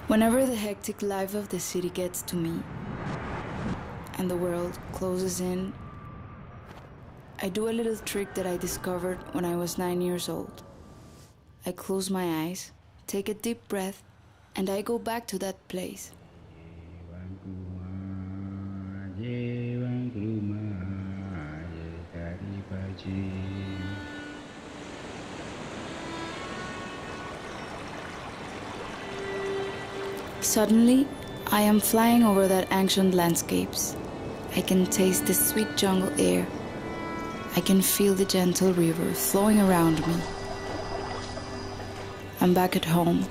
Whenever the hectic life of the city gets to me and the world closes in, I do a little trick that I discovered when I was 9 years old. I close my eyes, take a deep breath, and I go back to that place. Suddenly, I am flying over that ancient landscapes. I can taste the sweet jungle air. I can feel the gentle river flowing around me. I'm back at home,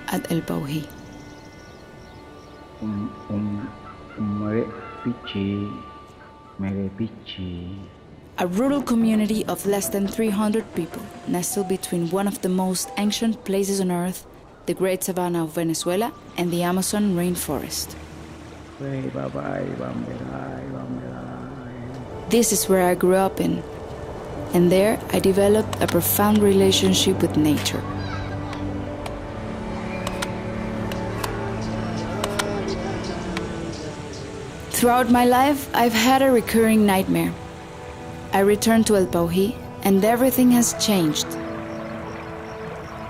at El Pauhi. A rural community of less than 300 people, nestled between one of the most ancient places on earth, the Great Savanna of Venezuela, and the Amazon rainforest. This is where I grew up in, and there I developed a profound relationship with nature. Throughout my life, I've had a recurring nightmare. I returned to El Pauhi, and everything has changed.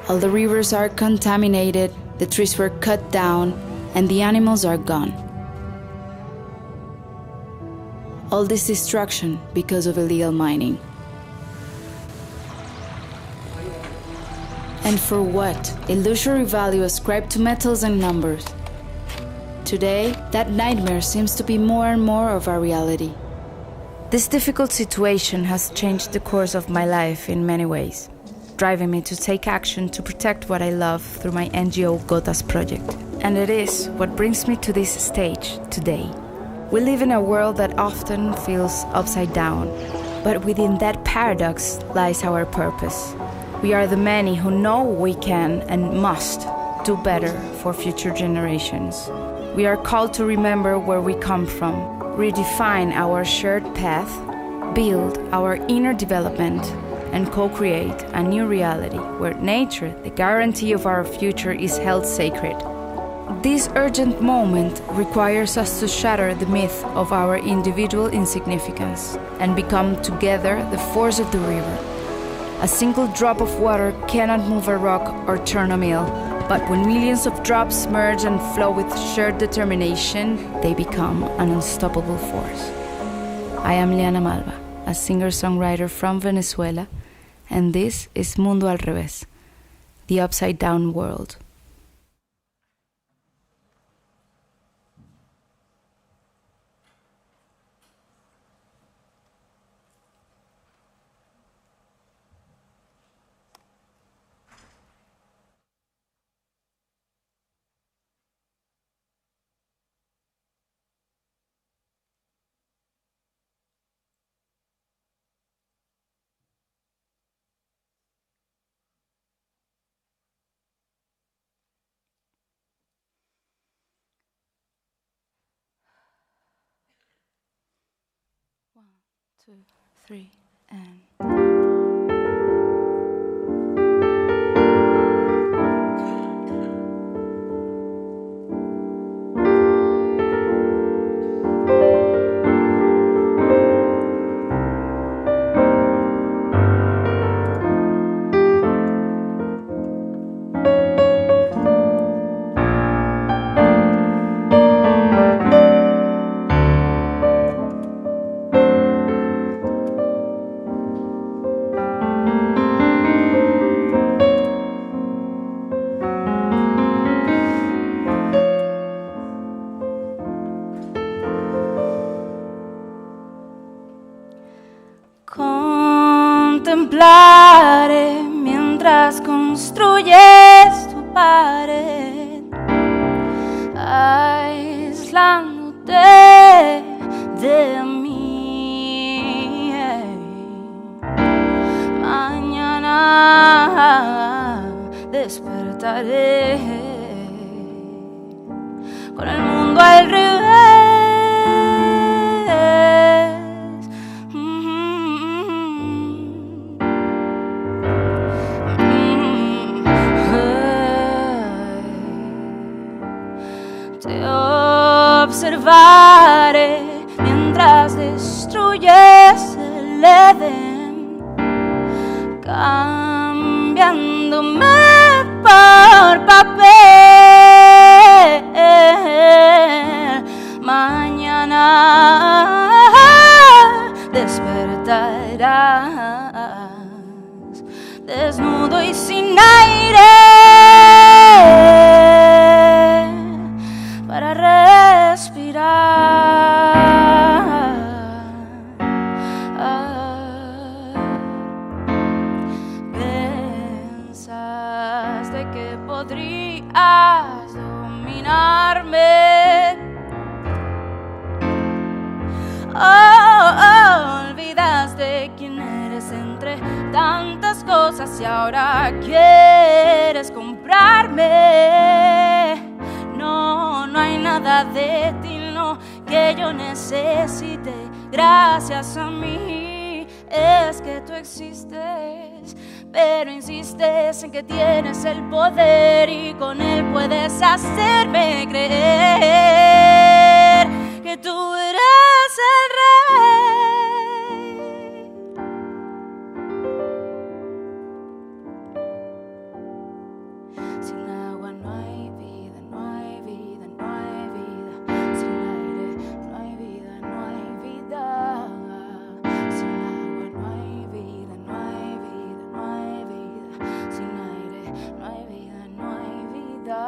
All the rivers are contaminated, the trees were cut down, and the animals are gone. All this destruction because of illegal mining. And for what? Illusory value ascribed to metals and numbers. Today, that nightmare seems to be more and more of a reality. This difficult situation has changed the course of my life in many ways, driving me to take action to protect what I love through my NGO Gotas project. And it is what brings me to this stage today. We live in a world that often feels upside down, but within that paradox lies our purpose. We are the many who know we can and must do better for future generations. We are called to remember where we come from, redefine our shared path, build our inner development, and co-create a new reality where nature, the guarantee of our future, is held sacred. This urgent moment requires us to shatter the myth of our individual insignificance and become together the force of the river. A single drop of water cannot move a rock or turn a mill, but when millions of drops merge and flow with shared determination, they become an unstoppable force. I am Liana Malva, a singer-songwriter from Venezuela, and this is Mundo al Revés, the upside-down world. One, two, three, and... Contemplaré mientras construyes tu pared, aislándote de mí. Mañana despertaré con el mundo al revés. despertarás, desnudo y sin aire para respirar. Pensaste que podrías dominarme. Olvidaste quién eres entre tantas cosas y ahora quieres comprarme. No hay nada de ti, no, que yo necesite. Gracias a mí es que tú existes, pero insistes en que tienes el poder y con él puedes hacerme creer que tú eres el rey. Sin agua no hay vida, no hay vida, no hay vida. Sin aire no hay vida, no hay vida. Sin agua no hay vida, no hay vida, no hay vida. Sin aire no hay vida, no hay vida.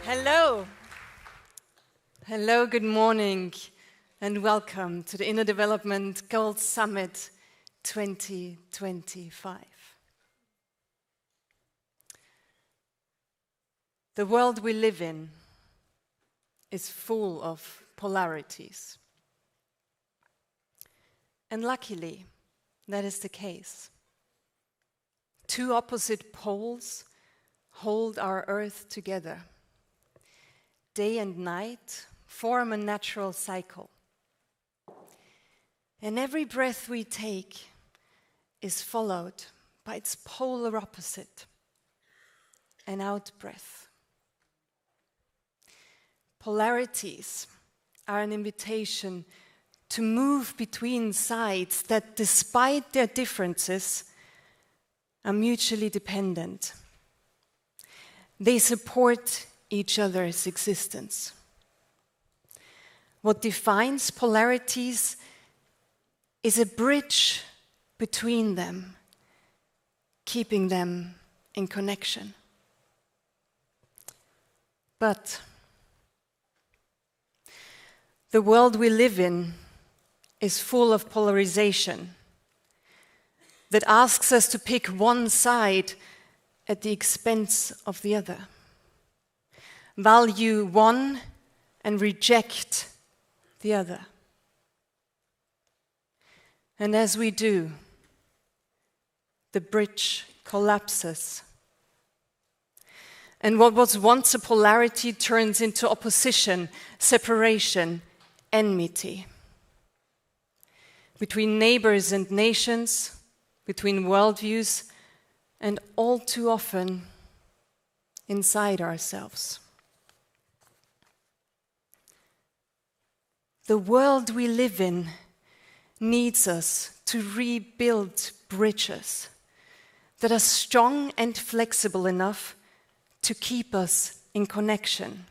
Hello. Hello, good morning, and welcome to the Inner Development Gold Summit 2025. The world we live in is full of polarities. And luckily, that is the case. Two opposite poles hold our earth together. Day and night form a natural cycle. And every breath we take is followed by its polar opposite, an out-breath. Polarities are an invitation to move between sides that, despite their differences, are mutually dependent. They support each other's existence. What defines polarities is a bridge between them, keeping them in connection. But the world we live in is full of polarization that asks us to pick one side at the expense of the other. Value one and reject the other. And as we do, the bridge collapses. And what was once a polarity turns into opposition, separation, enmity. Between neighbors and nations, between worldviews, and all too often inside ourselves. The world we live in needs us to rebuild bridges that are strong and flexible enough to keep us in connection.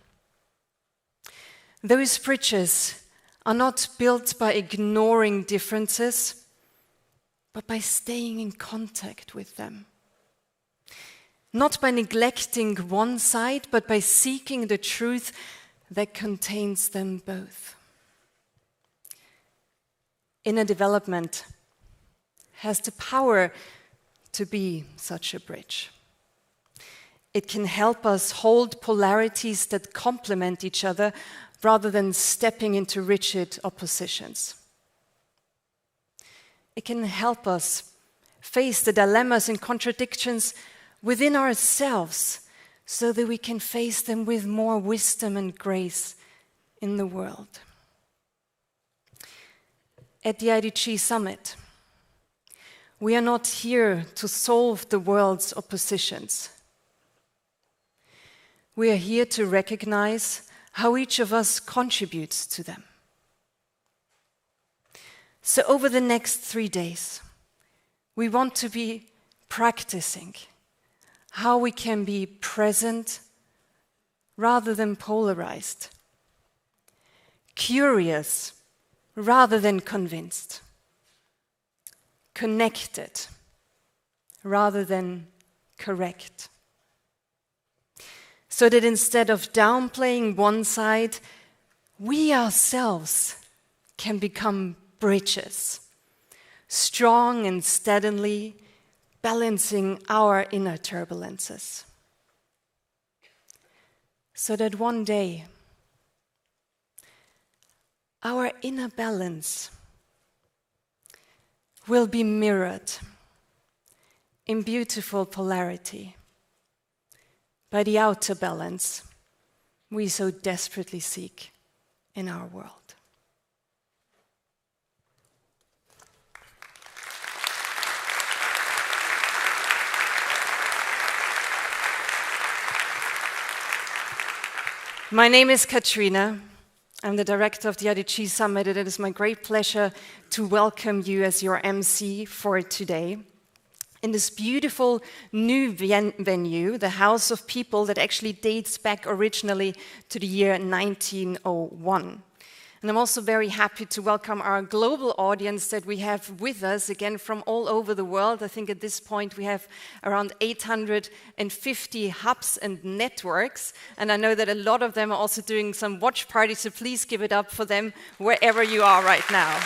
Those bridges are not built by ignoring differences, but by staying in contact with them. Not by neglecting one side, but by seeking the truth that contains them both. Inner development has the power to be such a bridge. It can help us hold polarities that complement each other rather than stepping into rigid oppositions. It can help us face the dilemmas and contradictions within ourselves so that we can face them with more wisdom and grace in the world. At the IDG Summit, we are not here to solve the world's oppositions. We are here to recognize how each of us contributes to them. So over the next 3 days, we want to be practicing how we can be present rather than polarized, curious rather than convinced, connected rather than correct. So that instead of downplaying one side, we ourselves can become bridges, strong and steadily balancing our inner turbulences. So that one day, our inner balance will be mirrored in beautiful polarity by the outer balance we so desperately seek in our world. My name is Katrina. I'm the director of the IDG Summit, and it is my great pleasure to welcome you as your MC for today in this beautiful new venue, the House of People, that actually dates back originally to the year 1901. And I'm also very happy to welcome our global audience that we have with us, again, from all over the world. I think at this point we have around 850 hubs and networks, and I know that a lot of them are also doing some watch parties, so please give it up for them wherever you are right now.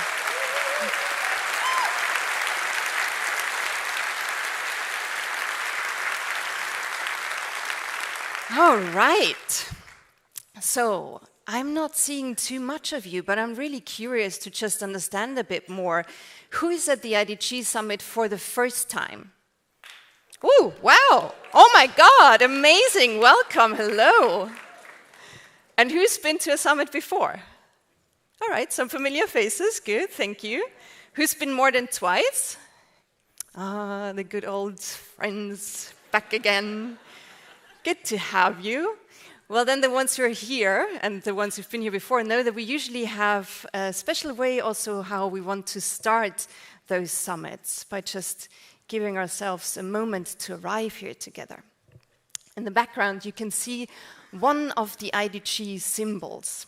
All right. So, I'm not seeing too much of you, but I'm really curious to just understand a bit more. Who is at the IDG Summit for the first time? Ooh, wow. Oh my God, amazing. Welcome, hello. And who's been to a summit before? All right, some familiar faces, good, thank you. Who's been more than twice? Ah, the good old friends back again. Good to have you. Well, then the ones who are here and the ones who've been here before know that we usually have a special way also how we want to start those summits by just giving ourselves a moment to arrive here together. In the background, you can see one of the IDG symbols.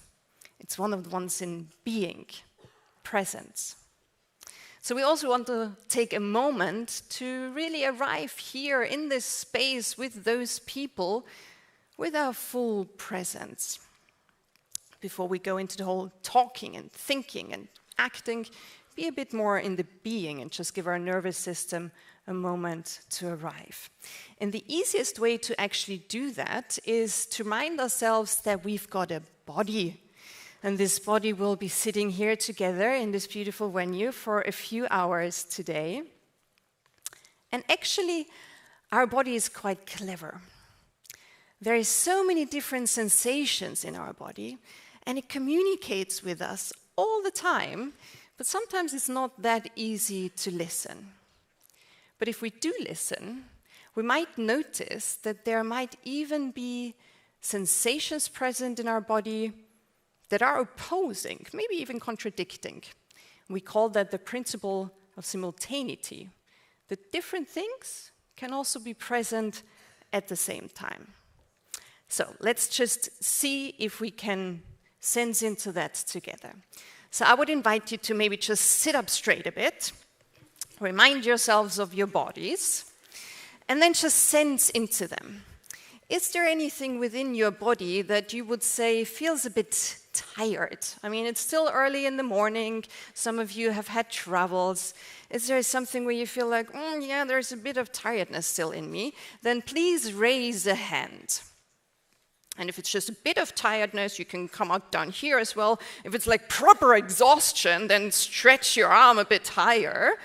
It's one of the ones in being, presence. So we also want to take a moment to really arrive here in this space with those people with our full presence. Before we go into the whole talking and thinking and acting, be a bit more in the being and just give our nervous system a moment to arrive. And the easiest way to actually do that is to remind ourselves that we've got a body. And this body will be sitting here together in this beautiful venue for a few hours today. And actually, our body is quite clever. There are so many different sensations in our body, and it communicates with us all the time, but sometimes it's not that easy to listen. But if we do listen, we might notice that there might even be sensations present in our body that are opposing, maybe even contradicting. We call that the principle of simultaneity. That different things can also be present at the same time. So let's just see if we can sense into that together. So I would invite you to maybe just sit up straight a bit, remind yourselves of your bodies, and then just sense into them. Is there anything within your body that you would say feels a bit tired? I mean, it's still early in the morning. Some of you have had travels. Is there something where you feel like, yeah, there's a bit of tiredness still in me? Then please raise a hand. And if it's just a bit of tiredness, you can come out down here as well. If it's like proper exhaustion, then stretch your arm a bit higher.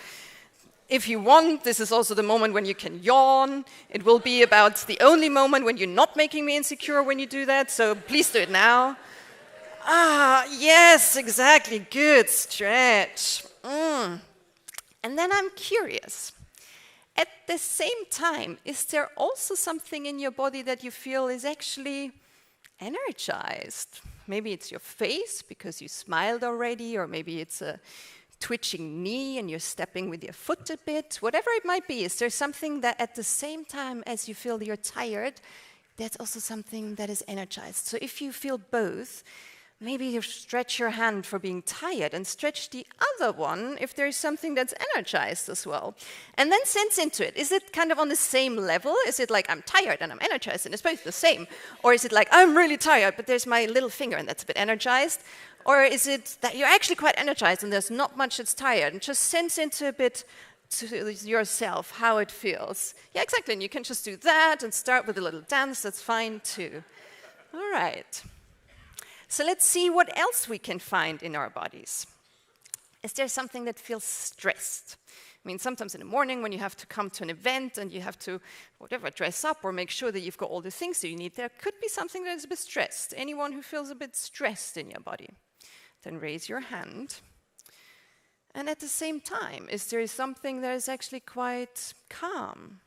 If you want, this is also the moment when you can yawn. It will be about the only moment when you're not making me insecure when you do that, so please do it now. Yes, exactly, good, stretch. And then I'm curious. At the same time, is there also something in your body that you feel is actually energized? Maybe it's your face because you smiled already, or maybe it's a twitching knee and you're stepping with your foot a bit, whatever it might be. Is there something that at the same time as you feel you're tired, that's also something that is energized? So if you feel both, maybe you stretch your hand for being tired and stretch the other one if there's something that's energized as well. And then sense into it. Is it kind of on the same level? Is it like I'm tired and I'm energized and it's both the same? Or is it like I'm really tired but there's my little finger and that's a bit energized? Or is it that you're actually quite energized and there's not much that's tired? And just sense into a bit to yourself how it feels. Yeah, exactly. And you can just do that and start with a little dance. That's fine too. All right. So let's see what else we can find in our bodies. Is there something that feels stressed? I mean, sometimes in the morning when you have to come to an event and you have to, whatever, dress up or make sure that you've got all the things that you need, there could be something that is a bit stressed. Anyone who feels a bit stressed in your body? Then raise your hand. And at the same time, is there something that is actually quite calm?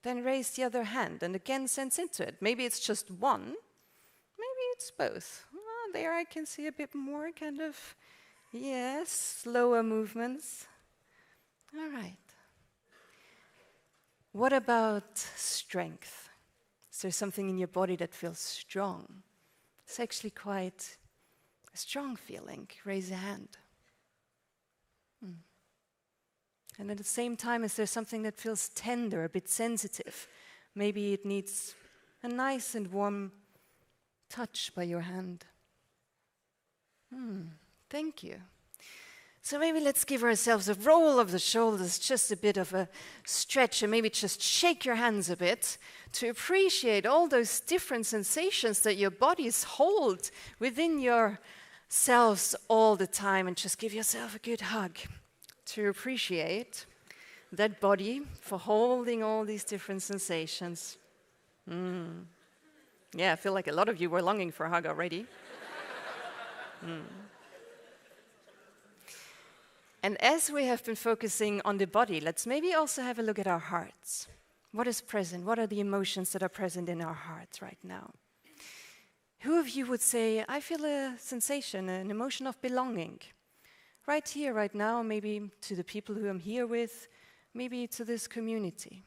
Then raise the other hand and again sense into it. Maybe it's just one. Maybe it's both. There I can see a bit more kind of, yes, slower movements. All right. What about strength? Is there something in your body that feels strong? It's actually quite a strong feeling. Raise a hand. And at the same time, is there something that feels tender, a bit sensitive? Maybe it needs a nice and warm touch by your hand. Thank you. So maybe let's give ourselves a roll of the shoulders, just a bit of a stretch, and maybe just shake your hands a bit to appreciate all those different sensations that your bodies hold within yourselves all the time, and just give yourself a good hug to appreciate that body for holding all these different sensations. Yeah, I feel like a lot of you were longing for a hug already. And as we have been focusing on the body, let's maybe also have a look at our hearts. What is present? What are the emotions that are present in our hearts right now? Who of you would say, I feel a sensation, an emotion of belonging? Right here, right now, maybe to the people who I'm here with, maybe to this community.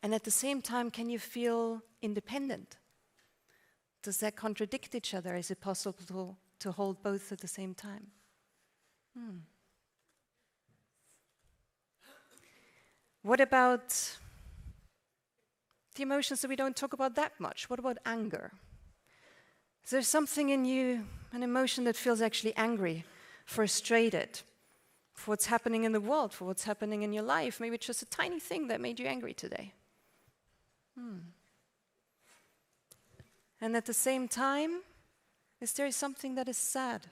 And at the same time, can you feel independent? Does that contradict each other? Is it possible to hold both at the same time? What about the emotions that we don't talk about that much. What about anger? Is there something in you, an emotion that feels actually angry, frustrated for what's happening in the world, for what's happening in your life? Maybe it's just a tiny thing that made you angry today. And at the same time, is there something that is sad?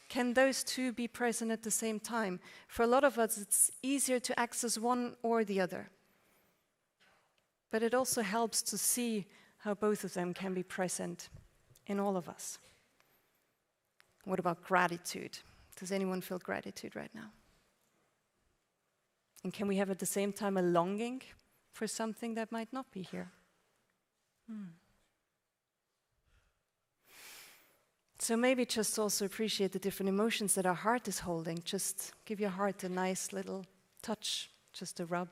Can those two be present at the same time? For a lot of us, it's easier to access one or the other. But it also helps to see how both of them can be present in all of us. What about gratitude? Does anyone feel gratitude right now? And can we have at the same time a longing for something that might not be here? So maybe just also appreciate the different emotions that our heart is holding. Just give your heart a nice little touch, just a rub,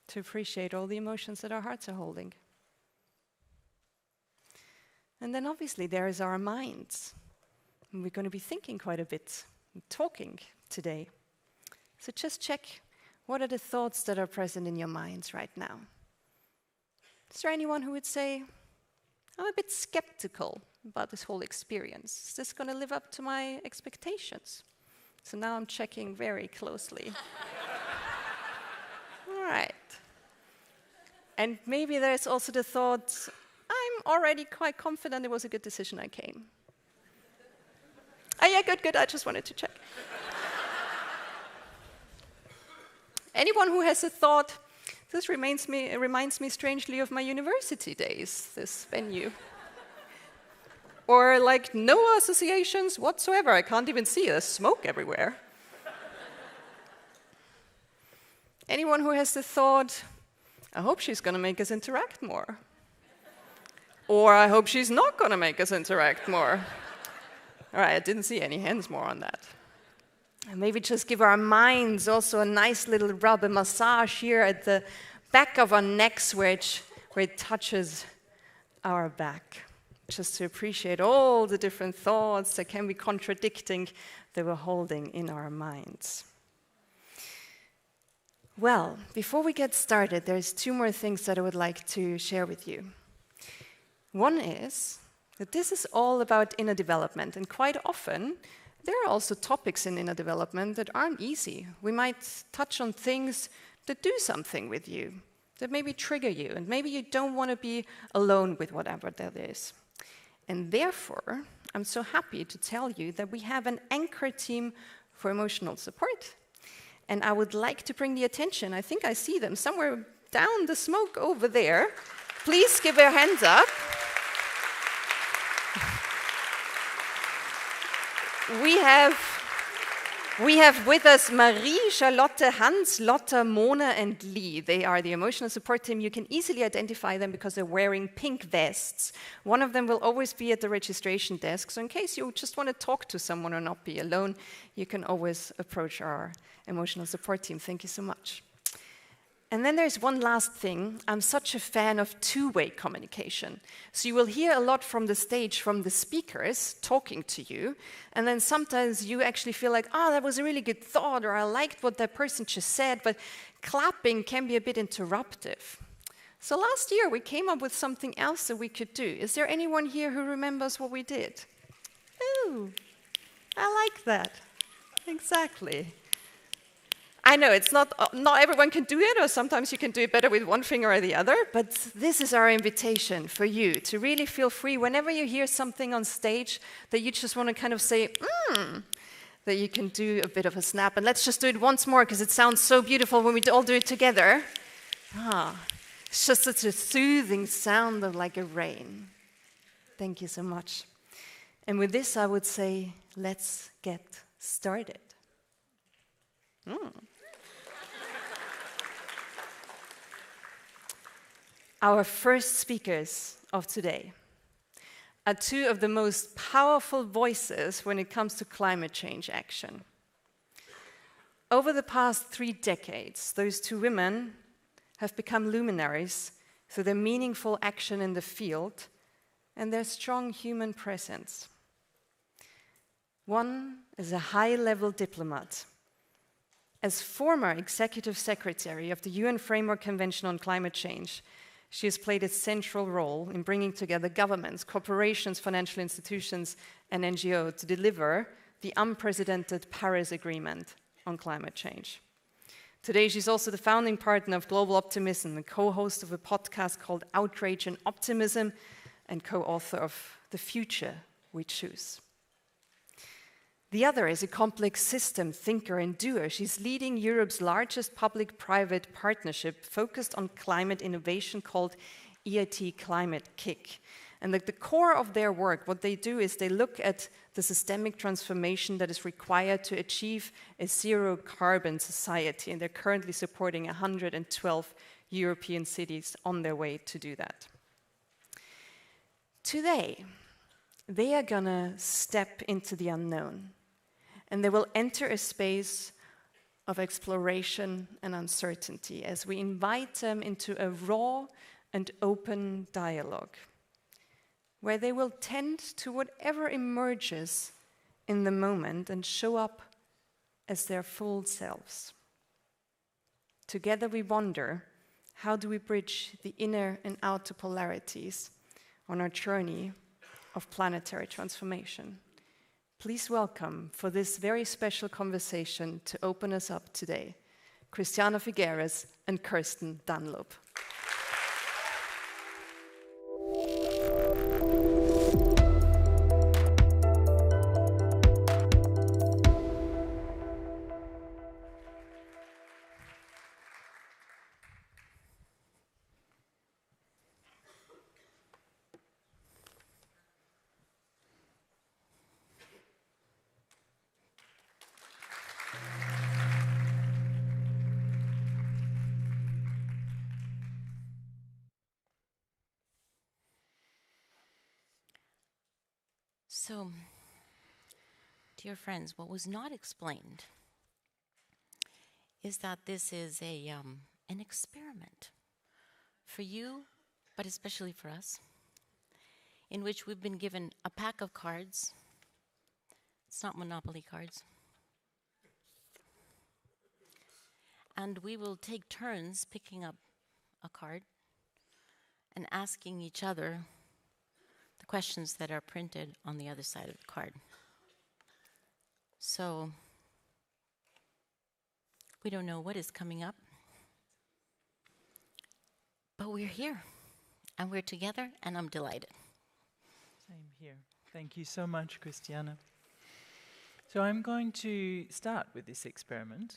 to appreciate all the emotions that our hearts are holding. And then obviously there is our minds. And we're going to be thinking quite a bit, and talking today. So just check, what are the thoughts that are present in your minds right now? Is there anyone who would say, I'm a bit skeptical about this whole experience. Is this going to live up to my expectations? So now I'm checking very closely. All right. And maybe there's also the thought, I'm already quite confident it was a good decision I came. Oh yeah, good, I just wanted to check. Anyone who has a thought, this reminds me strangely of my university days, this venue. Or like no associations whatsoever. I can't even see, there's smoke everywhere. Anyone who has the thought, I hope she's going to make us interact more. Or I hope she's not going to make us interact more. All right, I didn't see any hands more on that. And maybe just give our minds also a nice little rub, a massage here at the back of our necks where it touches our back. Just to appreciate all the different thoughts that can be contradicting that we're holding in our minds. Well, before we get started, there's two more things that I would like to share with you. One is that this is all about inner development, and quite often there are also topics in inner development that aren't easy. We might touch on things that do something with you, that maybe trigger you, and maybe you don't want to be alone with whatever that is. And therefore, I'm so happy to tell you that we have an anchor team for emotional support. And I would like to bring the attention, I think I see them somewhere down the smoke over there. Please give their hands up. We have with us Marie, Charlotte, Hans, Lotta, Mona, and Lee. They are the emotional support team. You can easily identify them because they're wearing pink vests. One of them will always be at the registration desk. So in case you just want to talk to someone or not be alone, you can always approach our emotional support team. Thank you so much. And then there's one last thing. I'm such a fan of two-way communication. So you will hear a lot from the stage, from the speakers talking to you, and then sometimes you actually feel like, oh, that was a really good thought, or I liked what that person just said, but clapping can be a bit interruptive. So last year we came up with something else that we could do. Is there anyone here who remembers what we did? Oh, I like that. Exactly. I know it's not everyone can do it, or sometimes you can do it better with one finger or the other, but this is our invitation for you to really feel free whenever you hear something on stage that you just want to kind of say, that you can do a bit of a snap. And let's just do it once more because it sounds so beautiful when we all do it together. It's just such a soothing sound of like a rain. Thank you so much. And with this, I would say, let's get started. Our first speakers of today are two of the most powerful voices when it comes to climate change action. Over the past 3 decades, those two women have become luminaries through their meaningful action in the field and their strong human presence. One is a high-level diplomat As former executive secretary of the UN Framework Convention on Climate Change, she has played a central role in bringing together governments, corporations, financial institutions, and NGOs to deliver the unprecedented Paris Agreement on climate change. Today, she's also the founding partner of Global Optimism and co-host of a podcast called Outrage and Optimism, and co-author of The Future We Choose. The other is a complex system thinker and doer. She's leading Europe's largest public-private partnership focused on climate innovation called EIT Climate Kick. And at the core of their work, what they do is they look at the systemic transformation that is required to achieve a zero-carbon society. And they're currently supporting 112 European cities on their way to do that. Today, they are gonna step into the unknown, and they will enter a space of exploration and uncertainty as we invite them into a raw and open dialogue, where they will tend to whatever emerges in the moment and show up as their full selves. Together we wonder, how do we bridge the inner and outer polarities on our journey of planetary transformation? Please welcome, for this very special conversation to open us up today, Christiana Figueres and Kirsten Dunlop. So, dear friends, what was not explained is that this is an experiment for you, but especially for us, in which we've been given a pack of cards. It's not Monopoly cards. And we will take turns picking up a card and asking each other the questions that are printed on the other side of the card. So, we don't know what is coming up, but we're here, and we're together, and I'm delighted. Same here. Thank you so much, Christiana. So I'm going to start with this experiment.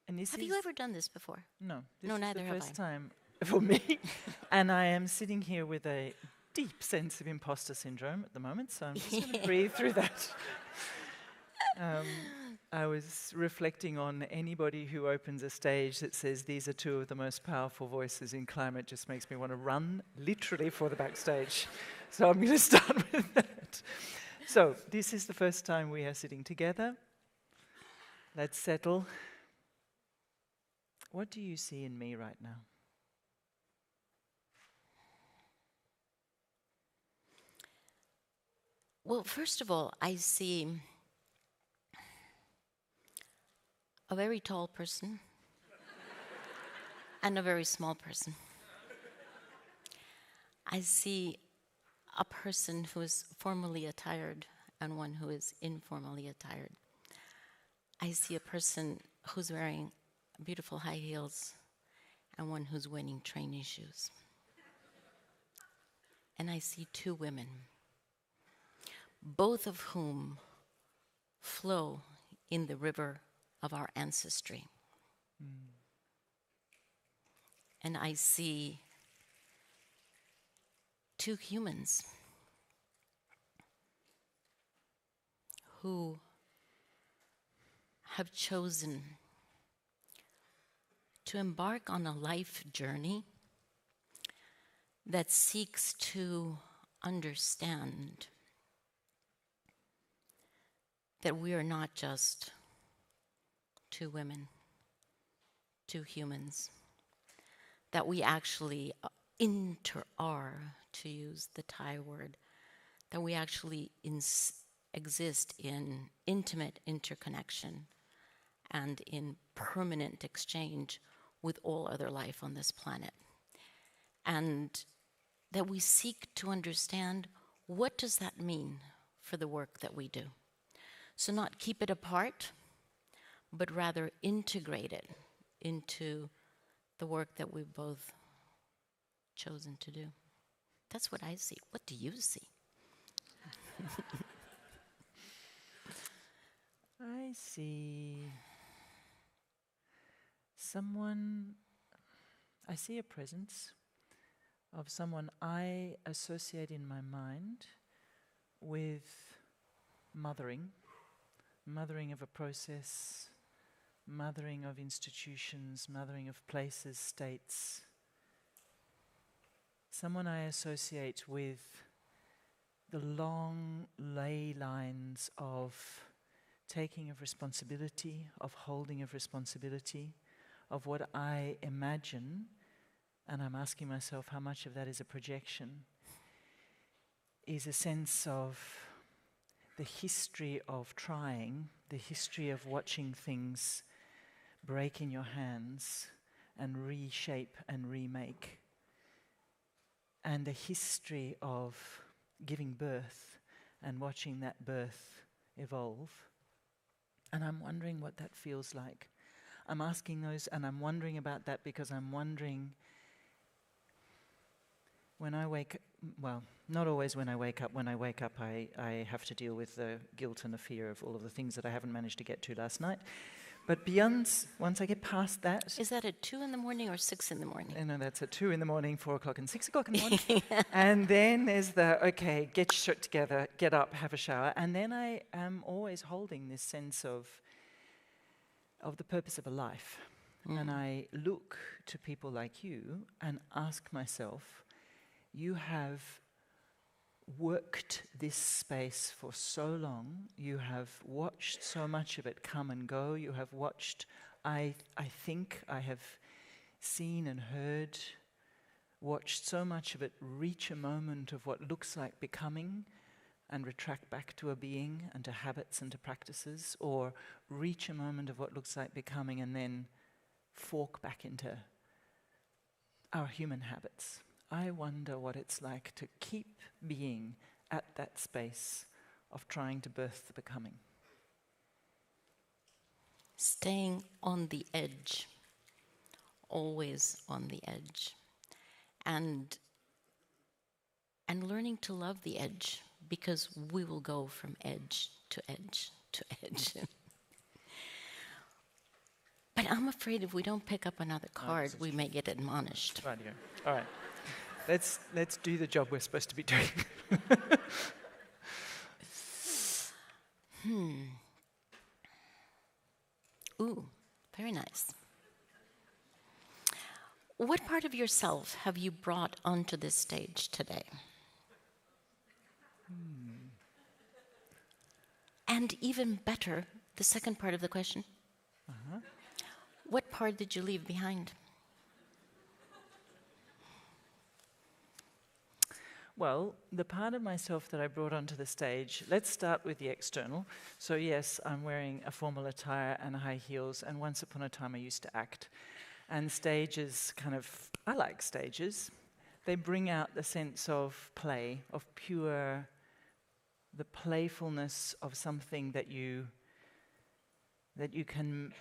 And this Have you ever done this before? No, this No, is neither the have first I. time for me. And I am sitting here with a deep sense of imposter syndrome at the moment, so I'm just going to breathe through that. I was reflecting on anybody who opens a stage that says these are two of the most powerful voices in climate, just makes me want to run literally for the backstage. So I'm going to start with that. So this is the first time we are sitting together. Let's settle. What do you see in me right now? Well, first of all, I see a very tall person and a very small person. I see a person who is formally attired and one who is informally attired. I see a person who's wearing beautiful high heels and one who's wearing trainee shoes. And I see two women, both of whom flow in the river of our ancestry. And I see two humans who have chosen to embark on a life journey that seeks to understand that we are not just two women, two humans, that we actually are, to use the Thai word, that we actually exist in intimate interconnection and in permanent exchange with all other life on this planet. And that we seek to understand, what does that mean for the work that we do? So not keep it apart, but rather integrate it into the work that we've both chosen to do. That's what I see. What do you see? I see someone, I see a presence of someone I associate in my mind with mothering of a process, mothering of institutions, mothering of places, states. Someone I associate with the long ley lines of taking of responsibility, of holding of responsibility, of what I imagine, and I'm asking myself how much of that is a projection, is a sense of the history of trying, the history of watching things break in your hands and reshape and remake, and the history of giving birth and watching that birth evolve. And I'm wondering what that feels like. I'm asking those, and I'm wondering about that because I'm wondering when I wake, well, not always when I wake up. When I wake up, I have to deal with the guilt and the fear of all of the things that I haven't managed to get to last night. But beyond, once I get past that... Is that at 2 in the morning or 6 in the morning? No, that's at 2 in the morning, 4 o'clock and 6 o'clock in the morning. And then there's the, okay, get your shit together, get up, have a shower. And then I am always holding this sense of the purpose of a life. And I look to people like you and ask myself, you have worked this space for so long, you have watched so much of it come and go, you have watched, I think I have seen and heard, watched so much of it reach a moment of what looks like becoming and retract back to a being and to habits and to practices, or reach a moment of what looks like becoming and then fork back into our human habits. I wonder what it's like to keep being at that space of trying to birth the becoming. Staying on the edge, always on the edge, and learning to love the edge, because we will go from edge to edge to edge. But I'm afraid if we don't pick up another card, we may get admonished. Right here. All right. Let's do the job we're supposed to be doing. Ooh, very nice. What part of yourself have you brought onto this stage today? And even better, the second part of the question. What part did you leave behind? Well, the part of myself that I brought onto the stage, let's start with the external. So yes, I'm wearing a formal attire and high heels, and once upon a time I used to act. And stages I like stages. They bring out the sense of play, of pure, the playfulness of something that you can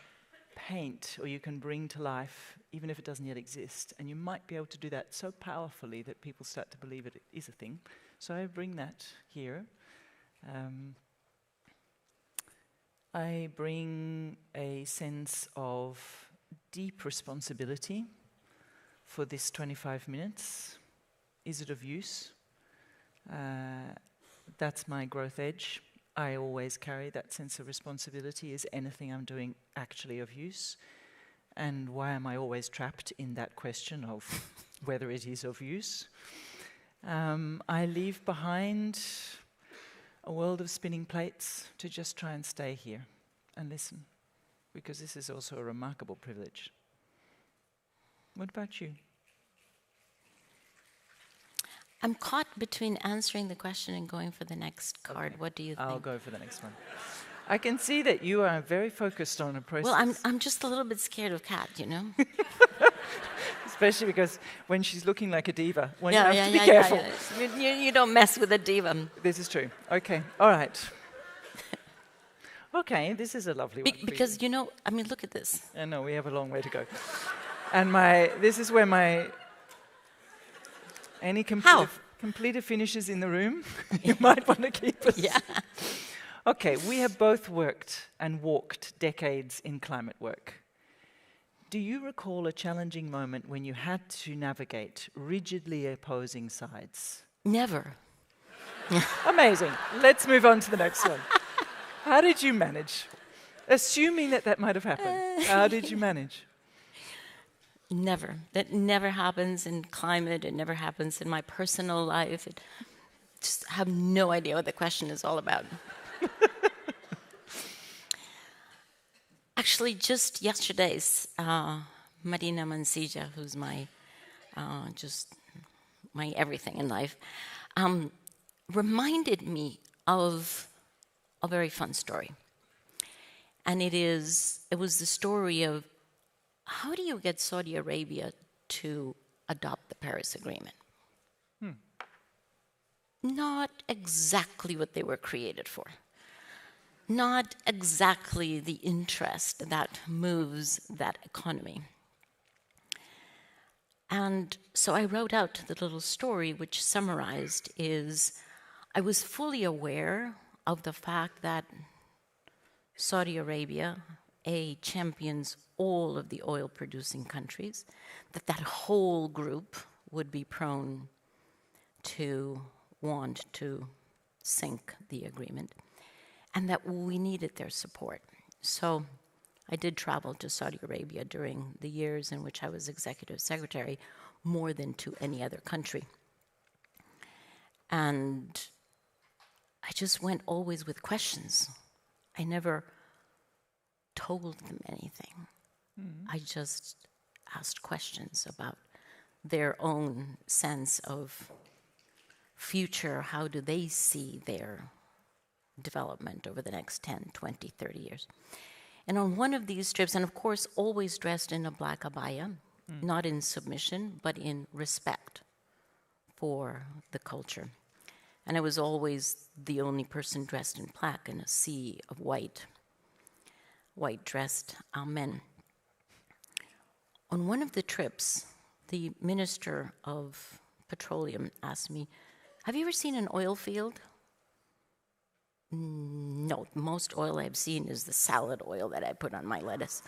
paint or you can bring to life, even if it doesn't yet exist. And you might be able to do that so powerfully that people start to believe it is a thing. So I bring that here. I bring a sense of deep responsibility for this 25 minutes. Is it of use? That's my growth edge. I always carry that sense of responsibility. Is anything I'm doing actually of use? And why am I always trapped in that question of whether it is of use? I leave behind a world of spinning plates to just try and stay here and listen, because this is also a remarkable privilege. What about you? I'm caught between answering the question and going for the next card. Okay. What do you think? I'll go for the next one. I can see that you are very focused on a process. Well, I'm just a little bit scared of Kat, you know? Especially because when she's looking like a diva, one you have to be careful. You don't mess with a diva. This is true. Okay, all right. Okay, this is a lovely one. Because, you know, I mean, look at this. I know, we have a long way to go. And this is where any completed finishes in the room, you might want to keep us. Yeah. Okay, we have both worked and walked decades in climate work. Do you recall a challenging moment when you had to navigate rigidly opposing sides? Never. Amazing. Let's move on to the next one. How did you manage? Assuming that might have happened, how did you manage? Never. That never happens in climate. It never happens in my personal life. Just have no idea what the question is all about. Actually, just yesterday, Marina Mansilla, who's my everything in life, reminded me of a very fun story. And it was the story of how do you get Saudi Arabia to adopt the Paris Agreement? Not exactly what they were created for. Not exactly the interest that moves that economy. And so I wrote out the little story which summarized is I was fully aware of the fact that Saudi Arabia, champions all of the oil-producing countries, that whole group would be prone to want to sink the agreement, and that we needed their support. So I did travel to Saudi Arabia during the years in which I was executive secretary, more than to any other country. And I just went always with questions. I never told them anything. I just asked questions about their own sense of future. How do they see their development over the next 10, 20, 30 years? And on one of these trips, and of course always dressed in a black abaya, not in submission, but in respect for the culture. And I was always the only person dressed in black in a sea of white-dressed men. On one of the trips, the Minister of Petroleum asked me, "Have you ever seen an oil field?" No, most oil I've seen is the salad oil that I put on my lettuce.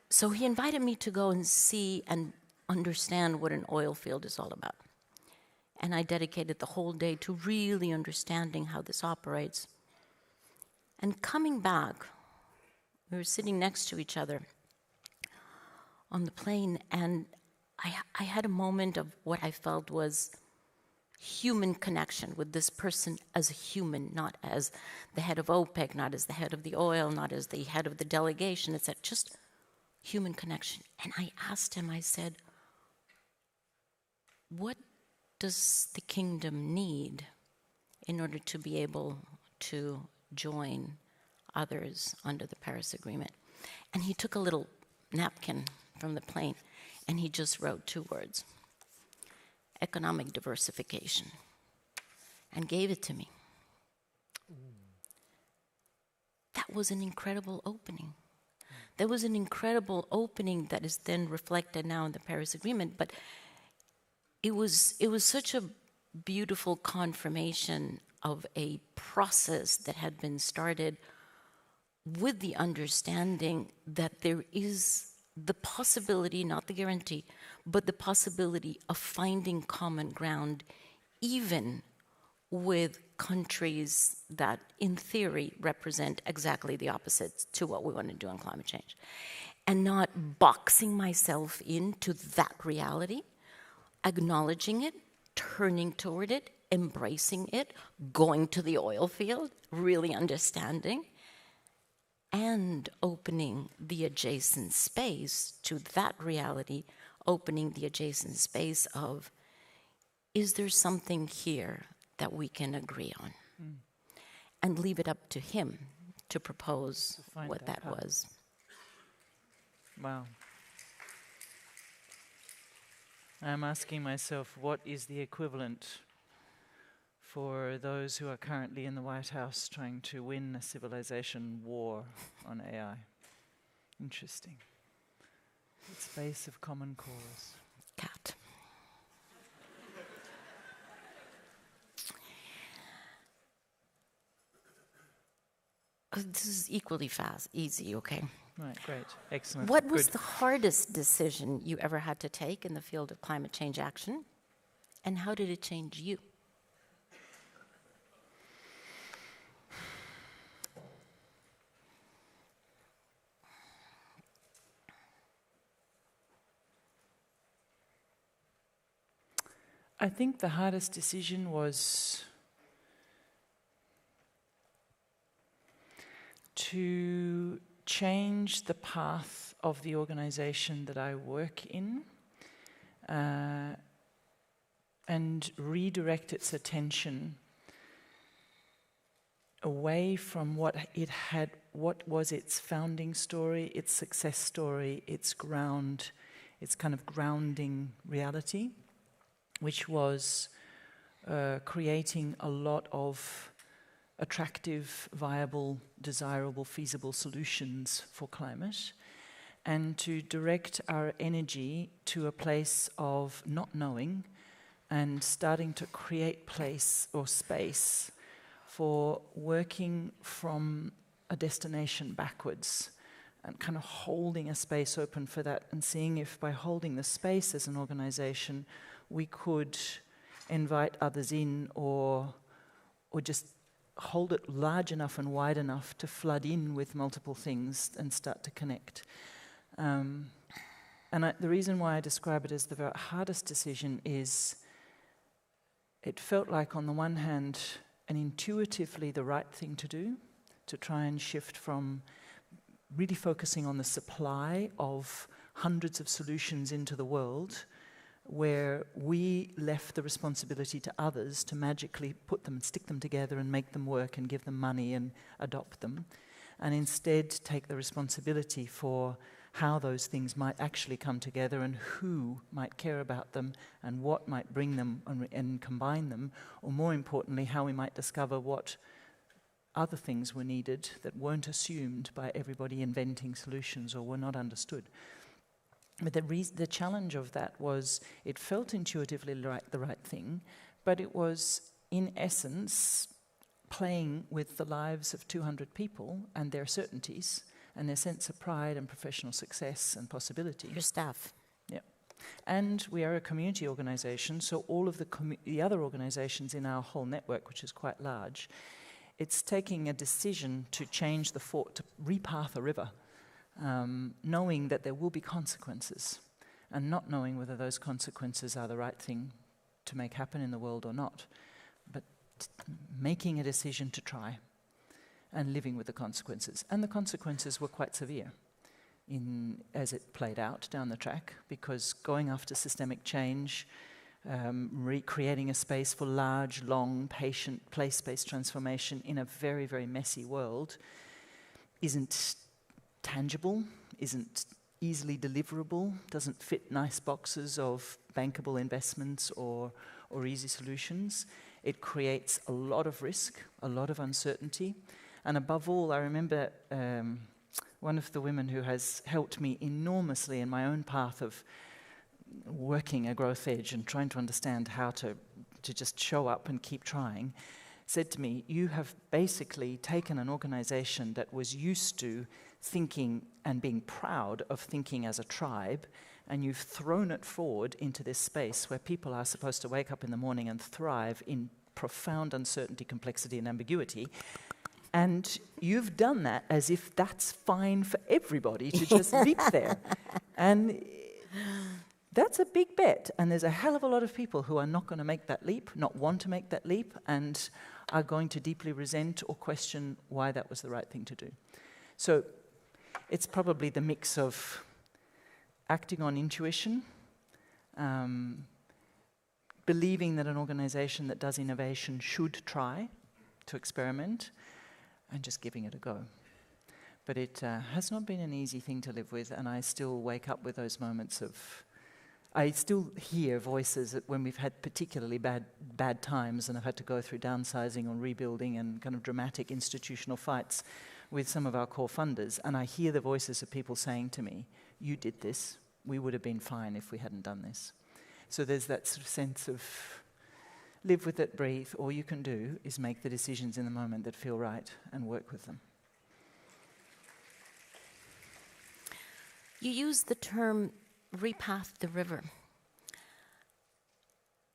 So he invited me to go and see and understand what an oil field is all about. And I dedicated the whole day to really understanding how this operates. And coming back, we were sitting next to each other on the plane, and I had a moment of what I felt was human connection with this person as a human, not as the head of OPEC, not as the head of the oil, not as the head of the delegation. It's just human connection. And I asked him, I said, what does the kingdom need in order to be able to join others under the Paris Agreement? And he took a little napkin from the plane and he just wrote 2 words: economic diversification, and gave it to me. That was an incredible opening. That was an incredible opening that is then reflected now in the Paris Agreement, but it was such a beautiful confirmation of a process that had been started with the understanding that there is the possibility, not the guarantee, but the possibility of finding common ground even with countries that, in theory, represent exactly the opposite to what we want to do on climate change. And not boxing myself into that reality, acknowledging it, turning toward it, embracing it, going to the oil field, really understanding, and opening the adjacent space to that reality, opening the adjacent space of, is there something here that we can agree on? and leave it up to him to propose find what that that path. was. Wow. I'm asking myself, what is the equivalent for those who are currently in the White House trying to win a civilization war on AI? Interesting. The space of common cause. Cat. This is equally easy, okay? Right, great, excellent. What was Good. the hardest decision you ever had to take in the field of climate change action? And how did it change you? I think the hardest decision was to change the path of the organization that I work in and redirect its attention away from what was its founding story, its success story, its kind of grounding reality, which was creating a lot of attractive, viable, desirable, feasible solutions for climate, and to direct our energy to a place of not knowing and starting to create place or space for working from a destination backwards and kind of holding a space open for that and seeing if by holding the space as an organization we could invite others in or just hold it large enough and wide enough to flood in with multiple things and start to connect. The reason why I describe it as the very hardest decision is it felt like, on the one hand, an intuitively the right thing to do, to try and shift from really focusing on the supply of hundreds of solutions into the world, where we left the responsibility to others to magically put them and stick them together and make them work and give them money and adopt them, and instead take the responsibility for how those things might actually come together and who might care about them and what might bring them and combine them, or more importantly, how we might discover what other things were needed that weren't assumed by everybody inventing solutions or were not understood. But the challenge of that was it felt intuitively the right thing, but it was, in essence, playing with the lives of 200 people and their certainties and their sense of pride and professional success and possibility. Your staff. Yeah. And we are a community organization, so all of the other organizations in our whole network, which is quite large, it's taking a decision to change to repath a river, knowing that there will be consequences, and not knowing whether those consequences are the right thing to make happen in the world or not, but making a decision to try and living with the consequences. And the consequences were quite severe as it played out down the track, because going after systemic change, recreating a space for large, long, patient, place-based transformation in a very, very messy world isn't tangible, isn't easily deliverable, doesn't fit nice boxes of bankable investments or easy solutions. It creates a lot of risk, a lot of uncertainty. And above all, I remember one of the women who has helped me enormously in my own path of working a growth edge and trying to understand how to just show up and keep trying, said to me, "You have basically taken an organization that was used to thinking and being proud of thinking as a tribe, and you've thrown it forward into this space where people are supposed to wake up in the morning and thrive in profound uncertainty, complexity, and ambiguity. And you've done that as if that's fine for everybody to just leap there. And that's a big bet. And there's a hell of a lot of people who are not going to make that leap, not want to make that leap, and are going to deeply resent or question why that was the right thing to do." So it's probably the mix of acting on intuition, believing that an organization that does innovation should try to experiment, and just giving it a go. But it has not been an easy thing to live with, and I still wake up with those moments of... I still hear voices that when we've had particularly bad times and I've had to go through downsizing or rebuilding and kind of dramatic institutional fights with some of our core funders, and I hear the voices of people saying to me, "You did this, we would have been fine if we hadn't done this." So there's that sort of sense of live with it, breathe. All you can do is make the decisions in the moment that feel right and work with them. You use the term repath the river.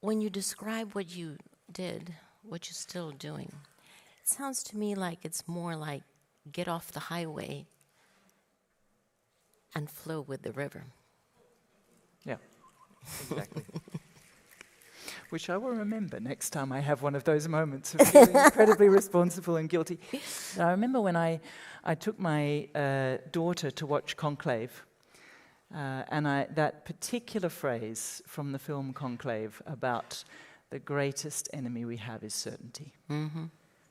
When you describe what you did, what you're still doing, it sounds to me like it's more like get off the highway and flow with the river. Yeah, exactly. Which I will remember next time I have one of those moments of feeling incredibly responsible and guilty. I remember when I took my daughter to watch Conclave, and that particular phrase from the film Conclave about the greatest enemy we have is certainty. Mm-hmm.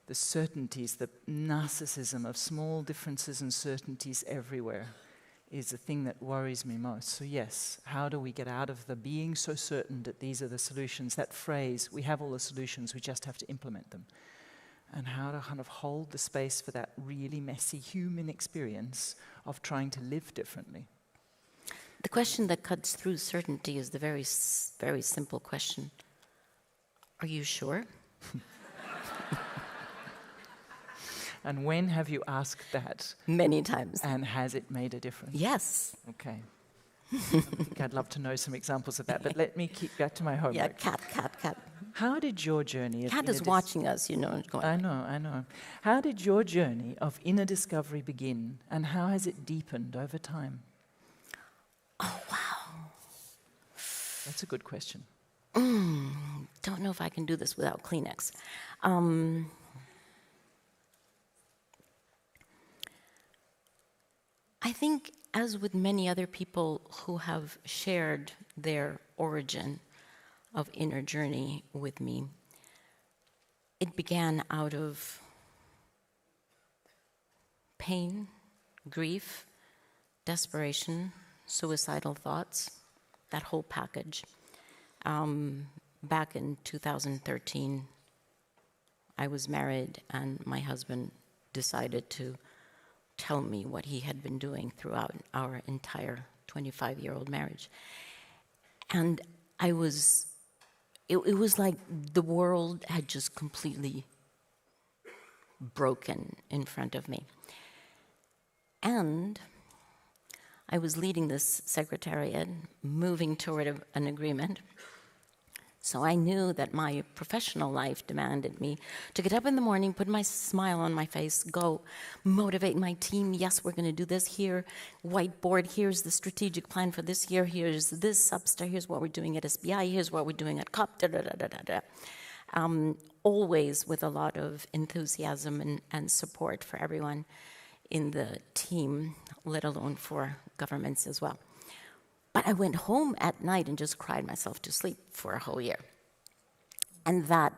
The certainties, the narcissism of small differences and certainties everywhere is the thing that worries me most. So yes, how do we get out of the being so certain that these are the solutions? That phrase, we have all the solutions, we just have to implement them. And how to kind of hold the space for that really messy human experience of trying to live differently. The question that cuts through certainty is the very simple question. Are you sure? And when have you asked that? Many times. And has it made a difference? Yes. Okay. I think I'd love to know some examples of that, but let me keep back to my homework. Yeah, cat. How did your journey of Cat is watching us, you know. Going, I know. How did your journey of inner discovery begin, and how has it deepened over time? Oh, wow. That's a good question. Don't know if I can do this without Kleenex. I think, as with many other people who have shared their origin of inner journey with me, it began out of pain, grief, desperation, suicidal thoughts, that whole package. Back in 2013, I was married, and my husband decided to tell me what he had been doing throughout our entire 25-year-old marriage. And it was like the world had just completely broken in front of me. And I was leading this secretariat, moving toward an agreement. So I knew that my professional life demanded me to get up in the morning, put my smile on my face, go motivate my team. Yes, we're going to do this here. Whiteboard, here's the strategic plan for this year. Here's this Substar. Here's what we're doing at SBI. Here's what we're doing at COP. Always with a lot of enthusiasm and support for everyone in the team, let alone for governments as well. But I went home at night and just cried myself to sleep for a whole year. And that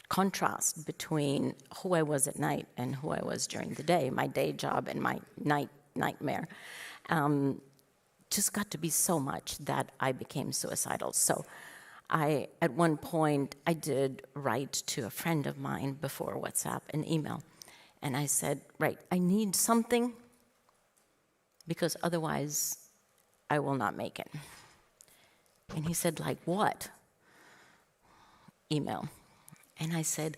contrast between who I was at night and who I was during the day, my day job and my nightmare, just got to be so much that I became suicidal. So at one point, I did write to a friend of mine before WhatsApp an email. And I said, right, I need something because otherwise I will not make it. And he said, like what? Email. And I said,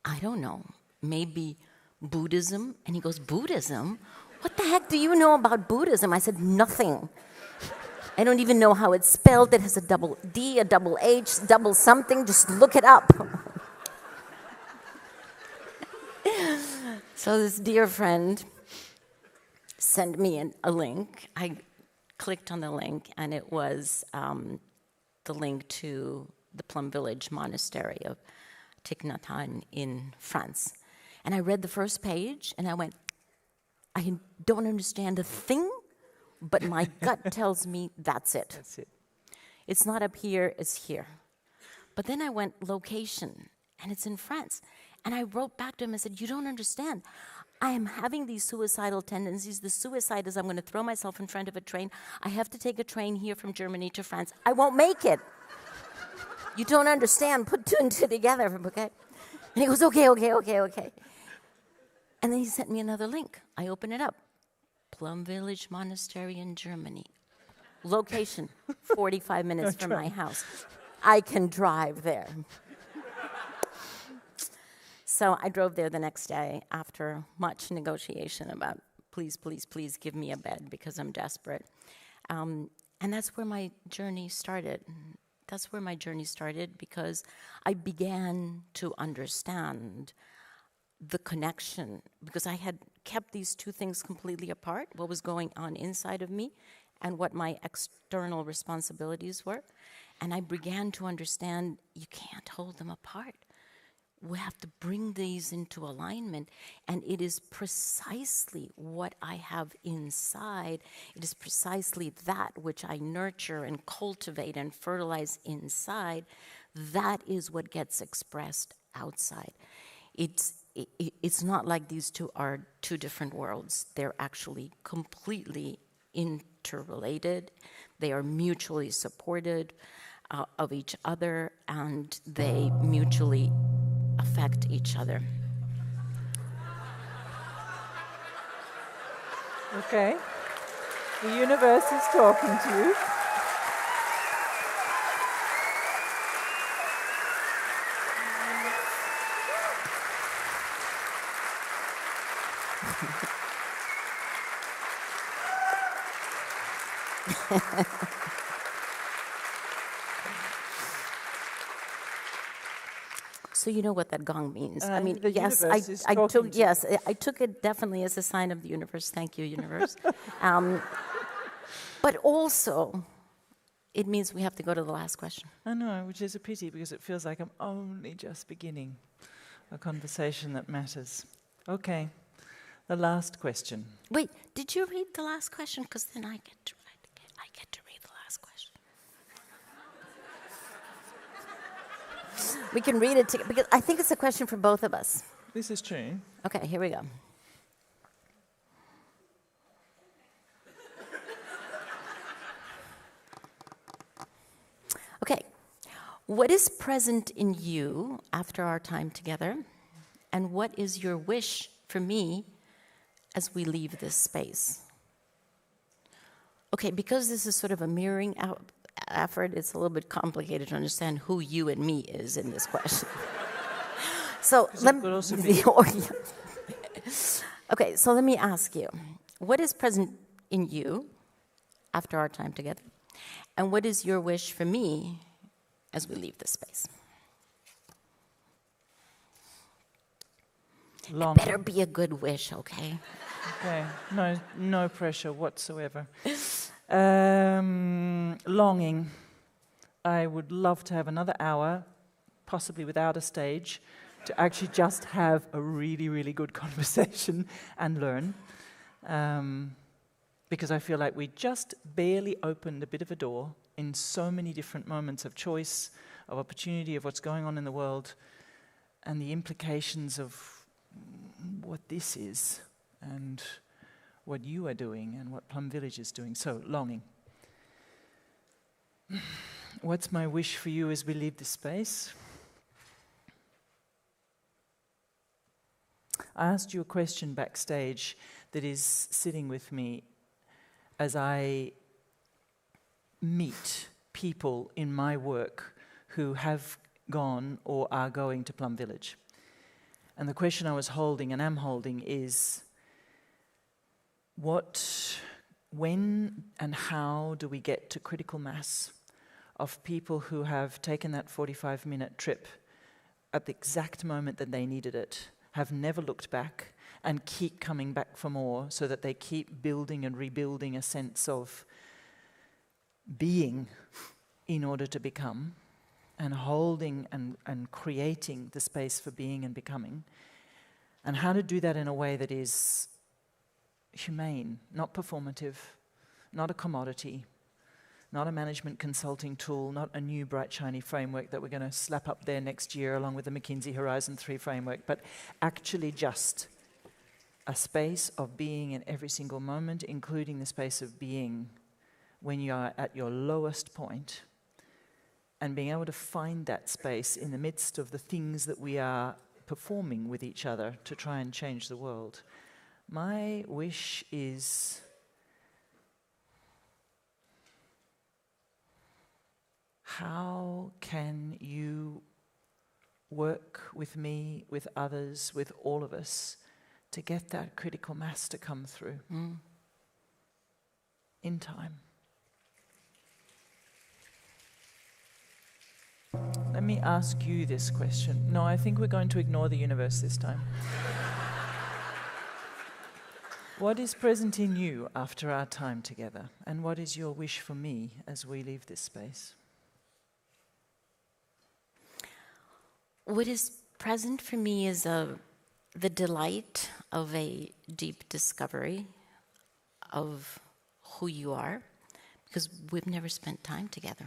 I don't know, maybe Buddhism? And he goes, Buddhism? What the heck do you know about Buddhism? I said, nothing. I don't even know how it's spelled. It has a double D, a double H, double something. Just look it up. So this dear friend sent me a link. I clicked on the link, and it was the link to the Plum Village Monastery of Thich Nhat Hanh in France. And I read the first page, and I went, I don't understand a thing, but my gut tells me that's it. That's it. It's not up here, it's here. But then I went location, and it's in France. And I wrote back to him and said, you don't understand. I am having these suicidal tendencies. The suicide is I'm going to throw myself in front of a train. I have to take a train here from Germany to France. I won't make it. You don't understand. Put two and two together, okay? And he goes, okay. And then he sent me another link. I open it up. Plum Village Monastery in Germany. Location, 45 minutes from my house. I can drive there. So I drove there the next day after much negotiation about, please give me a bed because I'm desperate. And that's where my journey started. That's where my journey started because I began to understand the connection, because I had kept these two things completely apart, what was going on inside of me and what my external responsibilities were. And I began to understand you can't hold them apart. We have to bring these into alignment, and it is precisely what I have inside. It is precisely that which I nurture and cultivate and fertilize inside. That is what gets expressed outside. It's not like these two are two different worlds. They're actually completely interrelated. They are mutually supported of each other, and they mutually affect each other. Okay. The universe is talking to you. So you know what that gong means. I mean, the yes, universe is talking to you. I took it definitely as a sign of the universe. Thank you, universe. But also, it means we have to go to the last question. I know, which is a pity because it feels like I'm only just beginning a conversation that matters. Okay, the last question. Wait, did you read the last question? Because then I get to read the last question. We can read it together, because I think it's a question for both of us. This is true. Okay, here we go. Okay, what is present in you after our time together? And what is your wish for me as we leave this space? Okay, because this is sort of a mirroring effort, it's a little bit complicated to understand who you and me is in this question. So okay, so let me ask you, what is present in you after our time together? And what is your wish for me as we leave this space? Long. It better be a good wish, okay? Okay, no pressure whatsoever. Longing. I would love to have another hour, possibly without a stage, to actually just have a really, really good conversation and learn. Because I feel like we just barely opened a bit of a door in so many different moments of choice, of opportunity, of what's going on in the world, and the implications of what this is, and what you are doing, and what Plum Village is doing. So, longing. What's my wish for you as we leave this space? I asked you a question backstage that is sitting with me as I meet people in my work who have gone or are going to Plum Village. And the question I was holding and am holding is, when and how do we get to critical mass of people who have taken that 45-minute trip at the exact moment that they needed it, have never looked back, and keep coming back for more, so that they keep building and rebuilding a sense of being in order to become, and holding and creating the space for being and becoming, and how to do that in a way that is humane, not performative, not a commodity, not a management consulting tool, not a new bright shiny framework that we're going to slap up there next year along with the McKinsey Horizon 3 framework, but actually just a space of being in every single moment, including the space of being when you are at your lowest point, and being able to find that space in the midst of the things that we are performing with each other to try and change the world. My wish is how can you work with me, with others, with all of us to get that critical mass to come through in time? Let me ask you this question. No, I think we're going to ignore the universe this time. What is present in you after our time together? And what is your wish for me as we leave this space? What is present for me is the delight of a deep discovery of who you are, because we've never spent time together.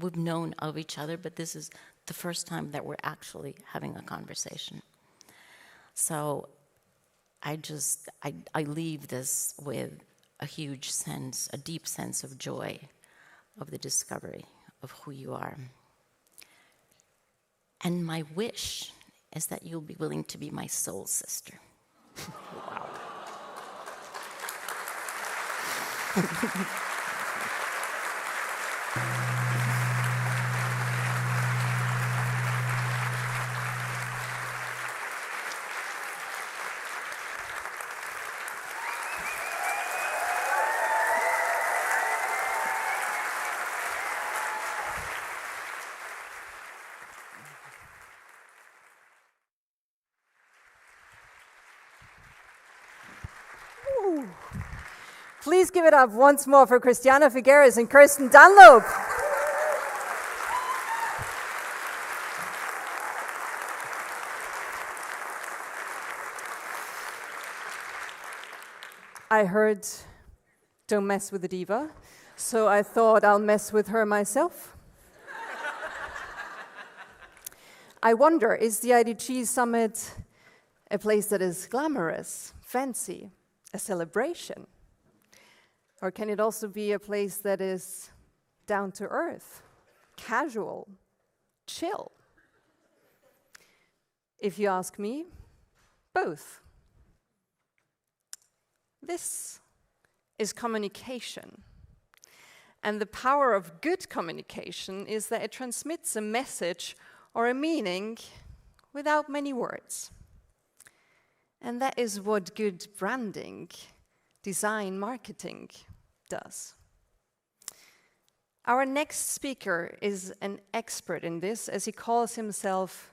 We've known of each other, but this is the first time that we're actually having a conversation. So I leave this with a huge sense, a deep sense of joy of the discovery of who you are. And my wish is that you'll be willing to be my soul sister. Wow. Please give it up once more for Christiana Figueres and Kirsten Dunlop. I heard, don't mess with the diva, so I thought I'll mess with her myself. I wonder, is the IDG Summit a place that is glamorous, fancy, a celebration? Or can it also be a place that is down to earth, casual, chill? If you ask me, both. This is communication. And the power of good communication is that it transmits a message or a meaning without many words. And that is what good branding, design, marketing does. Our next speaker is an expert in this, as he calls himself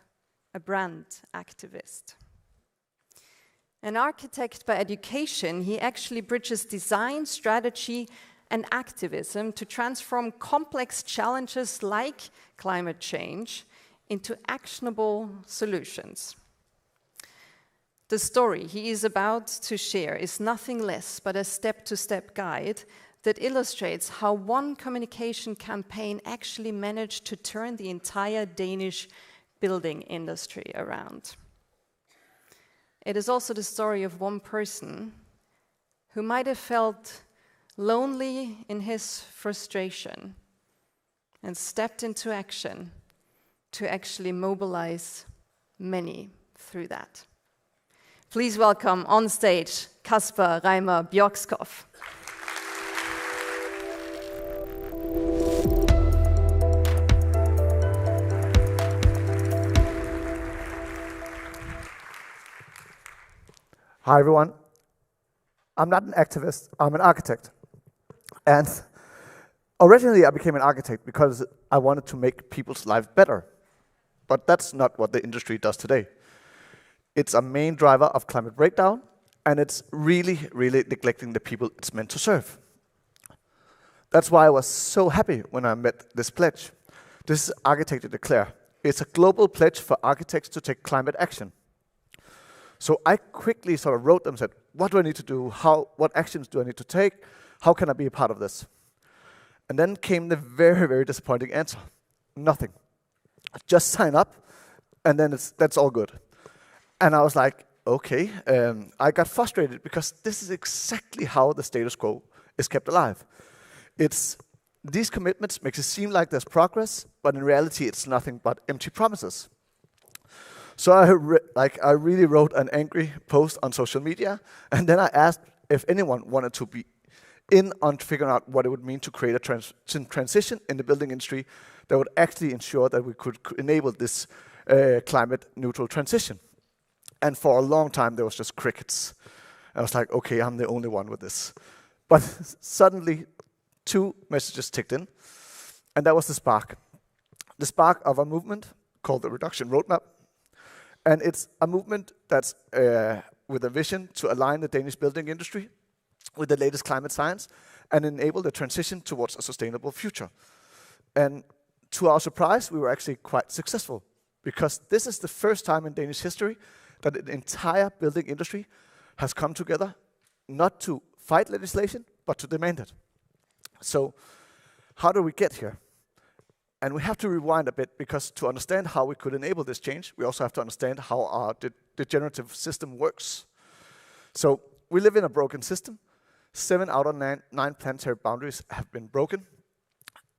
a brand activist. An architect by education, he actually bridges design, strategy, and activism to transform complex challenges like climate change into actionable solutions. The story he is about to share is nothing less but a step-to-step guide that illustrates how one communication campaign actually managed to turn the entire Danish building industry around. It is also the story of one person who might have felt lonely in his frustration and stepped into action to actually mobilize many through that. Please welcome on stage Kasper Reimer Bjørkskov. Hi everyone. I'm not an activist, I'm an architect. And originally I became an architect because I wanted to make people's lives better. But that's not what the industry does today. It's a main driver of climate breakdown, and it's really, really neglecting the people it's meant to serve. That's why I was so happy when I met this pledge. This is Architecture Declare. It's a global pledge for architects to take climate action. So I quickly sort of wrote them and said, what do I need to do? What actions do I need to take? How can I be a part of this? And then came the very, very disappointing answer. Nothing. Just sign up, and then that's all good. And I was like, okay. I got frustrated because this is exactly how the status quo is kept alive. These commitments makes it seem like there's progress, but in reality it's nothing but empty promises. So I really wrote an angry post on social media, and then I asked if anyone wanted to be in on figuring out what it would mean to create a transition in the building industry that would actually ensure that we could enable this climate neutral transition. And for a long time there was just crickets. I was like, okay, I'm the only one with this. But suddenly 2 messages ticked in, and that was the spark. The spark of a movement called the Reduction Roadmap. And it's a movement that's with a vision to align the Danish building industry with the latest climate science and enable the transition towards a sustainable future. And to our surprise, we were actually quite successful, because this is the first time in Danish history that the entire building industry has come together, not to fight legislation, but to demand it. So how do we get here? And we have to rewind a bit, because to understand how we could enable this change, we also have to understand how our degenerative system works. So we live in a broken system. 7 out of 9 planetary boundaries have been broken.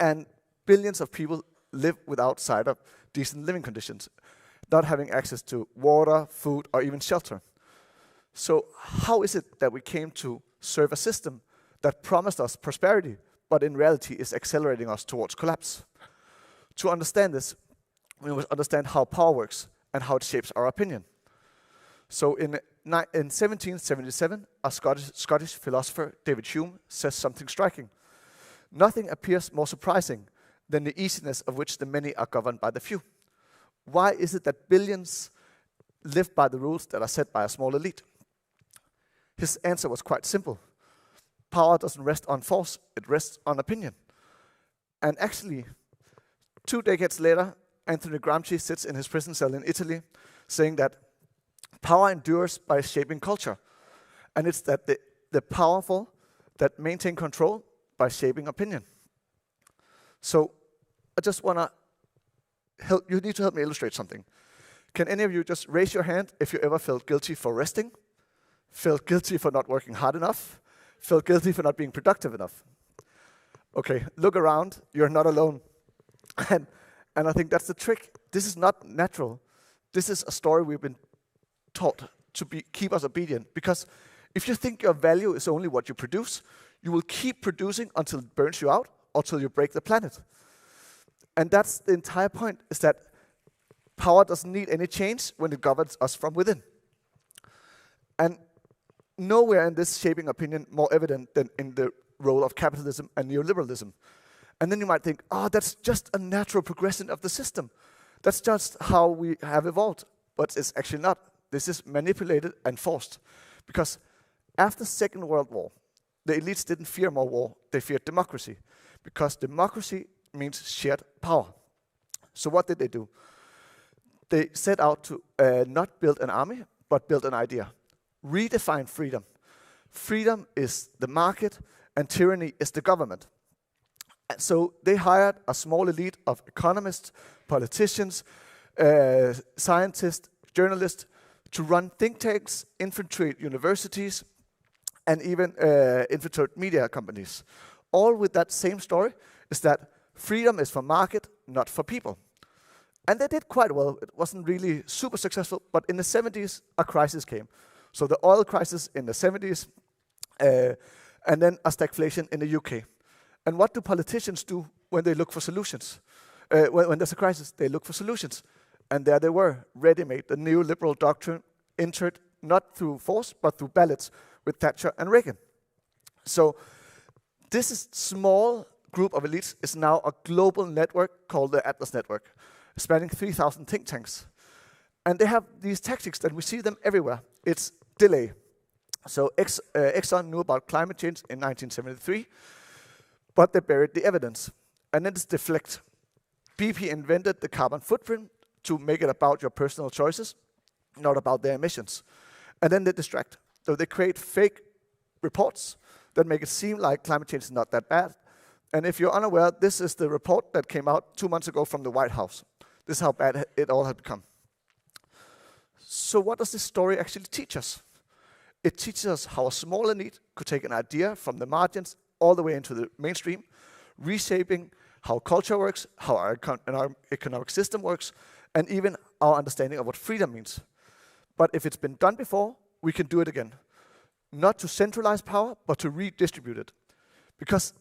And billions of people live outside of decent living conditions, not having access to water, food, or even shelter. So how is it that we came to serve a system that promised us prosperity, but in reality is accelerating us towards collapse? To understand this, we must understand how power works and how it shapes our opinion. So in 1777, a Scottish philosopher, David Hume, says something striking. Nothing appears more surprising than the easiness of which the many are governed by the few. Why is it that billions live by the rules that are set by a small elite? His answer was quite simple. Power doesn't rest on force, it rests on opinion. And actually, 2 decades later, Anthony Gramsci sits in his prison cell in Italy saying that power endures by shaping culture. And it's that the powerful that maintain control by shaping opinion. So I just want to help, you need to help me illustrate something. Can any of you just raise your hand if you ever felt guilty for resting? Felt guilty for not working hard enough? Felt guilty for not being productive enough? Okay, look around, you're not alone. And I think that's the trick. This is not natural. This is a story we've been taught to keep us obedient. Because if you think your value is only what you produce, you will keep producing until it burns you out or till you break the planet. And that's the entire point, is that power doesn't need any change when it governs us from within. And nowhere in this shaping opinion more evident than in the role of capitalism and neoliberalism. And then you might think, oh, that's just a natural progression of the system. That's just how we have evolved. But it's actually not. This is manipulated and forced. Because after the Second World War, the elites didn't fear more war, they feared democracy. Because democracy means shared power. So what did they do? They set out to not build an army, but build an idea. Redefine freedom. Freedom is the market, and tyranny is the government. And so they hired a small elite of economists, politicians, scientists, journalists to run think tanks, infiltrate universities, and even infiltrate media companies. All with that same story, is that freedom is for market, not for people. And they did quite well. It wasn't really super successful, but in the 70s, a crisis came. So the oil crisis in the 70s, and then a stagflation in the UK. And what do politicians do when they look for solutions? When there's a crisis, they look for solutions. And there they were, ready-made, the neoliberal doctrine entered not through force, but through ballots with Thatcher and Reagan. So this small group of elites is now a global network called the Atlas Network, spanning 3,000 think tanks. And they have these tactics that we see them everywhere. It's delay. So Exxon knew about climate change in 1973, but they buried the evidence. And then it's deflect. BP invented the carbon footprint to make it about your personal choices, not about their emissions. And then they distract. So they create fake reports that make it seem like climate change is not that bad. And if you're unaware, this is the report that came out 2 months ago from the White House. This is how bad it all had become. So what does this story actually teach us? It teaches us how a small elite could take an idea from the margins all the way into the mainstream, reshaping how culture works, how our economic system works, and even our understanding of what freedom means. But if it's been done before, we can do it again. Not to centralize power, but to redistribute it. Because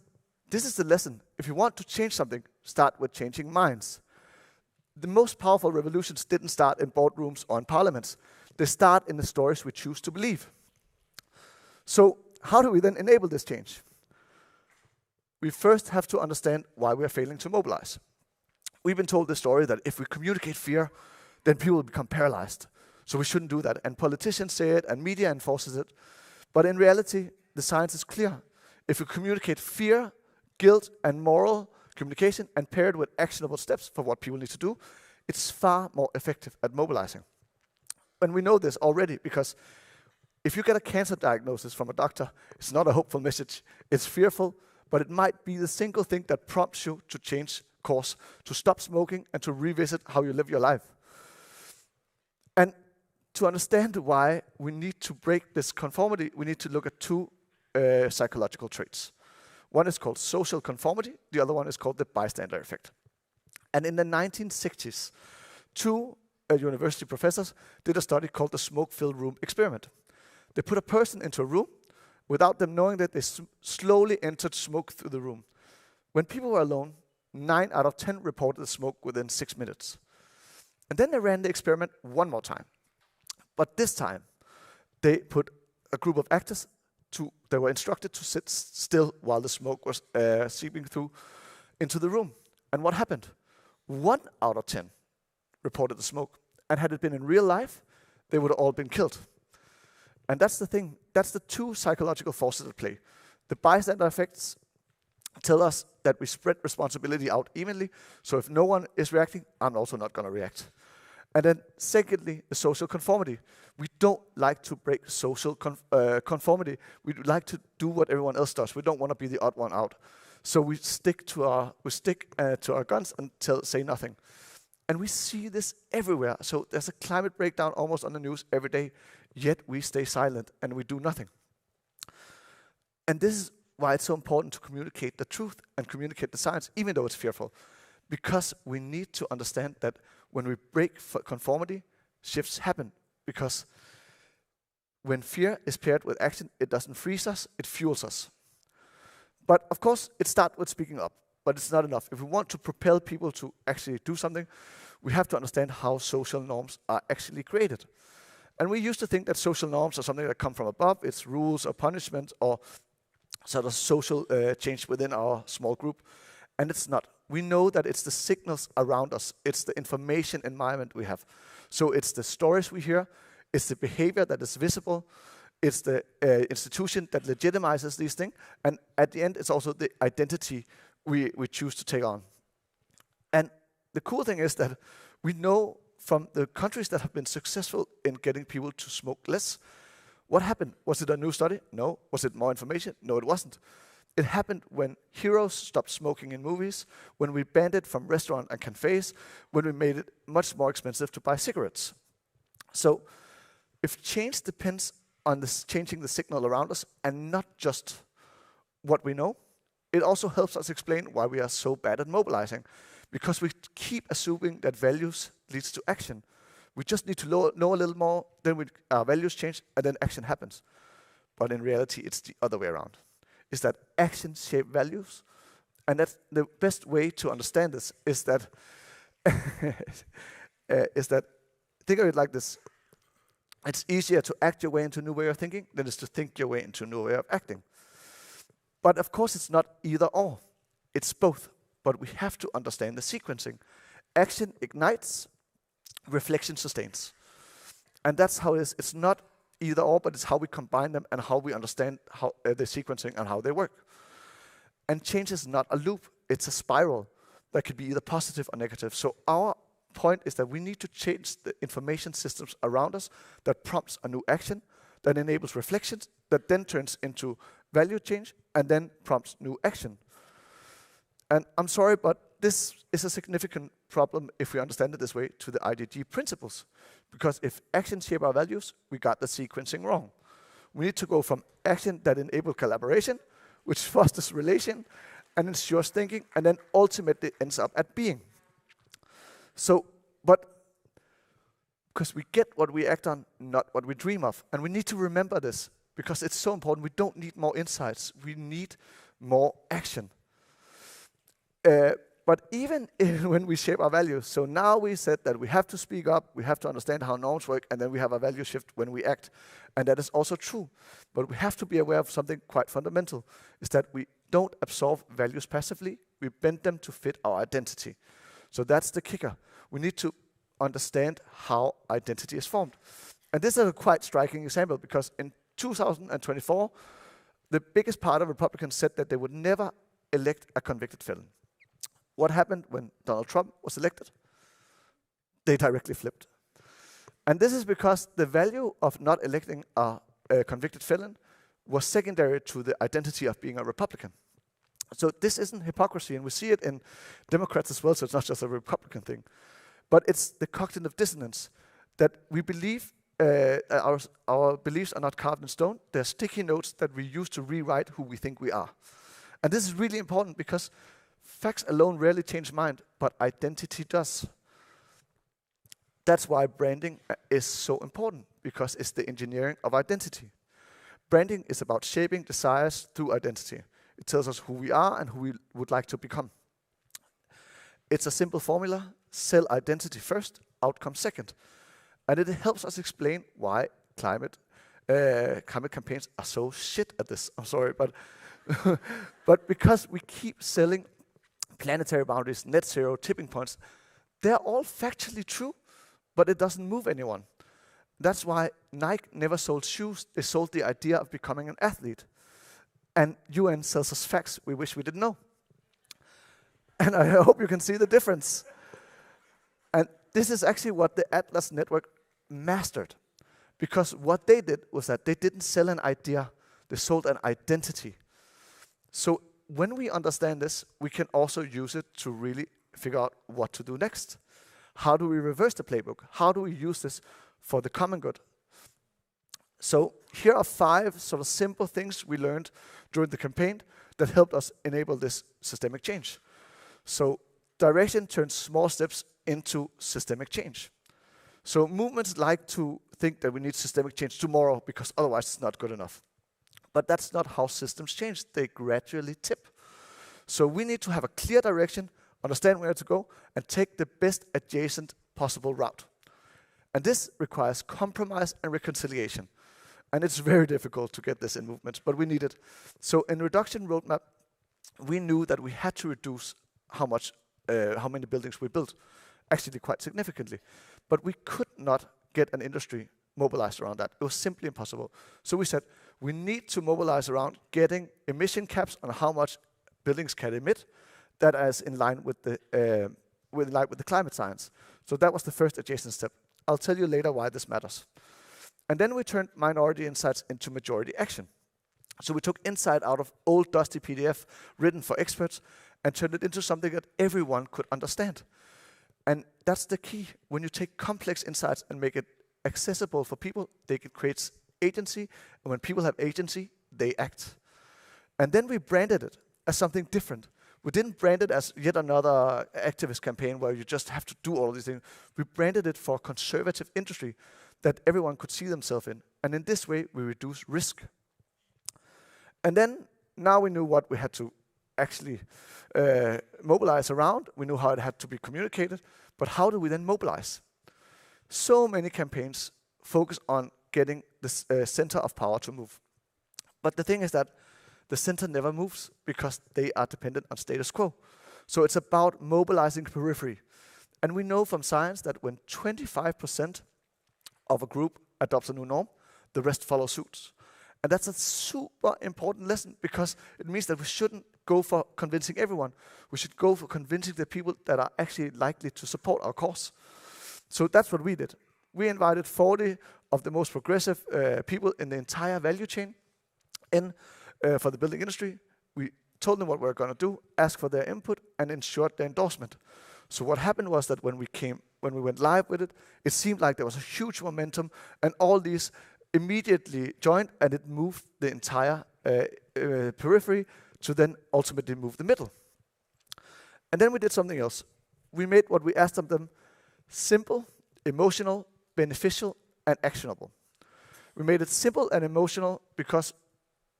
this is the lesson. If you want to change something, start with changing minds. The most powerful revolutions didn't start in boardrooms or in parliaments. They start in the stories we choose to believe. So how do we then enable this change? We first have to understand why we are failing to mobilize. We've been told the story that if we communicate fear, then people will become paralyzed. So we shouldn't do that. And politicians say it, and media enforces it. But in reality, the science is clear. If we communicate fear, guilt, and moral communication, and pair it with actionable steps for what people need to do, it's far more effective at mobilizing. And we know this already, because if you get a cancer diagnosis from a doctor, it's not a hopeful message. It's fearful, but it might be the single thing that prompts you to change course, to stop smoking, and to revisit how you live your life. And to understand why we need to break this conformity, we need to look at two psychological traits. One is called social conformity, the other one is called the bystander effect. And in the 1960s, two university professors did a study called the smoke-filled room experiment. They put a person into a room. Without them knowing that, they slowly entered smoke through the room. When people were alone, 9 out of 10 reported the smoke within 6 minutes. And then they ran the experiment one more time. But this time, they put a group of actors they were instructed to sit still while the smoke was seeping through into the room. And what happened? 1 out of 10 reported the smoke. And had it been in real life, they would have all been killed. And that's the thing. That's the two psychological forces at play. The bystander effects tell us that we spread responsibility out evenly. So if no one is reacting, I'm also not going to react. And then secondly, the social conformity. We don't like to break social conformity. We like to do what everyone else does. We don't want to be the odd one out. So we stick to our guns and say nothing. And we see this everywhere. So there's a climate breakdown almost on the news every day, yet we stay silent and we do nothing. And this is why it's so important to communicate the truth and communicate the science, even though it's fearful. Because we need to understand that when we break conformity, shifts happen. Because when fear is paired with action, it doesn't freeze us, it fuels us. But of course, it starts with speaking up. But it's not enough. If we want to propel people to actually do something, we have to understand how social norms are actually created. And we used to think that social norms are something that come from above. It's rules or punishment or sort of social change within our small group. And it's not. We know that it's the signals around us. It's the information environment we have. So it's the stories we hear. It's the behavior that is visible. It's the institution that legitimizes these things. And at the end, it's also the identity we choose to take on. And the cool thing is that we know from the countries that have been successful in getting people to smoke less, what happened? Was it a new study? No. Was it more information? No, it wasn't. It happened when heroes stopped smoking in movies, when we banned it from restaurants and cafes, when we made it much more expensive to buy cigarettes. So if change depends on changing the signal around us and not just what we know, it also helps us explain why we are so bad at mobilizing. Because we keep assuming that values leads to action. We just need to know a little more, then our values change, and then action happens. But in reality, it's the other way around. Is that actions shape values? And that's the best way to understand this is that, think of it like this. It's easier to act your way into a new way of thinking than it is to think your way into a new way of acting. But of course, it's not either or. It's both. But we have to understand the sequencing. Action ignites, reflection sustains. And that's how it is. It's not either or, but it's how we combine them and how we understand how the sequencing and how they work. And change is not a loop. It's a spiral that could be either positive or negative. So our point is that we need to change the information systems around us that prompts a new action, that enables reflections, that then turns into value change, and then prompts new action. And I'm sorry, but this is a significant problem if we understand it this way to the IDG principles. Because if actions shape our values, we got the sequencing wrong. We need to go from action that enable collaboration, which fosters relation and ensures thinking, and then ultimately ends up at being. So, but because we get what we act on, not what we dream of. And we need to remember this, because it's so important. We don't need more insights. We need more action. But even when we shape our values, so now we said that we have to speak up, we have to understand how norms work, and then we have a value shift when we act. And that is also true. But we have to be aware of something quite fundamental, is that we don't absorb values passively, we bend them to fit our identity. So that's the kicker. We need to understand how identity is formed. And this is a quite striking example, because in 2024, the biggest part of Republicans said that they would never elect a convicted felon. What happened when Donald Trump was elected? They directly flipped. And this is because the value of not electing a convicted felon was secondary to the identity of being a Republican. So this isn't hypocrisy, and we see it in Democrats as well, so it's not just a Republican thing. But it's the cognitive dissonance that we believe our beliefs are not carved in stone. They're sticky notes that we use to rewrite who we think we are. And this is really important, because facts alone rarely change mind, but identity does. That's why branding is so important, because it's the engineering of identity. Branding is about shaping desires through identity. It tells us who we are and who we would like to become. It's a simple formula: sell identity first, outcome second. And it helps us explain why climate campaigns are so shit at this. I'm sorry, but but because we keep selling planetary boundaries, net zero, tipping points, they're all factually true, but it doesn't move anyone. That's why Nike never sold shoes. They sold the idea of becoming an athlete. And UN sells us facts we wish we didn't know. And I hope you can see the difference. And this is actually what the Atlas Network mastered. Because what they did was that they didn't sell an idea, they sold an identity. So when we understand this, we can also use it to really figure out what to do next. How do we reverse the playbook? How do we use this for the common good? So here are 5 sort of simple things we learned during the campaign that helped us enable this systemic change. So direction turns small steps into systemic change. So movements like to think that we need systemic change tomorrow because otherwise it's not good enough. But that's not how systems change. They gradually tip. So we need to have a clear direction, understand where to go, and take the best adjacent possible route. And this requires compromise and reconciliation. And it's very difficult to get this in movements, but we need it. So in reduction roadmap, we knew that we had to reduce how many buildings we built, actually quite significantly. But we could not get an industry mobilized around that. It was simply impossible. So we said, we need to mobilize around getting emission caps on how much buildings can emit that is in line with the climate science. So that was the first adjacent step. I'll tell you later why this matters. And then we turned minority insights into majority action. So we took insight out of old dusty PDF written for experts and turned it into something that everyone could understand. And that's the key. When you take complex insights and make it accessible for people, it creates agency. And when people have agency, they act. And then we branded it as something different. We didn't brand it as yet another activist campaign where you just have to do all these things. We branded it for a conservative industry that everyone could see themselves in. And in this way, we reduce risk. And then, now we knew what we had to actually mobilize around. We knew how it had to be communicated. But how do we then mobilize? So many campaigns focus on getting the center of power to move. But the thing is that the center never moves because they are dependent on status quo. So it's about mobilizing periphery. And we know from science that when 25% of a group adopts a new norm, the rest follow suit. And that's a super important lesson because it means that we shouldn't go for convincing everyone. We should go for convincing the people that are actually likely to support our cause. So that's what we did. We invited 40 of the most progressive people in the entire value chain in for the building industry. We told them what we were going to do, asked for their input, and ensured their endorsement. So what happened was that when we went live with it, it seemed like there was a huge momentum, and all these immediately joined, and it moved the entire periphery to then ultimately move the middle. And then we did something else. We made what we asked of them simple, emotional, beneficial, and actionable. We made it simple and emotional because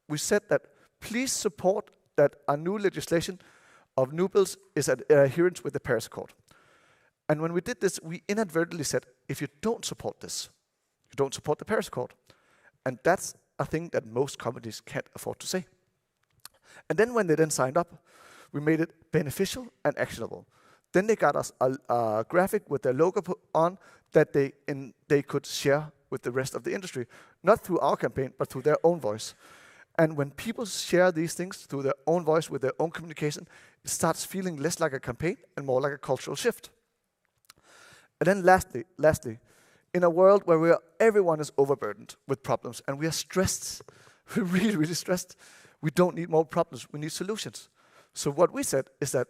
we said that please support that our new legislation of new builds is at adherence with the Paris Accord. And when we did this, we inadvertently said, if you don't support this, you don't support the Paris Accord. And that's a thing that most companies can't afford to say. And then when they then signed up, we made it beneficial and actionable. Then they got us a graphic with their logo on that they could share with the rest of the industry, not through our campaign, but through their own voice. And when people share these things through their own voice with their own communication, it starts feeling less like a campaign and more like a cultural shift. And then lastly, in a world where everyone is overburdened with problems and we are stressed, we're really, really stressed, we don't need more problems, we need solutions. So what we said is that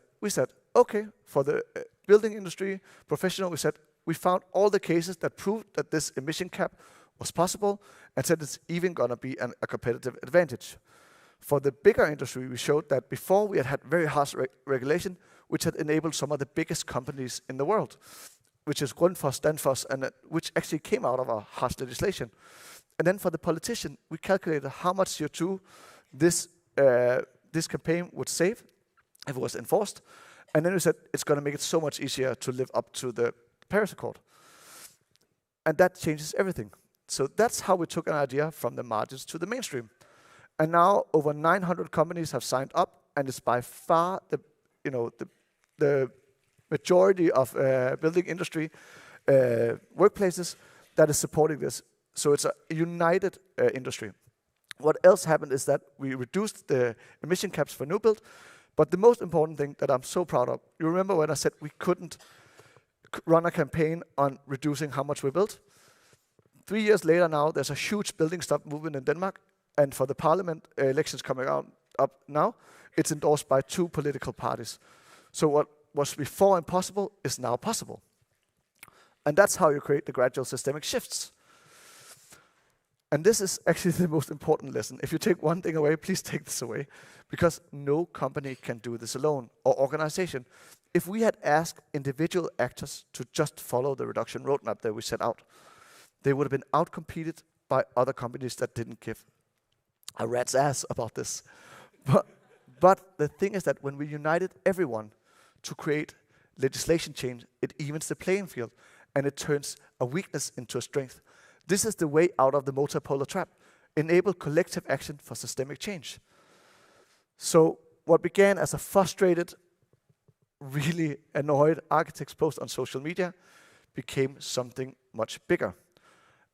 okay, for the building industry professional, we found all the cases that proved that this emission cap was possible and said it's even going to be a competitive advantage. For the bigger industry, we showed that before we had very harsh regulation, which had enabled some of the biggest companies in the world, which is Grundfos, Danfoss, and which actually came out of our harsh legislation. And then for the politician, we calculated how much CO2 this campaign would save if it was enforced. And then we said it's going to make it so much easier to live up to the Paris Accord. And that changes everything. So that's how we took an idea from the margins to the mainstream. And now over 900 companies have signed up, and it's by far the majority of building industry workplaces that is supporting this. So it's a united industry. What else happened is that we reduced the emission caps for new build, but the most important thing that I'm so proud of, you remember when I said we couldn't run a campaign on reducing how much we built? 3 years later now, there's a huge building stop movement in Denmark, and for the parliament elections coming up now, it's endorsed by 2 political parties. So what was before impossible is now possible. And that's how you create the gradual systemic shifts. And this is actually the most important lesson. If you take one thing away, please take this away, because no company can do this alone, or organization. If we had asked individual actors to just follow the reduction roadmap that we set out, they would have been outcompeted by other companies that didn't give a rat's ass about this. But the thing is that when we united everyone to create legislation change, it evens the playing field, and it turns a weakness into a strength. This is the way out of the multipolar trap. Enable collective action for systemic change. So what began as a frustrated, really annoyed architect's post on social media became something much bigger.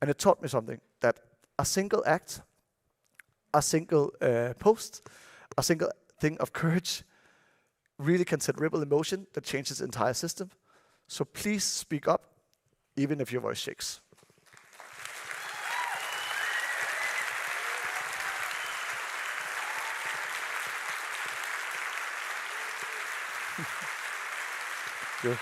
And it taught me something, that a single act, a single post, a single thing of courage really can set ripple in motion that changes the entire system. So please speak up, even if your voice shakes. Good.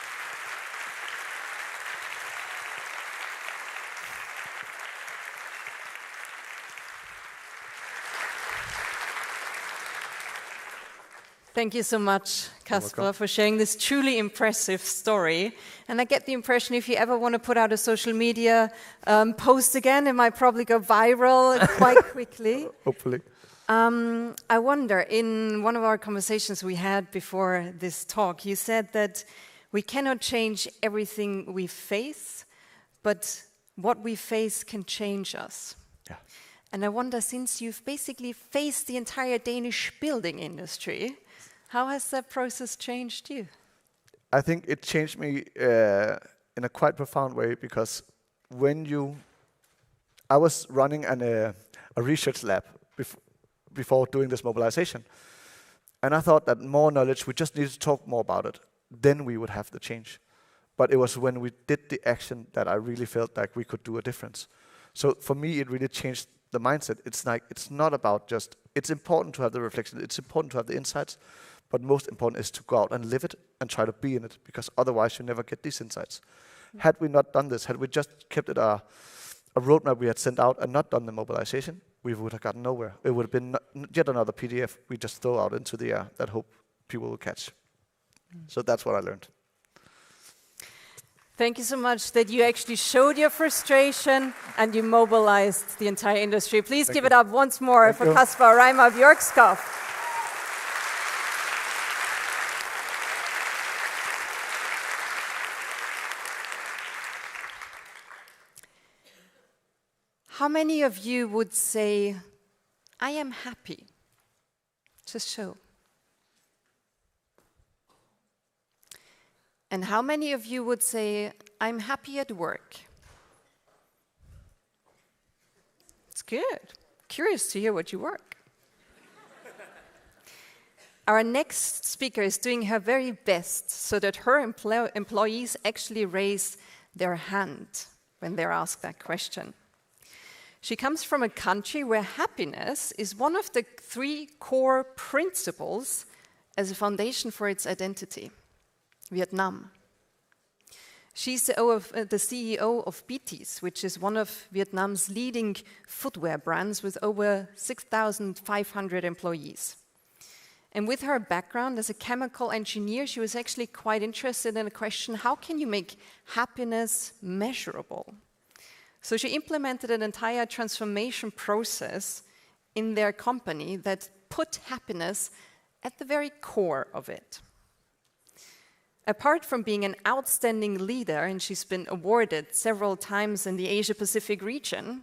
Thank you so much, Kasper, for sharing this truly impressive story. And I get the impression if you ever want to put out a social media post again, it might probably go viral quite quickly. Hopefully. I wonder, in one of our conversations we had before this talk, you said that we cannot change everything we face, but what we face can change us. Yeah. And I wonder, since you've basically faced the entire Danish building industry, how has that process changed you? I think it changed me in a quite profound way, because I was running a research lab before doing this mobilization. And I thought that more knowledge, we just needed to talk more about it. Then we would have the change. But it was when we did the action that I really felt like we could do a difference. So for me, it really changed the mindset. It's like, it's not about just, it's important to have the reflection, it's important to have the insights, but most important is to go out and live it and try to be in it, because otherwise you never get these insights. Had we not done this, had we just kept it a roadmap we had sent out and not done the mobilization, we would have gotten nowhere. It would have been yet another PDF we just throw out into the air that hope people will catch. So that's what I learned. Thank you so much that you actually showed your frustration and you mobilized the entire industry. Please give it up once more for Kaspar Reimer Bjørkskov. How many of you would say, I am happy? Just show. And how many of you would say, I'm happy at work? It's good. Curious to hear what you work. Our next speaker is doing her very best so that her employees actually raise their hand when they're asked that question. She comes from a country where happiness is one of the 3 core principles as a foundation for its identity. Vietnam. She's the CEO of BTS, which is one of Vietnam's leading footwear brands with over 6,500 employees. And with her background as a chemical engineer, she was actually quite interested in the question, how can you make happiness measurable? So she implemented an entire transformation process in their company that put happiness at the very core of it. Apart from being an outstanding leader, and she's been awarded several times in the Asia-Pacific region,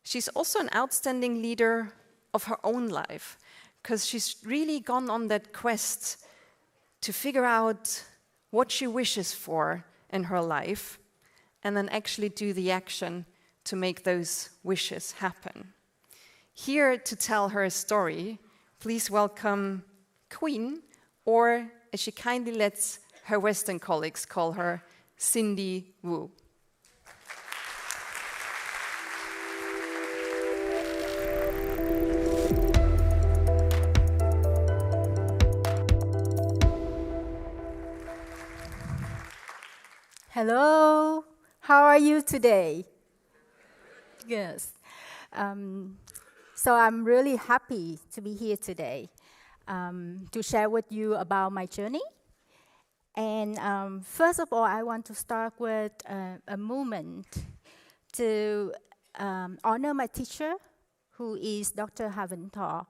she's also an outstanding leader of her own life, because she's really gone on that quest to figure out what she wishes for in her life, and then actually do the action to make those wishes happen. Here to tell her story, please welcome Queen, or as she kindly lets her Western colleagues call her, Cindy Wu. Hello, how are you today? Yes. So I'm really happy to be here today to share with you about my journey. And first of all, I want to start with a moment to honor my teacher, who is Dr. Haven Thor.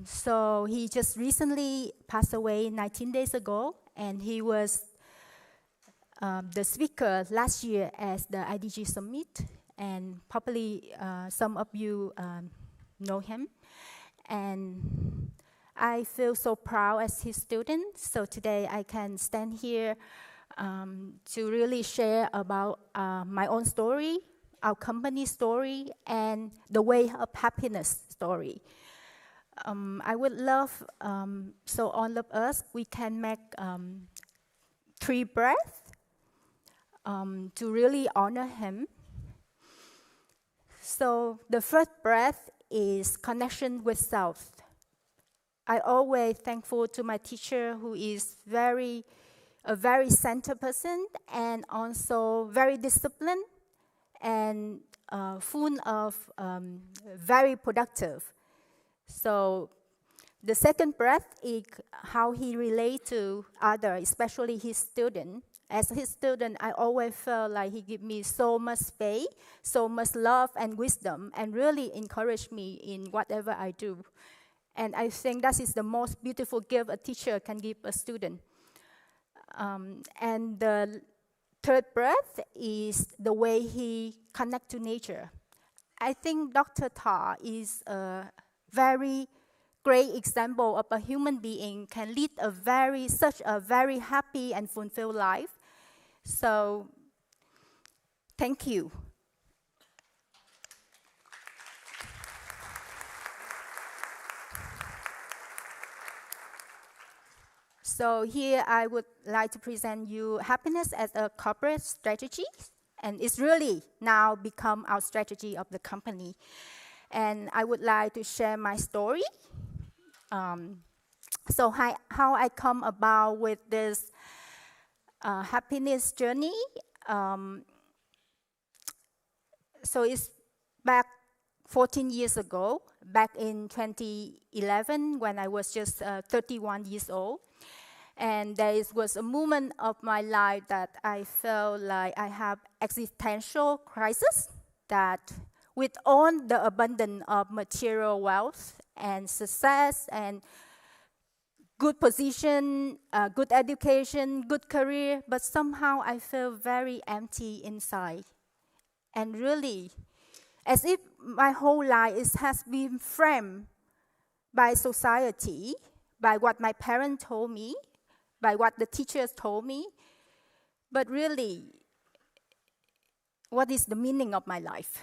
So he just recently passed away 19 days ago, and he was the speaker last year at the IDG Summit, and probably some of you know him. And I feel so proud as his student, so today I can stand here to really share about my own story, our company story, and the way of happiness story. I would love, so all of us, we can make 3 breaths to really honor him. So the first breath is connection with self. I always thankful to my teacher, who is a very centered person, and also very disciplined and full of very productive. So the second breath is how he relates to others, especially his student. As his student, I always felt like he gave me so much space, so much love and wisdom, and really encouraged me in whatever I do. And I think that is the most beautiful gift a teacher can give a student. And the third breath is the way he connects to nature. I think Dr. Thor is a very great example of a human being can lead such a very happy and fulfilled life. So, thank you. So here I would like to present you happiness as a corporate strategy. And it's really now become our strategy of the company. And I would like to share my story. So how I come about with this happiness journey. So it's back 14 years ago, back in 2011, when I was just 31 years old. And there was a moment of my life that I felt like I have existential crisis, that with all the abundance of material wealth and success and good position, good education, good career, but somehow I feel very empty inside. And really, as if my whole life has been framed by society, by what my parents told me, by what the teachers told me. But really, what is the meaning of my life?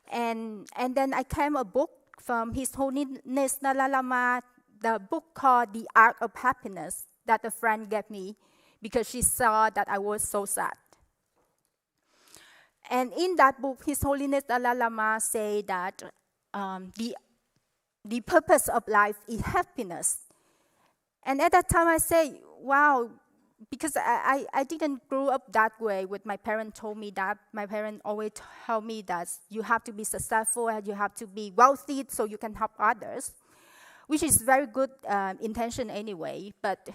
And then I came a book from His Holiness Dalai Lama, the book called The Art of Happiness, that a friend gave me because she saw that I was so sad. And in that book, His Holiness Dalai Lama say that the purpose of life is happiness. And at that time I say, wow, because I didn't grow up that way. With my parents told me that. My parents always tell me that you have to be successful and you have to be wealthy so you can help others, which is very good intention anyway, but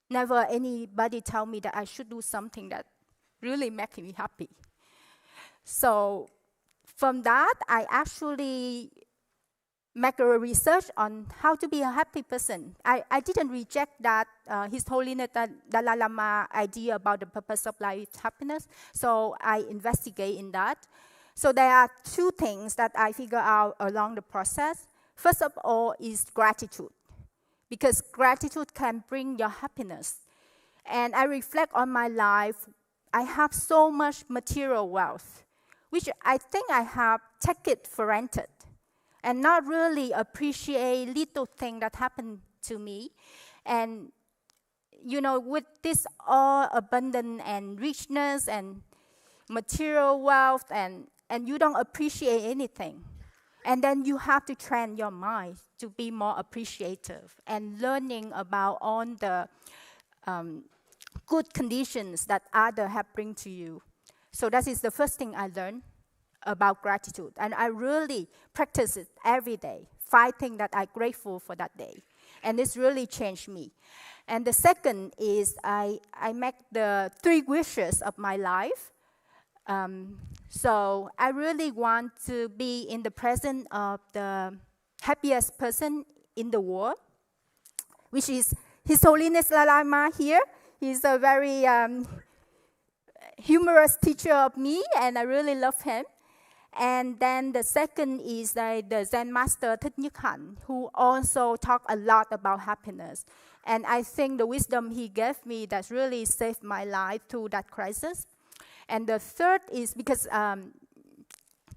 never anybody tell me that I should do something that really makes me happy. So from that, I actually make a research on how to be a happy person. I didn't reject that His Holiness Dalai Lama idea about the purpose of life is happiness, so I investigate in that. So there are two things that I figure out along the process. First of all is gratitude, because gratitude can bring your happiness. And I reflect on my life. I have so much material wealth, which I think I have taken it for granted and not really appreciate little thing that happened to me. And, you know, with this all abundance and richness and material wealth, and you don't appreciate anything. And then you have to train your mind to be more appreciative and learning about all the good conditions that others have bring to you. So that is the first thing I learned about gratitude. And I really practice it every day, 5 things that I'm grateful for that day. And this really changed me. And the second is I make the 3 wishes of my life. So I really want to be in the presence of the happiest person in the world, which is His Holiness Dalai Lama here. He's a very humorous teacher of me, and I really love him. And then the second is the Zen Master Thich Nhat Hanh, who also talked a lot about happiness. And I think the wisdom he gave me that really saved my life through that crisis. And the third is because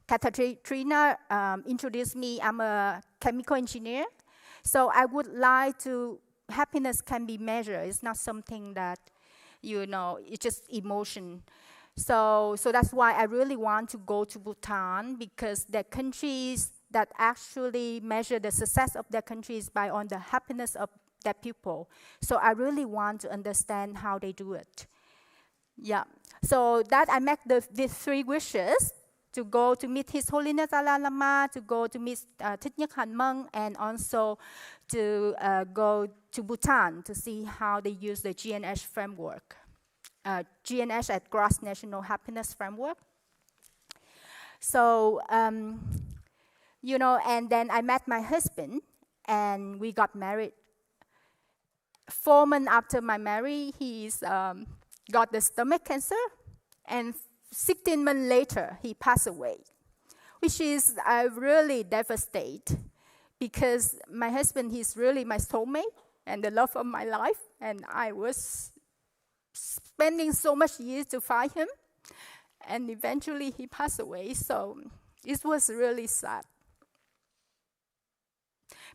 Katarina introduced me, I'm a chemical engineer. So I would like to, happiness can be measured. It's not something that, you know, it's just emotion. So that's why I really want to go to Bhutan, because the countries that actually measure the success of their countries by on the happiness of their people. So I really want to understand how they do it. Yeah. So that I make these 3 wishes, to go to meet His Holiness Dalai Lama, to go to meet Thich Nhat Hanh monk, and also to go to Bhutan to see how they use the GNH framework. GNH at Gross National Happiness Framework. So, you know, and then I met my husband, and we got married. 4 months after my marriage, he's got the stomach cancer, and 16 months later, he passed away, which is really devastated, because my husband, he's really my soulmate and the love of my life, and I was spending so much years to find him, and eventually he passed away, so it was really sad.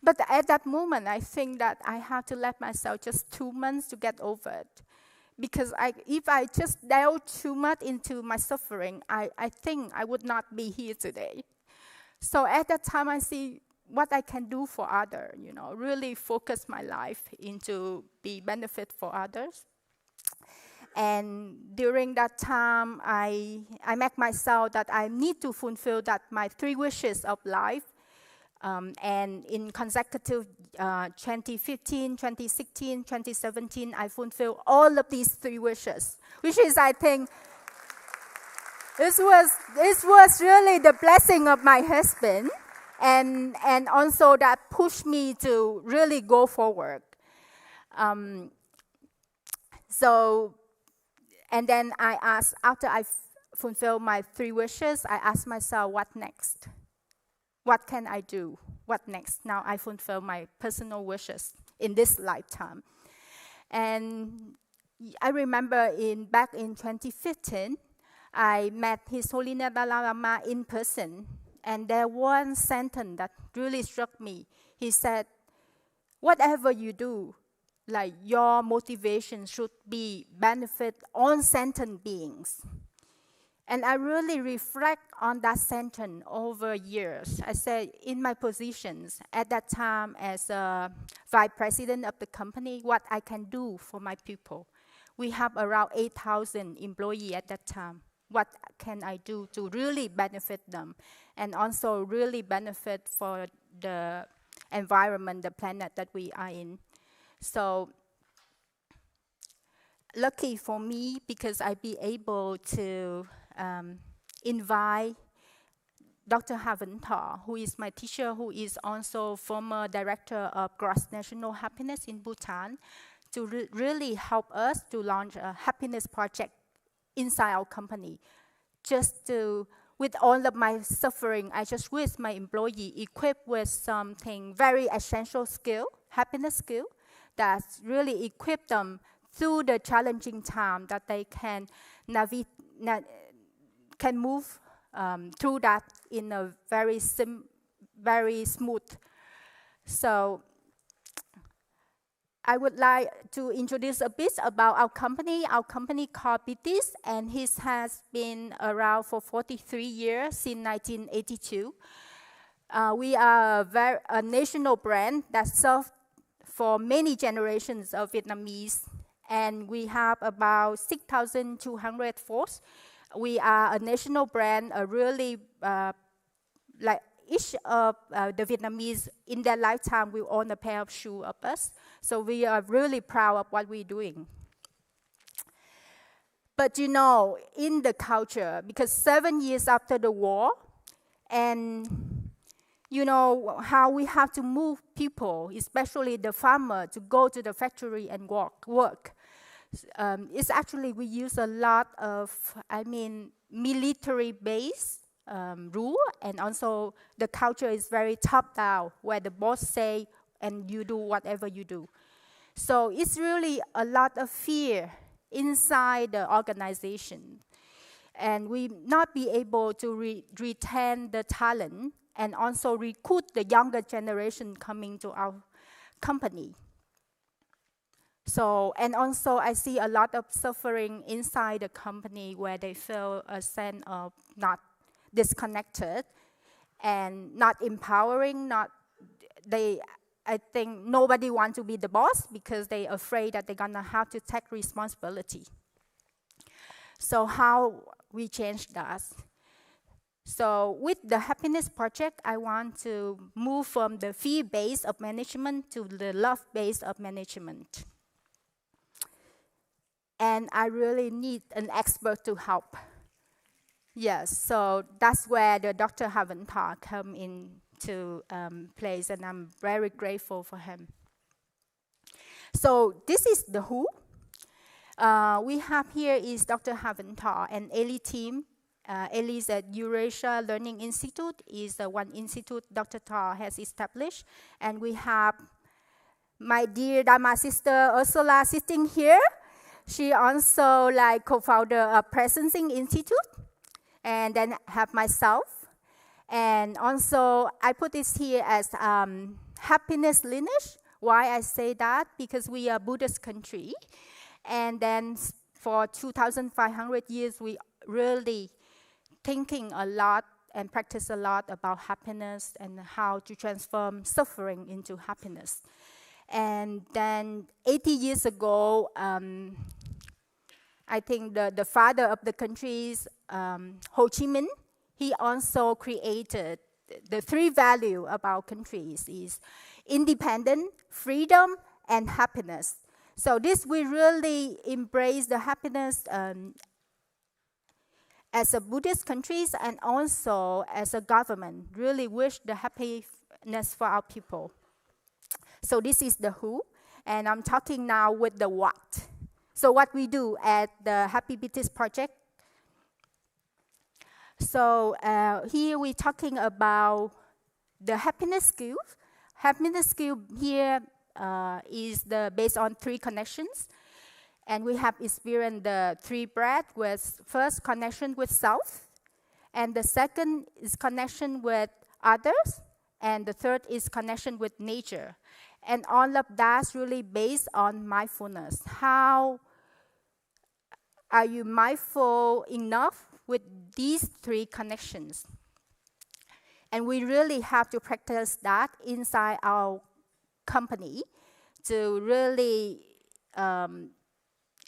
But at that moment, I think that I had to let myself just 2 months to get over it, because if I just delve too much into my suffering, I think I would not be here today. So at that time, I see what I can do for others, really focus my life into be benefit for others. And during that time, I make myself that I need to fulfill that my 3 wishes of life. And in consecutive 2015, 2016, 2017, I fulfilled all of these 3 wishes, which is, I think, this was really the blessing of my husband, and also that pushed me to really go forward. And then I asked, after I fulfilled my 3 wishes, I asked myself, what next? What can I do? What next? Now I fulfill my personal wishes in this lifetime. And I remember back in 2015, I met His Holiness Dalai Lama in person. And there was one sentence that really struck me. He said, whatever you do, like your motivation should be benefit all sentient beings. And I really reflect on that sentence over years. I said, in my positions at that time as a vice president of the company, what I can do for my people. We have around 8,000 employees at that time. What can I do to really benefit them? And also really benefit for the environment, the planet that we are in. So, lucky for me, because I be able to invite Dr. Havan Thaw, who is my teacher, who is also former director of Gross National Happiness in Bhutan, to really help us to launch a happiness project inside our company. Just to, with all of my suffering, I just wish my employee equipped with something very essential skill, happiness skill, that really equip them through the challenging time, that they can move through that in a very smooth. So I would like to introduce a bit about our company. Our company called BITIS, and it has been around for 43 years, since 1982. We are a national brand that serves for many generations of Vietnamese, and we have about 6,200 folks. We are a national brand, really like each of the Vietnamese in their lifetime will own a pair of shoes of us. So we are really proud of what we're doing. But in the culture, because 7 years after the war, and how we have to move people, especially the farmer, to go to the factory and work. It's actually, we use a lot of, military-based rule, and also the culture is very top-down, where the boss say, and you do whatever you do. So it's really a lot of fear inside the organization. And we not be able to retain the talent and also recruit the younger generation coming to our company. So, and also I see a lot of suffering inside the company where they feel a sense of not disconnected and not empowering, I think nobody wants to be the boss because they're afraid that they're gonna have to take responsibility. So how we change that? So with the Happiness Project, I want to move from the fear-based of management to the love-based of management. And I really need an expert to help. Yes, so that's where the Dr. Havan Thaw come into place, and I'm very grateful for him. So this is the who. We have here is Dr. Havan Thaw and Eli team. Eli is at Eurasia Learning Institute, is the one institute Dr. Thaw has established. And we have my dear Dharma sister Ursula sitting here. She also co-founder of Presencing Institute. And then have myself. And also I put this here as happiness lineage. Why I say that? Because we are a Buddhist country. And then for 2,500 years, we really thinking a lot and practice a lot about happiness and how to transform suffering into happiness. And then 80 years ago, I think the father of the countries, Ho Chi Minh, he also created the three values of our countries is independence, freedom, and happiness. So this we really embrace the happiness as a Buddhist countries and also as a government, really wish the happiness for our people. So this is the who, and I'm talking now with the what. So what we do at the Happy Buddhist Project. So here we're talking about the happiness skill. Happiness skill here is based on three connections. And we have experienced the three breaths with first connection with self. And the second is connection with others. And the third is connection with nature. And all of that's really based on mindfulness. How are you mindful enough with these three connections? And we really have to practice that inside our company to really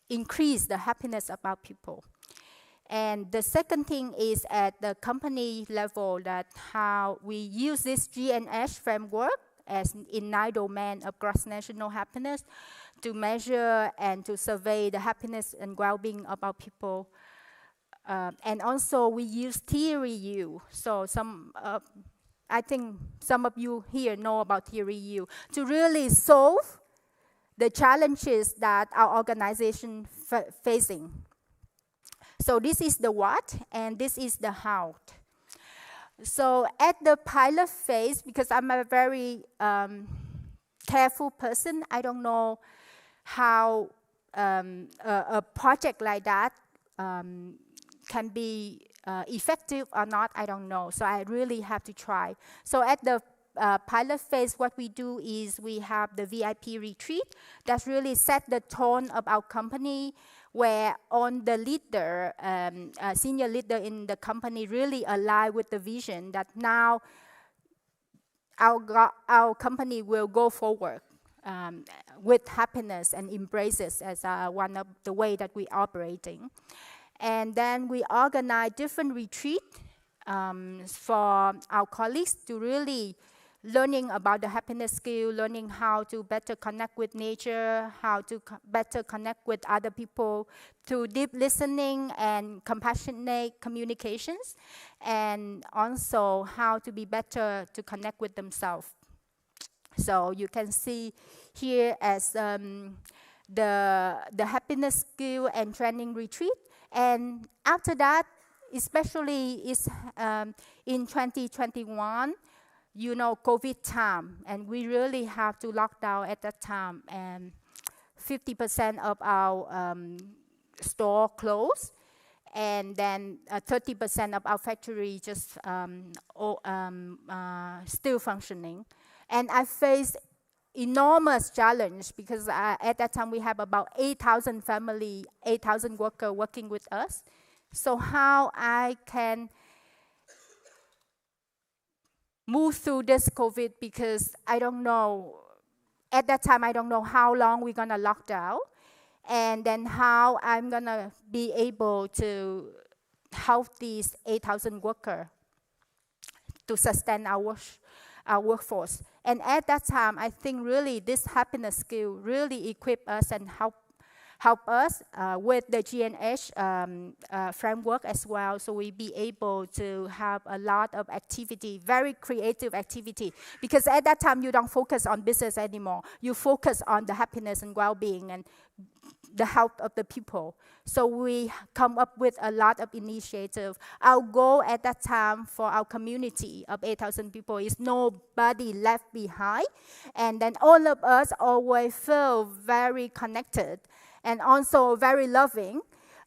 increase the happiness of our people. And the second thing is at the company level that how we use this GNH framework as in 9 domains of gross national happiness to measure and to survey the happiness and well-being of our people. And also we use Theory U. So I think some of you here know about Theory U to really solve the challenges that our organization facing. So this is the what, and this is the how. So at the pilot phase, because I'm a very careful person, I don't know how a project like that can be effective or not, I don't know. So I really have to try. So at the pilot phase, what we do is we have the VIP retreat that really set the tone of our company, where on the leader, senior leader in the company really align with the vision that now our company will go forward with happiness and embraces as one of the way that we operating. And then we organize different retreat for our colleagues to really learning about the happiness skill, learning how to better connect with nature, how to better connect with other people through deep listening and compassionate communications, and also how to be better to connect with themselves. So you can see here as the happiness skill and training retreat. And after that, especially is in 2021, you know, COVID time, and we really have to lock down at that time, and 50% of our store closed, and then 30% of our factory just still functioning. And I faced enormous challenge because at that time we have about 8,000 family, 8,000 workers working with us. So how I can move through this COVID, because I don't know, at that time I don't know how long we're gonna lock down, and then how I'm gonna be able to help these 8,000 workers to sustain our workforce. And at that time, I think really this happiness skill really equip us and help us with the GNH framework as well, so we be able to have a lot of activity, very creative activity, because at that time you don't focus on business anymore, you focus on the happiness and well-being and the health of the people. So we come up with a lot of initiatives. Our goal at that time for our community of 8,000 people is nobody left behind, and then all of us always feel very connected and also very loving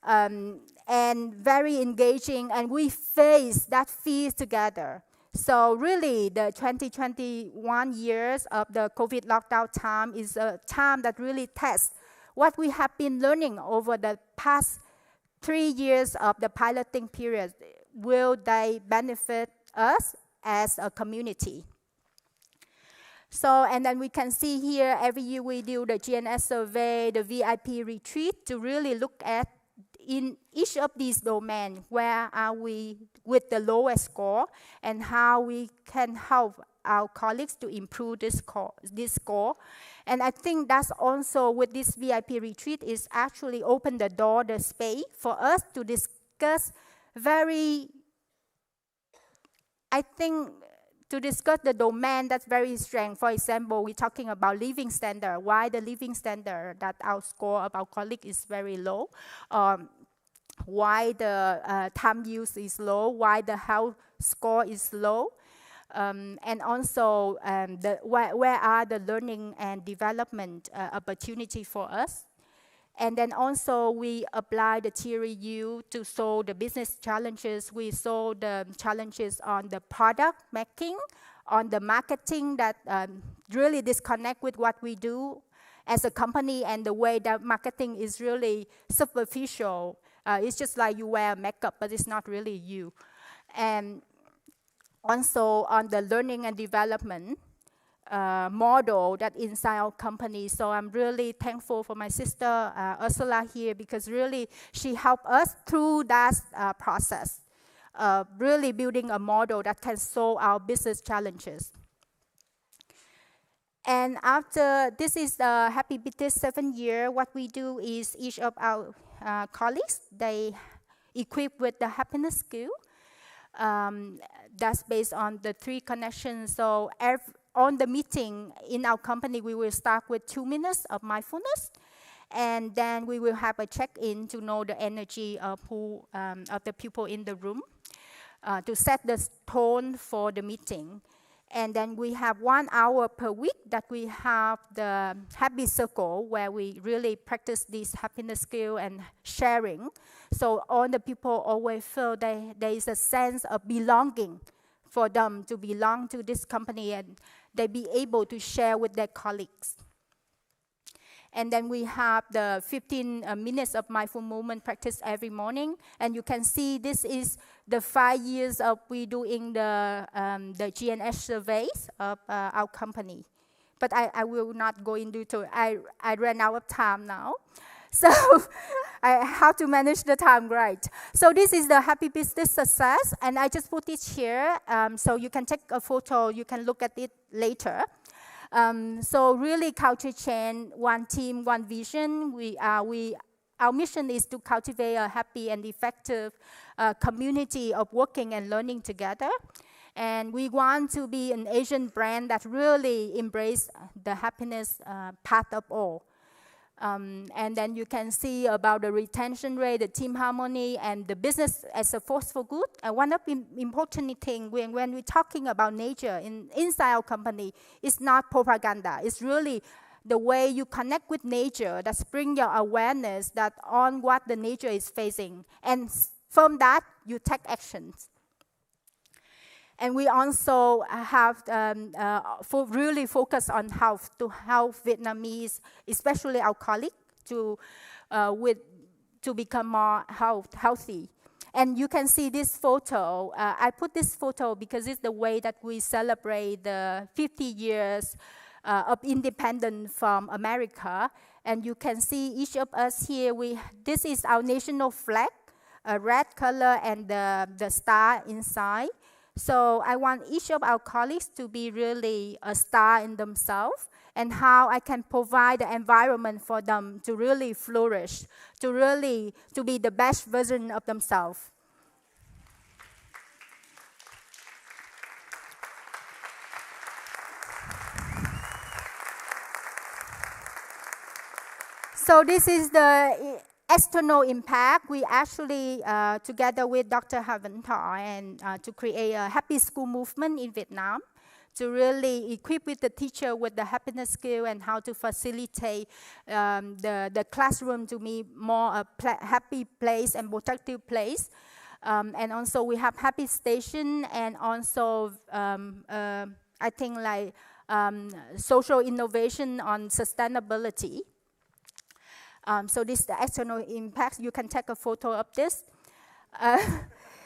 and very engaging, and we face that fear together. So really the 2021 years of the COVID lockdown time is a time that really tests what we have been learning over the past 3 years of the piloting period, will they benefit us as a community? So, and then we can see here, every year we do the GNS survey, the VIP retreat, to really look at in each of these domains, where are we with the lowest score, and how we can help our colleagues to improve this score. And I think that's also with this VIP retreat is actually open the door, the space for us to discuss to discuss the domain that's very strong. For example, we're talking about living standard. Why the living standard that our score of our colleague is very low? Why the time use is low? Why the health score is low? And also, where are the learning and development opportunity for us? And then also, we apply the theory U to solve the business challenges. We solve the challenges on the product making, on the marketing that really disconnect with what we do as a company, and the way that marketing is really superficial. It's just like you wear makeup, but it's not really you. And also on the learning and development model that inside our company. So I'm really thankful for my sister Ursula here, because really she helped us through that process, really building a model that can solve our business challenges. And after this is the Happy Birthday 7th year, what we do is each of our colleagues, they equipped with the happiness skill. That's based on the 3 connections. So on the meeting in our company, we will start with 2 minutes of mindfulness, and then we will have a check-in to know the energy of of the people in the room, to set the tone for the meeting. And then we have 1 hour per week that we have the happy circle, where we really practice this happiness skill and sharing. So all the people always feel there is a sense of belonging for them to belong to this company, and they be able to share with their colleagues. And then we have the 15 minutes of mindful movement practice every morning. And you can see this is the 5 years of we doing the GNS surveys of our company. But I will not go into it. I ran out of time now. So I have to manage the time right. So this is the Happy Business Success. And I just put it here. So you can take a photo. You can look at it later. So really culture change, one team, one vision. Our mission is to cultivate a happy and effective community of working and learning together. And we want to be an Asian brand that really embraces the happiness path of all. And then you can see about the retention rate, the team harmony, and the business as a force for good. And one of the important things when we're talking about nature inside our company, it's not propaganda. It's really the way you connect with nature that brings your awareness that on what the nature is facing. And from that, you take actions. And we also have really focus on health, to help Vietnamese, especially our colleagues, to become more healthy. And you can see this photo. I put this photo because it's the way that we celebrate the 50 years of independence from America. And you can see each of us here, this is our national flag, a red color and the star inside. So I want each of our colleagues to be really a star in themselves, and how I can provide the environment for them to really flourish, to be the best version of themselves. So this is the external impact. We actually, together with Dr. Haven Thor, and to create a happy school movement in Vietnam, to really equip with the teacher with the happiness skill and how to facilitate the classroom to be more a happy place and productive place. And also we have happy station, and also I think like social innovation on sustainability. So this is the external impact. You can take a photo of this.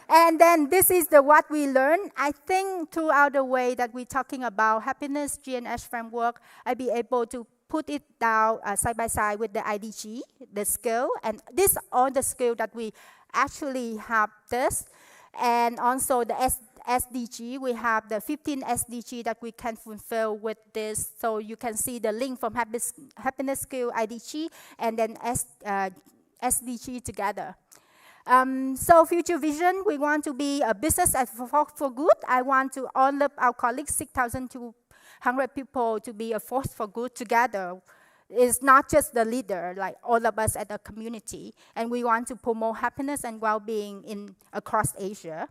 And then this is what we learned. I think throughout the way that we're talking about happiness GNH framework, I'll be able to put it down side by side with the IDG, the skill, and this all the skill that we actually have this. And also the SDG, we have the 15 SDG that we can fulfill with this. So you can see the link from happiness skill, IDG, and then SDG together. So future vision, we want to be a business for good. I want to all of our colleagues, 6,200 people, to be a force for good together. It's not just the leader, like all of us at the community. And we want to promote happiness and well-being across Asia.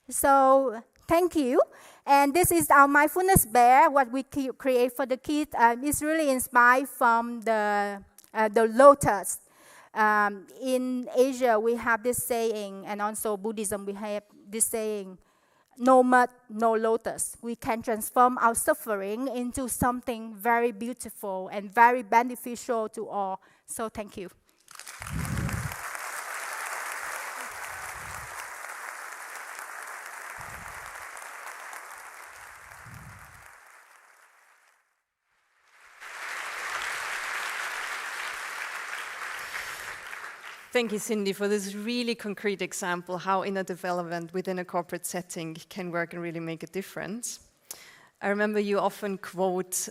So thank you. And this is our mindfulness bear, what we create for the kids. It's really inspired from the lotus. In Asia, we have this saying, and also Buddhism, we have this saying, no mud, no lotus. We can transform our suffering into something very beautiful and very beneficial to all. So thank you. Thank you, Cindy, for this really concrete example how inner development within a corporate setting can work and really make a difference. I remember you often quote,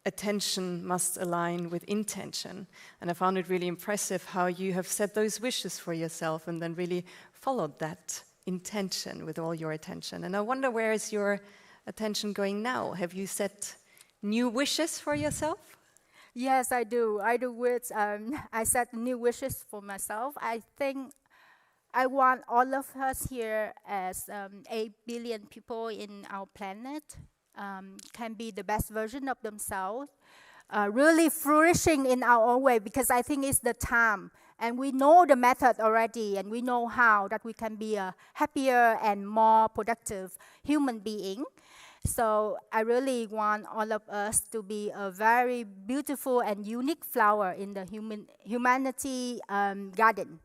attention must align with intention. And I found it really impressive how you have set those wishes for yourself and then really followed that intention with all your attention. And I wonder, where is your attention going now? Have you set new wishes for yourself? Yes, I do. I set new wishes for myself. I think I want all of us here as 8 billion people in our planet can be the best version of themselves, really flourishing in our own way, because I think it's the time. And we know the method already, and we know how that we can be a happier and more productive human being. So I really want all of us to be a very beautiful and unique flower in the humanity garden.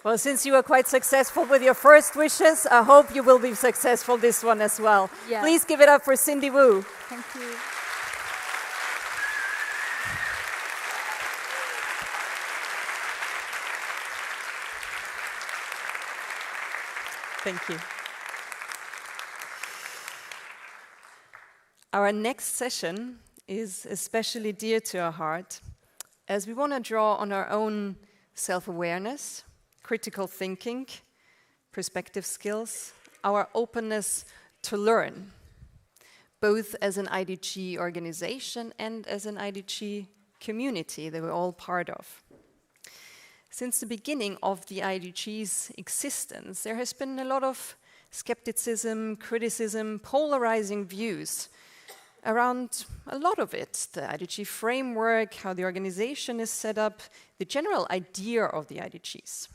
Well, since you were quite successful with your first wishes, I hope you will be successful this one as well. Yeah. Please give it up for Cindy Wu. Thank you. Thank you. Our next session is especially dear to our heart, as we want to draw on our own self-awareness, critical thinking, perspective skills, our openness to learn, both as an IDG organization and as an IDG community that we're all part of. Since the beginning of the IDG's existence, there has been a lot of skepticism, criticism, polarizing views around a lot of it. The IDG framework, how the organization is set up, the general idea of the IDGs.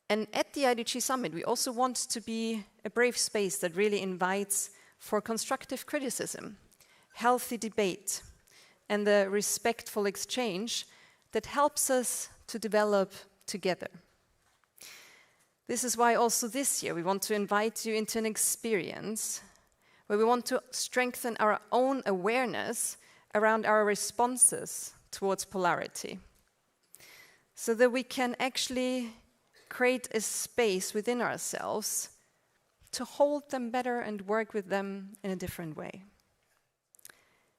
And at the IDG Summit, we also want to be a brave space that really invites for constructive criticism, healthy debate, and the respectful exchange that helps us to develop together. This is why also this year we want to invite you into an experience where we want to strengthen our own awareness around our responses towards polarity, so that we can actually create a space within ourselves to hold them better and work with them in a different way.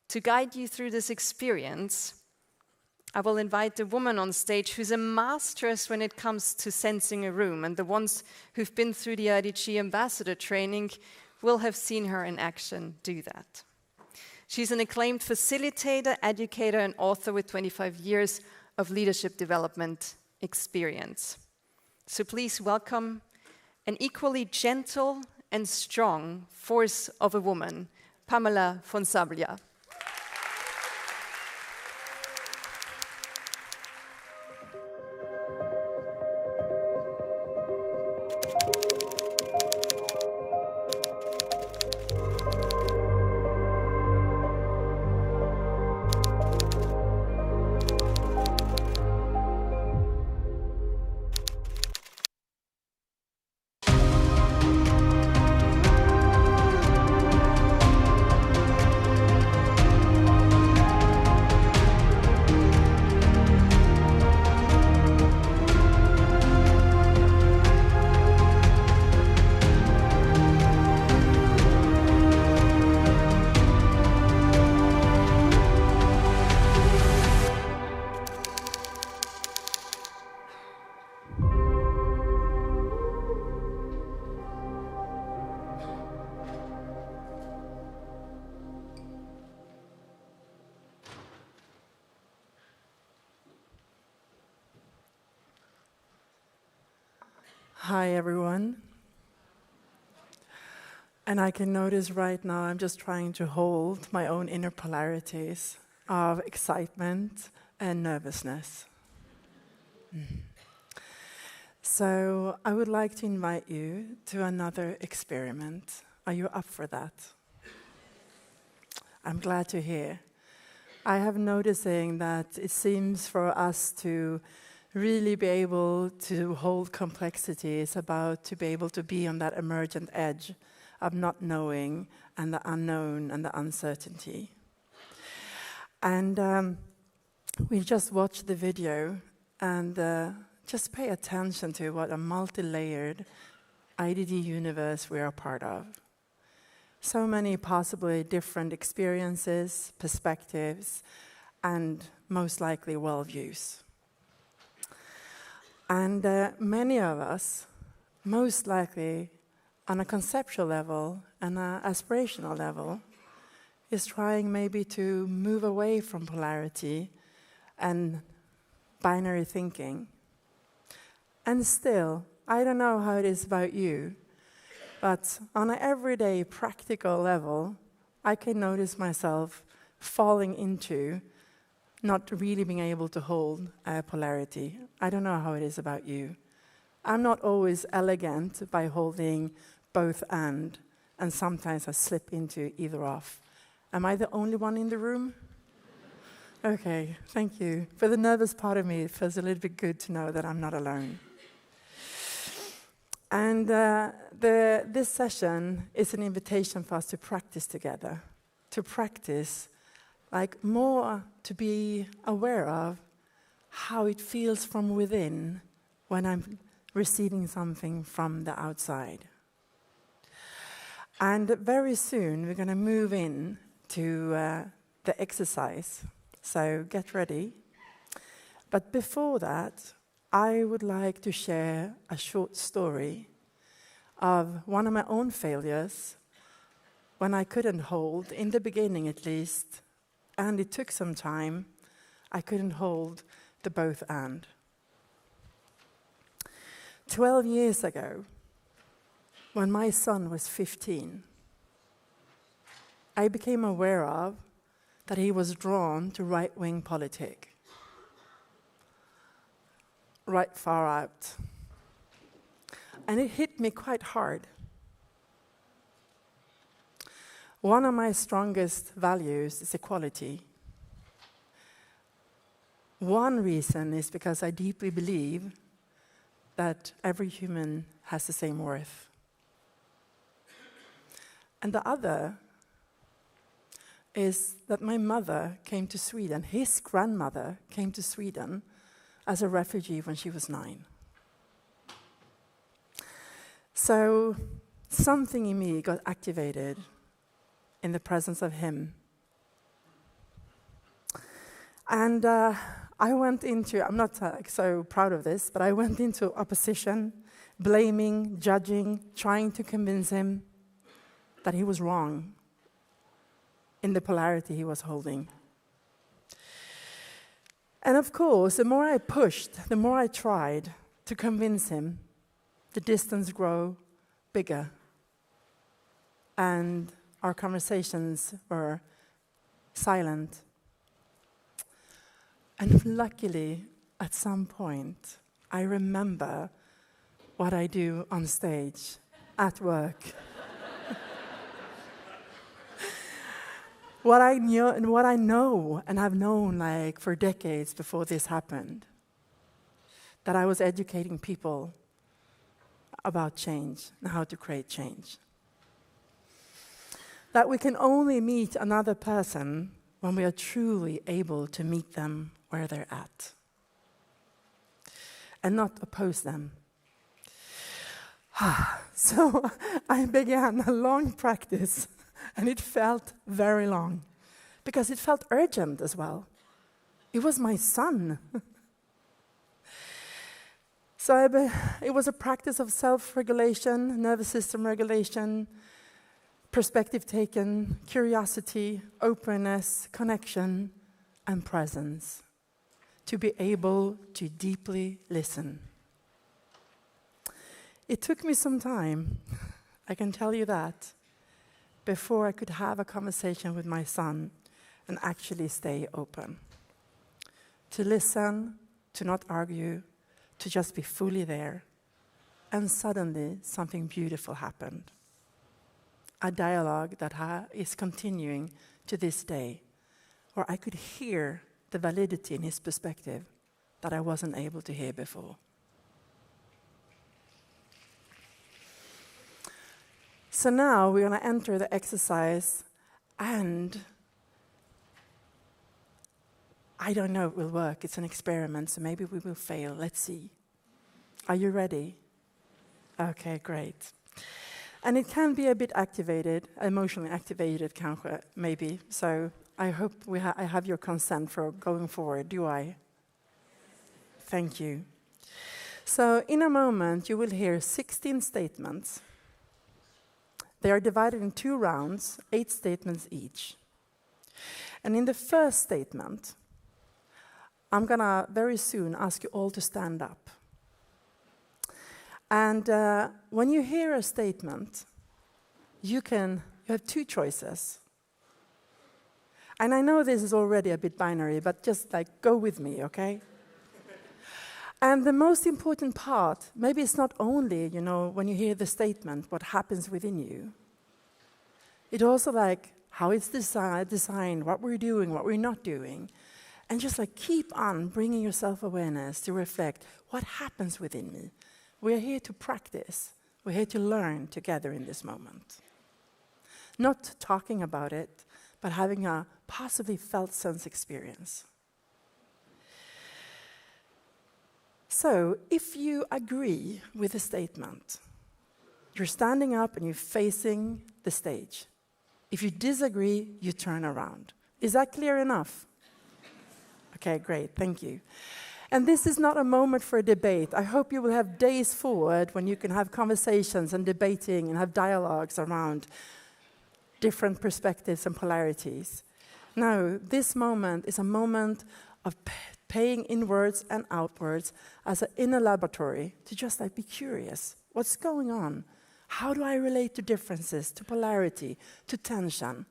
To guide you through this experience, I will invite a woman on stage who's a masteress when it comes to sensing a room, and the ones who've been through the IDG ambassador training will have seen her in action do that. She's an acclaimed facilitator, educator, and author with 25 years of leadership development experience. So please welcome an equally gentle and strong force of a woman, Pamela Fonsablia. Hi, everyone. And I can notice right now I'm just trying to hold my own inner polarities of excitement and nervousness. So I would like to invite you to another experiment. Are you up for that? I'm glad to hear. I have noticing that it seems for us to really be able to hold complexity is about to be able to be on that emergent edge of not knowing and the unknown and the uncertainty. And we just watched the video and just pay attention to what a multi-layered IDD universe we are part of. So many possibly different experiences, perspectives, and most likely worldviews. And many of us, most likely on a conceptual level and an aspirational level, is trying maybe to move away from polarity and binary thinking. And still, I don't know how it is about you, but on an everyday practical level, I can notice myself falling into not really being able to hold polarity. I don't know how it is about you. I'm not always elegant by holding both and sometimes I slip into either off. Am I the only one in the room? Okay, thank you. For the nervous part of me, it feels a little bit good to know that I'm not alone. And this session is an invitation for us to practice together, to practice, like more to be aware of how it feels from within when I'm receiving something from the outside. And very soon we're going to move in to the exercise, so get ready. But before that, I would like to share a short story of one of my own failures when I couldn't hold, in the beginning at least, and it took some time, I couldn't hold the both and. 12 years ago, when my son was 15, I became aware of that he was drawn to right-wing politics. Right far out. And it hit me quite hard. One of my strongest values is equality. One reason is because I deeply believe that every human has the same worth. And the other is that my mother came to Sweden, his grandmother came to Sweden as a refugee when she was 9. So something in me got activated in the presence of him. And I went into, I'm not so proud of this, but I went into opposition, blaming, judging, trying to convince him that he was wrong in the polarity he was holding. And of course, the more I pushed, the more I tried to convince him, the distance grew bigger. And our conversations were silent. And luckily, at some point, I remember what I do on stage, at work. What I know and have known like for decades before this happened, that I was educating people about change and how to create change. That we can only meet another person when we are truly able to meet them where they're at and not oppose them. So I began a long practice. And it felt very long, because it felt urgent as well. It was my son. So it was a practice of self-regulation, nervous system regulation, perspective taken, curiosity, openness, connection, and presence, to be able to deeply listen. It took me some time, I can tell you that, before I could have a conversation with my son and actually stay open. To listen, to not argue, to just be fully there. And suddenly, something beautiful happened. A dialogue that is continuing to this day, where I could hear the validity in his perspective that I wasn't able to hear before. So now we're going to enter the exercise, and I don't know if it will work. It's an experiment, so maybe we will fail. Let's see. Are you ready? Okay, great. And it can be a bit activated, emotionally activated, maybe. So I hope I have your consent for going forward. Do I? Thank you. So in a moment, you will hear 16 statements. They are divided in 2 rounds, 8 statements each. And in the first statement, I'm going to very soon ask you all to stand up. And when you hear a statement, you have 2 choices. And I know this is already a bit binary, but just go with me, okay? And the most important part, maybe it's not only, when you hear the statement, what happens within you. It's also how it's designed, what we're doing, what we're not doing. And just keep on bringing your self-awareness to reflect what happens within me. We're here to practice. We're here to learn together in this moment. Not talking about it, but having a possibly felt sense experience. So, if you agree with the statement, you're standing up and you're facing the stage. If you disagree, you turn around. Is that clear enough? Okay, great, thank you. And this is not a moment for a debate. I hope you will have days forward when you can have conversations and debating and have dialogues around different perspectives and polarities. No, this moment is a moment of paying inwards and outwards as an inner laboratory to just be curious. What's going on? How do I relate to differences, to polarity, to tension?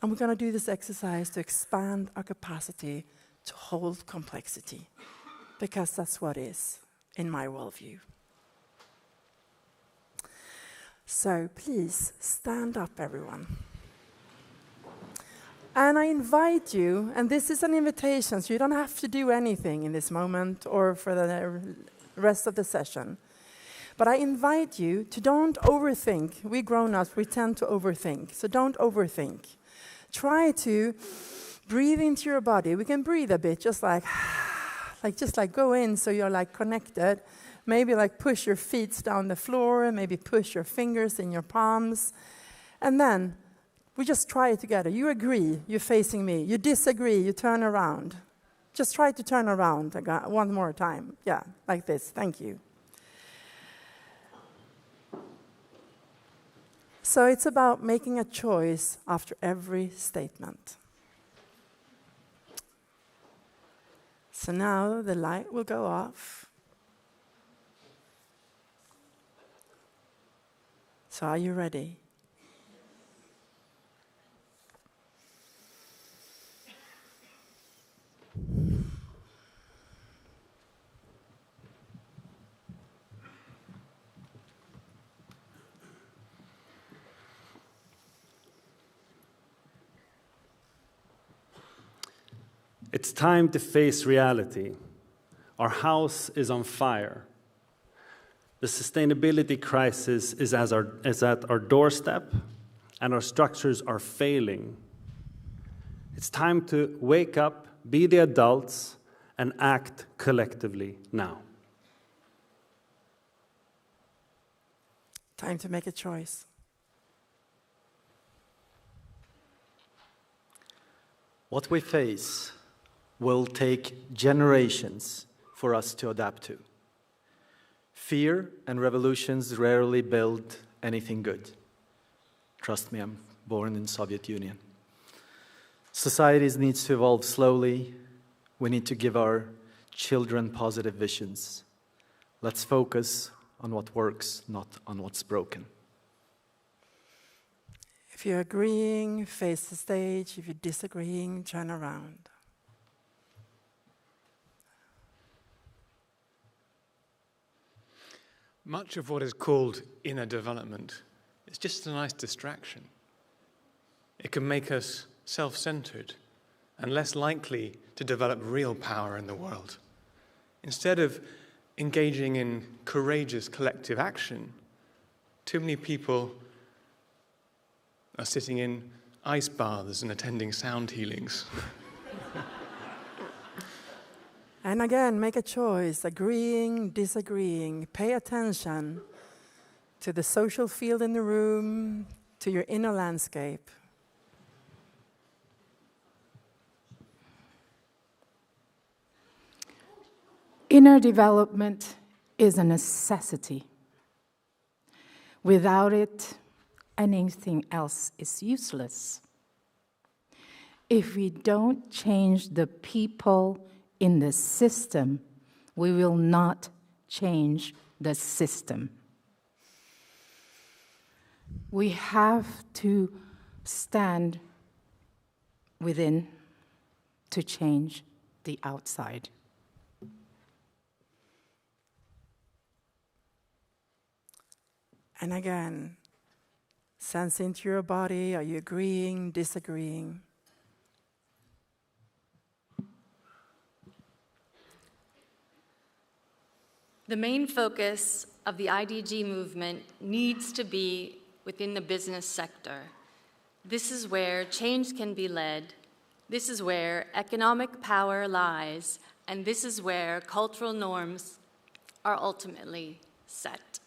And we're going to do this exercise to expand our capacity to hold complexity, because that's what is in my worldview. So please stand up, everyone. And I invite you, and this is an invitation, so you don't have to do anything in this moment or for the rest of the session. But I invite you to don't overthink. We grown-ups, we tend to overthink, so don't overthink. Try to breathe into your body. We can breathe a bit, just go in so you're connected. Maybe push your feet down the floor, maybe push your fingers in your palms. And then we just try it together. You agree, you're facing me. You disagree, you turn around. Just try to turn around one more time. Yeah, like this. Thank you. So it's about making a choice after every statement. So now the light will go off. So are you ready? It's time to face reality. Our house is on fire. The sustainability crisis is at our doorstep, and our structures are failing. It's time to wake up, be the adults, and act collectively now. Time to make a choice. What we face will take generations for us to adapt to. Fear and revolutions rarely build anything good. Trust me, I'm born in the Soviet Union. Societies need to evolve slowly. We need to give our children positive visions. Let's focus on what works, not on what's broken. If you're agreeing, face the stage. If you're disagreeing, turn around. Much of what is called inner development is just a nice distraction. It can make us self-centered and less likely to develop real power in the world. Instead of engaging in courageous collective action, too many people are sitting in ice baths and attending sound healings. And again, make a choice, agreeing, disagreeing. Pay attention to the social field in the room, to your inner landscape. Inner development is a necessity. Without it, anything else is useless. If we don't change the people in the system, we will not change the system. We have to stand within to change the outside. And again, sense into your body. Are you agreeing, disagreeing? The main focus of the IDG movement needs to be within the business sector. This is where change can be led. This is where economic power lies. And this is where cultural norms are ultimately set.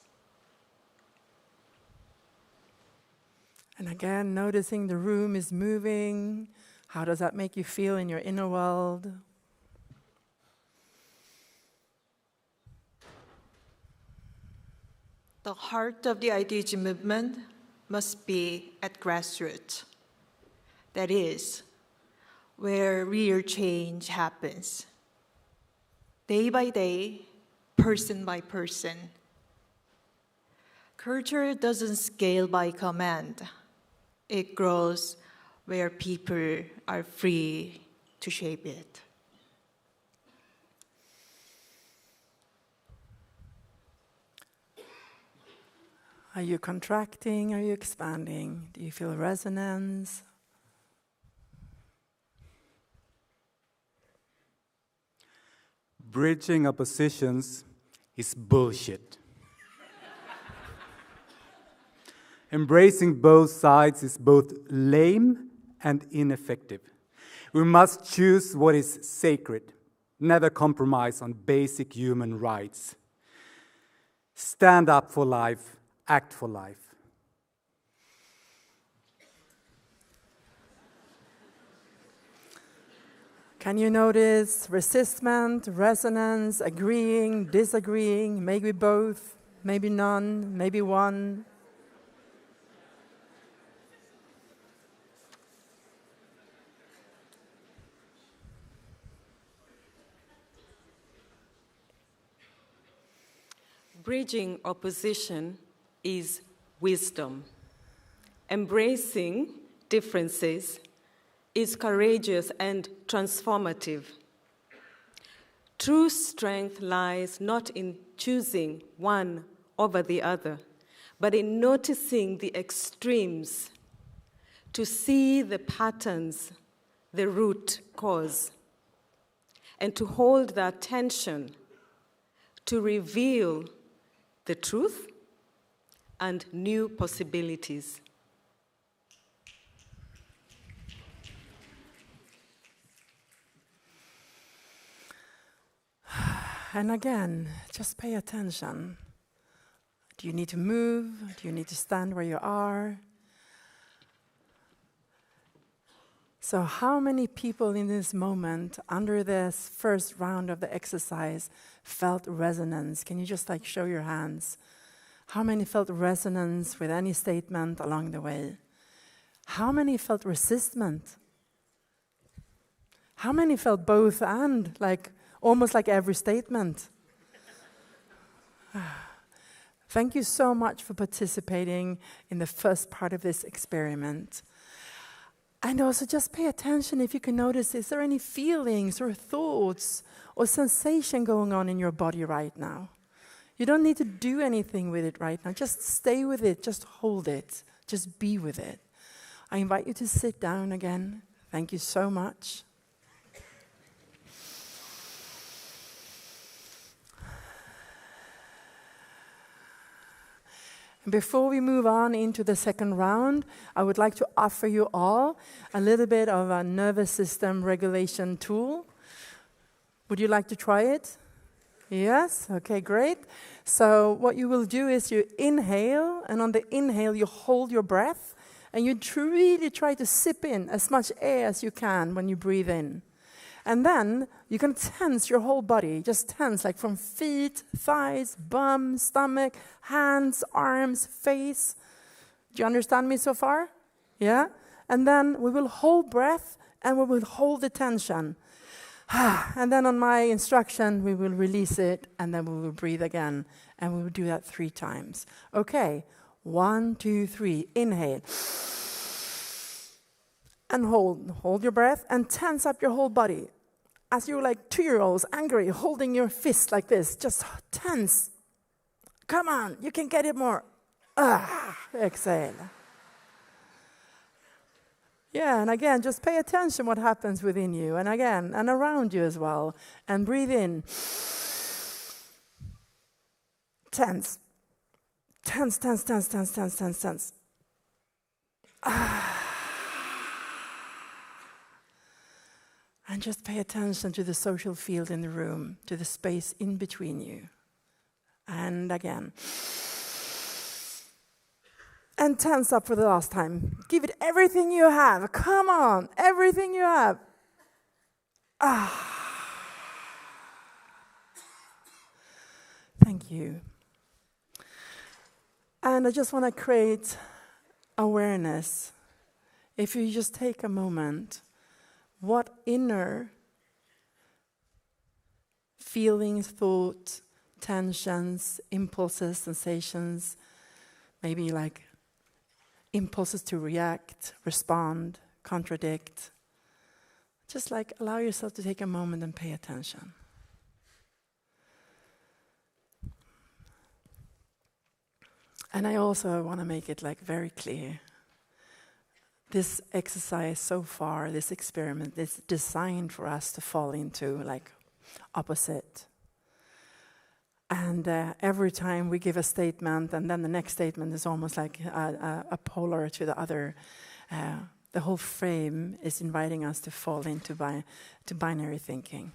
And again, noticing the room is moving. How does that make you feel in your inner world? The heart of the IDG movement must be at grassroots. That is, where real change happens. Day by day, person by person. Culture doesn't scale by command. It grows where people are free to shape it. Are you contracting? Are you expanding? Do you feel resonance? Bridging oppositions is bullshit. Embracing both sides is both lame and ineffective. We must choose what is sacred, never compromise on basic human rights. Stand up for life, act for life. Can you notice resistance, resonance, agreeing, disagreeing, maybe both, maybe none, maybe one? Bridging opposition is wisdom. Embracing differences is courageous and transformative. True strength lies not in choosing one over the other, but in noticing the extremes, to see the patterns, the root cause, and to hold that tension, to reveal the truth and new possibilities. And again, just pay attention. Do you need to move? Do you need to stand where you are? So how many people in this moment, under this first round of the exercise, felt resonance? Can you just show your hands? How many felt resonance with any statement along the way? How many felt resistance? How many felt both and, almost like every statement? Thank you so much for participating in the first part of this experiment. And also just pay attention if you can notice, is there any feelings or thoughts or sensation going on in your body right now? You don't need to do anything with it right now. Just stay with it, just hold it, just be with it. I invite you to sit down again. Thank you so much. Before we move on into the second round, I would like to offer you all a little bit of a nervous system regulation tool. Would you like to try it? Yes? Okay, great. So what you will do is you inhale, and on the inhale you hold your breath, and you really try to sip in as much air as you can when you breathe in. And then you can tense your whole body, just tense, like from feet, thighs, bum, stomach, hands, arms, face. Do you understand me so far? Yeah? And then we will hold breath and we will hold the tension. And then on my instruction, we will release it and then we will breathe again. And we will do that 3 times. Okay, 1, 2, 3, inhale. And hold your breath and tense up your whole body. As you're like 2-year-olds, angry, holding your fist like this, just tense. Come on, you can get it more. Exhale. Yeah, and again, just pay attention what happens within you, and again, and around you as well. And breathe in. Tense. Tense, tense, tense, tense, tense, tense, tense. And just pay attention to the social field in the room, to the space in between you. And again. And tense up for the last time. Give it everything you have. Come on, everything you have. Thank you. And I just want to create awareness. If you just take a moment, what inner feelings, thoughts, tensions, impulses, sensations, maybe like impulses to react, respond, contradict. Just like allow yourself to take a moment and pay attention. And I also want to make it like very clear. This exercise so far, this experiment, is designed for us to fall into like opposite. And every time we give a statement, and then the next statement is almost like a polar to the other. The whole frame is inviting us to fall into binary thinking.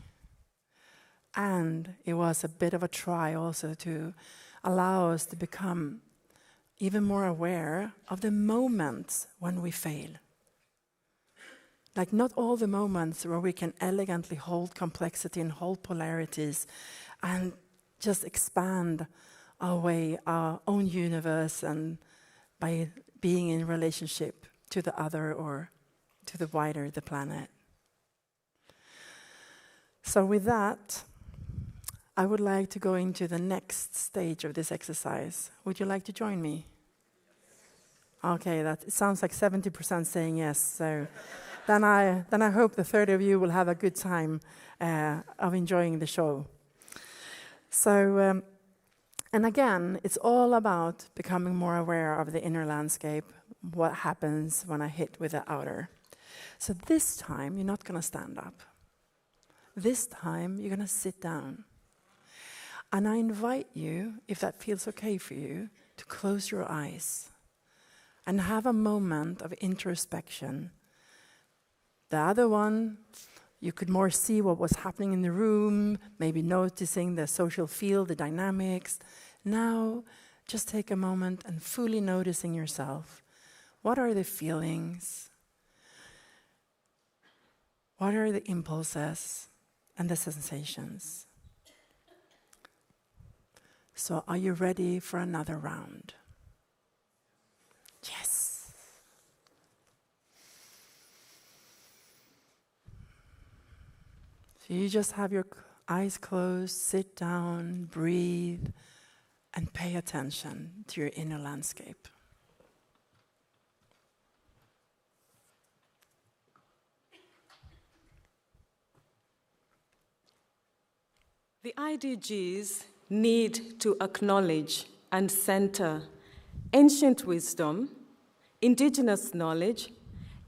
And it was a bit of a try also to allow us to become even more aware of the moments when we fail. Like not all the moments where we can elegantly hold complexity and hold polarities and just expand our own universe and by being in relationship to the other or to the wider, the planet. So with that, I would like to go into the next stage of this exercise. Would you like to join me? Okay, it sounds like 70% saying yes. So then I hope the 30 of you will have a good time of enjoying the show. So, and again, it's all about becoming more aware of the inner landscape, what happens when I hit with the outer. So this time, you're not going to stand up. This time, you're going to sit down. And I invite you, if that feels okay for you, to close your eyes and have a moment of introspection. The other one, you could more see what was happening in the room, maybe noticing the social field, the dynamics. Now, just take a moment and fully noticing yourself. What are the feelings? What are the impulses and the sensations? So, are you ready for another round? Yes. So you just have your eyes closed, sit down, breathe, and pay attention to your inner landscape. The IDGs need to acknowledge and center ancient wisdom, indigenous knowledge,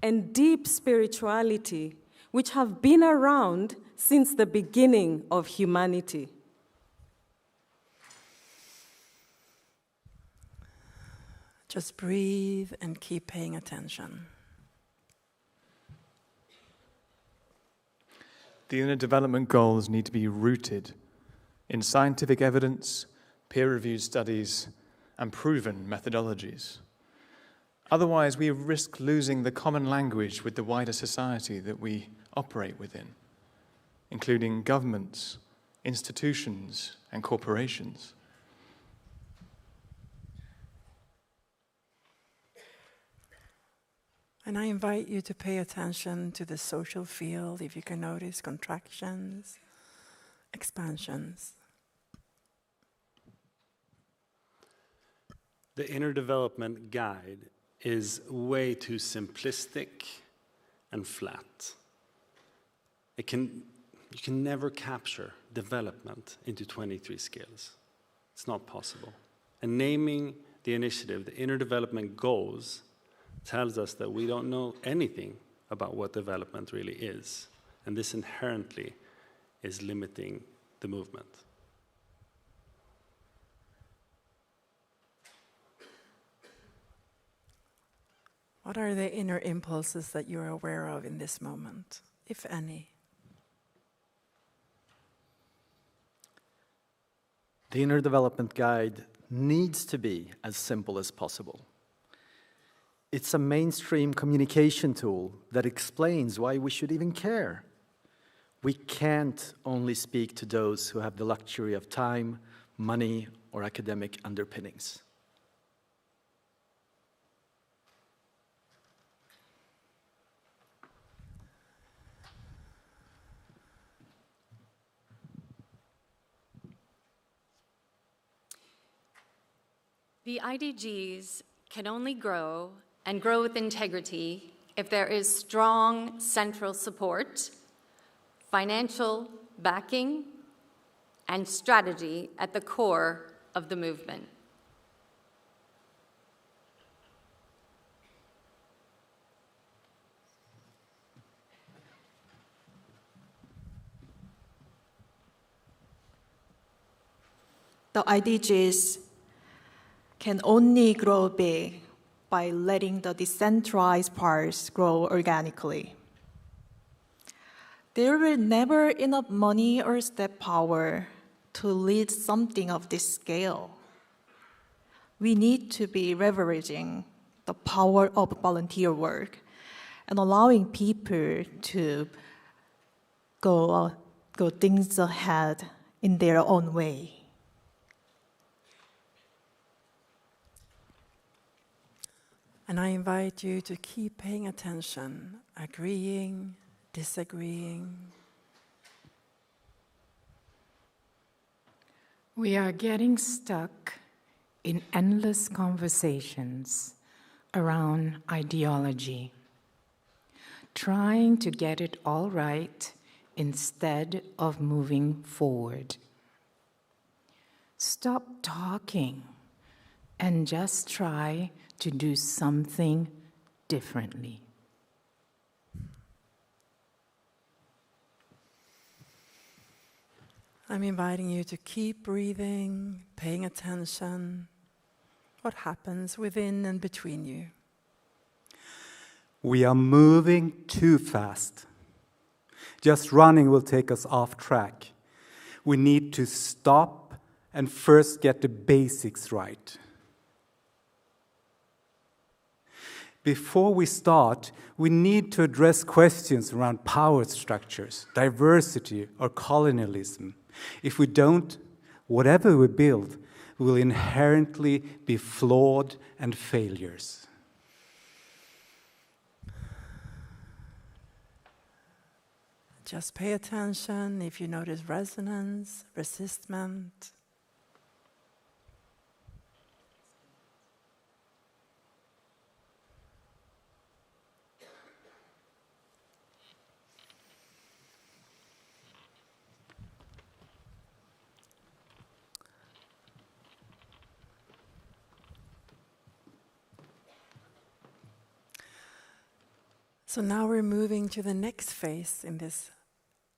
and deep spirituality, which have been around since the beginning of humanity. Just breathe and keep paying attention. The inner development goals need to be rooted in scientific evidence, peer-reviewed studies, and proven methodologies. Otherwise, we risk losing the common language with the wider society that we operate within, including governments, institutions, and corporations. And I invite you to pay attention to the social field, if you can notice contractions, expansions. The Inner Development Guide is way too simplistic and flat. You can never capture development into 23 skills. It's not possible. And naming the initiative, the Inner Development Goals, tells us that we don't know anything about what development really is. And this inherently is limiting the movement. What are the inner impulses that you're aware of in this moment, if any? The Inner Development Guide needs to be as simple as possible. It's a mainstream communication tool that explains why we should even care. We can't only speak to those who have the luxury of time, money, or academic underpinnings. The IDGs can only grow and grow with integrity if there is strong central support, financial backing, and strategy at the core of the movement. The IDGs can only grow big by letting the decentralized parts grow organically. There will never enough money or step power to lead something of this scale. We need to be leveraging the power of volunteer work and allowing people to go things ahead in their own way. And I invite you to keep paying attention, agreeing, disagreeing. We are getting stuck in endless conversations around ideology, trying to get it all right instead of moving forward. Stop talking and just try to do something differently. I'm inviting you to keep breathing, paying attention. What happens within and between you? We are moving too fast. Just running will take us off track. We need to stop and first get the basics right. Before we start, we need to address questions around power structures, diversity, or colonialism. If we don't, whatever we build will inherently be flawed and failures. Just pay attention if you notice resonance, resistment. So now we're moving to the next phase in this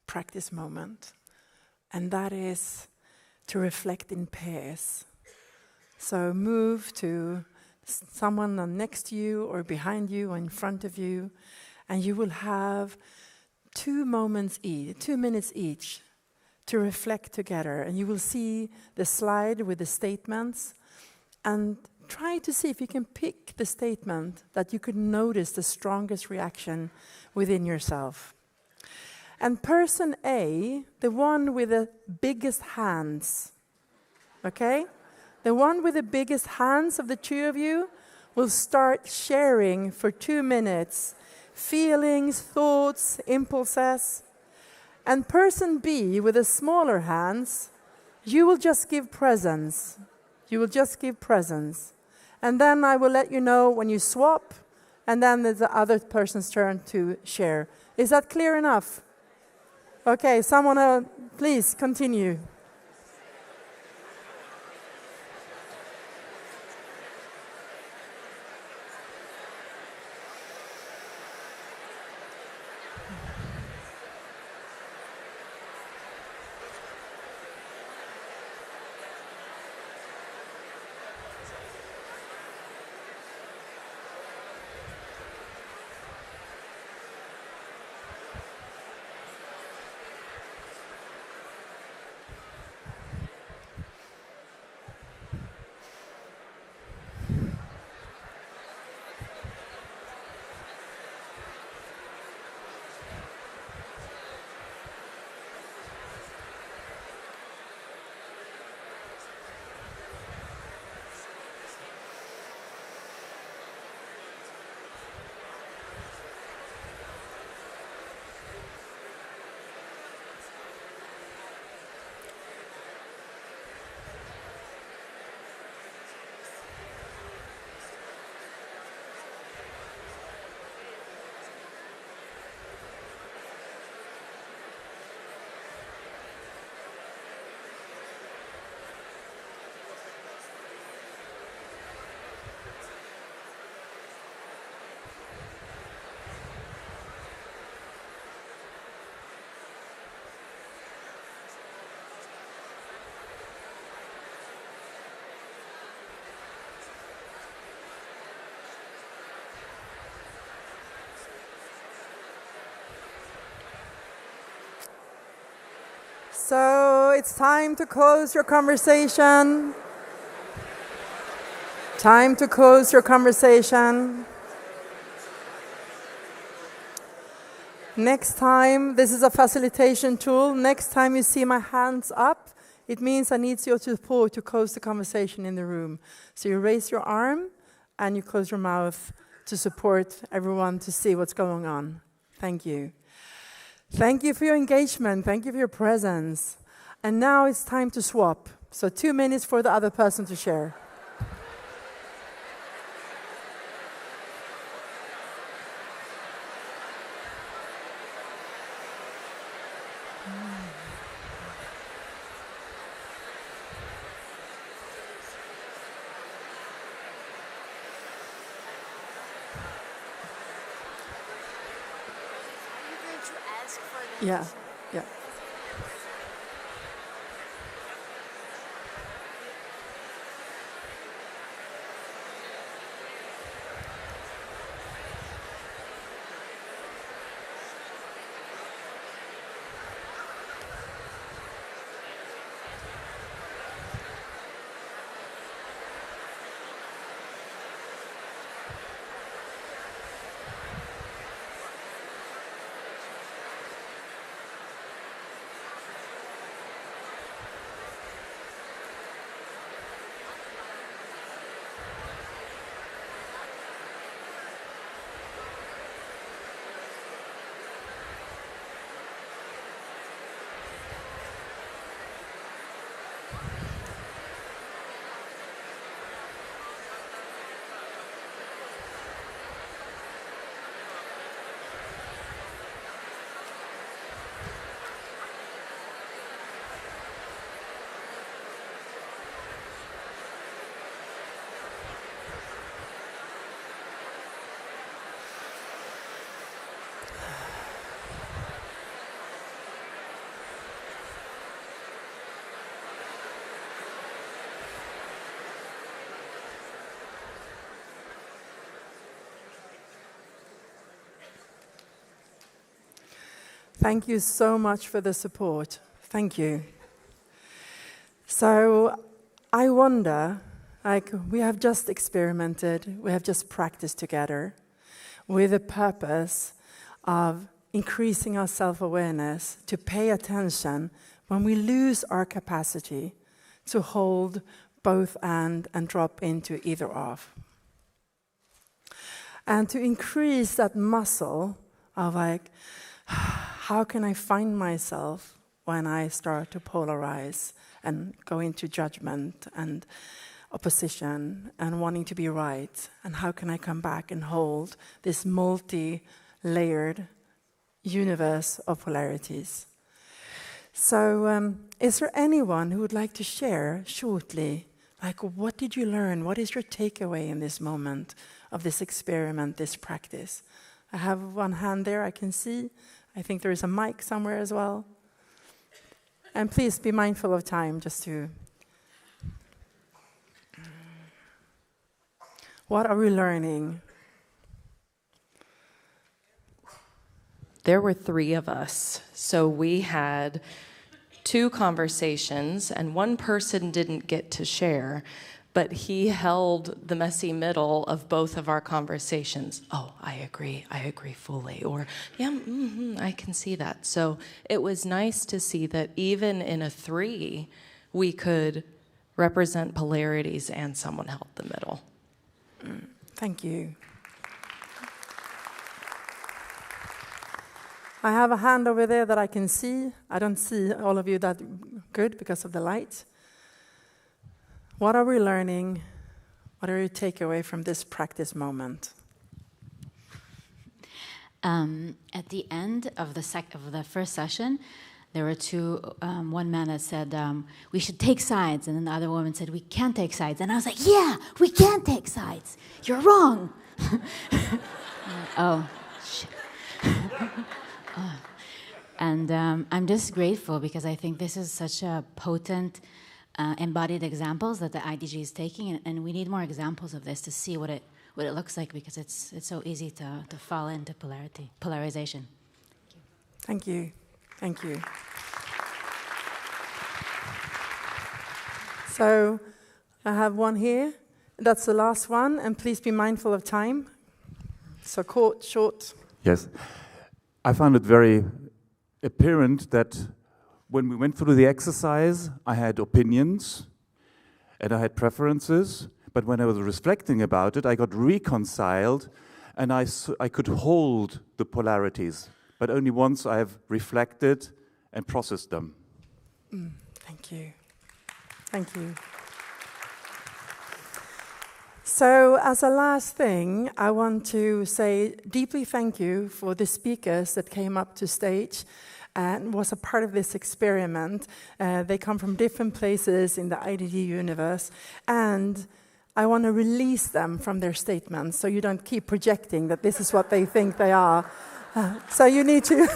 practice moment, and that is to reflect in pairs. So move to someone next to you or behind you or in front of you, and you will have 2 minutes each to reflect together. And you will see the slide with the statements, and try to see if you can pick the statement that you could notice the strongest reaction within yourself. And person A, the one with the biggest hands, okay? The one with the biggest hands of the 2 of you will start sharing for 2 minutes feelings, thoughts, impulses. And person B with the smaller hands, you will just give presence. You will just give presence. And then I will let you know when you swap, and then it's the other person's turn to share. Is that clear enough? Okay, someone, please continue. So it's time to close your conversation. Time to close your conversation. Next time, this is a facilitation tool. Next time you see my hands up, it means I need your support to close the conversation in the room. So you raise your arm and you close your mouth to support everyone to see what's going on. Thank you. Thank you for your engagement. Thank you for your presence. And now it's time to swap. So 2 minutes for the other person to share. Yeah, yeah. Thank you so much for the support. Thank you. So I wonder, like, we have just experimented, we have just practiced together with the purpose of increasing our self-awareness to pay attention when we lose our capacity to hold both and drop into either of. And to increase that muscle of like, how can I find myself when I start to polarize and go into judgment and opposition and wanting to be right? And how can I come back and hold this multi-layered universe of polarities? So is there anyone who would like to share shortly, like, what did you learn? What is your takeaway in this moment of this experiment, this practice? I have one hand there I can see. I think there is a mic somewhere as well. And please be mindful of time, just to... What are we learning? There were 3 of us, so we had 2 conversations, and one person didn't get to share, but he held the messy middle of both of our conversations. Oh, I agree fully. Or, yeah, I can see that. So it was nice to see that even in a 3, we could represent polarities and someone held the middle. Thank you. I have a hand over there that I can see. I don't see all of you that good because of the light. What are we learning? What are your takeaway from this practice moment? At the end of the first session, there were 2, one man that said, we should take sides, and then the other woman said, we can't take sides. And I was like, yeah, we can take sides. You're wrong. Oh, shit. And I'm just grateful because I think this is such a potent, embodied examples that the IDG is taking, and we need more examples of this to see what it looks like, because it's so easy to fall into polarization. Thank you. Thank you. So I have one here. That's the last one, and please be mindful of time. So short. Yes. I found it very apparent that when we went through the exercise, I had opinions and I had preferences, but when I was reflecting about it, I got reconciled and I could hold the polarities, but only once I have reflected and processed them. Thank you. Thank you. So as a last thing, I want to say deeply thank you for the speakers that came up to stage and was a part of this experiment. They come from different places in the IDG universe, and I want to release them from their statements so you don't keep projecting that this is what they think they are. So you need to...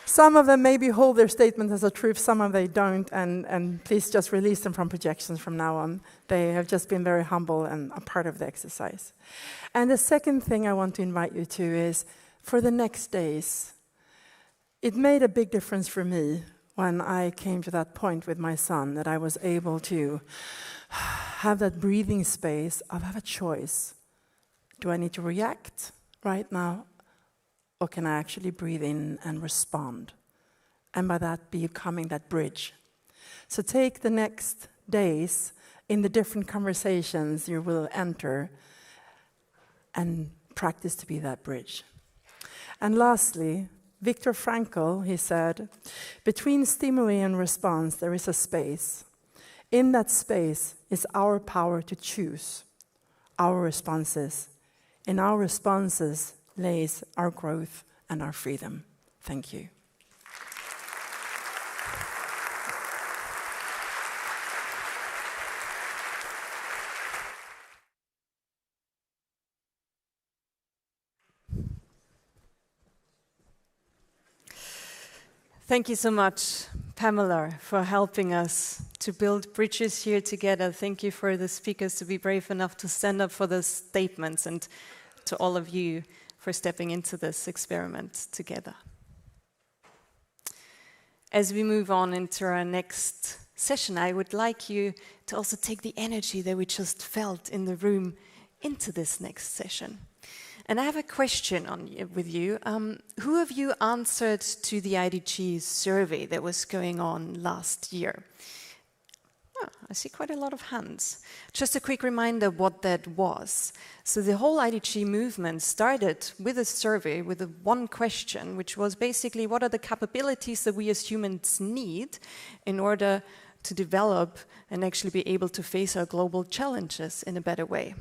Some of them maybe hold their statements as a truth, some of them they don't, and please just release them from projections from now on. They have just been very humble and a part of the exercise. And the second thing I want to invite you to is, for the next days, it made a big difference for me when I came to that point with my son, that I was able to have that breathing space of have a choice. Do I need to react right now? Or can I actually breathe in and respond? And by that, becoming that bridge. So take the next days in the different conversations you will enter and practice to be that bridge. And lastly, Viktor Frankl, he said, between stimuli and response, there is a space. In that space is our power to choose our responses. In our responses lays our growth and our freedom. Thank you. Thank you so much, Pamela, for helping us to build bridges here together. Thank you for the speakers to be brave enough to stand up for those statements, and to all of you for stepping into this experiment together. As we move on into our next session, I would like you to also take the energy that we just felt in the room into this next session. And I have a question with you. Who of you answered to the IDG survey that was going on last year? Oh, I see quite a lot of hands. Just a quick reminder what that was. So the whole IDG movement started with a survey with one question, which was basically, what are the capabilities that we as humans need in order to develop and actually be able to face our global challenges in a better way?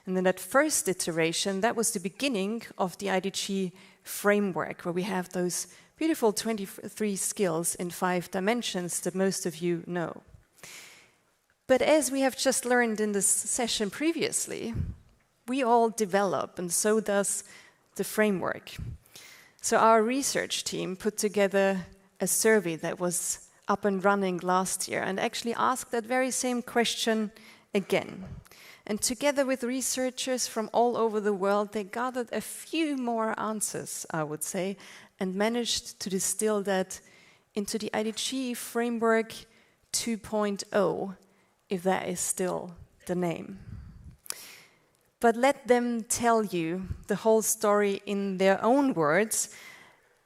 And then that first iteration, that was the beginning of the IDG framework, where we have those beautiful 23 skills in 5 dimensions that most of you know. But as we have just learned in this session previously, we all develop, and so does the framework. So our research team put together a survey that was up and running last year and actually asked that very same question again. And together with researchers from all over the world, they gathered a few more answers, I would say, and managed to distill that into the IDG Framework 2.0, if that is still the name. But let them tell you the whole story in their own words,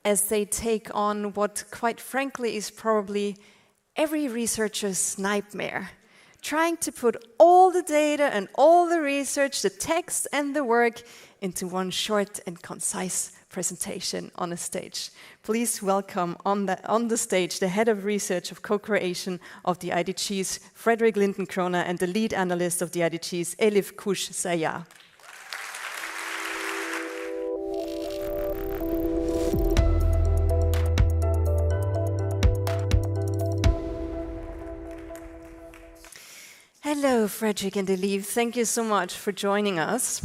as they take on what, quite frankly, is probably every researcher's nightmare: trying to put all the data and all the research, the text and the work into one short and concise presentation on a stage. Please welcome on the stage the head of research of co-creation of the IDGs, Fredrik Lindencroner, and the lead analyst of the IDGs, Elif Kush Sayah. Hello, Fredrik and Elif. Thank you so much for joining us.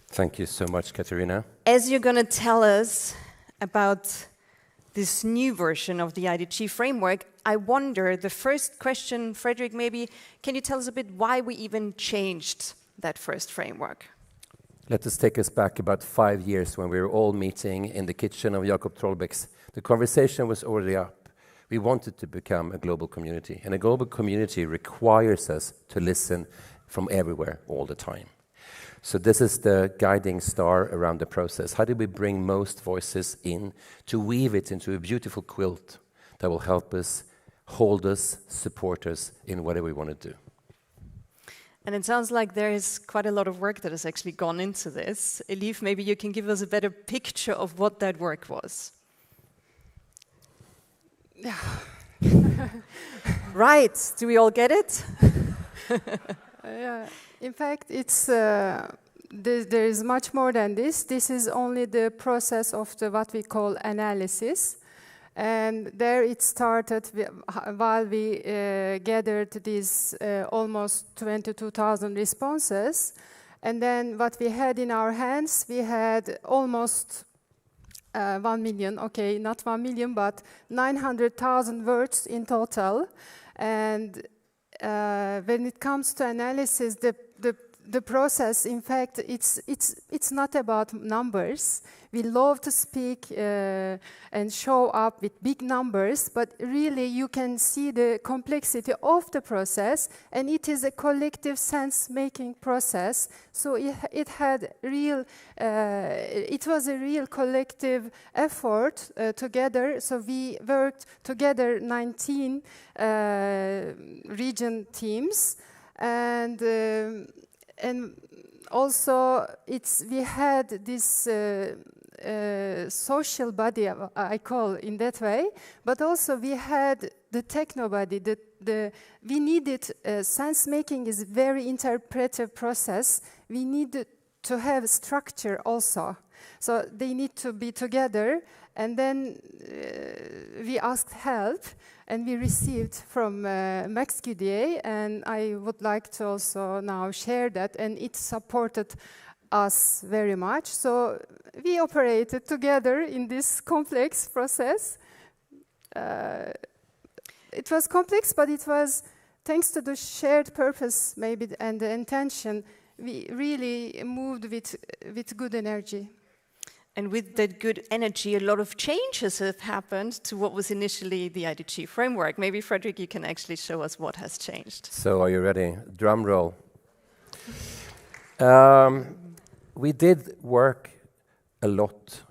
Thank you so much, Katerina. As you're going to tell us about this new version of the IDG framework, I wonder, the first question, Fredrik, maybe, can you tell us a bit why we even changed that first framework? Let us take us back about 5 years when we were all meeting in the kitchen of Jakob Trollbäck's. The conversation was already up. We wanted to become a global community, and a global community requires us to listen from everywhere all the time. So this is the guiding star around the process. How do we bring most voices in to weave it into a beautiful quilt that will help us, hold us, support us in whatever we want to do? And it sounds like there is quite a lot of work that has actually gone into this. Elif, maybe you can give us a better picture of what that work was. Right, do we all get it? Yeah. In fact, it's there is much more than this. This is only the process of what we call analysis. And there it started while we gathered these almost 22,000 responses. And then what we had in our hands, we had almost 1 million, okay, not 1 million, but 900,000 words in total. And when it comes to analysis, the process, in fact, it's not about numbers. We love to speak and show up with big numbers, but really you can see the complexity of the process, and it is a collective sense-making process. So it had real, it was a real collective effort together. So we worked together, 19 region teams, and also we had this social body, I call in that way, but also we had the techno body. We needed sense making is a very interpretive process. We needed to have structure also. So they need to be together, and then we asked help, and we received from Max QDA, and I would like to also now share that, and it supported us very much. So we operated together in this complex process. it was complex, but it was thanks to the shared purpose, maybe, and the intention. We really moved with good energy. And with that good energy, a lot of changes have happened to what was initially the IDG framework. Maybe, Fredrik, you can actually show us what has changed. So are you ready? Drum roll. We did work a lot,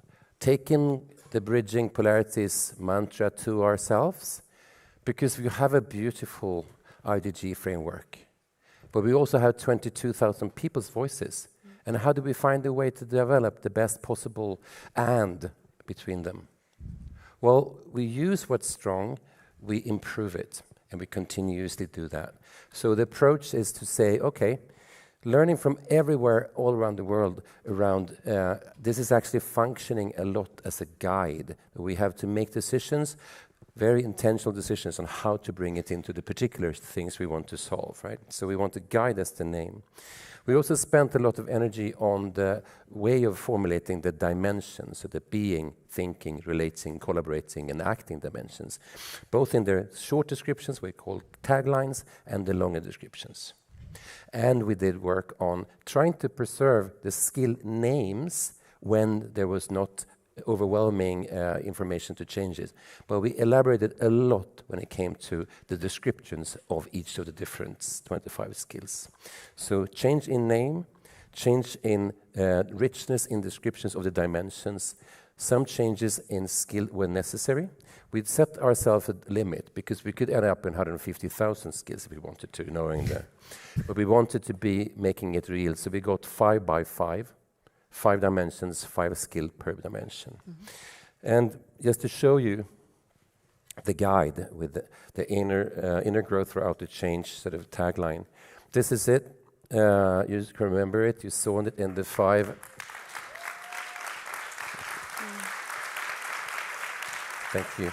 taking the Bridging Polarities mantra to ourselves, because we have a beautiful IDG framework, but we also have 22,000 people's voices. And how do we find a way to develop the best possible and between them? Well, we use what's strong, we improve it, and we continuously do that. So the approach is to say, okay, learning from everywhere all around the world around, this is actually functioning a lot as a guide. We have to make decisions, very intentional decisions on how to bring it into the particular things we want to solve, right? So we want to guide as the name. We also spent a lot of energy on the way of formulating the dimensions, so the being, thinking, relating, collaborating, and acting dimensions, both in the short descriptions we call taglines and the longer descriptions. And we did work on trying to preserve the skill names when there was not overwhelming information to change it. But we elaborated a lot when it came to the descriptions of each of the different 25 skills. So change in name, change in richness in descriptions of the dimensions, some changes in skill when necessary. We'd set ourselves a limit because we could end up in 150,000 skills if we wanted to, knowing that. But we wanted to be making it real, so we got 5 by 5. 5 dimensions, 5 skill per dimension. And just to show you the guide with the inner growth throughout the change sort of tagline. This is it. You can remember it. You saw it in the 5. Thank you.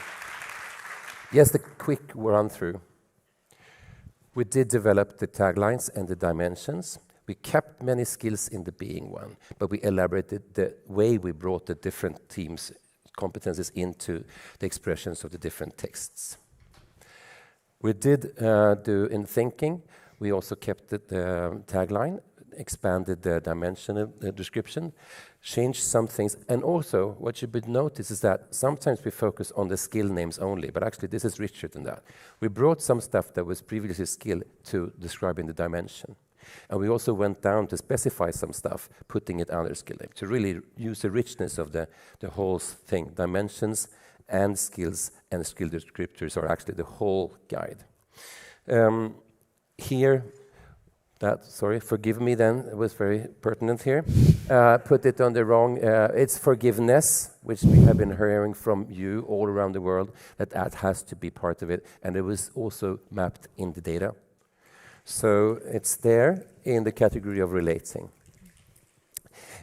Yes, the quick run through. We did develop the taglines and the dimensions. We kept many skills in the being one, but we elaborated the way we brought the different teams' competences into the expressions of the different texts. We did do in thinking, we also kept the tagline, expanded the dimensional description, changed some things, and also what you would notice is that sometimes we focus on the skill names only, but actually this is richer than that. We brought some stuff that was previously skill to describing the dimension. And we also went down to specify some stuff, putting it under skill name, to really use the richness of the whole thing. Dimensions and skills and skill descriptors are actually the whole guide. Here, sorry, forgive me then, it was very pertinent here. Put it on the wrong, it's forgiveness, which we have been hearing from you all around the world, that has to be part of it. And it was also mapped in the data. So it's there in the category of relating.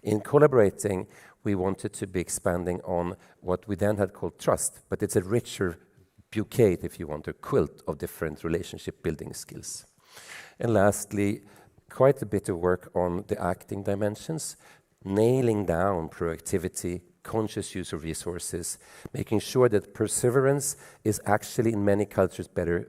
In collaborating, we wanted to be expanding on what we then had called trust, but it's a richer bouquet, if you want, a quilt of different relationship building skills. And lastly, quite a bit of work on the acting dimensions, nailing down proactivity, conscious use of resources, making sure that perseverance is actually in many cultures better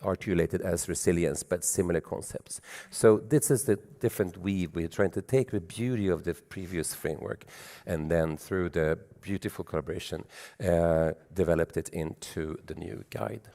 articulated as resilience, but similar concepts. So this is the different weave. We're trying to take the beauty of the previous framework and then through the beautiful collaboration developed it into the new guide.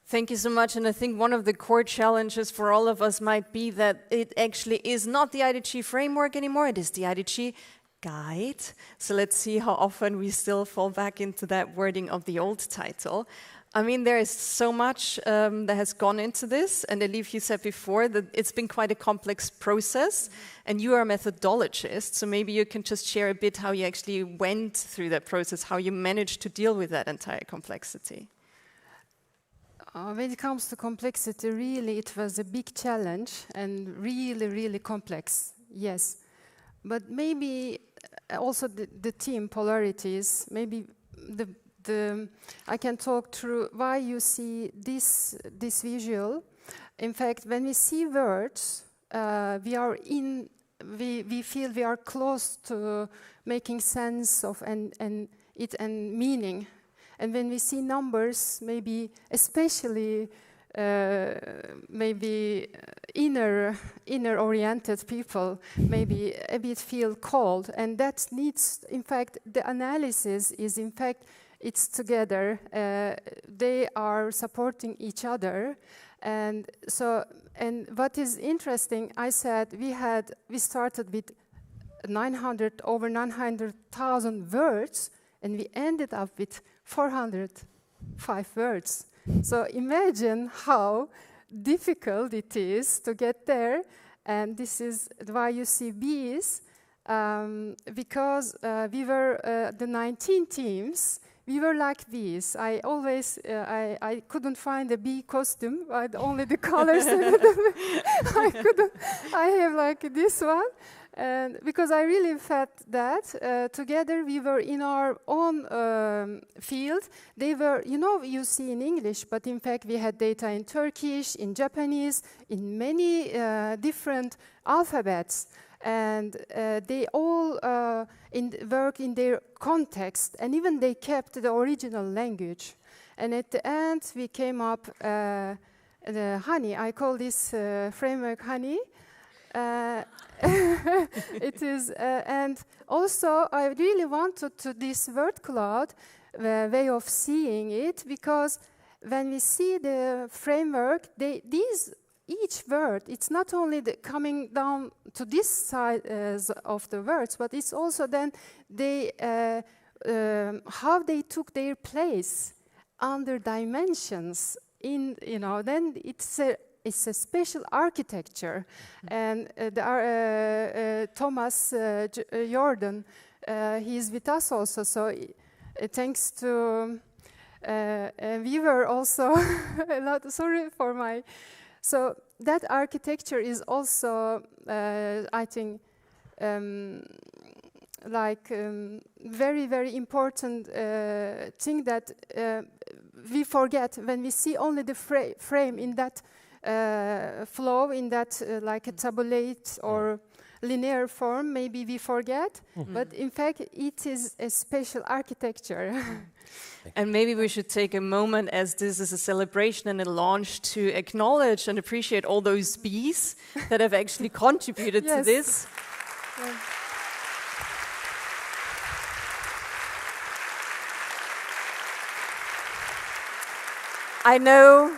Thank you so much. And I think one of the core challenges for all of us might be that it actually is not the IDG framework anymore, it is the IDG guide. So let's see how often we still fall back into that wording of the old title. I mean, there is so much that has gone into this. And Elif, you said before that it's been quite a complex process. And you are a methodologist, so maybe you can just share a bit how you actually went through that process, how you managed to deal with that entire complexity. When it comes to complexity, really it was a big challenge and really, really complex, yes. But maybe also the team polarities, maybe I can talk through why you see this visual. In fact, when we see words, we feel we are close to making sense of and meaning. And when we see numbers, maybe especially maybe inner-oriented people maybe a bit feel cold, and that needs, in fact, the analysis is, in fact, it's together. They are supporting each other, and so. And what is interesting, I said we started with over 900,000 words, and we ended up with 405 words. So imagine how difficult it is to get there, and this is why you see bees, because we were the 19 teams. We were like bees. I always, I couldn't find a bee costume, but only the colors. I have like this one. And because I really felt that together we were in our own field. They were, you see in English, but in fact we had data in Turkish, in Japanese, in many different alphabets. And they all work in their context, and even they kept the original language. And at the end, we came up the honey. I call this framework honey. It is, and also I really wanted to this word cloud way of seeing it, because when we see the framework, each word, it's not only coming down to this side of the words, but it's also then how they took their place under dimensions in, then it's a special architecture. And Thomas Jordan, he's with us also, so thanks to, we were also, a lot, sorry for my, so that architecture is also, I think, very, very important thing that we forget when we see only the frame in that flow, in that like a tabulate or linear form, maybe we forget, but in fact it is a special architecture. And maybe we should take a moment, as this is a celebration and a launch, to acknowledge and appreciate all those bees that have actually contributed to this. Yeah. I know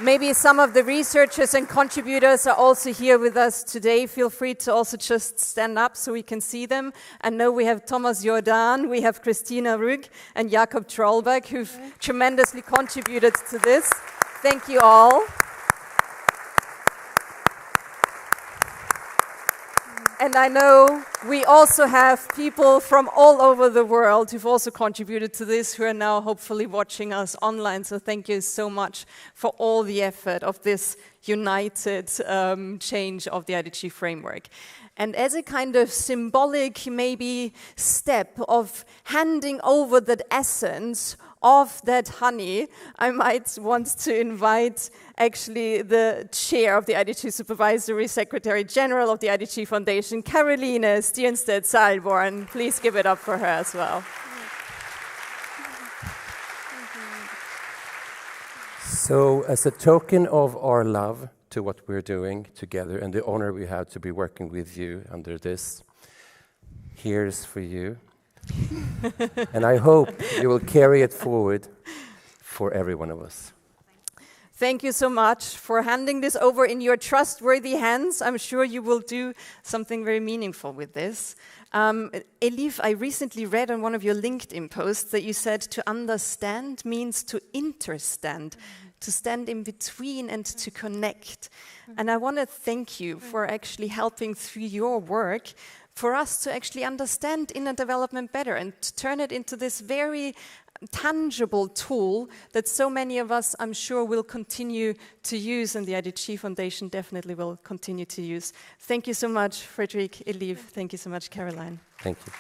maybe some of the researchers and contributors are also here with us today. Feel free to also just stand up so we can see them. I know we have Thomas Jordan, we have Christina Rügg and Jakob Trollberg, who've tremendously contributed to this. Thank you all. And I know we also have people from all over the world who've also contributed to this, who are now hopefully watching us online. So thank you so much for all the effort of this united change of the IDG framework. And as a kind of symbolic maybe step of handing over that essence of that honey, I might want to invite actually the chair of the IDG Supervisory Secretary General of the IDG Foundation, Caroline Stjernstedt-Sahlborn. Please give it up for her as well. So, as a token of our love to what we're doing together and the honor we have to be working with you under this, here's for you. And I hope you will carry it forward for every one of us. Thank you so much for handing this over in your trustworthy hands. I'm sure you will do something very meaningful with this. Elif, I recently read on one of your LinkedIn posts that you said to understand means to interstand, to stand in between and to connect. And I want to thank you for actually helping through your work for us to actually understand inner development better and to turn it into this very tangible tool that so many of us, I'm sure, will continue to use, and the IDG Foundation definitely will continue to use. Thank you so much, Frederic, Elif. Thank you so much, Caroline. Thank you.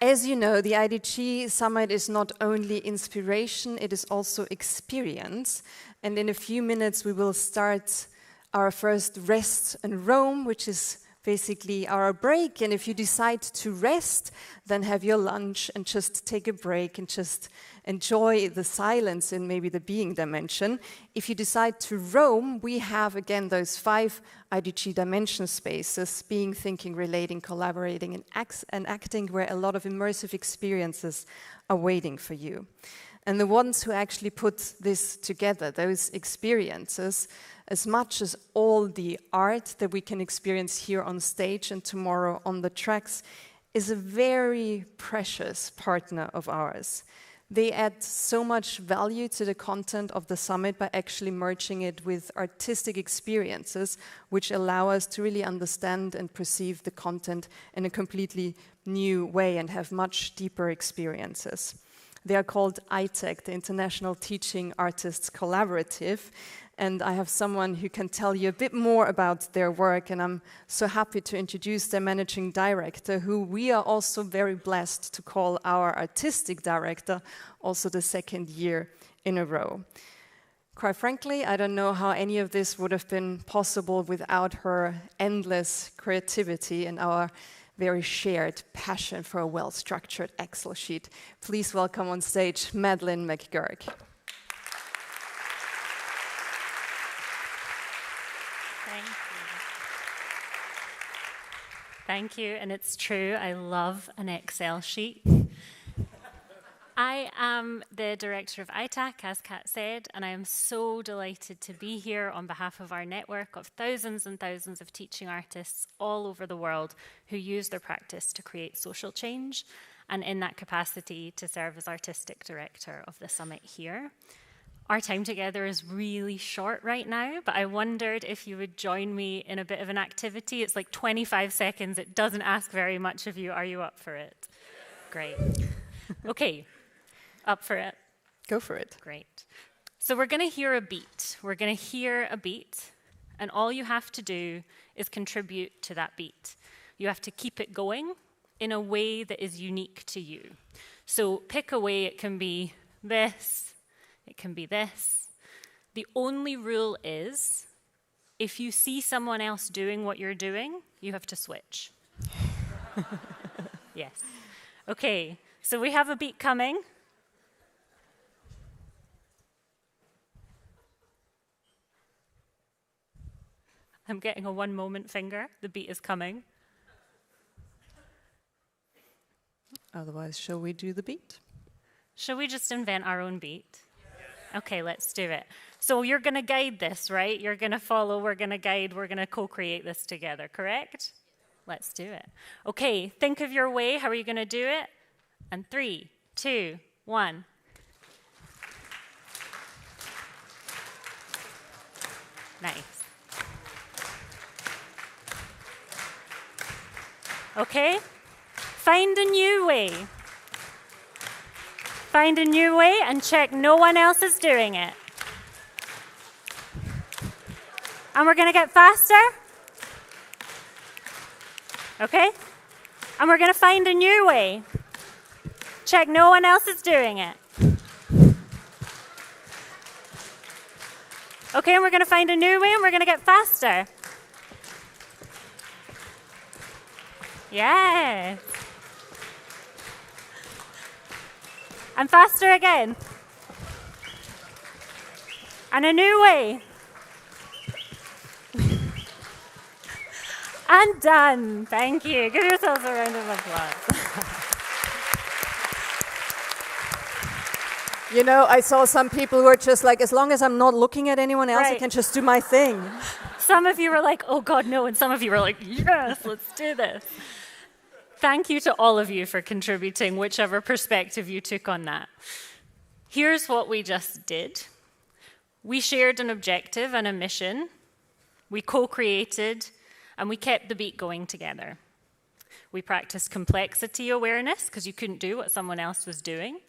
As you know, the IDG Summit is not only inspiration, it is also experience. And in a few minutes, we will start our first rest in Rome, which is basically our break. And if you decide to rest, then have your lunch and just take a break and just enjoy the silence in maybe the being dimension. If you decide to roam, we have again those 5 IDG dimension spaces: being, thinking, relating, collaborating, and acting, where a lot of immersive experiences are waiting for you. And the ones who actually put this together, those experiences, as much as all the art that we can experience here on stage and tomorrow on the tracks, is a very precious partner of ours. They add so much value to the content of the summit by actually merging it with artistic experiences, which allow us to really understand and perceive the content in a completely new way and have much deeper experiences. They are called ITEC, the International Teaching Artists Collaborative, and I have someone who can tell you a bit more about their work, and I'm so happy to introduce their managing director, who we are also very blessed to call our artistic director, also the 2nd year in a row. Quite frankly, I don't know how any of this would have been possible without her endless creativity and our very shared passion for a well-structured Excel sheet. Please welcome on stage Madeleine McGurk. Thank you, and it's true, I love an Excel sheet. I am the director of ITAC, as Kat said, and I am so delighted to be here on behalf of our network of thousands and thousands of teaching artists all over the world who use their practice to create social change, and in that capacity to serve as artistic director of the summit here. Our time together is really short right now, but I wondered if you would join me in a bit of an activity. It's like 25 seconds. It doesn't ask very much of you. Are you up for it? Great. Okay. Up for it? Go for it. Great. So we're going to hear a beat. We're going to hear a beat, and all you have to do is contribute to that beat. You have to keep it going in a way that is unique to you. So pick a way. It can be this. It can be this. The only rule is, if you see someone else doing what you're doing, you have to switch. Yes. Okay, so we have a beat coming. I'm getting a 1-moment finger. The beat is coming. Otherwise, shall we do the beat? Shall we just invent our own beat? Okay, let's do it. So you're going to guide this, right? You're going to follow, we're going to guide, we're going to co-create this together, correct? Let's do it. Okay, think of your way. How are you going to do it? And 3, 2, 1. Nice. Okay, find a new way. Find a new way and check no one else is doing it. And we're going to get faster. Okay? And we're going to find a new way. Check no one else is doing it. Okay, and we're going to find a new way and we're going to get faster. Yes. And faster again. And a new way. And done. Thank you. Give yourselves a round of applause. You know, I saw some people who were just like, as long as I'm not looking at anyone else, I Right. can just do my thing. Some of you were like, oh God, no. And some of you were like, yes, let's do this. Thank you to all of you for contributing, whichever perspective you took on that. Here's what we just did. We shared an objective and a mission. We co-created, and we kept the beat going together. We practiced complexity awareness, because you couldn't do what someone else was doing.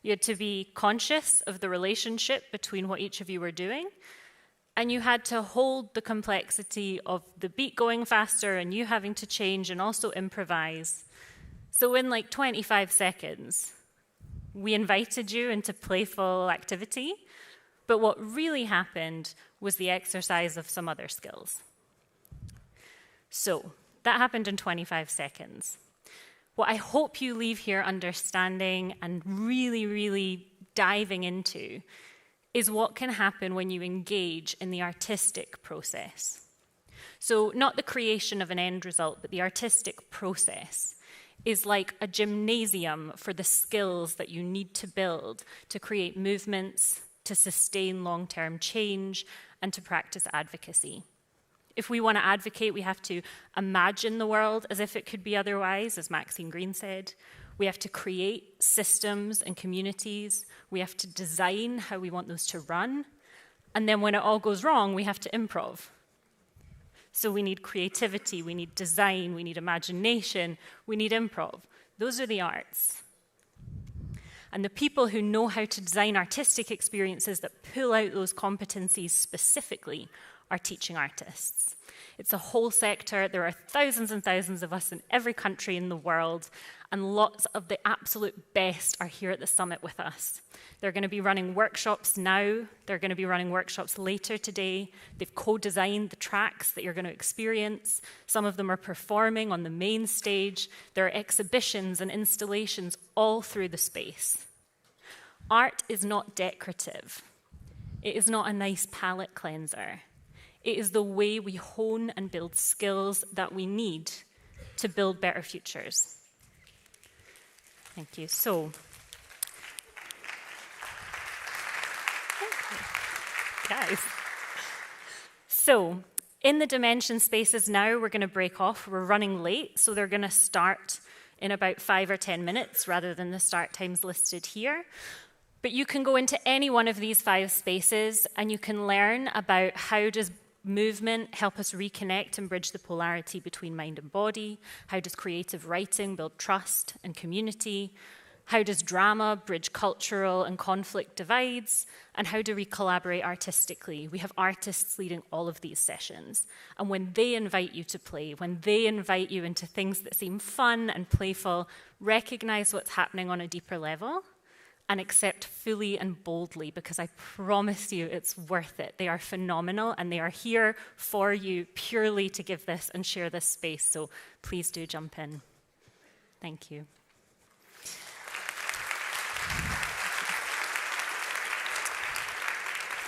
You had to be conscious of the relationship between what each of you were doing. And you had to hold the complexity of the beat going faster and you having to change and also improvise. So in like 25 seconds, we invited you into playful activity, But what really happened was the exercise of some other skills. So that happened in 25 seconds. What I hope you leave here understanding and really, really diving into is what can happen when you engage in the artistic process. So not the creation of an end result, but the artistic process is like a gymnasium for the skills that you need to build to create movements, to sustain long-term change, and to practice advocacy. If we want to advocate, we have to imagine the world as if it could be otherwise, as Maxine Greene said. We have to create systems and communities. We have to design how we want those to run. And then when it all goes wrong, we have to improv. So we need creativity, we need design, we need imagination, we need improv. Those are the arts. And the people who know how to design artistic experiences that pull out those competencies specifically are teaching artists. It's a whole sector. There are thousands and thousands of us in every country in the world, and lots of the absolute best are here at the summit with us. They're going to be running workshops now. They're going to be running workshops later today. They've co-designed the tracks that you're going to experience. Some of them are performing on the main stage. There are exhibitions and installations all through the space. Art is not decorative. It is not a nice palette cleanser. It is the way we hone and build skills that we need to build better futures. Thank you. So, guys. So, in the dimension spaces now, we're going to break off. We're running late, so they're going to start in about 5 or 10 minutes rather than the start times listed here. But you can go into any one of these 5 spaces and you can learn about how does movement help us reconnect and bridge the polarity between mind and body? How does creative writing build trust and community? How does drama bridge cultural and conflict divides? And how do we collaborate artistically? We have artists leading all of these sessions. And when they invite you to play, when they invite you into things that seem fun and playful, recognize what's happening on a deeper level and accept fully and boldly, because I promise you it's worth it. They are phenomenal, and they are here for you purely to give this and share this space, so please do jump in. Thank you.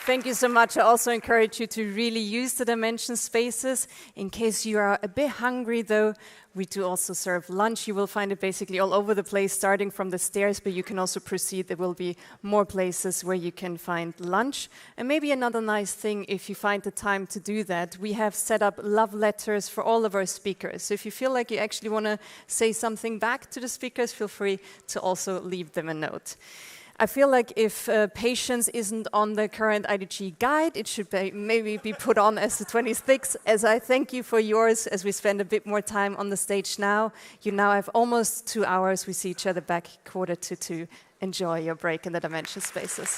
Thank you so much. I also encourage you to really use the dimension spaces. In case you are a bit hungry, though, we do also serve lunch. You will find it basically all over the place, starting from the stairs, but you can also proceed. There will be more places where you can find lunch. And maybe another nice thing, if you find the time to do that, we have set up love letters for all of our speakers. So if you feel like you actually want to say something back to the speakers, feel free to also leave them a note. I feel like if patience isn't on the current IDG guide, it should maybe be put on as the 26th, as I thank you for yours as we spend a bit more time on the stage now. You now have almost 2 hours. We see each other back 1:45. Enjoy your break in the dimension spaces.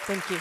Thank you.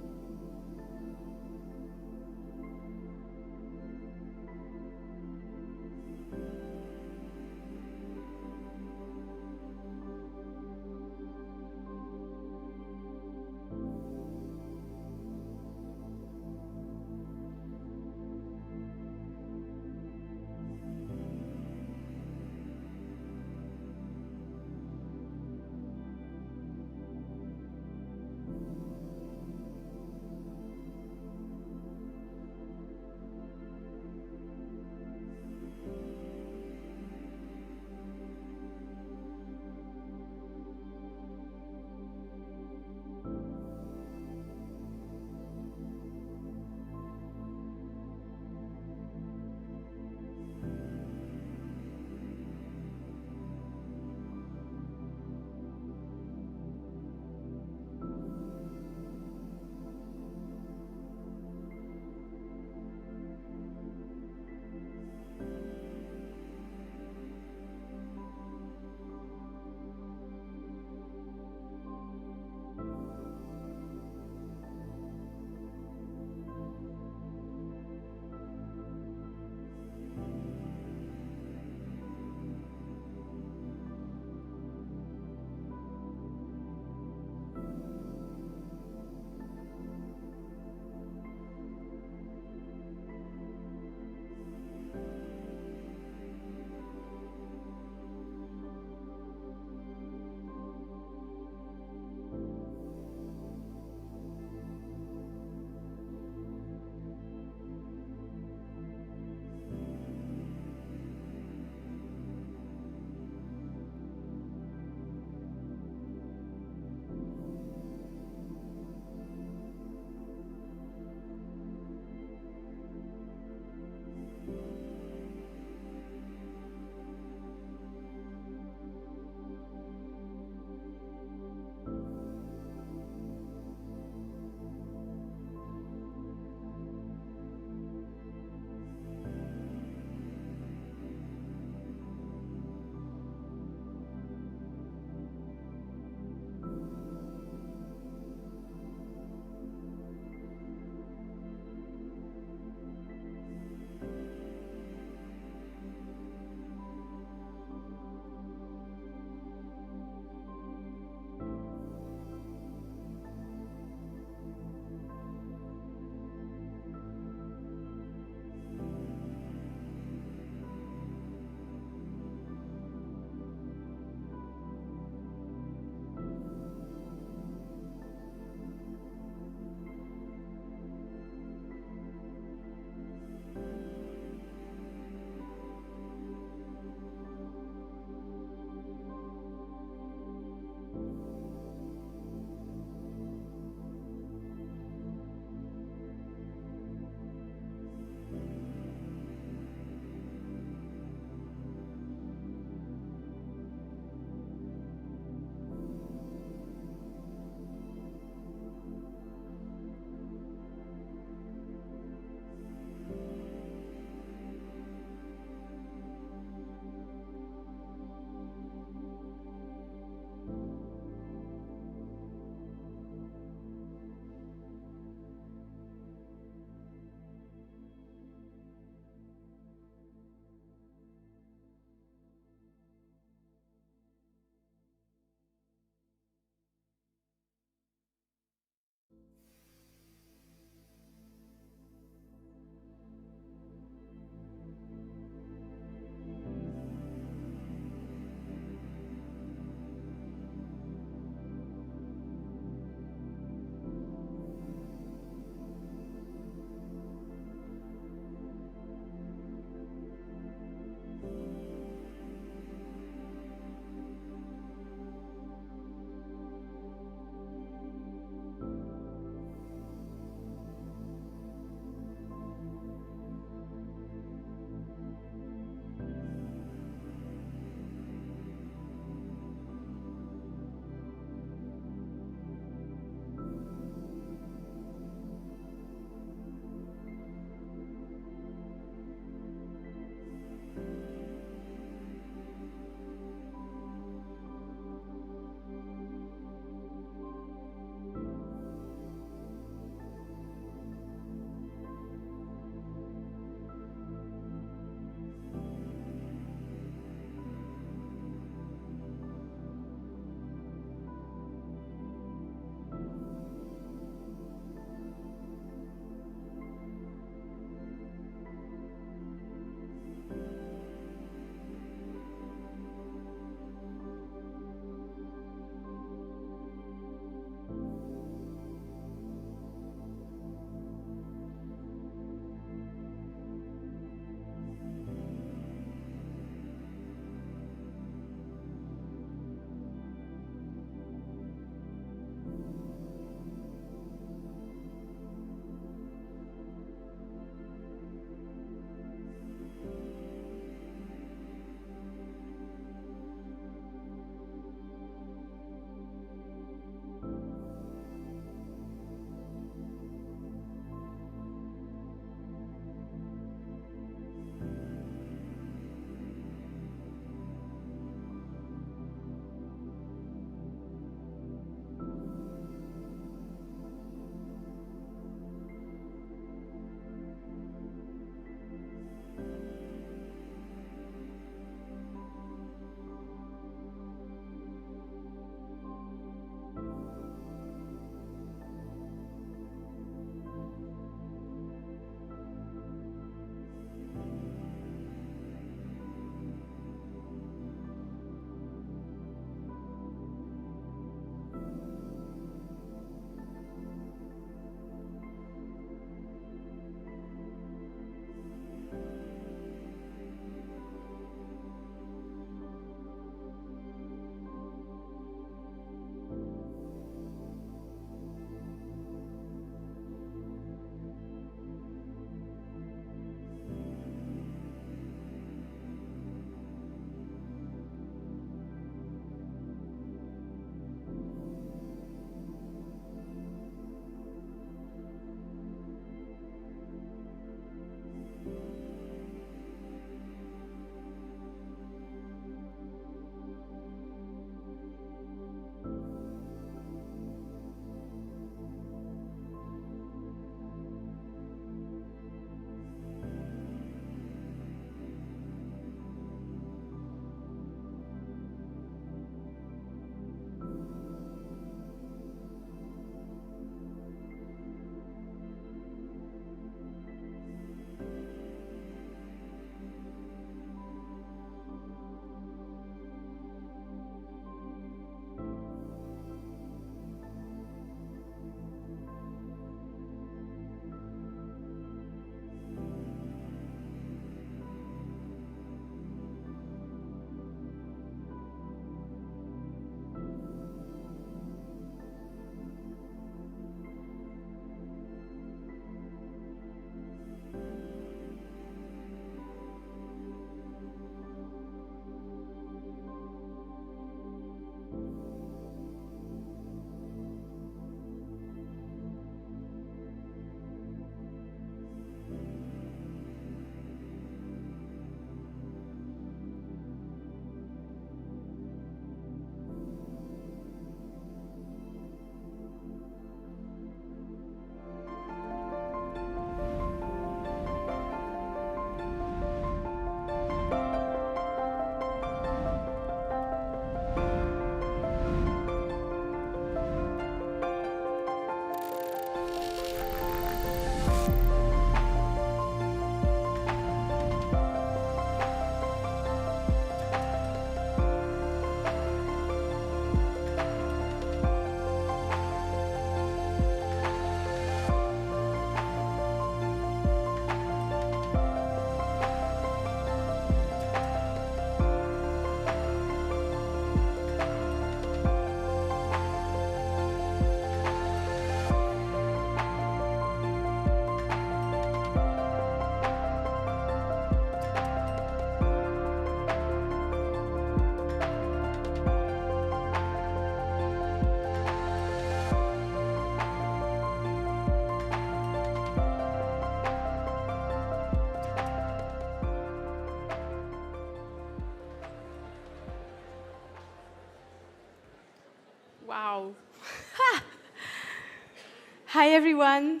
everyone.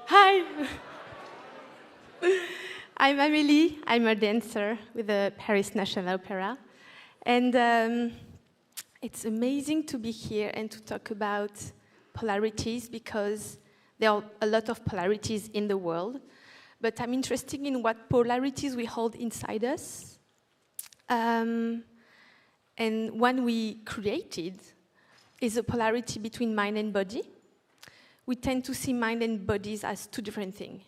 Hi. I'm Amélie. I'm a dancer with the Paris National Opera. And it's amazing to be here and to talk about polarities, because there are a lot of polarities in the world. But I'm interested in what polarities we hold inside us. And one we created is a polarity between mind and body. We tend to see mind and bodies as two different things.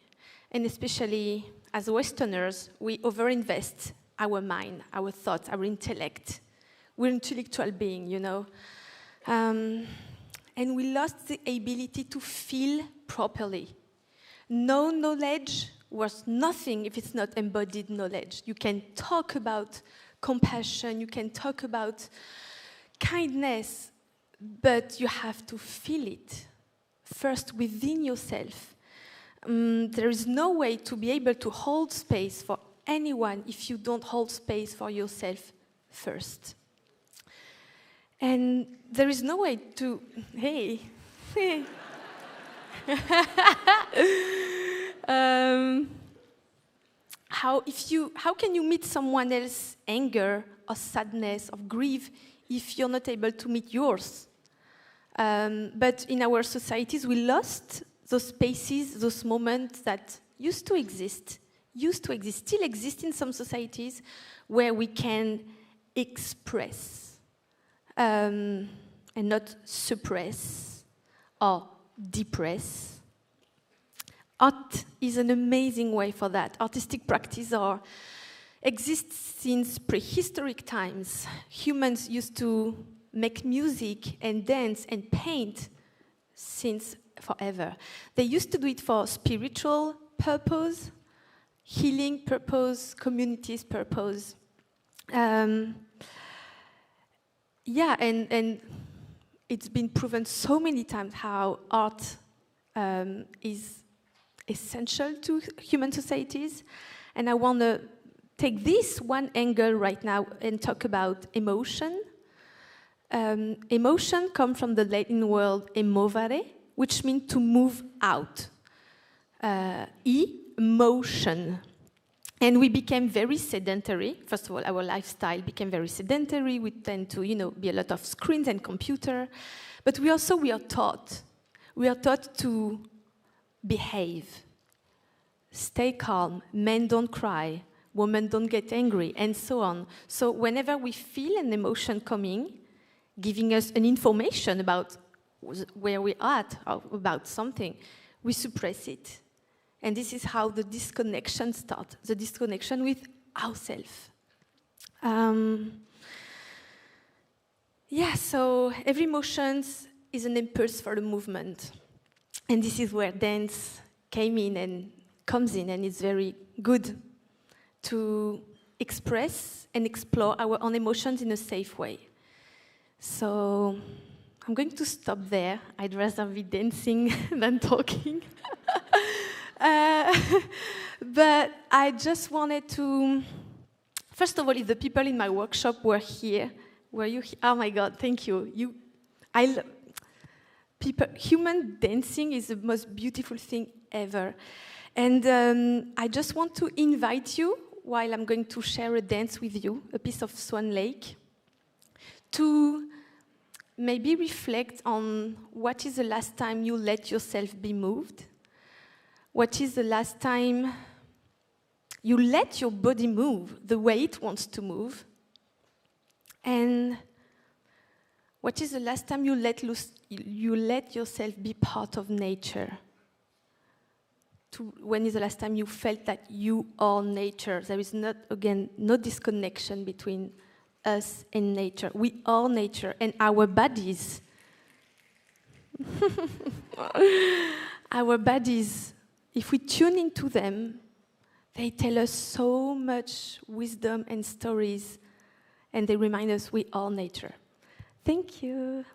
And especially as Westerners, we overinvest our mind, our thoughts, our intellect. We're intellectual beings, you know. And we lost the ability to feel properly. No knowledge worth nothing if it's not embodied knowledge. You can talk about compassion, you can talk about kindness, but you have to feel it first within yourself. There is no way to be able to hold space for anyone if you don't hold space for yourself first. And there is no way to, hey. How can you meet someone else's anger or sadness or grief if you're not able to meet yours? But in our societies, we lost those spaces, those moments that used to exist, still exist in some societies, where we can express and not suppress or depress. Art is an amazing way for that. Artistic practice exists since prehistoric times. Humans used to make music and dance and paint since forever. They used to do it for spiritual purpose, healing purpose, communities purpose. And it's been proven so many times how art is essential to human societies. And I want to take this one angle right now and talk about emotion. Emotion comes from the Latin word emovere, which means to move out. Emotion. And we became very sedentary. First of all, our lifestyle became very sedentary. We tend to, be a lot of screens and computer. But we are taught. We are taught to behave. Stay calm. Men don't cry. Women don't get angry, and so on. So whenever we feel an emotion coming, giving us an information about where we're at, or about something, we suppress it. And this is how the disconnection starts, the disconnection with ourselves. So every emotion is an impulse for the movement. And this is where dance comes in, and it's very good to express and explore our own emotions in a safe way. So I'm going to stop there. I'd rather be dancing than talking. But I just wanted to, first of all, if the people in my workshop were here, were you here? Oh my God, thank you. Human dancing is the most beautiful thing ever. And I just want to invite you, while I'm going to share a dance with you, a piece of Swan Lake, to maybe reflect on what is the last time you let yourself be moved. What is the last time you let your body move the way it wants to move? And what is the last time you let yourself be part of nature? When is the last time you felt that you are nature? There is no disconnection between us and nature. We are nature, and our bodies, if we tune into them, they tell us so much wisdom and stories, and they remind us we are nature. Thank you.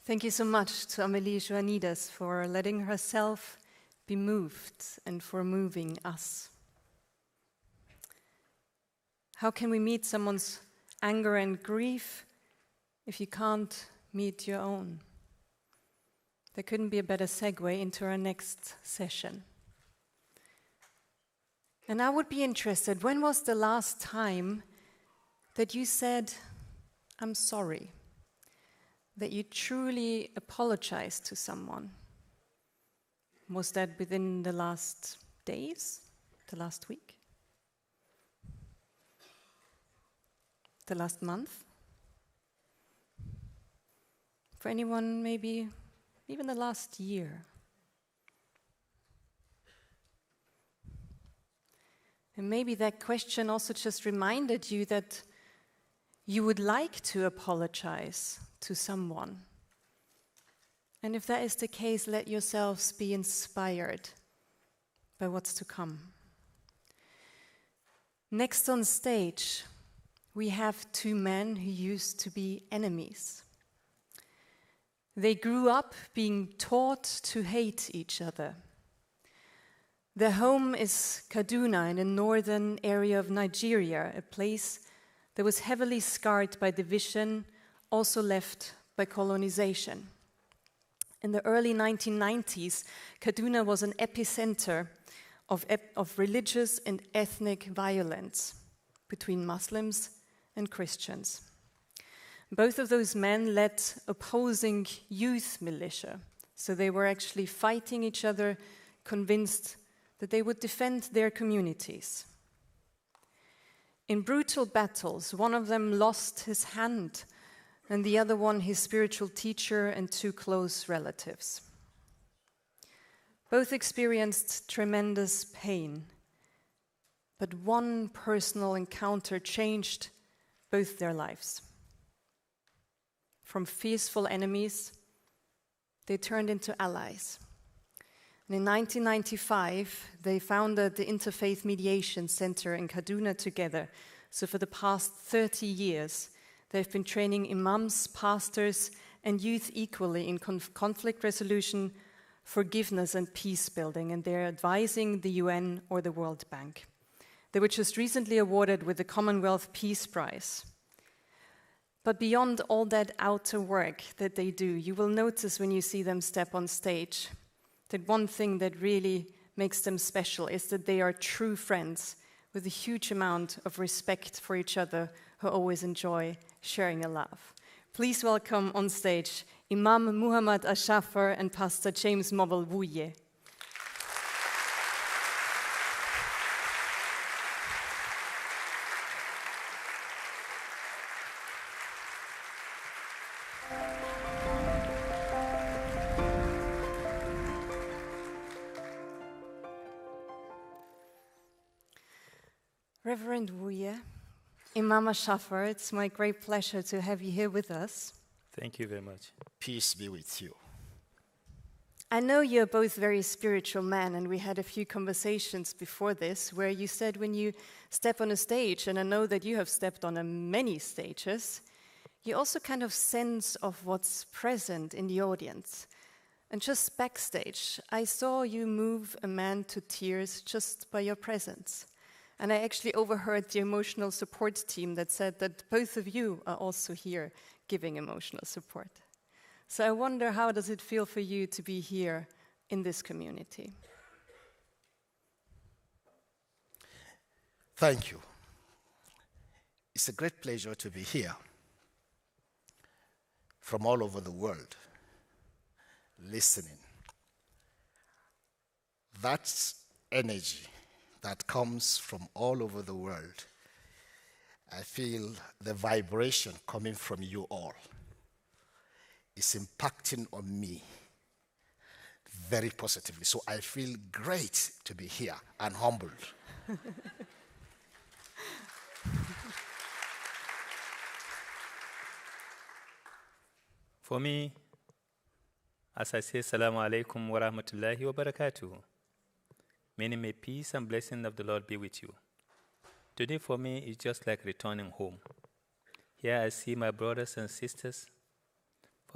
Thank you so much to Amélie Joannides for letting herself be moved and for moving us. How can we meet someone's anger and grief if you can't meet your own? There couldn't be a better segue into our next session. And I would be interested, when was the last time that you said, "I'm sorry," that you truly apologized to someone? Was that within the last days, the last week, the last month? For anyone, maybe even the last year? And maybe that question also just reminded you that you would like to apologize to someone. And if that is the case, let yourselves be inspired by what's to come. Next on stage, we have two men who used to be enemies. They grew up being taught to hate each other. Their home is Kaduna in the northern area of Nigeria, a place that was heavily scarred by division, also left by colonization. In the early 1990s, Kaduna was an epicenter of religious and ethnic violence between Muslims and Christians. Both of those men led opposing youth militia, so they were actually fighting each other, convinced that they would defend their communities. In brutal battles, one of them lost his hand, and the other one his spiritual teacher and two close relatives. Both experienced tremendous pain, but one personal encounter changed both their lives. From fierceful enemies, they turned into allies. And in 1995, they founded the Interfaith Mediation Center in Kaduna together. So for the past 30 years, they've been training imams, pastors, and youth equally in conflict resolution, forgiveness, and peace building, and they're advising the UN or the World Bank. They were just recently awarded with the Commonwealth Peace Prize. But beyond all that outer work that they do, you will notice when you see them step on stage that one thing that really makes them special is that they are true friends with a huge amount of respect for each other who always enjoy sharing a laugh. Please welcome on stage Imam Muhammad Ashafar and Pastor James Mobile Wuye. Reverend Wuye, Imam Ashafar, it's my great pleasure to have you here with us. Thank you very much. Peace be with you. I know you're both very spiritual men, and we had a few conversations before this where you said when you step on a stage, and I know that you have stepped on many stages, you also kind of sense of what's present in the audience. And just backstage, I saw you move a man to tears just by your presence. And I actually overheard the emotional support team that said that both of you are also here giving emotional support. So I wonder, how does it feel for you to be here in this community? Thank you. It's a great pleasure to be here from all over the world, listening. That's energy that comes from all over the world. I feel the vibration coming from you all is impacting on me very positively. So I feel great to be here and humbled. For me, as I say, Assalamu alaikum wa rahmatullahi wa barakatuh. Meaning, may peace and blessing of the Lord be with you. Today for me is just like returning home. Here I see my brothers and sisters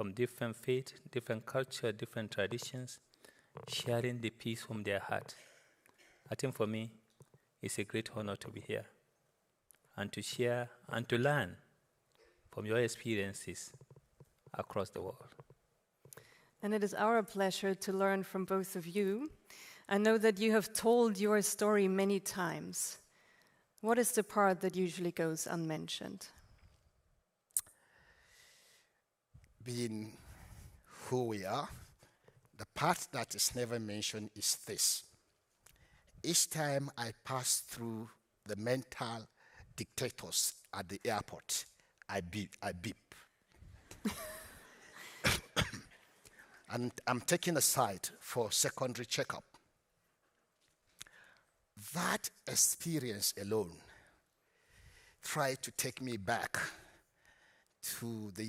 from different faith, different culture, different traditions, sharing the peace from their heart. I think for me, it's a great honor to be here and to share and to learn from your experiences across the world. And it is our pleasure to learn from both of you. I know that you have told your story many times. What is the part that usually goes unmentioned? Being who we are, the part that is never mentioned is this. Each time I pass through the mental dictators at the airport, I beep. And I'm taken aside for secondary checkup. That experience alone tried to take me back to the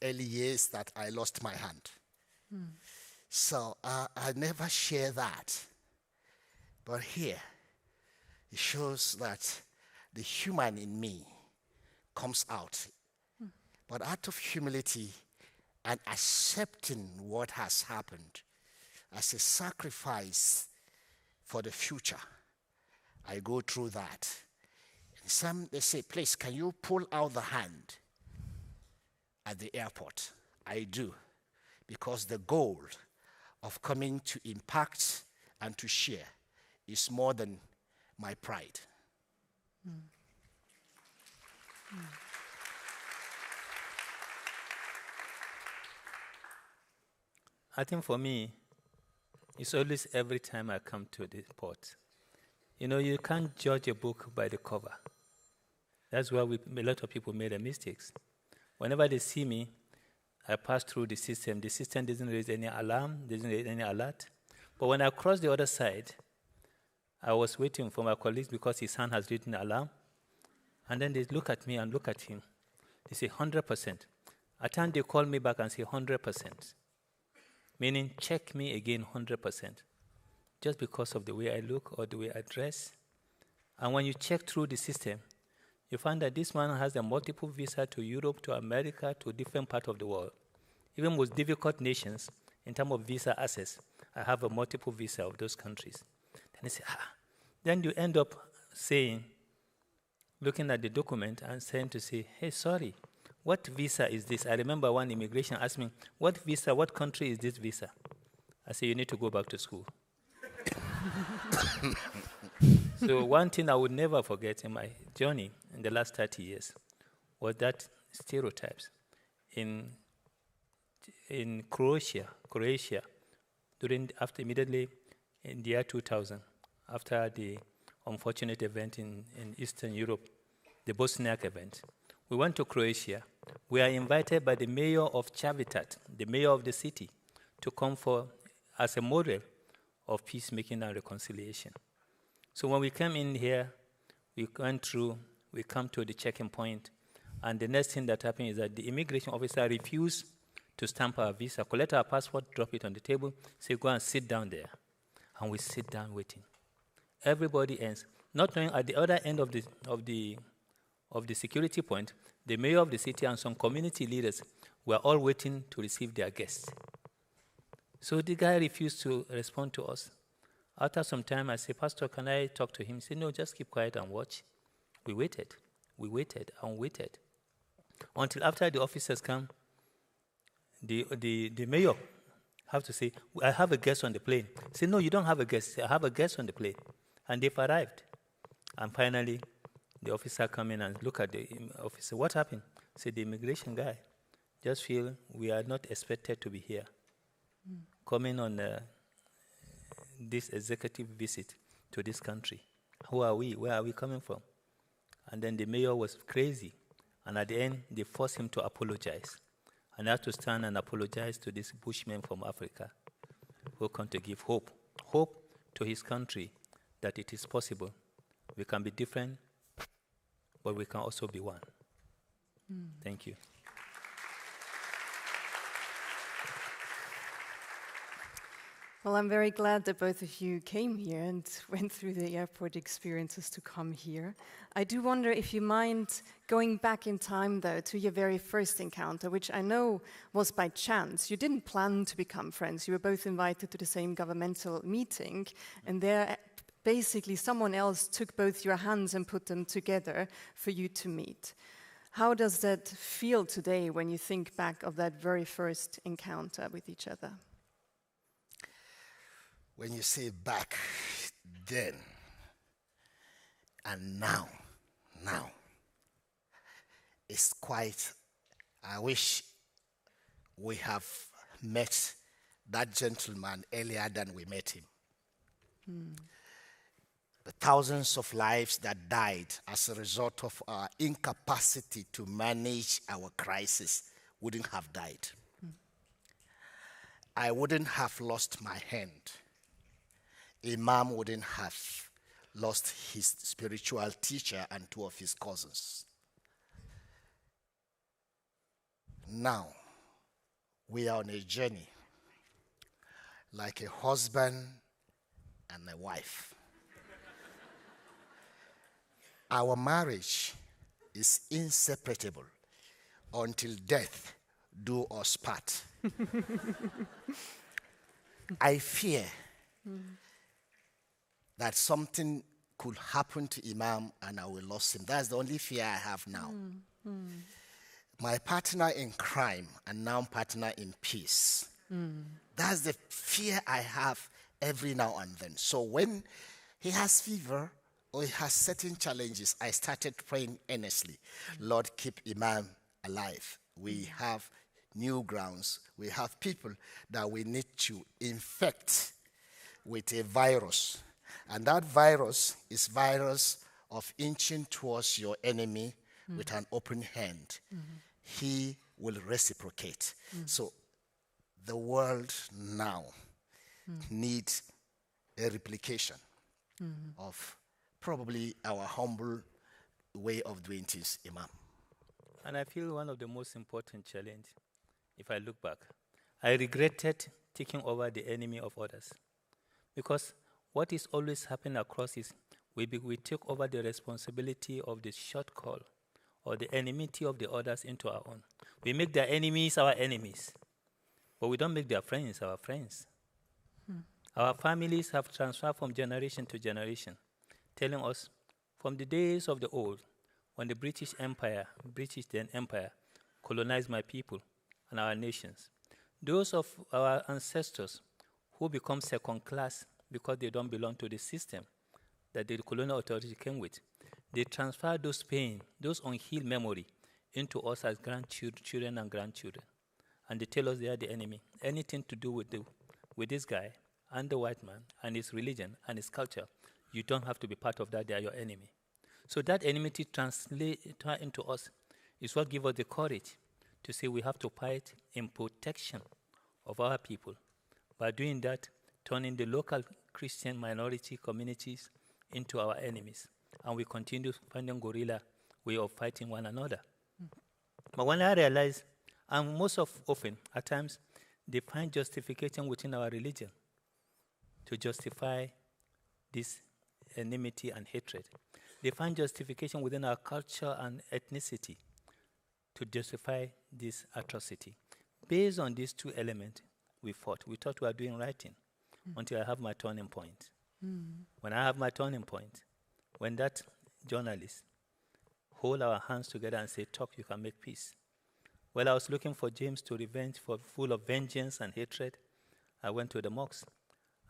early years that I lost my hand. So I never share that. But here, it shows that the human in me comes out. But out of humility and accepting what has happened as a sacrifice for the future, I go through that. And some, they say, please, can you pull out the hand at the airport? I do, because the goal of coming to impact and to share is more than my pride. I think for me, it's always every time I come to the port. You know, you can't judge a book by the cover. That's where a lot of people made mistakes. Whenever they see me, I pass through the system. The system doesn't raise any alarm, doesn't raise any alert. But when I cross the other side, I was waiting for my colleagues because his hand has written alarm. And then they look at me and look at him. They say 100%. At times they call me back and say 100%. Meaning check me again 100%. Just because of the way I look or the way I dress. And when you check through the system, you find that this man has a multiple visa to Europe, to America, to different parts of the world. Even most difficult nations, in terms of visa access, I have a multiple visa of those countries. Then they say, Then you end up saying, looking at the document and saying to say, hey, sorry, what visa is this? I remember one immigration asked me, what visa, what country is this visa? I said, you need to go back to school. So one thing I would never forget in my journey in the last 30 years was that stereotypes. In Croatia, immediately in the year 2000, after the unfortunate event in Eastern Europe, the Bosniak event, we went to Croatia. We are invited by the mayor of Cavtat, the mayor of the city, to come as a model of peacemaking and reconciliation. So when we came in here, we come to the checking point, and the next thing that happened is that the immigration officer refused to stamp our visa, collect our passport, drop it on the table, say, go and sit down there. And we sit down waiting. Everybody ends, not knowing at the other end of the security point, the mayor of the city and some community leaders were all waiting to receive their guests. So the guy refused to respond to us. After some time, I said, Pastor, can I talk to him? He said, no, just keep quiet and watch. We waited and waited. Until after the officers come, the mayor have to say, I have a guest on the plane. He said, no, you don't have a guest. I have a guest on the plane. And they've arrived. And finally, the officer come in and look at the officer. What happened? He said, the immigration guy just feel we are not expected to be here. Coming on this executive visit to this country. Who are we? Where are we coming from? And then the mayor was crazy. And at the end, they forced him to apologize. And I had to stand and apologize to this bushman from Africa who come to give hope to his country that it is possible. We can be different, but we can also be one. Thank you. Well, I'm very glad that both of you came here and went through the airport experiences to come here. I do wonder if you mind going back in time, though, to your very first encounter, which I know was by chance. You didn't plan to become friends. You were both invited to the same governmental meeting, and there basically someone else took both your hands and put them together for you to meet. How does that feel today when you think back of that very first encounter with each other? When you say back then and now, it's quite, I wish we have met that gentleman earlier than we met him. The thousands of lives that died as a result of our incapacity to manage our crisis wouldn't have died. I wouldn't have lost my hand. Imam wouldn't have lost his spiritual teacher and two of his cousins. Now, we are on a journey like a husband and a wife. Our marriage is inseparable until death do us part. I fear that something could happen to Imam and I will lose him. That's the only fear I have now. My partner in crime and now partner in peace. That's the fear I have every now and then. So when he has fever or he has certain challenges, I started praying earnestly. Lord, keep Imam alive. We have new grounds. We have people that we need to infect with a virus. And that virus is virus of inching towards your enemy with an open hand. He will reciprocate. So the world now needs a replication of probably our humble way of doing things, Imam. And I feel one of the most important challenge, if I look back, I regretted taking over the enemy of others. Because what is always happening across is we take over the responsibility of the short call or the enmity of the others into our own. We make their enemies our enemies, but we don't make their friends our friends. Our families have transferred from generation to generation, telling us from the days of the old, when the British then Empire, colonized my people and our nations. Those of our ancestors who become second class because they don't belong to the system that the colonial authority came with, they transfer those pain, those unhealed memory into us as grandchildren and grandchildren. And they tell us they are the enemy. Anything to do with this guy and the white man and his religion and his culture, you don't have to be part of that, they are your enemy. So that enmity translated into us is what gives us the courage to say we have to fight in protection of our people. By doing that, turning the local Christian minority communities into our enemies. And we continue finding guerrilla way of fighting one another. But when I realized, and often, at times, they find justification within our religion to justify this enmity and hatred. They find justification within our culture and ethnicity to justify this atrocity. Based on these two elements, we fought. We thought we were doing right thing until I have my turning point. When I have my turning point, when that journalist hold our hands together and say, talk, you can make peace. Well, I was looking for James to revenge, full of vengeance and hatred. I went to the mosque.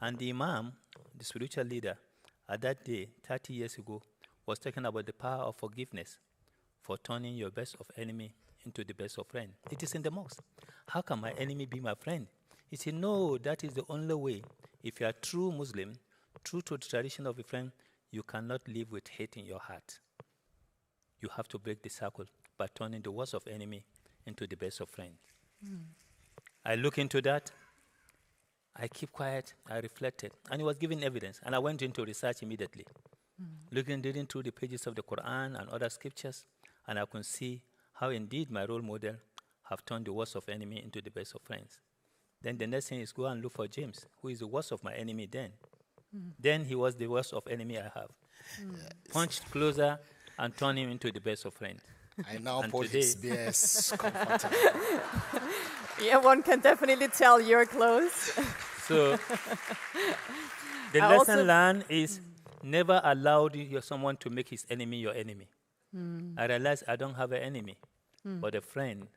And the Imam, the spiritual leader, at that day, 30 years ago, was talking about the power of forgiveness for turning your best of enemy into the best of friend. It is in the mosque. How can my enemy be my friend? He said, no, that is the only way. If you are true Muslim, true to the tradition of a friend, you cannot live with hate in your heart. You have to break the circle by turning the worst of enemy into the best of friend. I look into that. I keep quiet. I reflected. And he was giving evidence. And I went into research immediately. Reading through the pages of the Quran and other scriptures, and I could see how indeed my role model have turned the worst of enemy into the best of friends. Then the next thing is go and look for James, who is the worst of my enemy then. Then he was the worst of enemy I have. Punched closer and turned him into the best of friends. I now And put today- his BS comfortable. Yeah, one can definitely tell you're close. So the I lesson also- learned is never allow someone to make his enemy your enemy. Mm. I realized I don't have an enemy, Mm. but a friend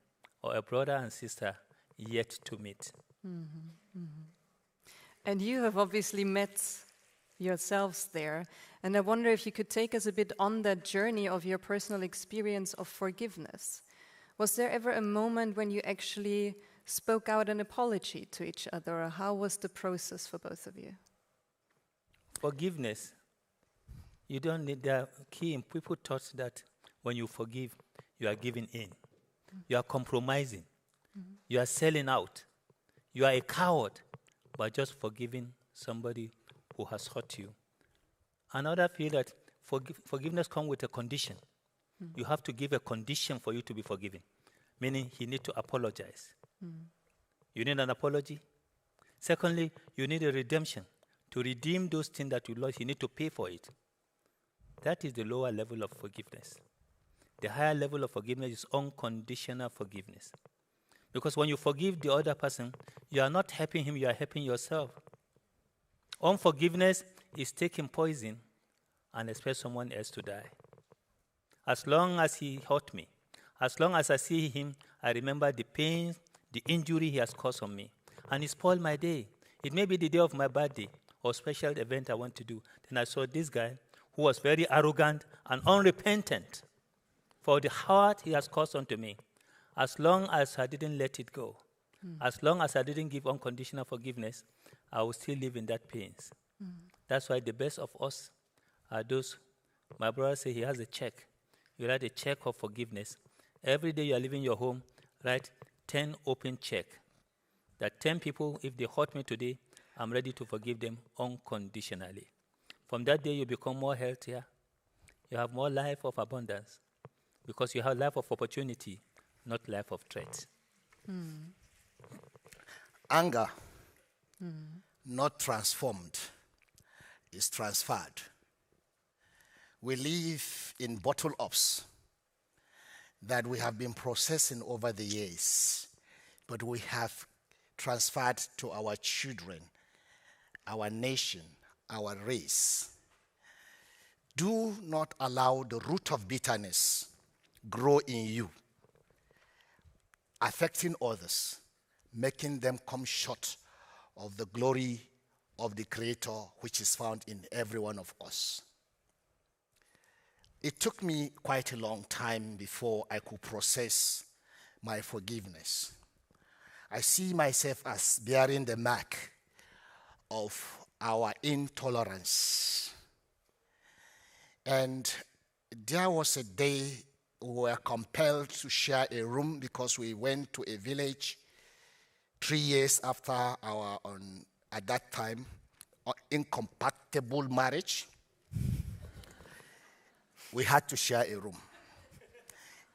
or a brother and sister yet to meet. And you have obviously met yourselves there. And I wonder if you could take us a bit on that journey of your personal experience of forgiveness. Was there ever a moment when you actually spoke out an apology to each other, or how was the process for both of you? Forgiveness, you don't need the key. People thought that when you forgive, you are giving in. You are compromising. You are selling out. You are a coward by just forgiving somebody who has hurt you. Another feel that forgiveness comes with a condition. You have to give a condition for you to be forgiven, meaning he need to apologize. You need an apology. Secondly, you need a redemption. To redeem those things that you lost, you need to pay for it. That is the lower level of forgiveness. The higher level of forgiveness is unconditional forgiveness. Because when you forgive the other person, you are not helping him, you are helping yourself. Unforgiveness is taking poison and expect someone else to die. As long as he hurt me, as long as I see him, I remember the pain, the injury he has caused on me. And it spoiled my day. It may be the day of my birthday or special event I want to do. Then I saw this guy who was very arrogant and unrepentant for the hurt he has caused unto me. As long as I didn't let it go, as long as I didn't give unconditional forgiveness, I will still live in that pain. That's why the best of us are those, my brother said he has a check. You write a check of forgiveness. Every day you are leaving your home, write 10 open check. That 10 people, if they hurt me today, I'm ready to forgive them unconditionally. From that day, you become more healthier. You have more life of abundance because you have life of opportunity, not life of threat. Anger, not transformed, is transferred. We live in bottle ups that we have been processing over the years, but we have transferred to our children, our nation, our race. Do not allow the root of bitterness grow in you, affecting others, making them come short of the glory of the Creator which is found in every one of us. It took me quite a long time before I could process my forgiveness. I see myself as bearing the mark of our intolerance. And there was a day we were compelled to share a room because we went to a village 3 years after our, at that time, incompatible marriage. We had to share a room.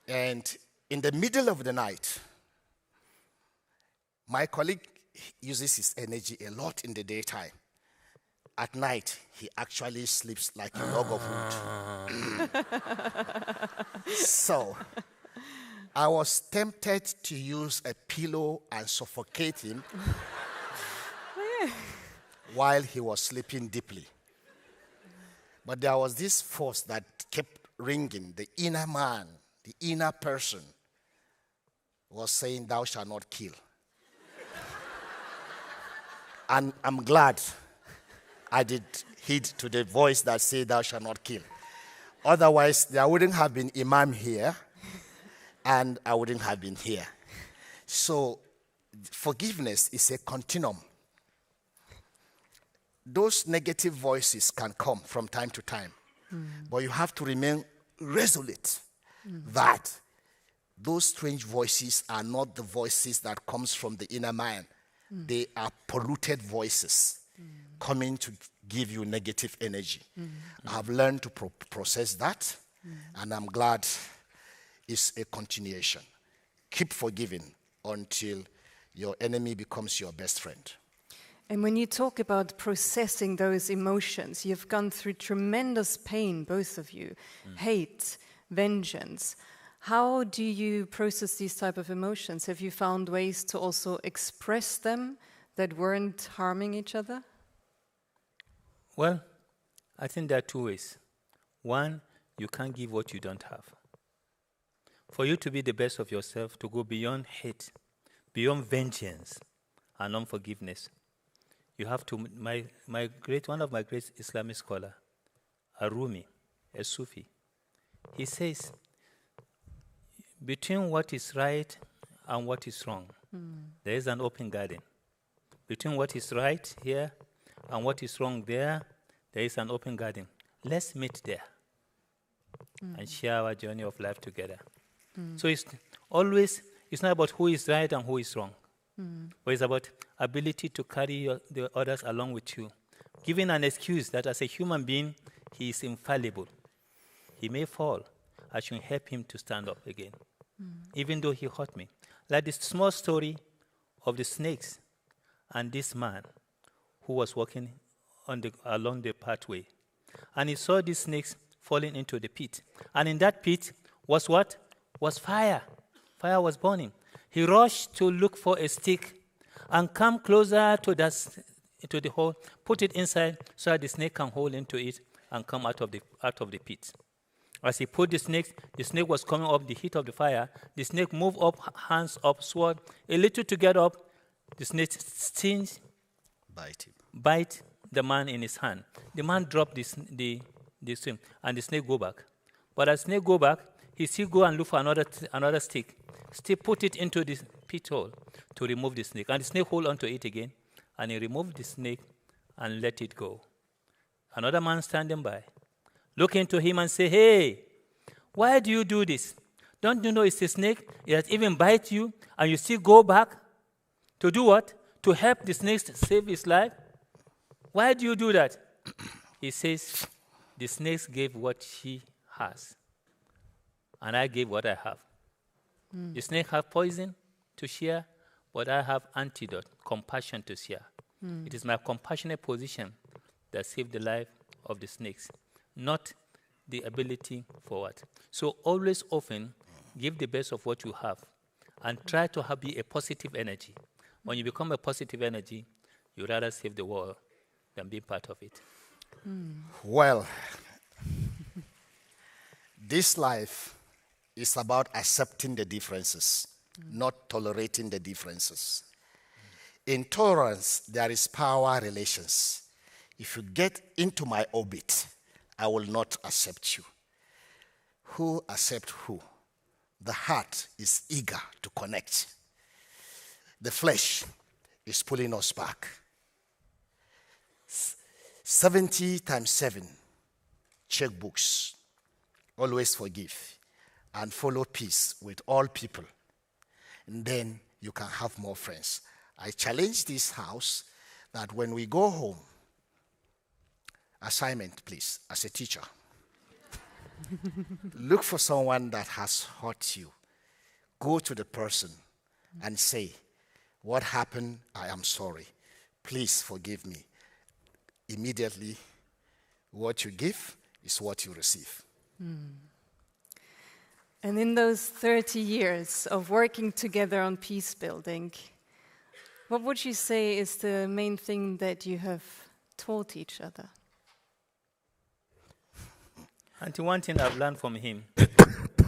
And in the middle of the night, my colleague uses his energy a lot in the daytime. At night, he actually sleeps like a log of wood. So, I was tempted to use a pillow and suffocate him while he was sleeping deeply. But there was this force that kept ringing. The inner man, the inner person was saying, "Thou shalt not kill." And I'm glad I did heed to the voice that said, "Thou shalt not kill." Otherwise, there wouldn't have been Imam here, and I wouldn't have been here. So, forgiveness is a continuum. Those negative voices can come from time to time, but you have to remain resolute that those strange voices are not the voices that comes from the inner mind. They are polluted voices coming to give you negative energy. I have learned to process that, and I'm glad it's a continuation. Keep forgiving until your enemy becomes your best friend. And when you talk about processing those emotions, you've gone through tremendous pain, both of you, hate, vengeance. How do you process these type of emotions? Have you found ways to also express them that weren't harming each other? Well, I think there are two ways. One, you can't give what you don't have. For you to be the best of yourself, to go beyond hate, beyond vengeance and unforgiveness, you have to, one of my great Islamic scholars, Arumi, a Sufi, he says, between what is right and what is wrong, there is an open garden. Between what is right here and what is wrong there, there is an open garden. Let's meet there and share our journey of life together. So it's not about who is right and who is wrong, but it's about ability to carry the others along with you. Giving an excuse that as a human being, he is infallible. He may fall. I should help him to stand up again, even though he hurt me. Like this small story of the snakes and this man who was walking along the pathway. And he saw these snakes falling into the pit. And in that pit was what? Was fire. Fire was burning. He rushed to look for a stick and come closer to the hole, put it inside so that the snake can hold into it and come out of the pit. As he put the snake was coming up the heat of the fire. The snake moved up, hands up, sword, a little to get up. The snake stings, bite the man in his hand. The man dropped the swing, and the snake go back. But as the snake go back, he still go and look for another stick. Still put it into the pit hole to remove the snake. And the snake hold onto it again, and he removed the snake and let it go. Another man standing by, look into him and say, "Hey, why do you do this? Don't you know it's a snake? It has even bite you, and you still go back to do what? To help the snake save his life? Why do you do that?" He says, "The snake gave what she has, and I gave what I have. The snake have poison to share, but I have antidote, compassion to share. It is my compassionate position that saved the life of the snakes, not the ability for what." So always often give the best of what you have and try to be a positive energy. When you become a positive energy, you rather save the world than be part of it. Well, this life is about accepting the differences, not tolerating the differences. In tolerance, there is power relations. If you get into my orbit, I will not accept you. Who accepts who? The heart is eager to connect. The flesh is pulling us back. 70 times 7 checkbooks. Always forgive and follow peace with all people. And then you can have more friends. I challenge this house that when we go home, assignment please, as a teacher, look for someone that has hurt you. Go to the person and say, "What happened? I am sorry. Please forgive me." Immediately, what you give is what you receive. And in those 30 years of working together on peace building, what would you say is the main thing that you have taught each other? And one thing I've learned from him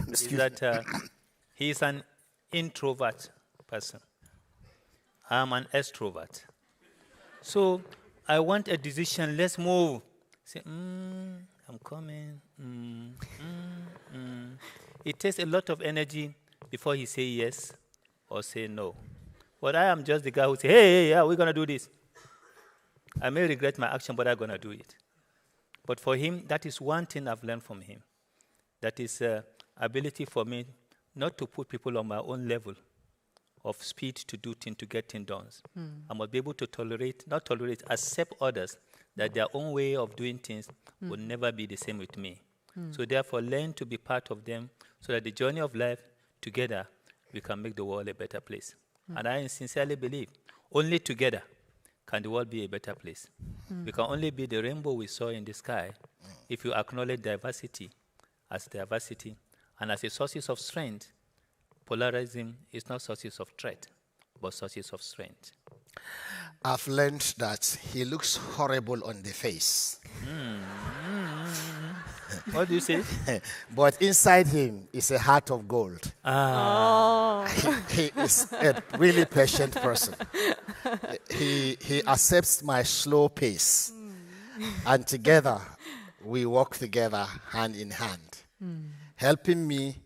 is that he is an introvert person. I'm an extrovert. So I want a decision, let's move. Say, I'm coming. It takes a lot of energy before he say yes or say no. But I am just the guy who say, hey, yeah, we're going to do this. I may regret my action, but I'm going to do it. But for him, that is one thing I've learned from him. That is ability for me not to put people on my own level of speed to do things, to get things done. I must be able to accept others, that their own way of doing things will never be the same with me. So therefore, learn to be part of them so that the journey of life together, we can make the world a better place. And I sincerely believe only together can the world be a better place. We can only be the rainbow we saw in the sky if you acknowledge diversity as diversity and as a sources of strength. Polarism is not sources of threat, but sources of strength. I've learned that he looks horrible on the face. What do you say? But inside him is a heart of gold. He is a really patient person. He accepts my slow pace. And together, we walk together hand in hand. Helping me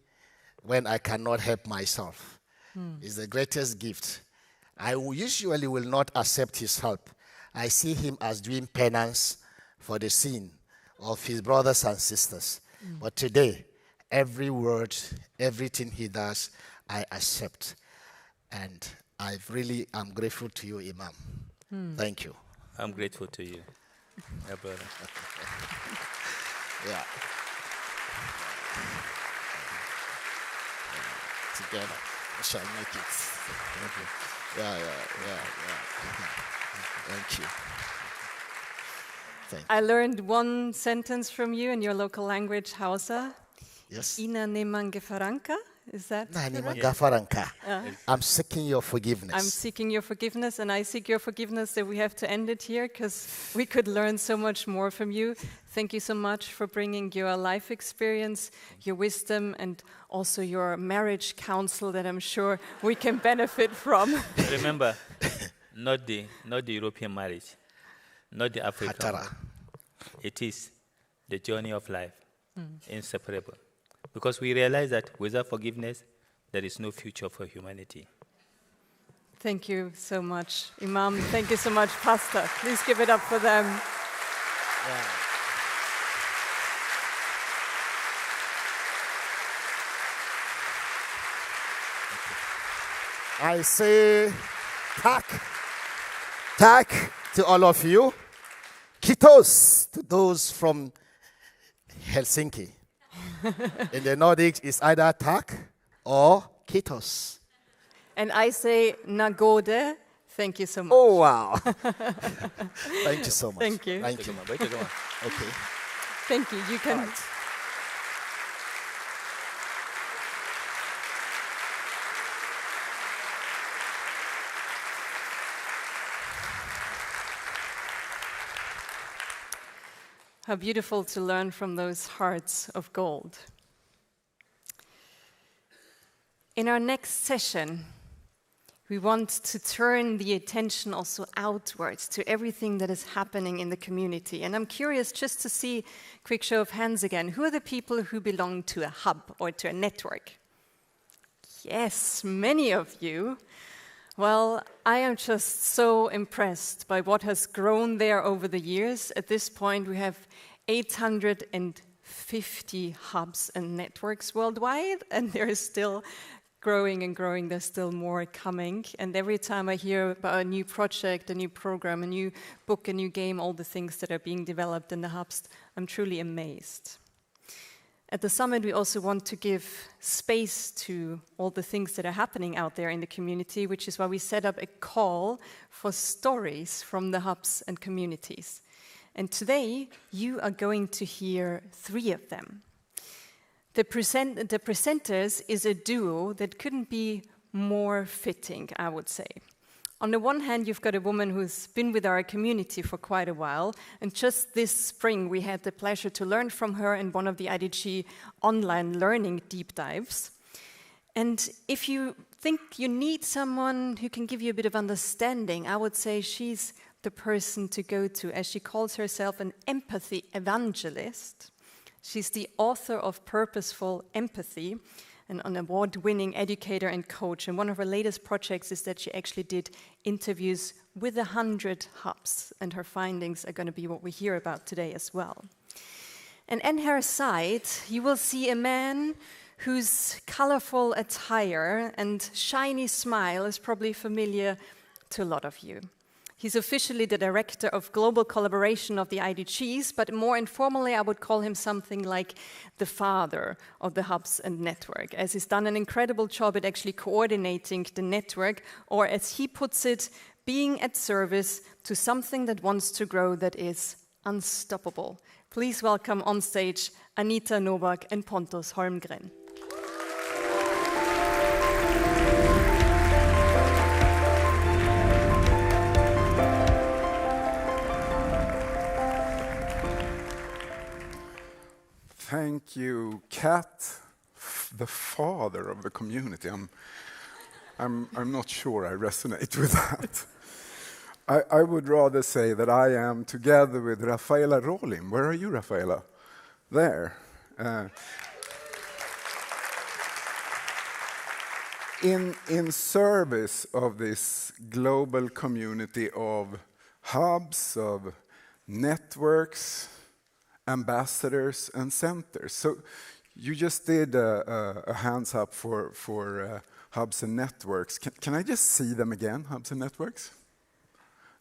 when I cannot help myself is the greatest gift. I usually will not accept his help. I see him as doing penance for the sin of his brothers and sisters. But today, every word, everything he does, I accept. And I'm grateful to you, Imam. Thank you. I'm grateful to you, my brother. Yeah. Together, we shall make it. Thank you. Yeah. Thank you. I learned one sentence from you in your local language, Hausa. Yes. Ina neman gafaranka. Is that correct? Gafaranka. I'm seeking your forgiveness. I'm seeking your forgiveness, and I seek your forgiveness that we have to end it here because we could learn so much more from you. Thank you so much for bringing your life experience, your wisdom, and also your marriage counsel that I'm sure we can benefit from. Remember, not the European marriage, not the African one. It is the journey of life, inseparable. Because we realize that without forgiveness, there is no future for humanity. Thank you so much, Imam. Thank you so much, Pastor. Please give it up for them. I say tak to all of you. Kitos to those from Helsinki. In the Nordics, it's either tak or kitos. And I say nagode. Thank you so much. Oh, wow. Thank you so much. Thank you. Thank you. Okay. Thank you. You can... How beautiful to learn from those hearts of gold. In our next session, we want to turn the attention also outwards to everything that is happening in the community. And I'm curious just to see, quick show of hands again, who are the people who belong to a hub or to a network? Yes, many of you. Well, I am just so impressed by what has grown there over the years. At this point, we have 850 hubs and networks worldwide, and there is still growing and growing. There's still more coming. And every time I hear about a new project, a new program, a new book, a new game, all the things that are being developed in the hubs, I'm truly amazed. At the summit, we also want to give space to all the things that are happening out there in the community, which is why we set up a call for stories from the hubs and communities. And today, you are going to hear 3 of them. The presenters is a duo that couldn't be more fitting, I would say. On the one hand, you've got a woman who's been with our community for quite a while, and just this spring we had the pleasure to learn from her in one of the IDG online learning deep dives. And if you think you need someone who can give you a bit of understanding, I would say she's the person to go to, as she calls herself an empathy evangelist. She's the author of Purposeful Empathy, and an award-winning educator and coach. And one of her latest projects is that she actually did interviews with 100 hubs, and her findings are going to be what we hear about today as well. And at her side, you will see a man whose colorful attire and shiny smile is probably familiar to a lot of you. He's officially the Director of Global Collaboration of the IDGs, but more informally I would call him something like the father of the hubs and network, as he's done an incredible job at actually coordinating the network, or as he puts it, being at service to something that wants to grow that is unstoppable. Please welcome on stage Anita Novak and Pontus Holmgren. Thank you, Kat, the father of the community. I'm not sure I resonate with that. I would rather say that I am together with Rafaela Rolim. Where are you, Rafaela? There. In service of this global community of hubs, of networks, ambassadors, and centers. So you just did a hands up for hubs and networks. Can I just see them again, hubs and networks?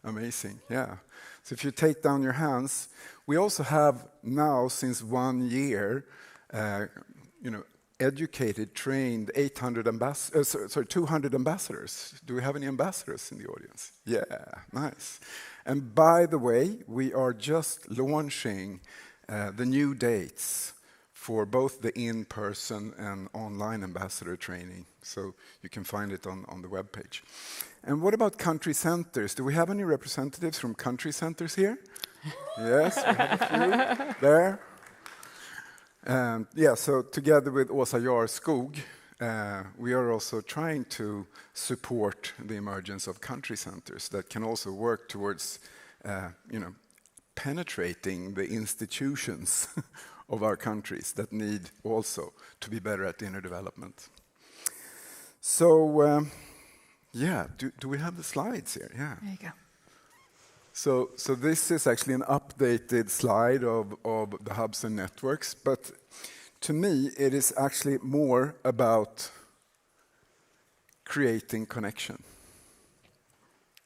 Amazing, yeah. So if you take down your hands, we also have now, since 1 year, educated, trained 200 ambassadors. Do we have any ambassadors in the audience? Yeah, nice. And by the way, we are just launching the new dates for both the in-person and online ambassador training. So you can find it on the webpage. And what about country centers? Do we have any representatives from country centers here? Yes, we have a few there. So together with Åsa Jarskog, we are also trying to support the emergence of country centers that can also work towards, penetrating the institutions of our countries that need also to be better at inner development. So, do we have the slides here? Yeah. There you go. So this is actually an updated slide of the hubs and networks, but to me it is actually more about creating connection,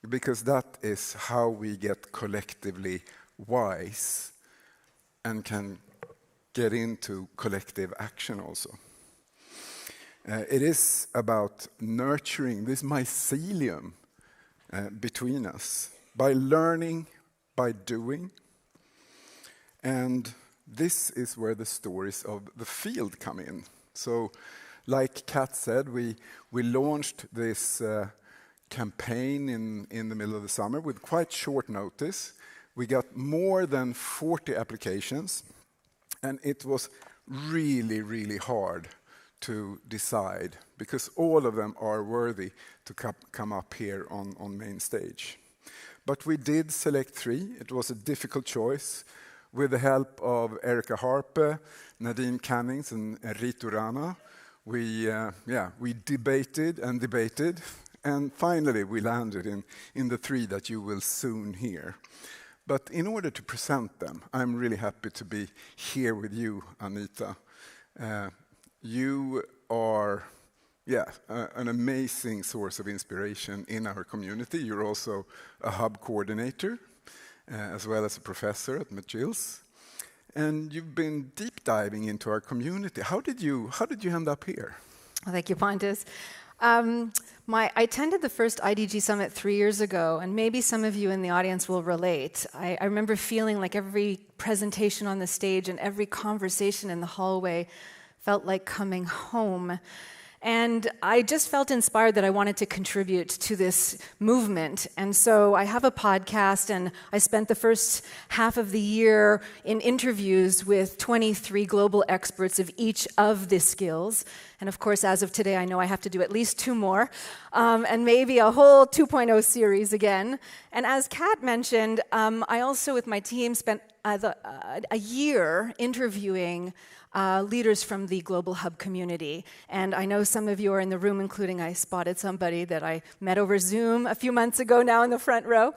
because that is how we get collectively wise and can get into collective action also. It is about nurturing this mycelium between us by learning, by doing. And this is where the stories of the field come in. So, like Kat said, we launched this campaign in the middle of the summer with quite short notice. We got more than 40 applications, and it was really, really hard to decide, because all of them are worthy to come up here on main stage. But we did select 3. It was a difficult choice. With the help of Erika Harpe, Nadine Cannings, and Ritu Rana, we debated and debated, and finally we landed in the 3 that you will soon hear. But in order to present them, I'm really happy to be here with you, Anita. You are an amazing source of inspiration in our community. You're also a hub coordinator, as well as a professor at McGill's. And you've been deep diving into our community. How did you end up here? Well, thank you, Pontus. I attended the first IDG Summit 3 years ago, and maybe some of you in the audience will relate. I remember feeling like every presentation on the stage and every conversation in the hallway felt like coming home. And I just felt inspired that I wanted to contribute to this movement. And so I have a podcast, and I spent the first half of the year in interviews with 23 global experts of each of the skills. And of course, as of today, I know I have to do at least 2 more, and maybe a whole 2.0 series again. And as Kat mentioned, I also, with my team, spent a year interviewing leaders from the Global Hub community. And I know some of you are in the room, including I spotted somebody that I met over Zoom a few months ago now in the front row.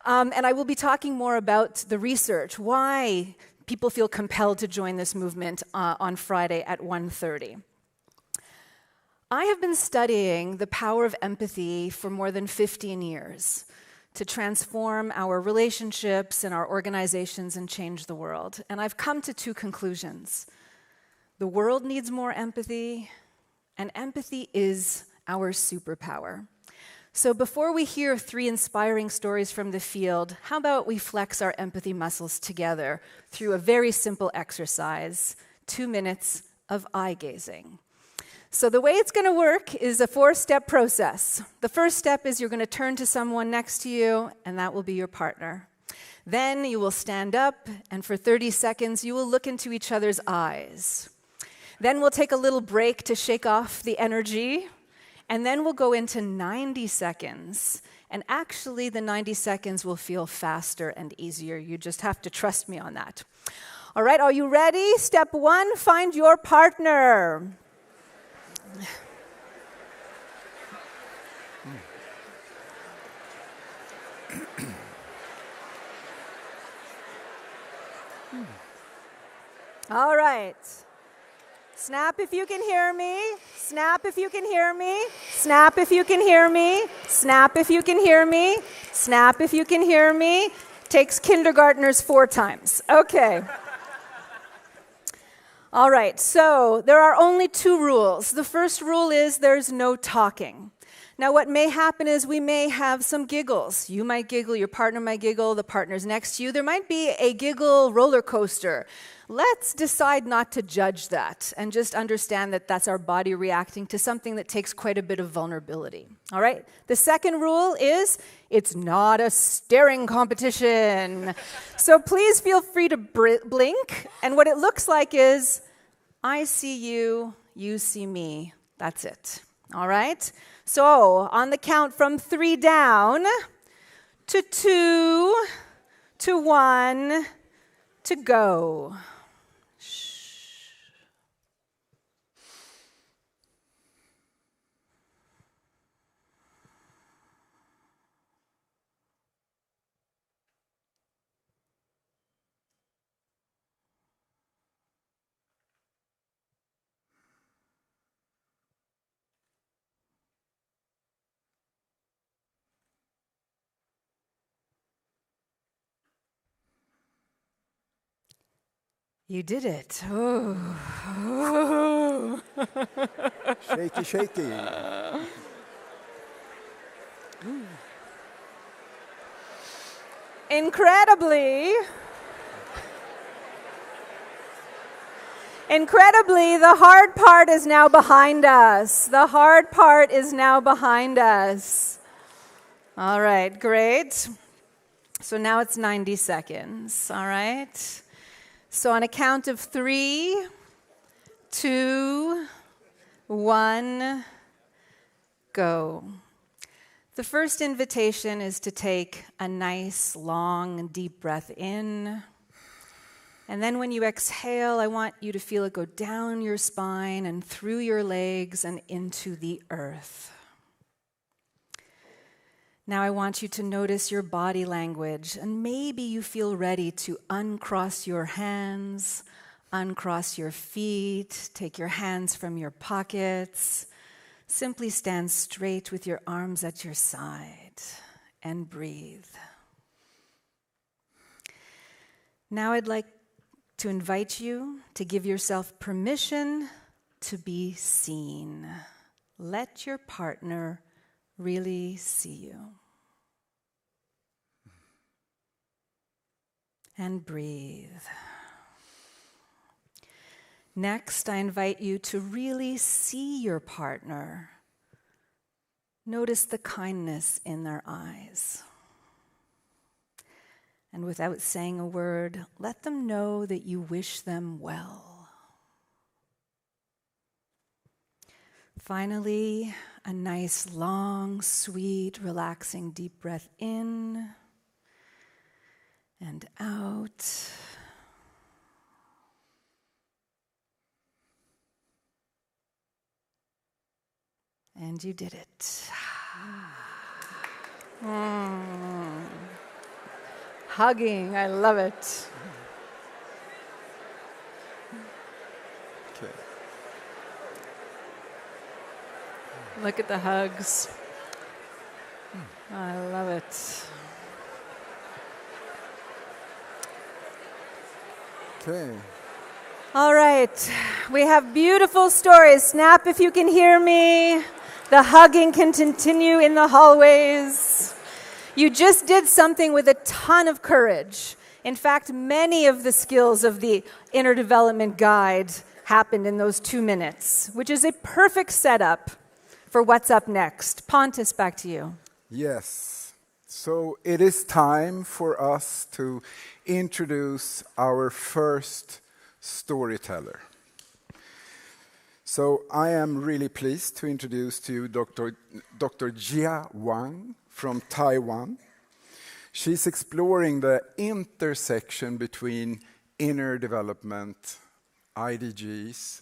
And I will be talking more about the research, why people feel compelled to join this movement on Friday at 1:30. I have been studying the power of empathy for more than 15 years. to transform our relationships and our organizations and change the world. And I've come to two conclusions. The world needs more empathy, and empathy is our superpower. So before we hear 3 inspiring stories from the field, how about we flex our empathy muscles together through a very simple exercise, 2 minutes of eye gazing. So the way it's going to work is a 4-step process. The first step is you're going to turn to someone next to you, and that will be your partner. Then you will stand up, and for 30 seconds, you will look into each other's eyes. Then we'll take a little break to shake off the energy, and then we'll go into 90 seconds. And actually, the 90 seconds will feel faster and easier. You just have to trust me on that. All right, are you ready? Step 1, find your partner. All right. Snap if you can hear me. Snap if you can hear me. Snap if you can hear me. Snap if you can hear me. Snap if you can hear me. Takes kindergartners 4 times. Okay. All right, so there are only 2 rules. The first rule is there's no talking. Now, what may happen is we may have some giggles. You might giggle, your partner might giggle, the partner's next to you. There might be a giggle roller coaster. Let's decide not to judge that and just understand that that's our body reacting to something that takes quite a bit of vulnerability. All right? The second rule is it's not a staring competition. So please feel free to blink. And what it looks like is I see you, you see me. That's it. All right? So on the count from 3 down to 2 to 1 to go. You did it. Oh. Shaky, shaky. Incredibly, the hard part is now behind us. The hard part is now behind us. All right, great. So now it's 90 seconds, all right? So on a count of 3, 2, 1, go. The first invitation is to take a nice, long, deep breath in. And then when you exhale, I want you to feel it go down your spine and through your legs and into the earth. Now I want you to notice your body language, and maybe you feel ready to uncross your hands, uncross your feet, take your hands from your pockets. Simply stand straight with your arms at your side and breathe. Now I'd like to invite you to give yourself permission to be seen. Let your partner really see you. And breathe. Next, I invite you to really see your partner. Notice the kindness in their eyes. And without saying a word, let them know that you wish them well. Finally, a nice, long, sweet, relaxing, deep breath in and out. And you did it. Hugging, I love it. Okay. Look at the hugs. I love it. Okay. All right, we have beautiful stories. Snap if you can hear me. The hugging can continue in the hallways. You just did something with a ton of courage. In fact, many of the skills of the Inner Development Guide happened in those 2 minutes, which is a perfect setup for what's up next. Pontus, back to you. Yes. So it is time for us to introduce our first storyteller. So I am really pleased to introduce to you Dr. Jia Wang from Taiwan. She's exploring the intersection between inner development, IDGs,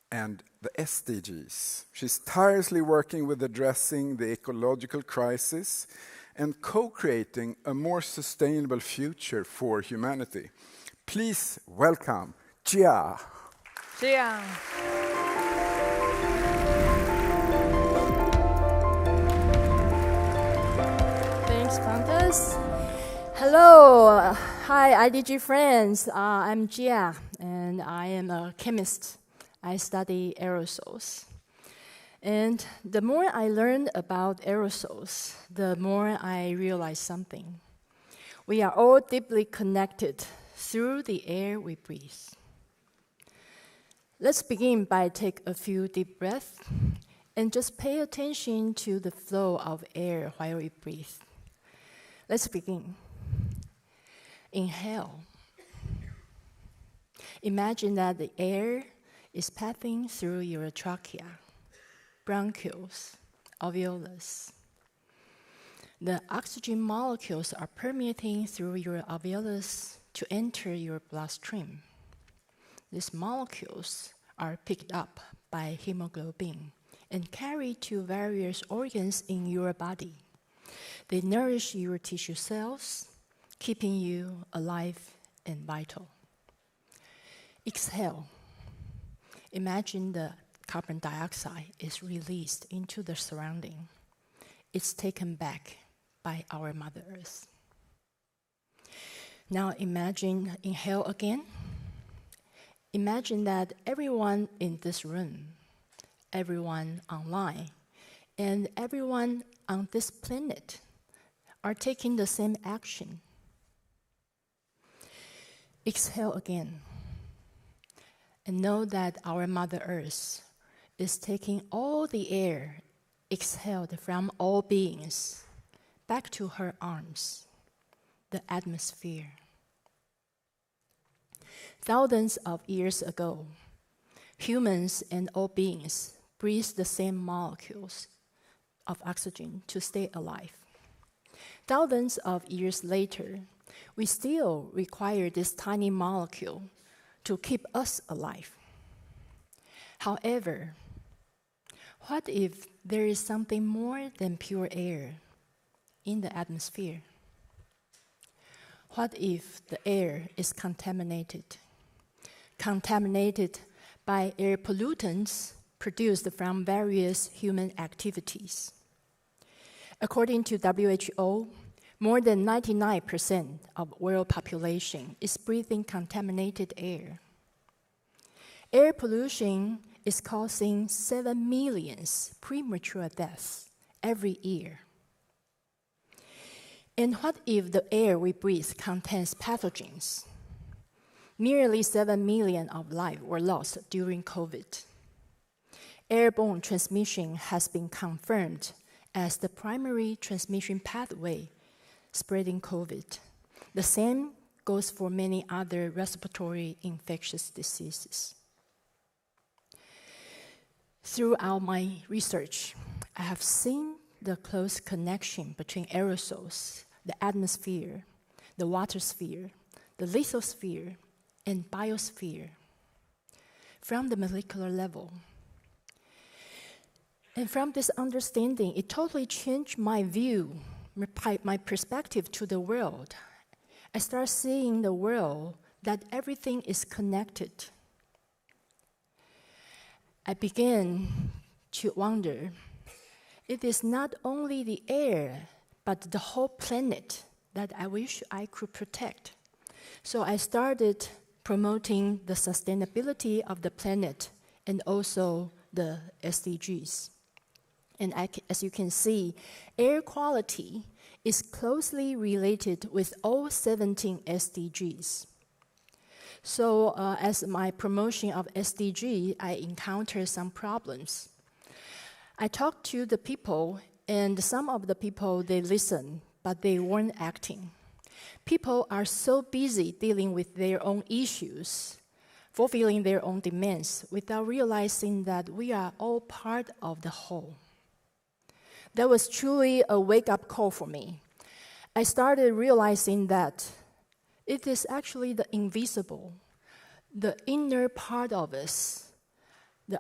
and the SDGs. She's tirelessly working with addressing the ecological crisis and co-creating a more sustainable future for humanity. Please welcome Jia. Jia. Thanks, Pontus. Hello, hi IDG friends. I'm Jia, and I am a chemist. I study aerosols. And the more I learn about aerosols, the more I realize something. We are all deeply connected through the air we breathe. Let's begin by take a few deep breaths and just pay attention to the flow of air while we breathe. Let's begin. Inhale. Imagine that the air is passing through your trachea, bronchioles, alveolus. The oxygen molecules are permeating through your alveolus to enter your bloodstream. These molecules are picked up by hemoglobin and carried to various organs in your body. They nourish your tissue cells, keeping you alive and vital. Exhale. Imagine the carbon dioxide is released into the surrounding. It's taken back by our Mother Earth. Now inhale again. Imagine that everyone in this room, everyone online, and everyone on this planet are taking the same action. Exhale again. And know that our Mother Earth is taking all the air exhaled from all beings back to her arms, the atmosphere. Thousands of years ago, humans and all beings breathed the same molecules of oxygen to stay alive. Thousands of years later, we still require this tiny molecule to keep us alive. However, what if there is something more than pure air in the atmosphere? What if the air is contaminated? Contaminated by air pollutants produced from various human activities. According to WHO, more than 99% of world population is breathing contaminated air. Air pollution is causing 7 million premature deaths every year. And what if the air we breathe contains pathogens? Nearly 7 million of lives were lost during COVID. Airborne transmission has been confirmed as the primary transmission pathway spreading COVID. The same goes for many other respiratory infectious diseases. Throughout my research, I have seen the close connection between aerosols, the atmosphere, the water sphere, the lithosphere, and biosphere from the molecular level. And from this understanding, it totally changed my view, my perspective to the world. I start seeing the world that everything is connected. I began to wonder, it is not only the air, but the whole planet that I wish I could protect. So I started promoting the sustainability of the planet and also the SDGs. And as you can see, air quality is closely related with all 17 SDGs. So as my promotion of SDG, I encountered some problems. I talked to the people, and some of the people, they listened, but they weren't acting. People are so busy dealing with their own issues, fulfilling their own demands, without realizing that we are all part of the whole. That was truly a wake-up call for me. I started realizing that it is actually the invisible, the inner part of us,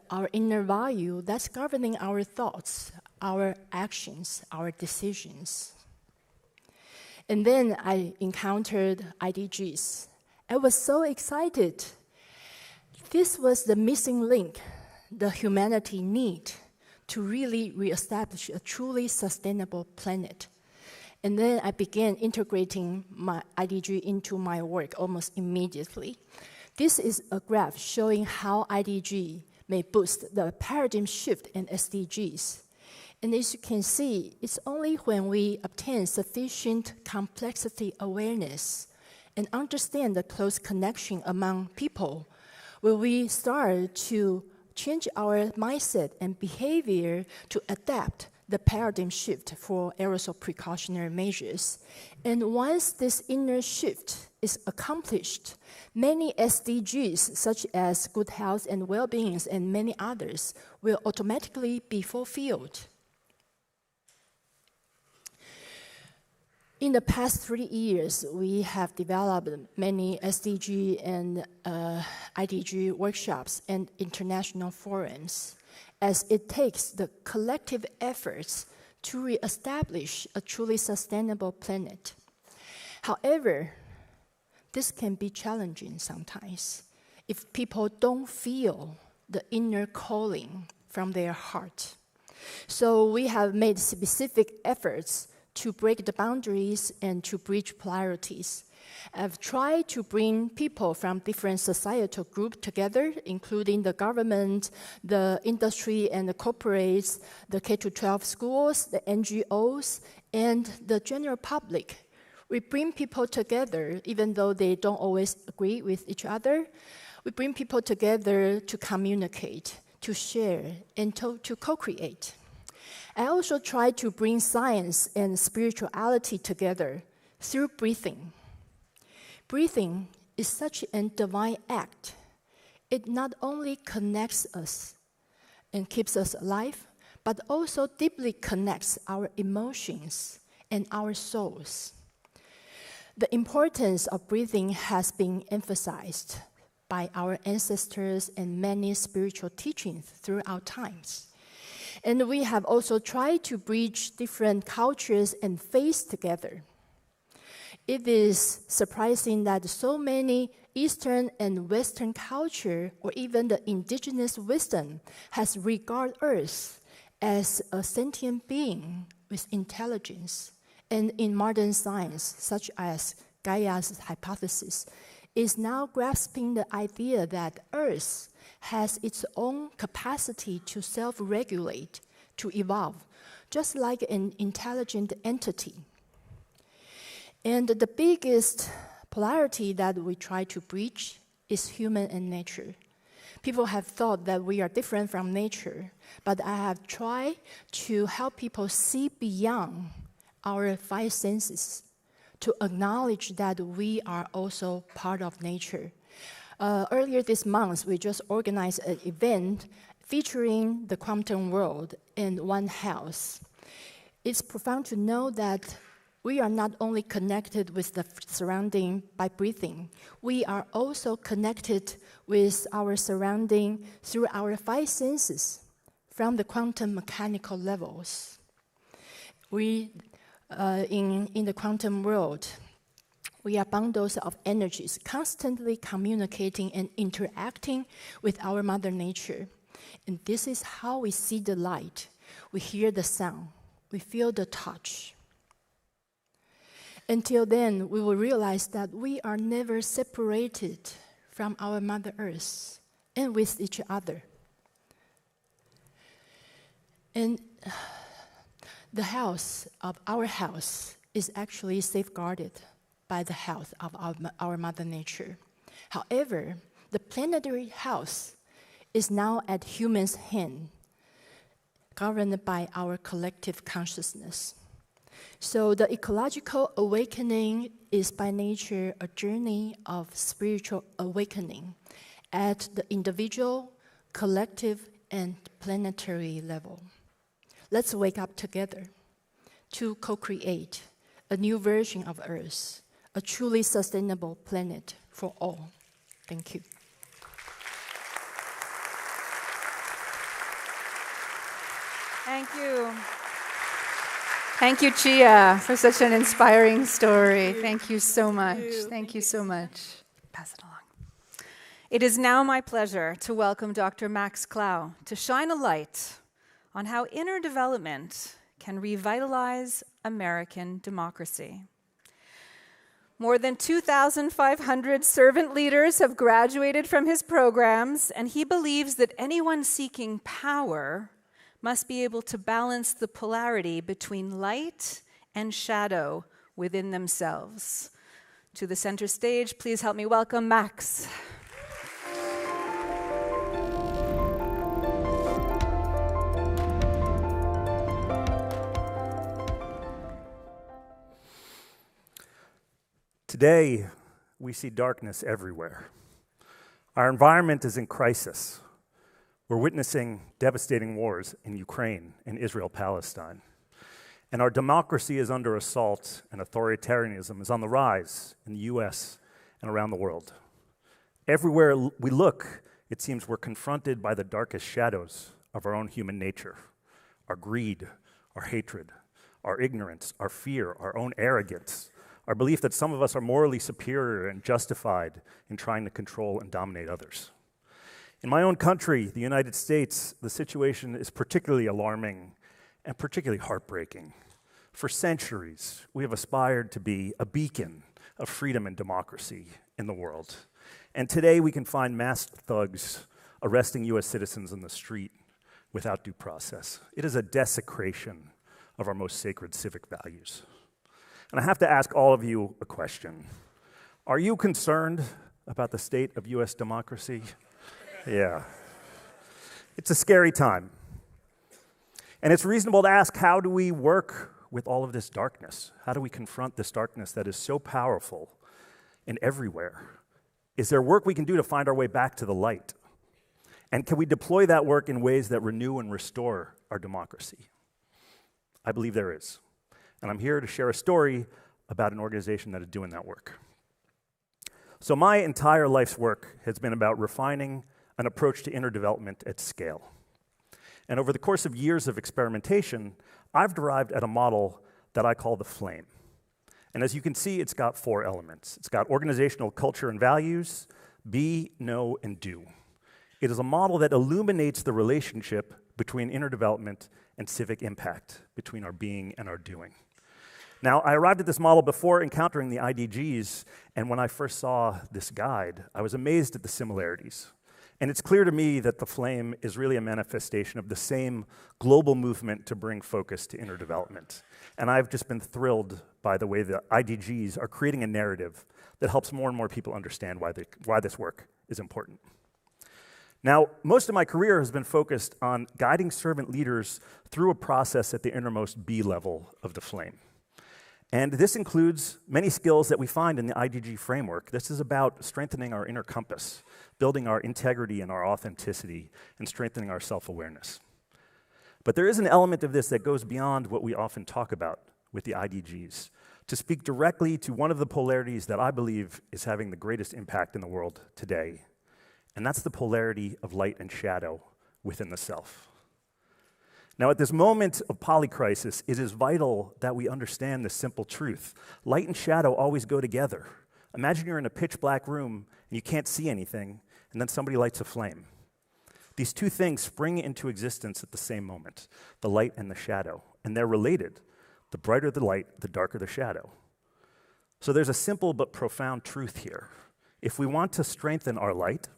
our inner value that's governing our thoughts, our actions, our decisions. And then I encountered IDGs. I was so excited. This was the missing link the humanity need to really reestablish a truly sustainable planet. And then I began integrating my IDG into my work almost immediately. This is a graph showing how IDG may boost the paradigm shift in SDGs. And as you can see, it's only when we obtain sufficient complexity awareness and understand the close connection among people will we start to change our mindset and behavior to adapt the paradigm shift for aerosol precautionary measures. And once this inner shift is accomplished, many SDGs, such as good health and well-being and many others, will automatically be fulfilled. In the past 3 years, we have developed many SDG and IDG workshops and international forums, as it takes the collective efforts to reestablish a truly sustainable planet. However, this can be challenging sometimes if people don't feel the inner calling from their heart. So we have made specific efforts to break the boundaries and to bridge polarities. I've tried to bring people from different societal groups together, including the government, the industry and the corporates, the K-12 schools, the NGOs, and the general public. We bring people together, even though they don't always agree with each other. We bring people together to communicate, to share, and to co-create. I also try to bring science and spirituality together through breathing. Breathing is such a divine act. It not only connects us and keeps us alive, but also deeply connects our emotions and our souls. The importance of breathing has been emphasized by our ancestors and many spiritual teachings throughout times. And we have also tried to bridge different cultures and faiths together. It is surprising that so many Eastern and Western culture, or even the indigenous wisdom, has regarded Earth as a sentient being with intelligence. And in modern science, such as Gaia's hypothesis, is now grasping the idea that Earth has its own capacity to self-regulate, to evolve, just like an intelligent entity. And the biggest polarity that we try to bridge is human and nature. People have thought that we are different from nature, but I have tried to help people see beyond our 5 senses, to acknowledge that we are also part of nature. Earlier this month, we just organized an event featuring the quantum world and One Health. It's profound to know that we are not only connected with the surrounding by breathing, we are also connected with our surrounding through our 5 senses from the quantum mechanical levels. We, in the quantum world, we are bundles of energies constantly communicating and interacting with our Mother Nature. And this is how we see the light. We hear the sound. We feel the touch. Until then, we will realize that we are never separated from our Mother Earth and with each other. And the health of our house is actually safeguarded by the health of our Mother Nature. However, the planetary health is now at humans' hand, governed by our collective consciousness. So the ecological awakening is by nature a journey of spiritual awakening at the individual, collective, and planetary level. Let's wake up together to co-create a new version of Earth, a truly sustainable planet for all. Thank you. Thank you. Thank you, Chia, for such an inspiring story. Thank you so much. Thank you so much. Pass it along. It is now my pleasure to welcome Dr. Max Clow to shine a light on how inner development can revitalize American democracy. More than 2,500 servant leaders have graduated from his programs, and he believes that anyone seeking power must be able to balance the polarity between light and shadow within themselves. To the center stage, please help me welcome Max. Today, we see darkness everywhere. Our environment is in crisis. We're witnessing devastating wars in Ukraine and Israel-Palestine. And our democracy is under assault, and authoritarianism is on the rise in the US and around the world. Everywhere we look, it seems we're confronted by the darkest shadows of our own human nature. Our greed, our hatred, our ignorance, our fear, our own arrogance, our belief that some of us are morally superior and justified in trying to control and dominate others. In my own country, the United States, the situation is particularly alarming and particularly heartbreaking. For centuries, we have aspired to be a beacon of freedom and democracy in the world. And today we can find masked thugs arresting US citizens in the street without due process. It is a desecration of our most sacred civic values. And I have to ask all of you a question. Are you concerned about the state of US democracy? Yeah. It's a scary time. And it's reasonable to ask, how do we work with all of this darkness? How do we confront this darkness that is so powerful and everywhere? Is there work we can do to find our way back to the light? And can we deploy that work in ways that renew and restore our democracy? I believe there is. And I'm here to share a story about an organization that is doing that work. So my entire life's work has been about refining an approach to inner development at scale. And over the course of years of experimentation, I've derived at a model that I call the flame. And as you can see, it's got 4 elements. It's got organizational culture and values, be, know, and do. It is a model that illuminates the relationship between inner development and civic impact, between our being and our doing. Now, I arrived at this model before encountering the IDGs, and when I first saw this guide, I was amazed at the similarities. And it's clear to me that the flame is really a manifestation of the same global movement to bring focus to inner development. And I've just been thrilled by the way the IDGs are creating a narrative that helps more and more people understand why this work is important. Now, most of my career has been focused on guiding servant leaders through a process at the innermost B level of the flame. And this includes many skills that we find in the IDG framework. This is about strengthening our inner compass, building our integrity and our authenticity, and strengthening our self-awareness. But there is an element of this that goes beyond what we often talk about with the IDGs, to speak directly to one of the polarities that I believe is having the greatest impact in the world today. And that's the polarity of light and shadow within the self. Now, at this moment of polycrisis, it is vital that we understand this simple truth. Light and shadow always go together. Imagine you're in a pitch black room and you can't see anything, and then somebody lights a flame. These two things spring into existence at the same moment, the light and the shadow, and they're related. The brighter the light, the darker the shadow. So there's a simple but profound truth here. If we want to strengthen our light,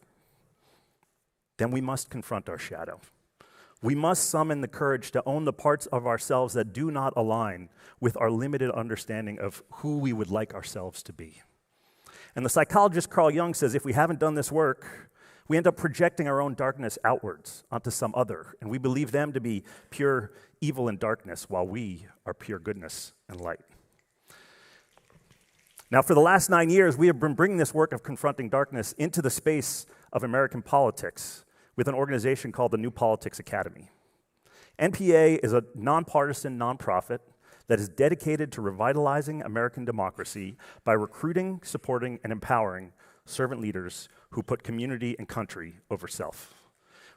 then we must confront our shadow. We must summon the courage to own the parts of ourselves that do not align with our limited understanding of who we would like ourselves to be. And the psychologist Carl Jung says if we haven't done this work, we end up projecting our own darkness outwards onto some other, and we believe them to be pure evil and darkness while we are pure goodness and light. Now, for the last 9 years, we have been bringing this work of confronting darkness into the space of American politics with an organization called the New Politics Academy. NPA is a nonpartisan nonprofit that is dedicated to revitalizing American democracy by recruiting, supporting, and empowering servant leaders who put community and country over self.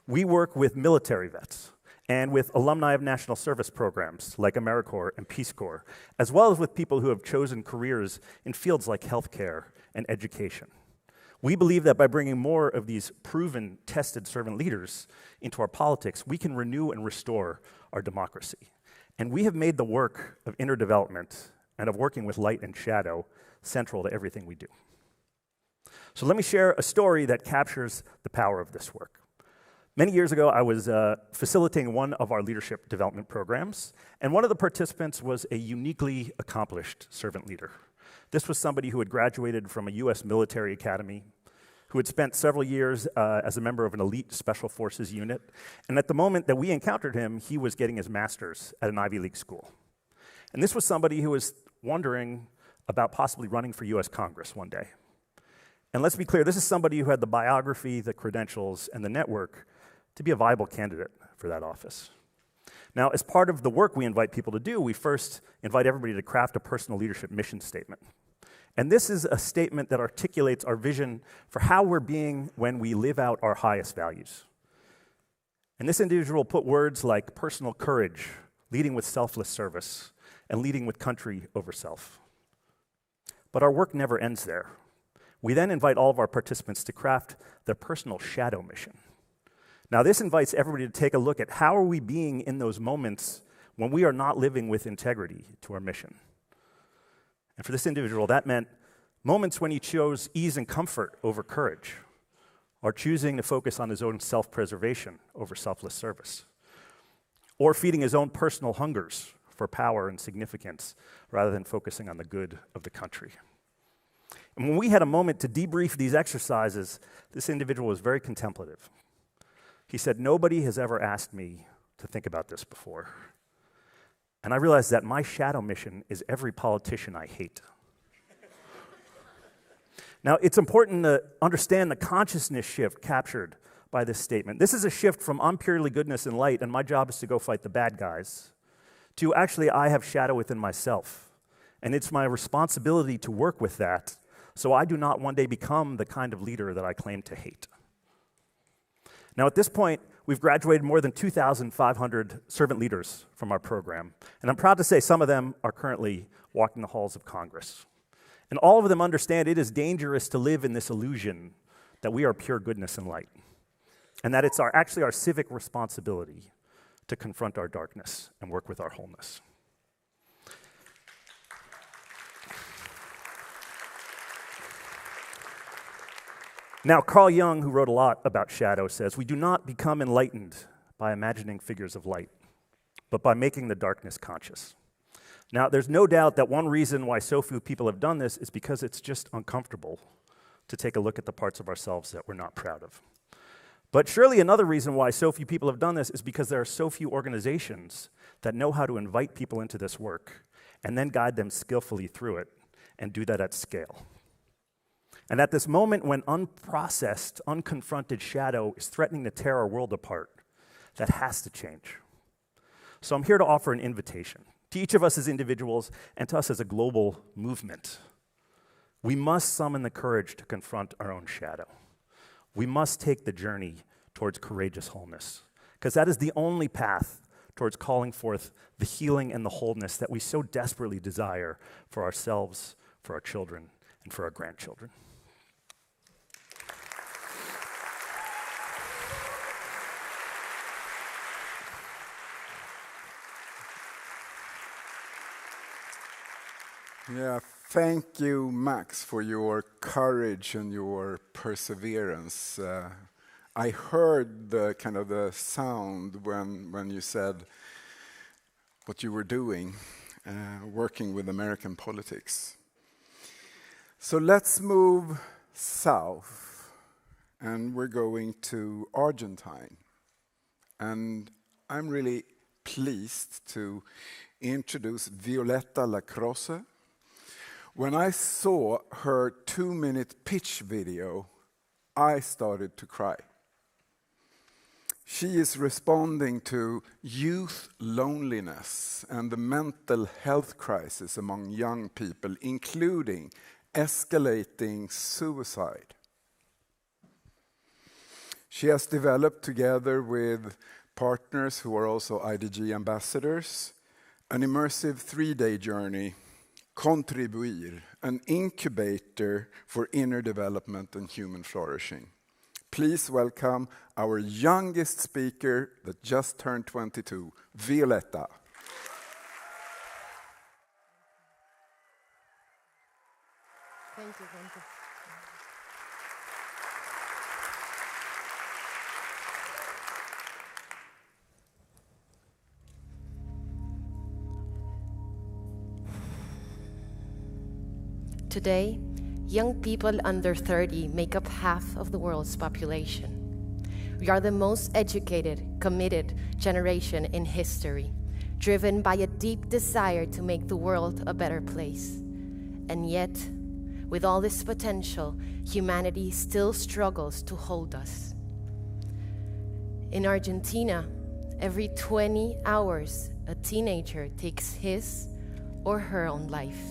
We work with military vets and with alumni of national service programs like AmeriCorps and Peace Corps, as well as with people who have chosen careers in fields like healthcare and education. We believe that by bringing more of these proven, tested servant leaders into our politics, we can renew and restore our democracy. And we have made the work of inner development and of working with light and shadow central to everything we do. So let me share a story that captures the power of this work. Many years ago, I was facilitating one of our leadership development programs, and one of the participants was a uniquely accomplished servant leader. This was somebody who had graduated from a US military academy, who had spent several years as a member of an elite special forces unit, and at the moment that we encountered him, he was getting his master's at an Ivy League school. And this was somebody who was wondering about possibly running for US Congress one day. And let's be clear, this is somebody who had the biography, the credentials, and the network to be a viable candidate for that office. Now, as part of the work we invite people to do, we first invite everybody to craft a personal leadership mission statement. And this is a statement that articulates our vision for how we're being when we live out our highest values. And this individual put words like personal courage, leading with selfless service, and leading with country over self. But our work never ends there. We then invite all of our participants to craft their personal shadow mission. Now, this invites everybody to take a look at how are we being in those moments when we are not living with integrity to our mission. And for this individual, that meant moments when he chose ease and comfort over courage, or choosing to focus on his own self-preservation over selfless service, or feeding his own personal hungers for power and significance rather than focusing on the good of the country. And when we had a moment to debrief these exercises, this individual was very contemplative. He said, "Nobody has ever asked me to think about this before. And I realized that my shadow mission is every politician I hate." Now, it's important to understand the consciousness shift captured by this statement. This is a shift from I'm purely goodness and light, and my job is to go fight the bad guys, to actually I have shadow within myself, and it's my responsibility to work with that so I do not one day become the kind of leader that I claim to hate. Now, at this point, we've graduated more than 2,500 servant leaders from our program, and I'm proud to say some of them are currently walking the halls of Congress. And all of them understand it is dangerous to live in this illusion that we are pure goodness and light, and that it's actually our civic responsibility to confront our darkness and work with our wholeness. Now, Carl Jung, who wrote a lot about shadow, says, "We do not become enlightened by imagining figures of light, but by making the darkness conscious." Now, there's no doubt that one reason why so few people have done this is because it's just uncomfortable to take a look at the parts of ourselves that we're not proud of. But surely another reason why so few people have done this is because there are so few organizations that know how to invite people into this work and then guide them skillfully through it and do that at scale. And at this moment when unprocessed, unconfronted shadow is threatening to tear our world apart, that has to change. So I'm here to offer an invitation to each of us as individuals and to us as a global movement. We must summon the courage to confront our own shadow. We must take the journey towards courageous wholeness, because that is the only path towards calling forth the healing and the wholeness that we so desperately desire for ourselves, for our children, and for our grandchildren. Yeah, thank you, Max, for your courage and your perseverance. I heard the kind of the sound when you said what you were doing, working with American politics. So let's move south, and we're going to Argentine. And I'm really pleased to introduce Violeta Lacrosse. When I saw her 2-minute pitch video, I started to cry. She is responding to youth loneliness and the mental health crisis among young people, including escalating suicide. She has developed, together with partners who are also IDG ambassadors, an immersive 3-day journey, Contribuir, an incubator for inner development and human flourishing. Please welcome our youngest speaker that just turned 22, Violeta. Thank you, thank you. Today, young people under 30 make up half of the world's population. We are the most educated, committed generation in history, driven by a deep desire to make the world a better place. And yet, with all this potential, humanity still struggles to hold us. In Argentina, every 20 hours, a teenager takes his or her own life.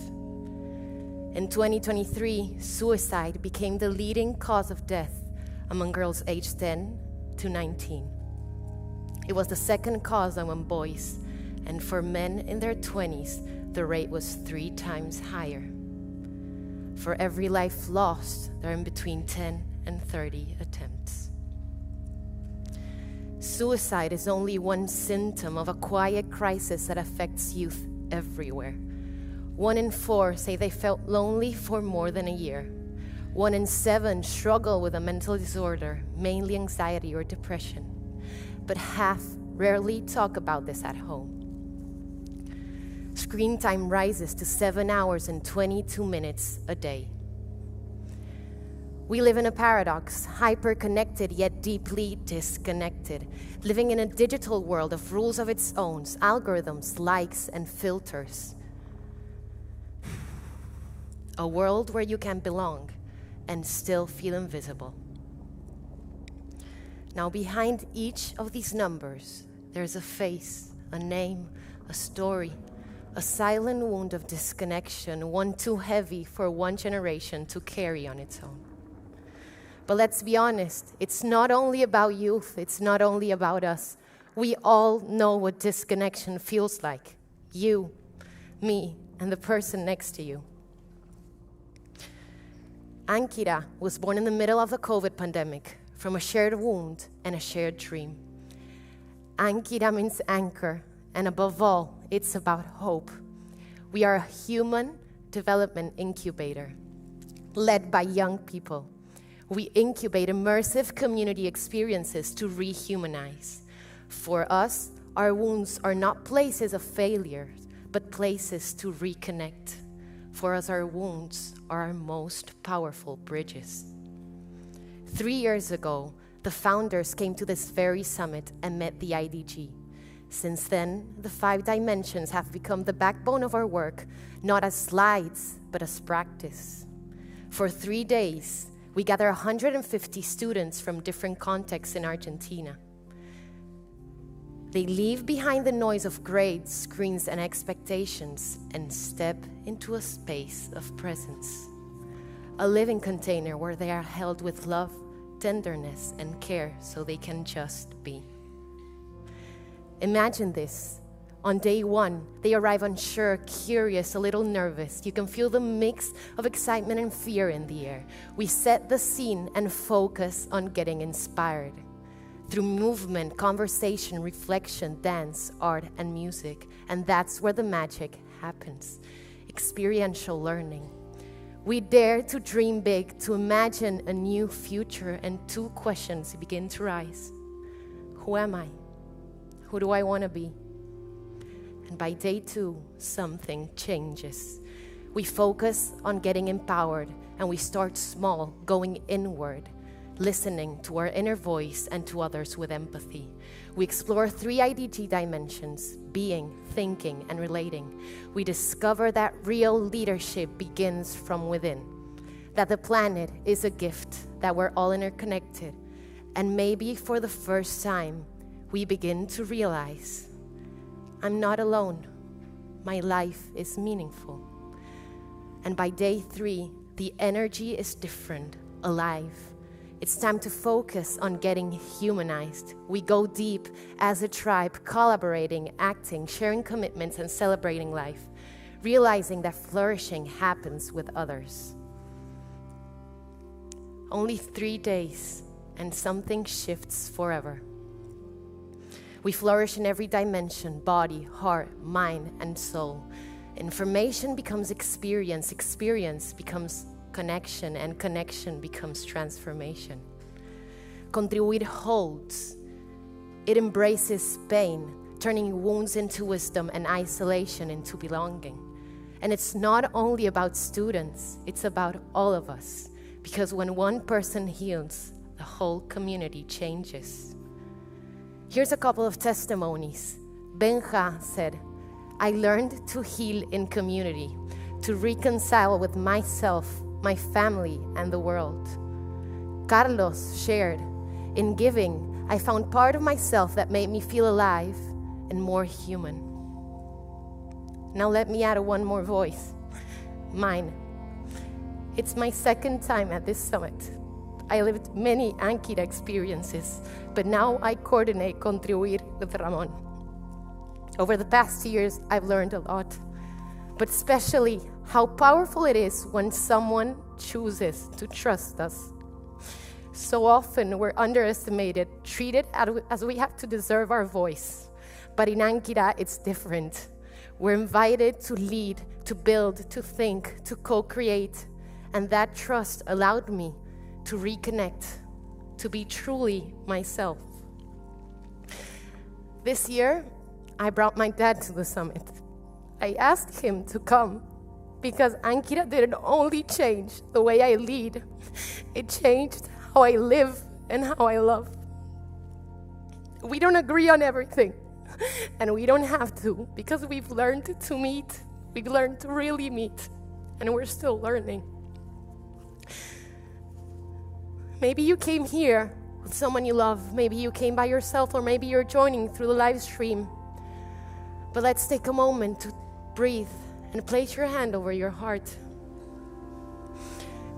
In 2023, suicide became the leading cause of death among girls aged 10 to 19. It was the second cause among boys, and for men in their 20s, the rate was 3 times higher. For every life lost, there are in between 10 and 30 attempts. Suicide is only one symptom of a quiet crisis that affects youth everywhere. 1 in 4 say they felt lonely for more than a year. 1 in 7 struggle with a mental disorder, mainly anxiety or depression. But half rarely talk about this at home. Screen time rises to 7 hours and 22 minutes a day. We live in a paradox, hyper-connected yet deeply disconnected, living in a digital world of rules of its own, algorithms, likes, and filters. A world where you can belong and still feel invisible. Now, behind each of these numbers, there's a face, a name, a story, a silent wound of disconnection, one too heavy for one generation to carry on its own. But let's be honest, it's not only about youth, it's not only about us. We all know what disconnection feels like. You, me, and the person next to you. Ankira was born in the middle of the COVID pandemic from a shared wound and a shared dream. Ankira means anchor, and above all, it's about hope. We are a human development incubator led by young people. We incubate immersive community experiences to rehumanize. For us, our wounds are not places of failure, but places to reconnect. For us, our wounds are our most powerful bridges. 3 years ago, the founders came to this very summit and met the IDG. Since then, the 5 dimensions have become the backbone of our work, not as slides, but as practice. For 3 days, we gather 150 students from different contexts in Argentina. They leave behind the noise of grades, screens, and expectations and step into a space of presence. A living container where they are held with love, tenderness, and care so they can just be. Imagine this. On day 1, they arrive unsure, curious, a little nervous. You can feel the mix of excitement and fear in the air. We set the scene and focus on getting inspired. Through movement, conversation, reflection, dance, art, and music. And that's where the magic happens. It experiential learning. We dare to dream big, to imagine a new future, and 2 questions begin to rise. Who am I? Who do I want to be? And by day 2, something changes. We focus on getting empowered, and we start small, going inward, listening to our inner voice and to others with empathy. We explore 3 IDG dimensions: being, thinking, and relating. We discover that real leadership begins from within, that the planet is a gift, that we're all interconnected, and maybe for the first time, we begin to realize, I'm not alone. My life is meaningful. And by day 3, the energy is different, alive. It's time to focus on getting humanized. We go deep as a tribe, collaborating, acting, sharing commitments, and celebrating life, realizing that flourishing happens with others. Only 3 days, and something shifts forever. We flourish in every dimension: body, heart, mind, and soul. Information becomes experience, experience becomes connection, and connection becomes transformation. Contribuir holds. It embraces pain, turning wounds into wisdom and isolation into belonging. And it's not only about students, it's about all of us. Because when one person heals, the whole community changes. Here's a couple of testimonies. Benja said, I learned to heal in community, to reconcile with myself, my family, and the world. Carlos shared, in giving, I found part of myself that made me feel alive and more human. Now let me add one more voice, mine. It's my 2nd time at this summit. I lived many Ankira experiences, but now I coordinate Contribuir with Ramon. Over the past years, I've learned a lot, but especially how powerful it is when someone chooses to trust us. So often we're underestimated, treated as we have to deserve our voice. But in Ankira, it's different. We're invited to lead, to build, to think, to co-create. And that trust allowed me to reconnect, to be truly myself. This year, I brought my dad to the summit. I asked him to come because Ankira didn't only change the way I lead, it changed how I live and how I love. We don't agree on everything, and we don't have to, because we've learned to meet, we've learned to really meet, and we're still learning. Maybe you came here with someone you love, maybe you came by yourself, or maybe you're joining through the live stream. But let's take a moment to breathe and place your hand over your heart.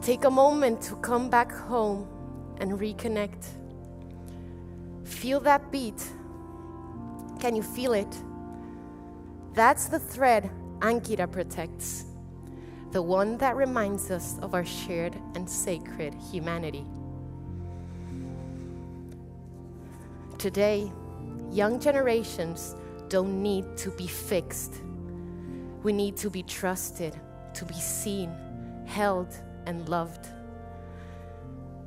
Take a moment to come back home and reconnect. Feel that beat. Can you feel it? That's the thread Ankira protects, the one that reminds us of our shared and sacred humanity. Today, young generations don't need to be fixed. We need to be trusted, to be seen, held, and loved.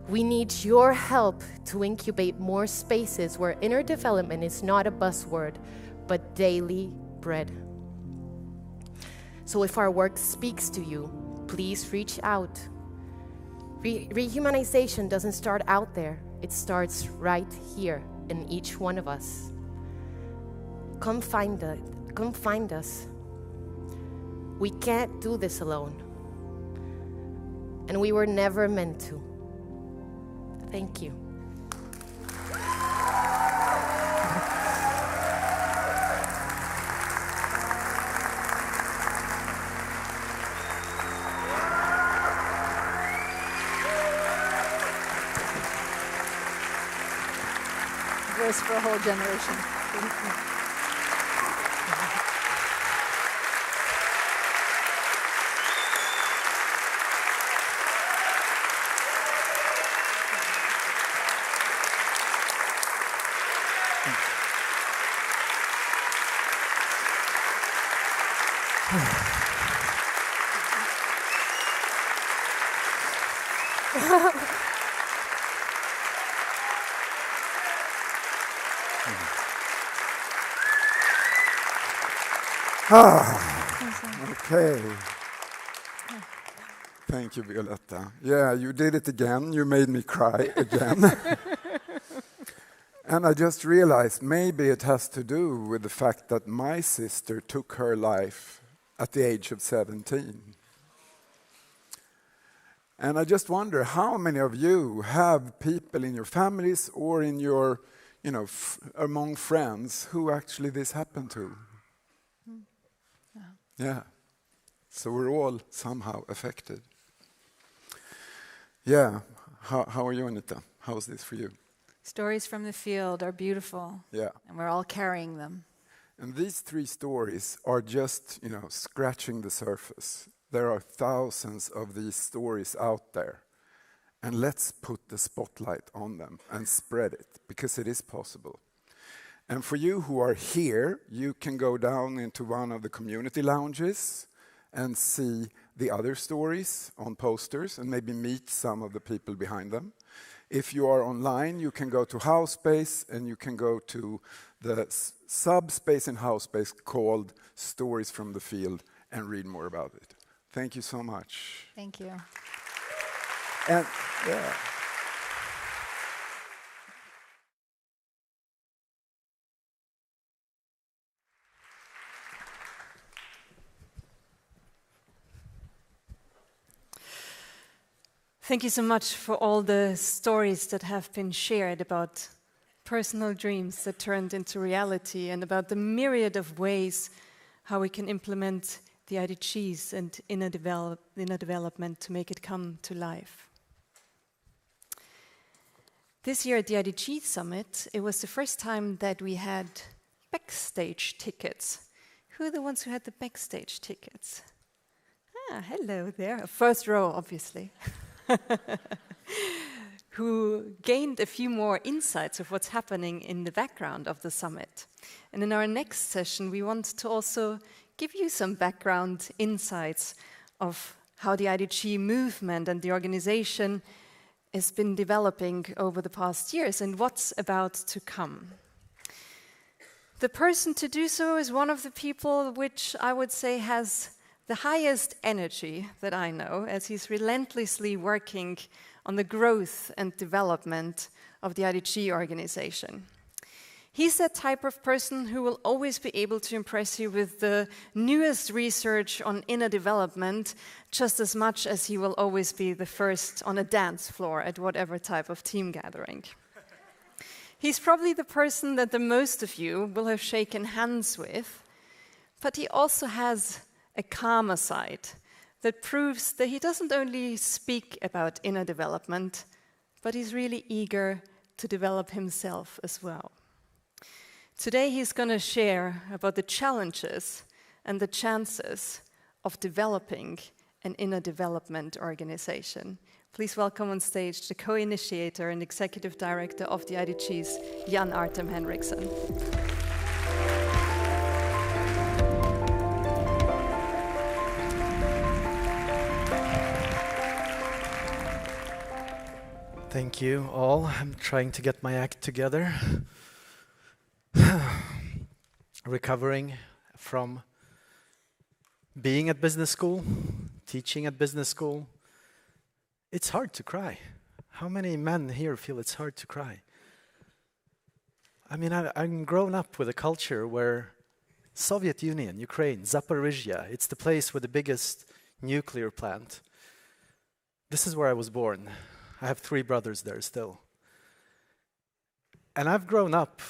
We need your help to incubate more spaces where inner development is not a buzzword, but daily bread. So if our work speaks to you, please reach out. Rehumanization doesn't start out there. It starts right here in each one of us. Come find us. We can't do this alone. And we were never meant to. Thank you. Voice for a whole generation. Thank you. Okay. Thank you, Violetta. Yeah, you did it again. You made me cry again. And I just realized maybe it has to do with the fact that my sister took her life at the age of 17. And I just wonder how many of you have people in your families or in your, among friends who actually this happened to? Yeah. So we're all somehow affected. Yeah. How are you, Anita? How is this for you? Stories from the field are beautiful. Yeah. And we're all carrying them. And these 3 stories are just, scratching the surface. There are thousands of these stories out there. And let's put the spotlight on them and spread it, because it is possible. And for you who are here, you can go down into one of the community lounges and see the other stories on posters and maybe meet some of the people behind them. If you are online, you can go to Housespace and you can go to the subspace in Housespace called Stories from the Field and read more about it. Thank you so much. Thank you. And yeah. Thank you so much for all the stories that have been shared about personal dreams that turned into reality and about the myriad of ways how we can implement the IDGs and inner development to make it come to life. This year at the IDG Summit, it was the first time that we had backstage tickets. Who are the ones who had the backstage tickets? Ah, hello there. First row, obviously. Who gained a few more insights of what's happening in the background of the summit. And in our next session, we want to also give you some background insights of how the IDG movement and the organization has been developing over the past years and what's about to come. The person to do so is one of the people which I would say has the highest energy that I know, as he's relentlessly working on the growth and development of the IDG organization. He's that type of person who will always be able to impress you with the newest research on inner development, just as much as he will always be the first on a dance floor at whatever type of team gathering. He's probably the person that the most of you will have shaken hands with, but he also has a calmer side that proves that he doesn't only speak about inner development, but he's really eager to develop himself as well. Today he's going to share about the challenges and the chances of developing an inner development organization. Please welcome on stage the co-initiator and executive director of the IDGs, Jan Artem Henriksen. Thank you all. I'm trying to get my act together. Recovering from being at business school, teaching at business school. It's hard to cry. How many men here feel it's hard to cry? I mean, I'm grown up with a culture where Soviet Union, Ukraine, Zaporizhia, it's the place with the biggest nuclear plant. This is where I was born. I have 3 brothers there still. And I've grown up,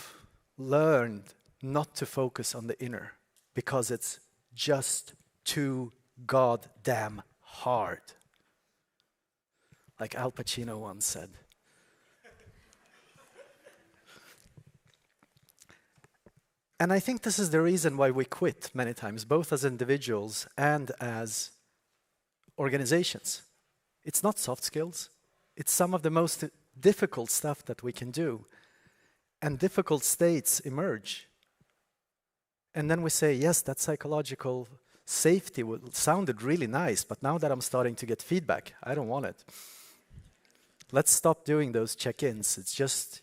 learned not to focus on the inner because it's just too goddamn hard. Like Al Pacino once said. And I think this is the reason why we quit many times, both as individuals and as organizations. It's not soft skills. It's some of the most difficult stuff that we can do. And difficult states emerge. And then we say, yes, that psychological safety sounded really nice, but now that I'm starting to get feedback, I don't want it. let's stop doing those check-ins. It's just,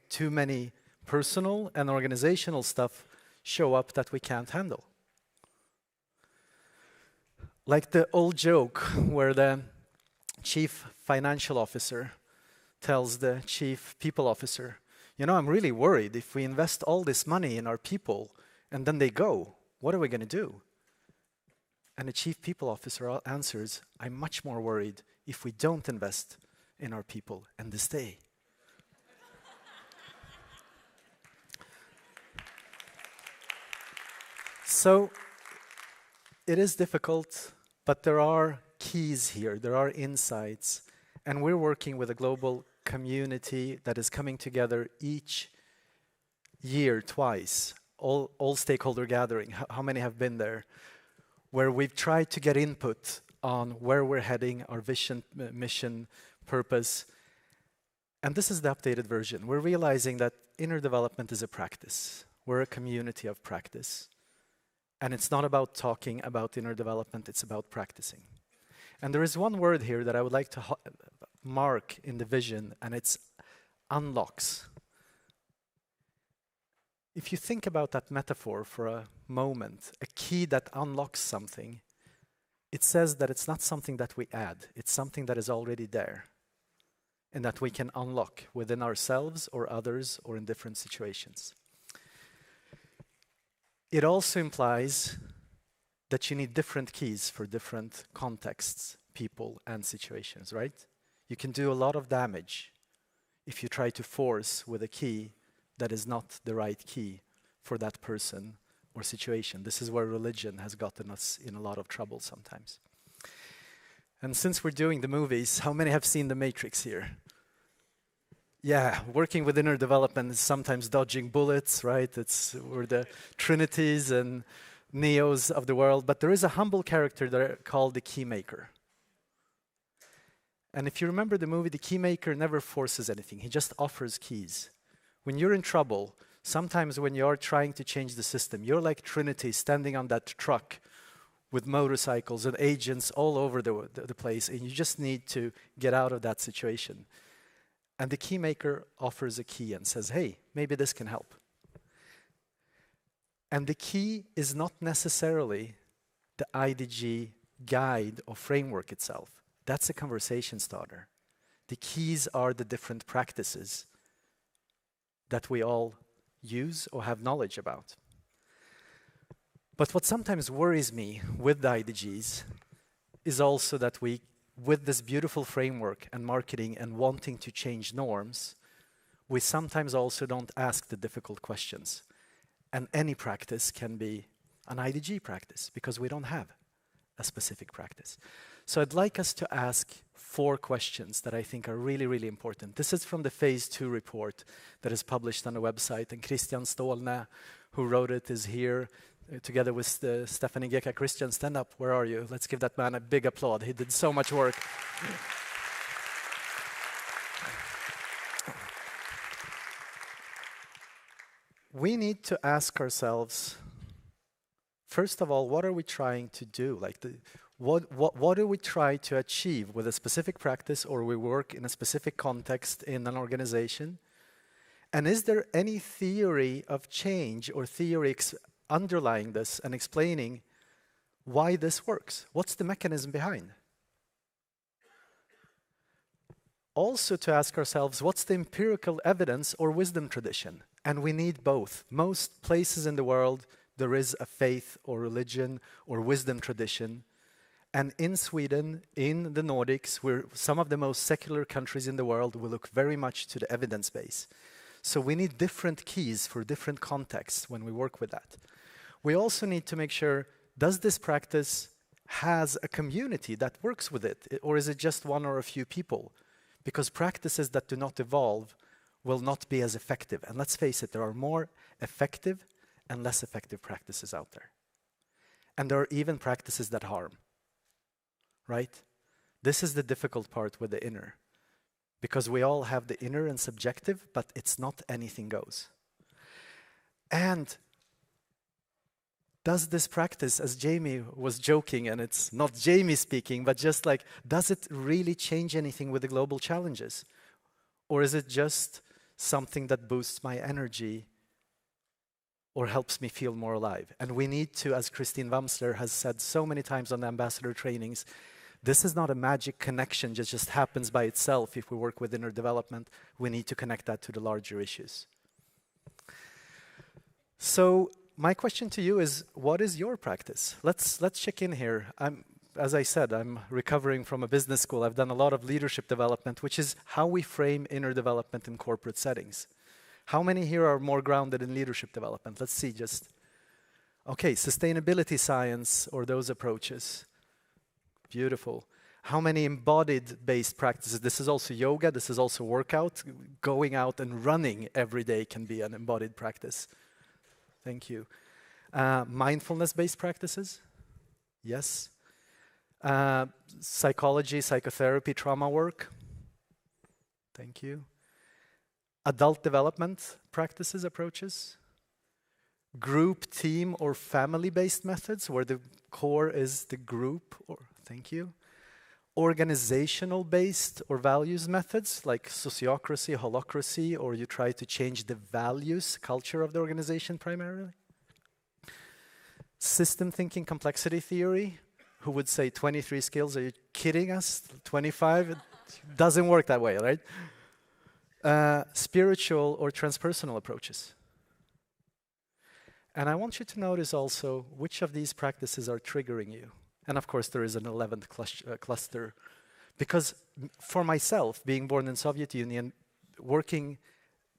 too many personal and organizational stuff show up that we can't handle. Like the old joke where the chief financial officer tells the chief people officer, I'm really worried if we invest all this money in our people and then they go, what are we going to do? And the chief people officer answers, I'm much more worried if we don't invest in our people and they stay. So it is difficult, but there are keys here, there are insights, and we're working with a global community that is coming together each year twice, all stakeholder gathering. How many have been there? Where we've tried to get input on where we're heading, our vision, mission, purpose. And this is the updated version. We're realizing that inner development is a practice. We're a community of practice. And it's not about talking about inner development, it's about practicing. And there is one word here that I would like to mark in the vision, and it's unlocks. If you think about that metaphor for a moment, a key that unlocks something, it says that it's not something that we add, it's something that is already there and that we can unlock within ourselves or others or in different situations. It also implies that you need different keys for different contexts, people, and situations, right? You can do a lot of damage if you try to force with a key that is not the right key for that person or situation. This is where religion has gotten us in a lot of trouble sometimes. And since we're doing the movies, how many have seen The Matrix here? Yeah, working with inner development is sometimes dodging bullets, right? We're the Trinities and Neos of the world, but there is a humble character there called the Keymaker. And if you remember the movie, the Keymaker never forces anything, he just offers keys. When you're in trouble, sometimes when you're trying to change the system, you're like Trinity standing on that truck with motorcycles and agents all over the place, and you just need to get out of that situation. And the Keymaker offers a key and says, hey, maybe this can help. And the key is not necessarily the IDG guide or framework itself. That's a conversation starter. The keys are the different practices that we all use or have knowledge about. But what sometimes worries me with the IDGs is also that we, with this beautiful framework and marketing and wanting to change norms, we sometimes also don't ask the difficult questions. And any practice can be an IDG practice because we don't have a specific practice. So I'd like us to ask 4 questions that I think are really, really important. This is from the Phase 2 report that is published on the website, and Christian Stålne, who wrote it, is here together with Stephanie Geka. Christian, stand up. Where are you? Let's give that man a big applaud. He did so much work. We need to ask ourselves, first of all, what are we trying to do? Like, what do we try to achieve with a specific practice, or we work in a specific context in an organization? And is there any theory of change or theory underlying this and explaining why this works? What's the mechanism behind? Also to ask ourselves, what's the empirical evidence or wisdom tradition? And we need both. Most places in the world, there is a faith or religion or wisdom tradition. And in Sweden, in the Nordics, we're some of the most secular countries in the world, we look very much to the evidence base. So we need different keys for different contexts when we work with that. We also need to make sure, does this practice has a community that works with it, or is it just one or a few people? Because practices that do not evolve will not be as effective. And let's face it, there are more effective and less effective practices out there. And there are even practices that harm, right? This is the difficult part with the inner. Because we all have the inner and subjective, but it's not anything goes. And does this practice, as Jamie was joking, and it's not Jamie speaking, but just like, does it really change anything with the global challenges? Or is it just something that boosts my energy or helps me feel more alive? And we need to, as Christine Wamsler has said so many times on the ambassador trainings, this is not a magic connection that just happens by itself if we work with inner development. We need to connect that to the larger issues. So my question to you is, what is your practice? Let's check in here. As I said, I'm recovering from a business school. I've done a lot of leadership development, which is how we frame inner development in corporate settings. How many here are more grounded in leadership development? Let's see just. Okay, sustainability science or those approaches. Beautiful. How many embodied-based practices? This is also yoga, this is also workout. Going out and running every day can be an embodied practice. Thank you. Mindfulness-based practices? Yes. Psychology, psychotherapy, trauma work? Thank you. Adult development practices, approaches? Group, team, or family-based methods where the core is the group? Thank you. Organizational-based or values methods like sociocracy, holocracy, or you try to change the values, culture of the organization primarily. System thinking, complexity theory. Who would say 23 skills? Are you kidding us? 25? It doesn't work that way, right? Spiritual or transpersonal approaches. And I want you to notice also which of these practices are triggering you. And of course, there is an 11th cluster. Because for myself, being born in Soviet Union,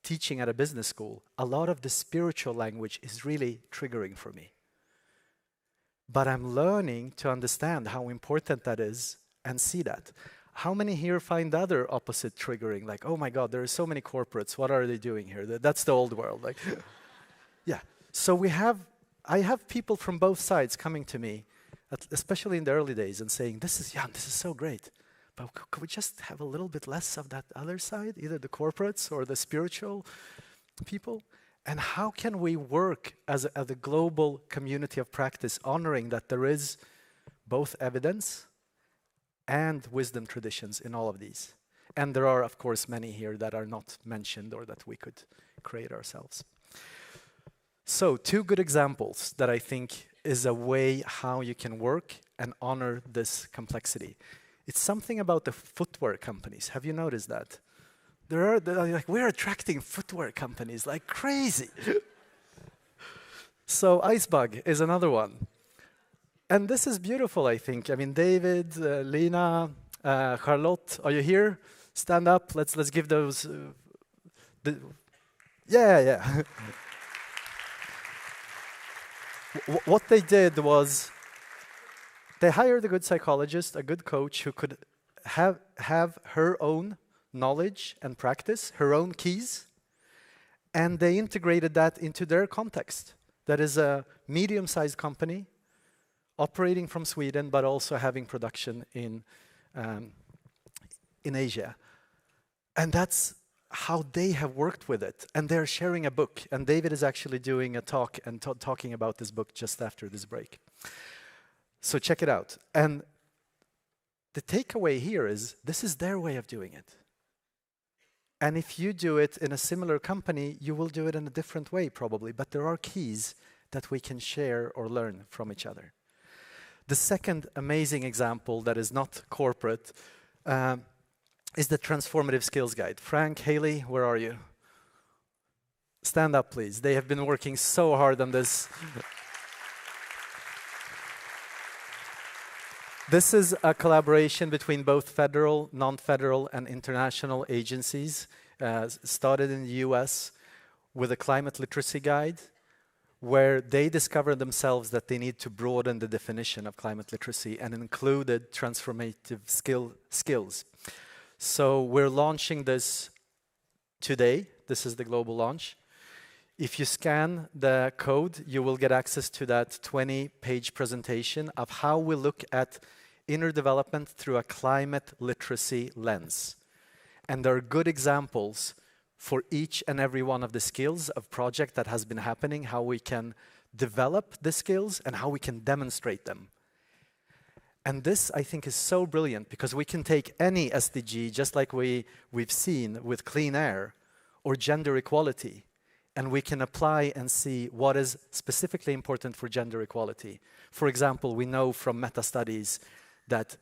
teaching at a business school, a lot of the spiritual language is really triggering for me. But I'm learning to understand how important that is and see that. How many here find the other opposite triggering? Like, oh my God, there are so many corporates. What are they doing here? That's the old world. Like, yeah. So I have people from both sides coming to me, especially in the early days, and saying, this is so great. But could we just have a little bit less of that other side, either the corporates or the spiritual people? And how can we work as a global community of practice, honoring that there is both evidence and wisdom traditions in all of these? And there are, of course, many here that are not mentioned or that we could create ourselves. So 2 good examples that I think is a way how you can work and honor this complexity. It's something about the footwear companies. Have you noticed that? They're like, we're attracting footwear companies like crazy. So Icebug is another one. And this is beautiful, I think. I mean, David, Lena, Charlotte, are you here? Stand up. Let's give those. Yeah. What they did was they hired a good psychologist, a good coach who could have her own knowledge and practice, her own keys, and they integrated that into their context. That is a medium-sized company operating from Sweden, but also having production in Asia. And that's how they have worked with it. And they're sharing a book. And David is actually doing a talk and talking about this book just after this break. So check it out. And the takeaway here is this is their way of doing it. And if you do it in a similar company, you will do it in a different way probably. But there are keys that we can share or learn from each other. The second amazing example that is not corporate is the Transformative Skills Guide. Frank, Haley, where are you? Stand up, please. They have been working so hard on this. This is a collaboration between both federal, non-federal, and international agencies. Started in the US with a climate literacy guide, where they discovered themselves that they need to broaden the definition of climate literacy and included transformative skills. So we're launching this today. This is the global launch. If you scan the code, you will get access to that 20-page presentation of how we look at inner development through a climate literacy lens. And there are good examples for each and every one of the skills of project that has been happening, how we can develop the skills and how we can demonstrate them. And this, I think, is so brilliant because we can take any SDG, just like we've seen with clean air or gender equality, and we can apply and see what is specifically important for gender equality. For example, we know from meta-studies that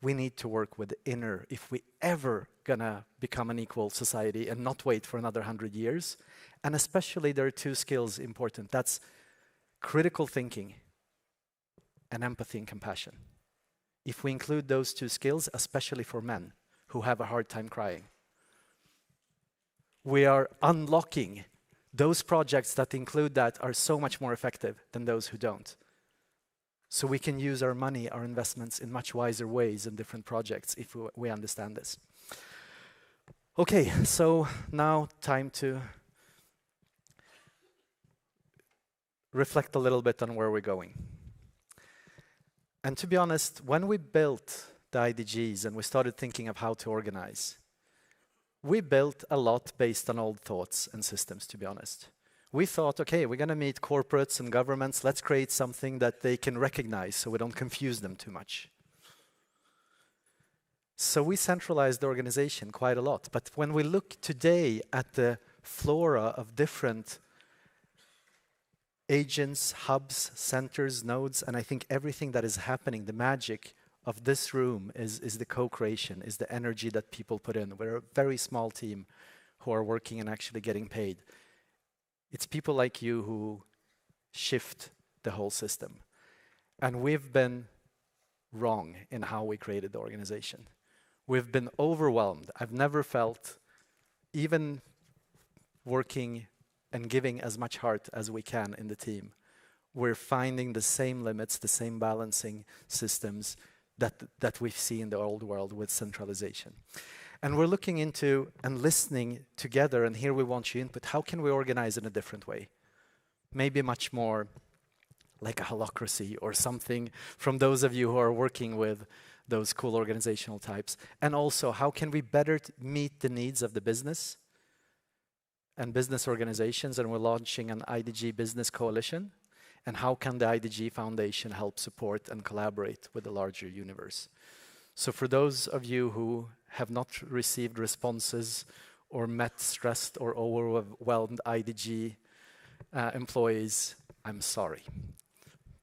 we need to work with the inner if we ever gonna become an equal society and not wait for another 100 years. And especially there are two skills important. That's critical thinking and empathy and compassion. If we include those two skills, especially for men who have a hard time crying, we are unlocking those projects that include that are so much more effective than those who don't. So we can use our money, our investments in much wiser ways in different projects if we understand this. Okay, so now time to reflect a little bit on where we're going. And to be honest, when we built the IDGs and we started thinking of how to organize, we built a lot based on old thoughts and systems, to be honest. We thought, okay, we're going to meet corporates and governments. Let's create something that they can recognize so we don't confuse them too much. So we centralized the organization quite a lot. But when we look today at the flora of different agents, hubs, centers, nodes, and I think everything that is happening, the magic of this room is the co-creation, is the energy that people put in. We're a very small team who are working and actually getting paid. It's people like you who shift the whole system. And we've been wrong in how we created the organization. We've been overwhelmed. I've never felt, even working and giving as much heart as we can in the team, we're finding the same limits, the same balancing systems that we see in the old world with centralization. And we're looking into and listening together, and here we want your input. How can we organize in a different way? Maybe much more like a holacracy or something from those of you who are working with those cool organizational types. And also, how can we better meet the needs of the business and business organizations? And we're launching an IDG Business Coalition. And how can the IDG Foundation help support and collaborate with the larger universe? So for those of you who have not received responses or met stressed or overwhelmed IDG employees, I'm sorry.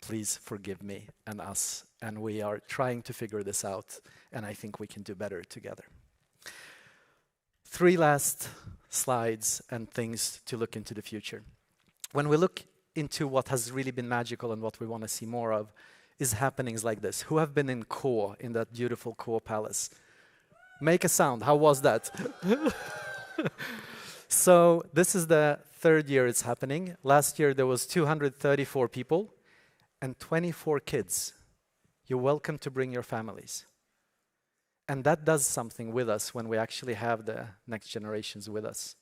Please forgive me and us. And we are trying to figure this out, and I think we can do better together. 3 last slides and things to look into the future. When we look into what has really been magical and what we want to see more of is happenings like this. Who have been in Kåre, in that beautiful Kåre Palace? Make a sound. How was that? So this is the 3rd year it's happening. Last year there was 234 people and 24 kids. You're welcome to bring your families. And that does something with us when we actually have the next generations with us.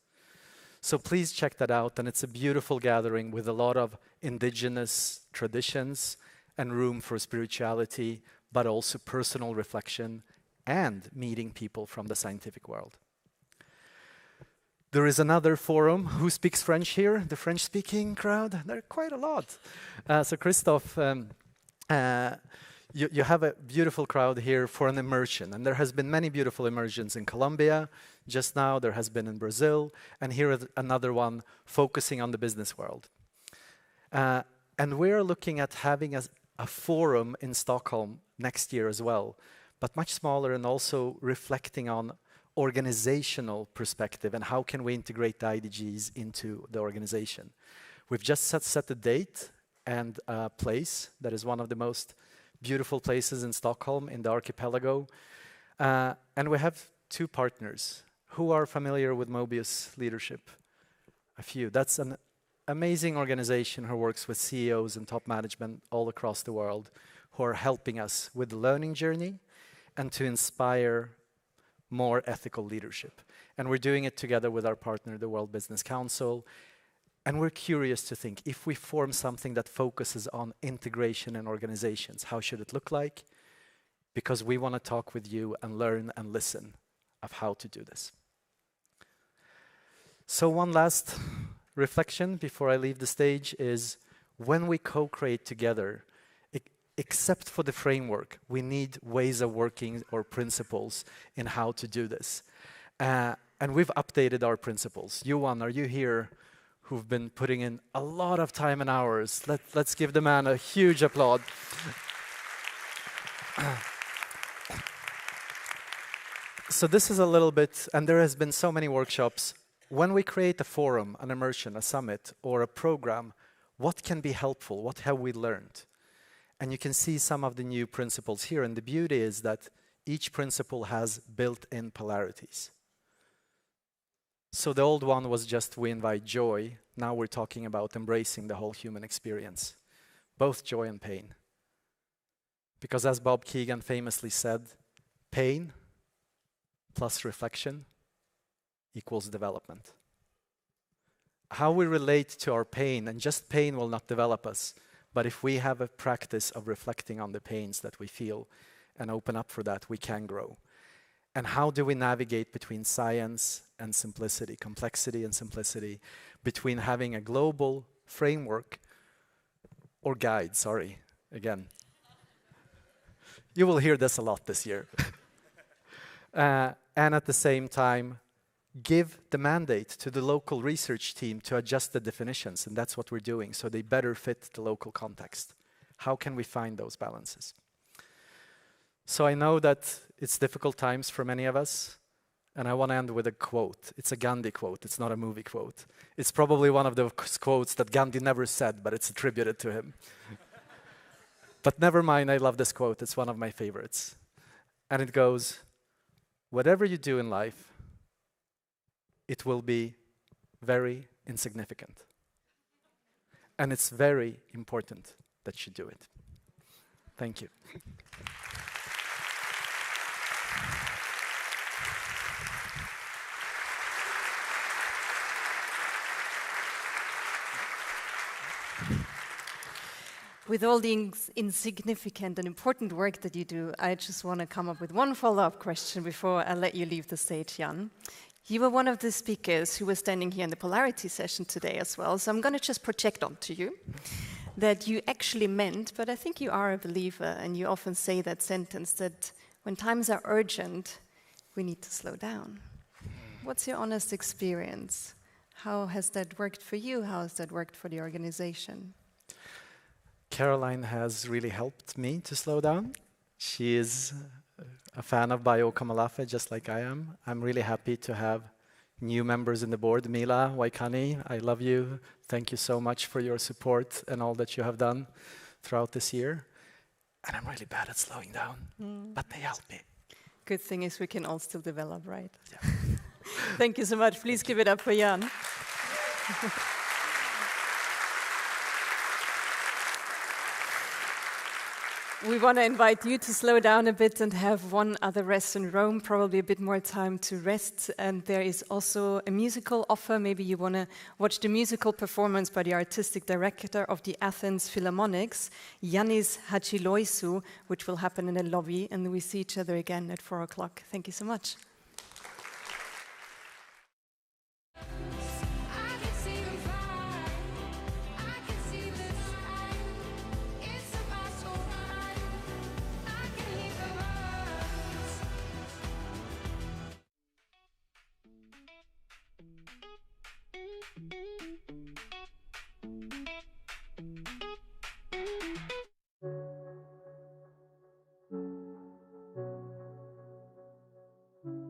So please check that out, and it's a beautiful gathering with a lot of indigenous traditions and room for spirituality, but also personal reflection and meeting people from the scientific world. There is another forum. Who speaks French here? The French-speaking crowd? There are quite a lot. So Christophe, you have a beautiful crowd here for an immersion, and there has been many beautiful immersions in Colombia. Just now there has been in Brazil, and here is another one focusing on the business world. And we're looking at having a forum in Stockholm next year as well, but much smaller and also reflecting on organizational perspective and how can we integrate the IDGs into the organization. We've just set the date and a place that is one of the most beautiful places in Stockholm, in the archipelago. And we have 2 partners who are familiar with Mobius leadership. A few. That's an amazing organization who works with CEOs and top management all across the world who are helping us with the learning journey and to inspire more ethical leadership. And we're doing it together with our partner, the World Business Council. And we're curious to think, if we form something that focuses on integration in organizations, how should it look like? Because we want to talk with you and learn and listen of how to do this. So one last reflection before I leave the stage is, when we co-create together, except for the framework, we need ways of working or principles in how to do this. And we've updated our principles. Johan, are you here, who've been putting in a lot of time and hours? Let's give the man a huge applause. So this is a little bit, and there has been so many workshops. When we create a forum, an immersion, a summit, or a program, what can be helpful? What have we learned? And you can see some of the new principles here, and the beauty is that each principle has built-in polarities. So the old one was just we invite joy. Now we're talking about embracing the whole human experience, both joy and pain. Because as Bob Keegan famously said, pain plus reflection equals development. How we relate to our pain, and just pain will not develop us, but if we have a practice of reflecting on the pains that we feel and open up for that, we can grow. And how do we navigate between science and simplicity, complexity and simplicity, between having a global framework or guide, again. You will hear this a lot this year. And at the same time, give the mandate to the local research team to adjust the definitions, and that's what we're doing, so they better fit the local context. How can we find those balances? So I know that it's difficult times for many of us, and I want to end with a quote. It's a Gandhi quote, it's not a movie quote. It's probably one of those quotes that Gandhi never said, but it's attributed to him. But never mind, I love this quote, it's one of my favorites. And it goes, whatever you do in life, it will be very insignificant. And it's very important that you do it. Thank you. With all the insignificant and important work that you do, I just want to come up with one follow-up question before I let you leave the stage, Jan. You were one of the speakers who was standing here in the polarity session today as well, so I'm going to just project onto you that you actually meant, but I think you are a believer, and you often say that sentence that when times are urgent, we need to slow down. What's your honest experience? How has that worked for you? How has that worked for the organization? Caroline has really helped me to slow down. She is a fan of Bayo Kamalafe, just like I am. I'm really happy to have new members in the board. Mila Waikani, I love you. Thank you so much for your support and all that you have done throughout this year. And I'm really bad at slowing down, but they help me. Good thing is we can all still develop, right? Yeah. Thank you so much. Please give it up for Jan. We want to invite you to slow down a bit and have one other rest in Rome, probably a bit more time to rest. And there is also a musical offer. Maybe you want to watch the musical performance by the artistic director of the Athens Philharmonics, Yannis Hachiloisou, which will happen in the lobby. And we see each other again at 4 o'clock. Thank you so much. Thank you.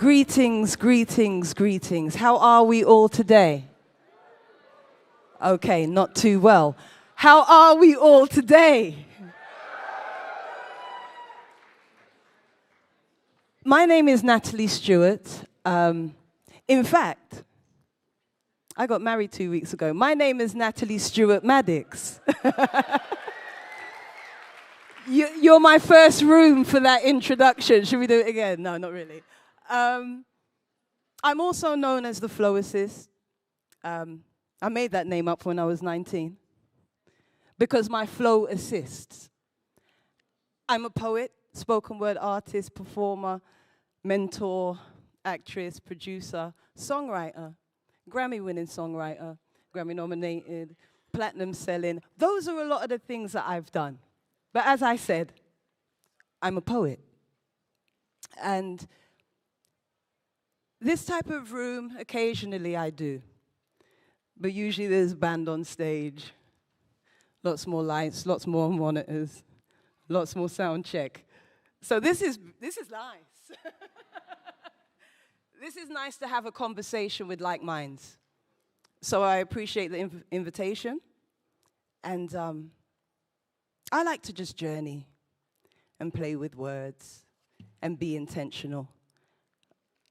Greetings, greetings, greetings. How are we all today? Okay, not too well. How are we all today? My name is Natalie Stewart. In fact, I got married 2 weeks ago. My name is Natalie Stewart Maddox. You're my first room for that introduction. Should we do it again? No, not really. I'm also known as the Flow Assist. I made that name up when I was 19 because my flow assists. I'm a poet, spoken word artist, performer, mentor, actress, producer, songwriter, Grammy-winning songwriter, Grammy-nominated, platinum-selling. Those are a lot of the things that I've done. But as I said, I'm a poet. And this type of room, occasionally I do. But usually there's a band on stage, lots more lights, lots more monitors, lots more sound check. So this is nice. This is nice to have a conversation with like minds. So I appreciate the invitation. And I like to just journey and play with words and be intentional.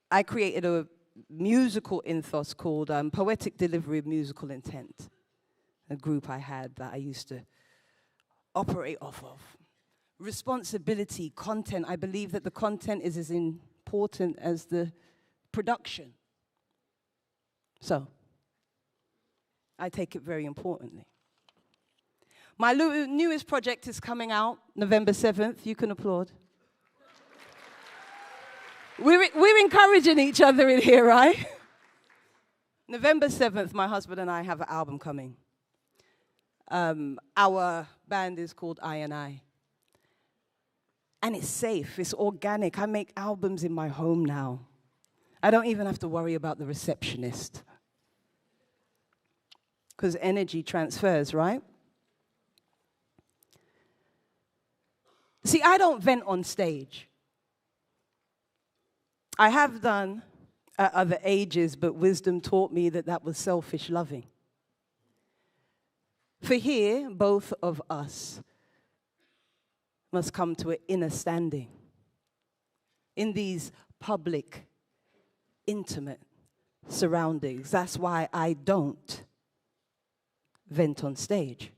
I created a musical ethos called Poetic Delivery of Musical Intent, a group I had that I used to operate off of. Responsibility, content. I believe that the content is as important as the production. So, I take it very importantly. My newest project is coming out November 7th. You can applaud. We're encouraging each other in here, right? November 7th, my husband and I have an album coming. Our band is called I&I. And it's safe, it's organic. I make albums in my home now. I don't even have to worry about the receptionist. Because energy transfers, right? See, I don't vent on stage. I have done at other ages, but wisdom taught me that that was selfish loving. For here, both of us must come to an inner standing in these public, intimate surroundings. That's why I don't vent on stage.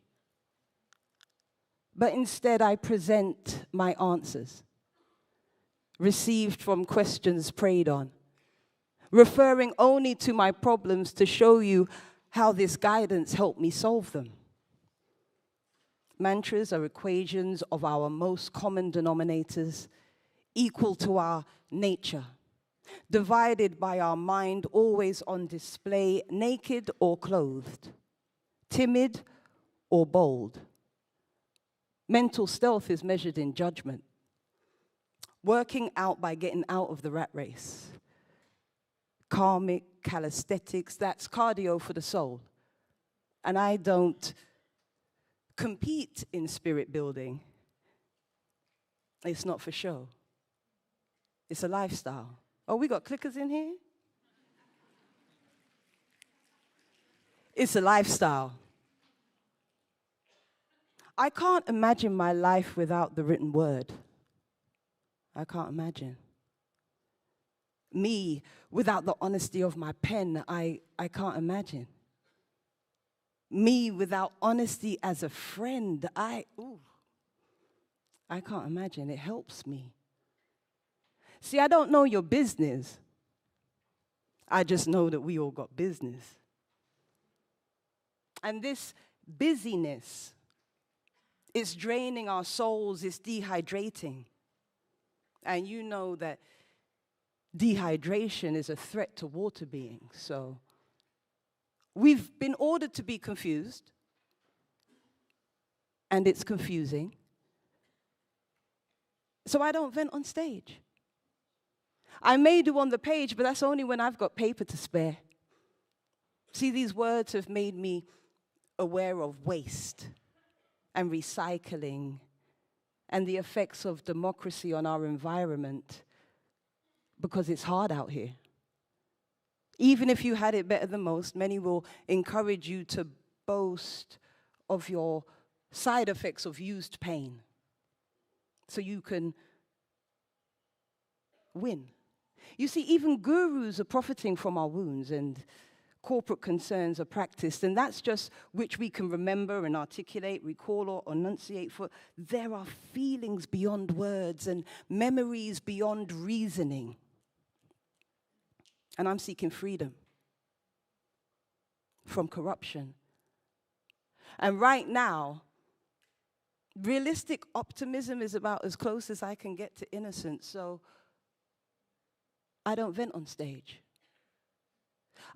But instead, I present my answers, received from questions prayed on, referring only to my problems to show you how this guidance helped me solve them. Mantras are equations of our most common denominators, equal to our nature, divided by our mind, always on display, naked or clothed, timid or bold. Mental stealth is measured in judgment. Working out by getting out of the rat race. Karmic, calisthenics, that's cardio for the soul. And I don't compete in spirit building. It's not for show. It's a lifestyle. Oh, we got clickers in here? It's a lifestyle. I can't imagine my life without the written word. I can't imagine. Me without the honesty of my pen, I can't imagine. Me without honesty as a friend, I can't imagine. It helps me. See, I don't know your business. I just know that we all got business. And this busyness, it's draining our souls, it's dehydrating. And you know that dehydration is a threat to water beings. So we've been ordered to be confused, and it's confusing. So I don't vent on stage. I may do on the page, but that's only when I've got paper to spare. See, these words have made me aware of waste and recycling and the effects of democracy on our environment. because it's hard out here. Even if you had it better than most, many will encourage you to boast of your side effects of used pain so you can win. You see, even gurus are profiting from our wounds, and corporate concerns are practiced, and that's just which we can remember and articulate, recall, or enunciate. For there are feelings beyond words and memories beyond reasoning. And I'm seeking freedom from corruption. And right now, realistic optimism is about as close as I can get to innocence, so I don't vent on stage.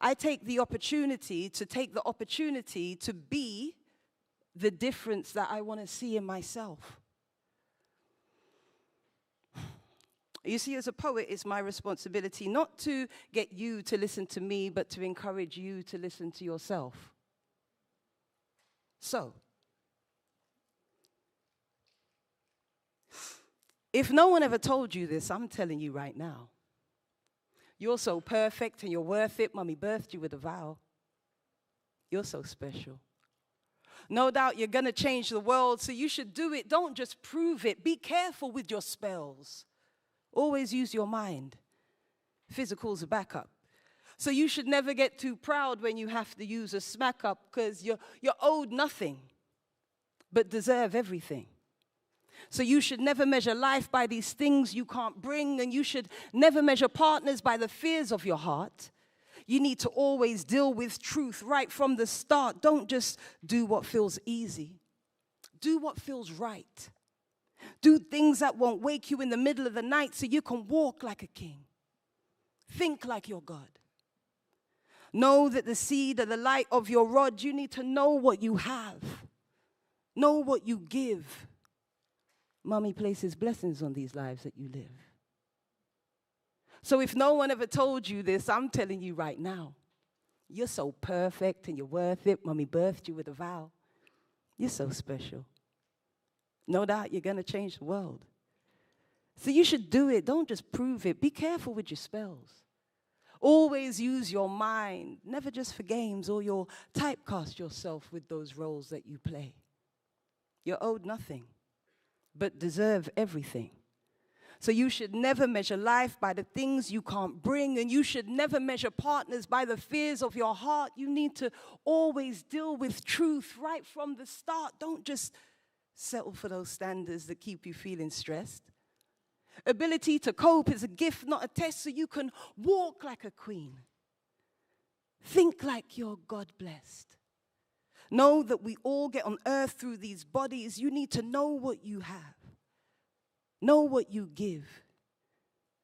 I take the opportunity to be the difference that I want to see in myself. You see, as a poet, it's my responsibility not to get you to listen to me, but to encourage you to listen to yourself. So, if no one ever told you this, I'm telling you right now. You're so perfect and you're worth it. Mommy birthed you with a vow. You're so special. No doubt you're going to change the world, so you should do it. Don't just prove it. Be careful with your spells. Always use your mind. Physical's a backup. So you should never get too proud when you have to use a smack up, because you're owed nothing, but deserve everything. So you should never measure life by these things you can't bring, and you should never measure partners by the fears of your heart. You need to always deal with truth right from the start. Don't just do what feels easy. Do what feels right. Do things that won't wake you in the middle of the night so you can walk like a king. Think like your God. Know that the seed of the light of your rod, you need to know what you have. Know what you give. Mommy places blessings on these lives that you live. So if no one ever told you this, I'm telling you right now. You're so perfect and you're worth it. Mommy birthed you with a vow. You're so special. No doubt you're going to change the world. So you should do it. Don't just prove it. Be careful with your spells. Always use your mind, never just for games, or you'll typecast yourself with those roles that you play. You're owed nothing, but deserve everything. So you should never measure life by the things you can't bring, and you should never measure partners by the fears of your heart. You need to always deal with truth right from the start. Don't just settle for those standards that keep you feeling stressed. Ability to cope is a gift, not a test, so you can walk like a queen. Think like you're God-blessed. Know that we all get on earth through these bodies. You need to know what you have. Know what you give.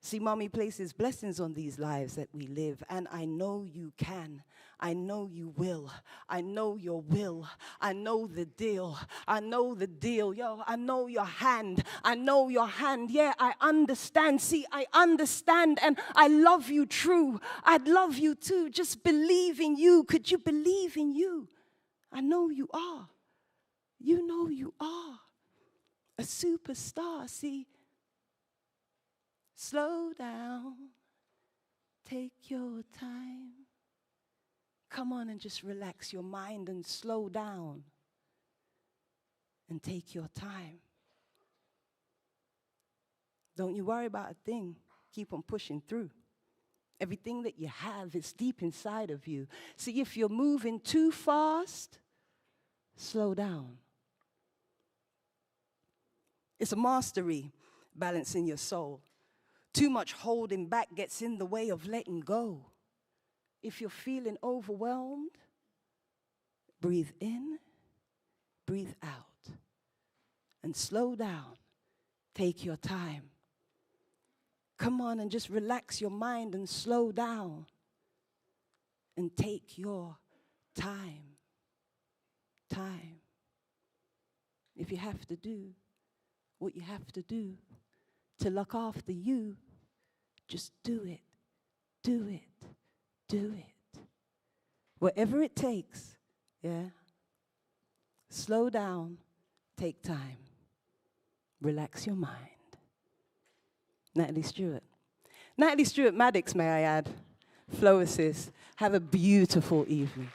See, Mommy places blessings on these lives that we live, and I know you can. I know you will. I know your will. I know the deal. I know the deal. Yo, I know your hand. I know your hand. Yeah, I understand. See, I understand, and I love you true. I'd love you too. Just believe in you. Could you believe in you? I know you are. You know you are a superstar. See, slow down. Take your time. Come on and just relax your mind and slow down. And take your time. Don't you worry about a thing. Keep on pushing through. Everything that you have is deep inside of you. See, if you're moving too fast, slow down. It's a mastery, balancing your soul. Too much holding back gets in the way of letting go. If you're feeling overwhelmed, breathe in, breathe out, and slow down. Take your time. Come on and just relax your mind and slow down. And take your time. Time. If you have to do what you have to do to look after you, just do it. Do it. Do it. Whatever it takes, yeah? Slow down, take time, relax your mind. Natalie Stewart. Natalie Stewart Maddox, may I add. Flow Assist. Have a beautiful evening.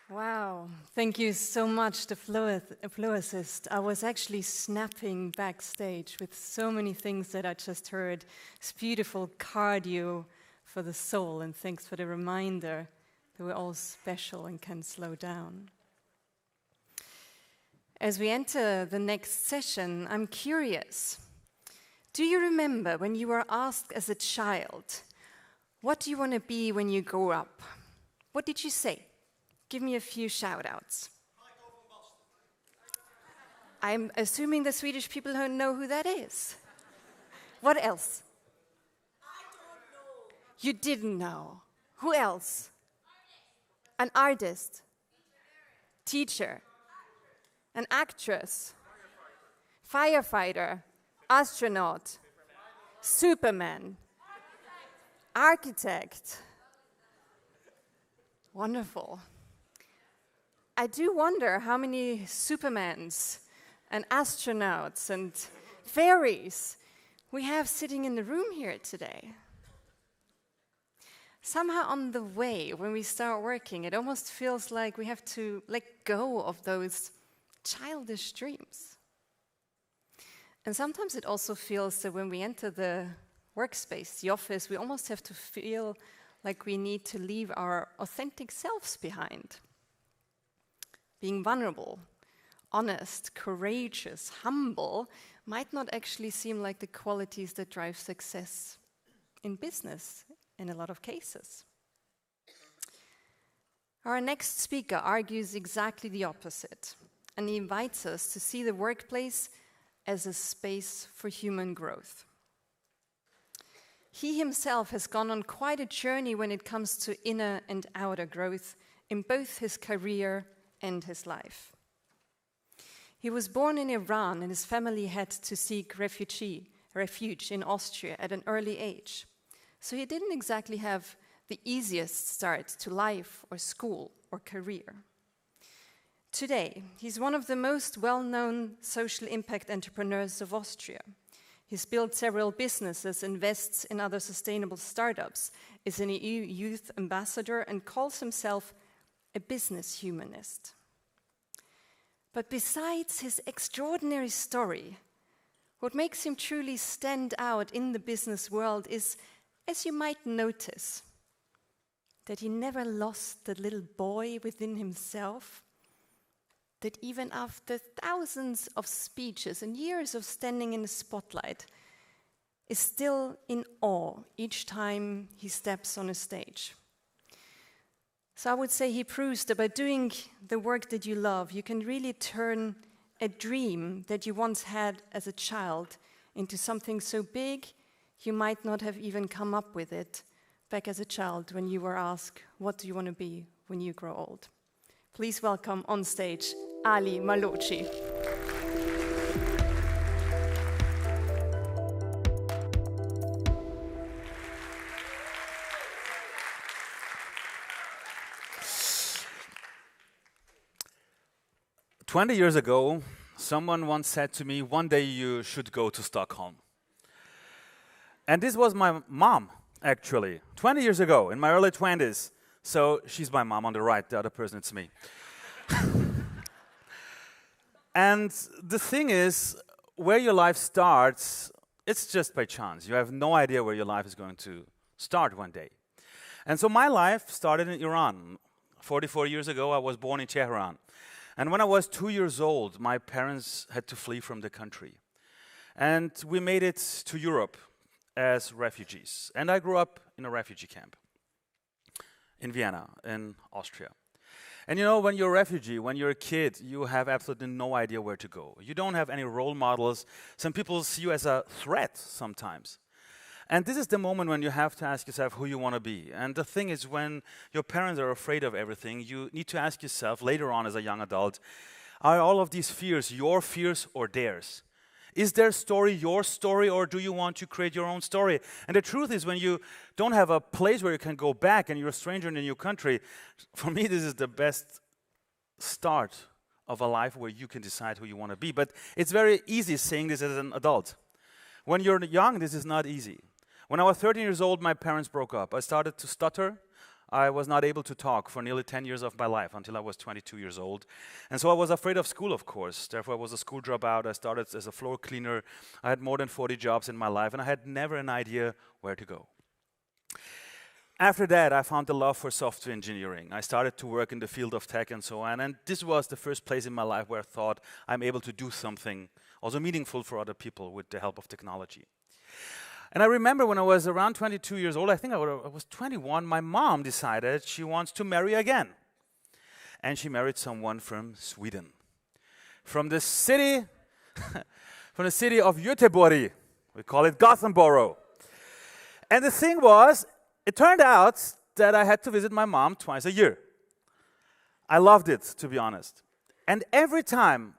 Wow, thank you so much, the Flow Assist. I was actually snapping backstage with so many things that I just heard. It's beautiful cardio for the soul, and thanks for the reminder that we're all special and can slow down. As we enter the next session, I'm curious. Do you remember when you were asked as a child, what do you want to be when you grow up? What did you say? Give me a few shout-outs. I'm assuming the Swedish people don't know who that is. What else? I don't know. You didn't know. Who else? An artist. Teacher. An actress. Firefighter. Astronaut. Superman. Architect. Wonderful. I do wonder how many Supermans and astronauts and fairies we have sitting in the room here today. Somehow on the way, when we start working, it almost feels like we have to let go of those childish dreams. And sometimes it also feels that when we enter the workspace, the office, we almost have to feel like we need to leave our authentic selves behind. Being vulnerable, honest, courageous, humble might not actually seem like the qualities that drive success in business in a lot of cases. Our next speaker argues exactly the opposite, and he invites us to see the workplace as a space for human growth. He himself has gone on quite a journey when it comes to inner and outer growth in both his career and his life. He was born in Iran, and his family had to seek refuge in Austria at an early age. So he didn't exactly have the easiest start to life or school or career. Today, he's one of the most well-known social impact entrepreneurs of Austria. He's built several businesses, invests in other sustainable startups, is an EU youth ambassador, and calls himself a business humanist. But besides his extraordinary story, what makes him truly stand out in the business world is, as you might notice, that he never lost the little boy within himself, that even after thousands of speeches and years of standing in the spotlight, is still in awe each time he steps on a stage. So I would say he proves that by doing the work that you love, you can really turn a dream that you once had as a child into something so big you might not have even come up with it back as a child when you were asked, what do you want to be when you grow old? Please welcome on stage Ali Malocci. 20 years ago, someone once said to me, one day you should go to Stockholm. And this was my mom, actually, 20 years ago, in my early 20s. So she's my mom on the right, the other person, it's me. And the thing is, where your life starts, it's just by chance. You have no idea where your life is going to start one day. And so my life started in Iran. 44 years ago, I was born in Tehran. And when I was 2 years old, my parents had to flee from the country. And we made it to Europe as refugees. And I grew up in a refugee camp in Vienna, in Austria. And you know, when you're a refugee, when you're a kid, you have absolutely no idea where to go. You don't have any role models. Some people see you as a threat sometimes. And this is the moment when you have to ask yourself who you want to be. And the thing is, when your parents are afraid of everything, you need to ask yourself later on as a young adult, are all of these fears your fears or theirs? Is their story your story, or do you want to create your own story? And the truth is, when you don't have a place where you can go back and you're a stranger in a new country, for me, this is the best start of a life where you can decide who you want to be. But it's very easy saying this as an adult. When you're young, this is not easy. When I was 13 years old, my parents broke up. I started to stutter. I was not able to talk for nearly 10 years of my life until I was 22 years old. And so I was afraid of school, of course. Therefore, I was a school dropout. I started as a floor cleaner. I had more than 40 jobs in my life, and I had never an idea where to go. After that, I found the love for software engineering. I started to work in the field of tech and so on, and this was the first place in my life where I thought I'm able to do something also meaningful for other people with the help of technology. And I remember when I was around 22 years old, I think I was 21, my mom decided she wants to marry again. And she married someone from Sweden. From the city, of Göteborg. We call it Gothenburg. And the thing was, it turned out that I had to visit my mom twice a year. I loved it, to be honest. And every time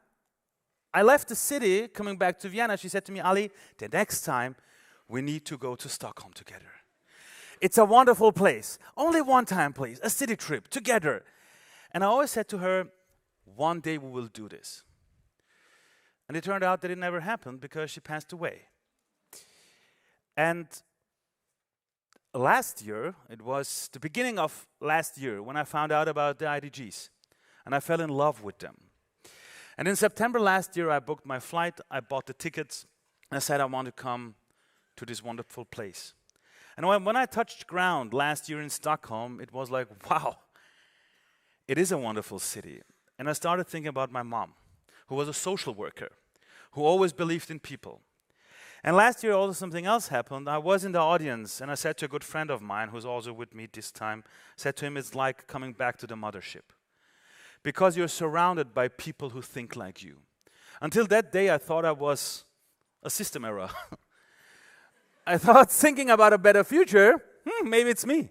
I left the city, coming back to Vienna, she said to me, Ali, the next time, we need to go to Stockholm together. It's a wonderful place. Only one time, please. A city trip together. And I always said to her, one day we will do this. And it turned out that it never happened because she passed away. And last year, it was the beginning of last year when I found out about the IDGs. And I fell in love with them. And in September last year, I booked my flight. I bought the tickets. And I said I want to come to this wonderful place. And when I touched ground last year in Stockholm, it was like, wow, it is a wonderful city. And I started thinking about my mom, who was a social worker, who always believed in people. And last year also something else happened. I was in the audience and I said to a good friend of mine, who's also with me this time, said to him, it's like coming back to the mothership. Because you're surrounded by people who think like you. Until that day, I thought I was a system error. I thought, thinking about a better future, maybe it's me.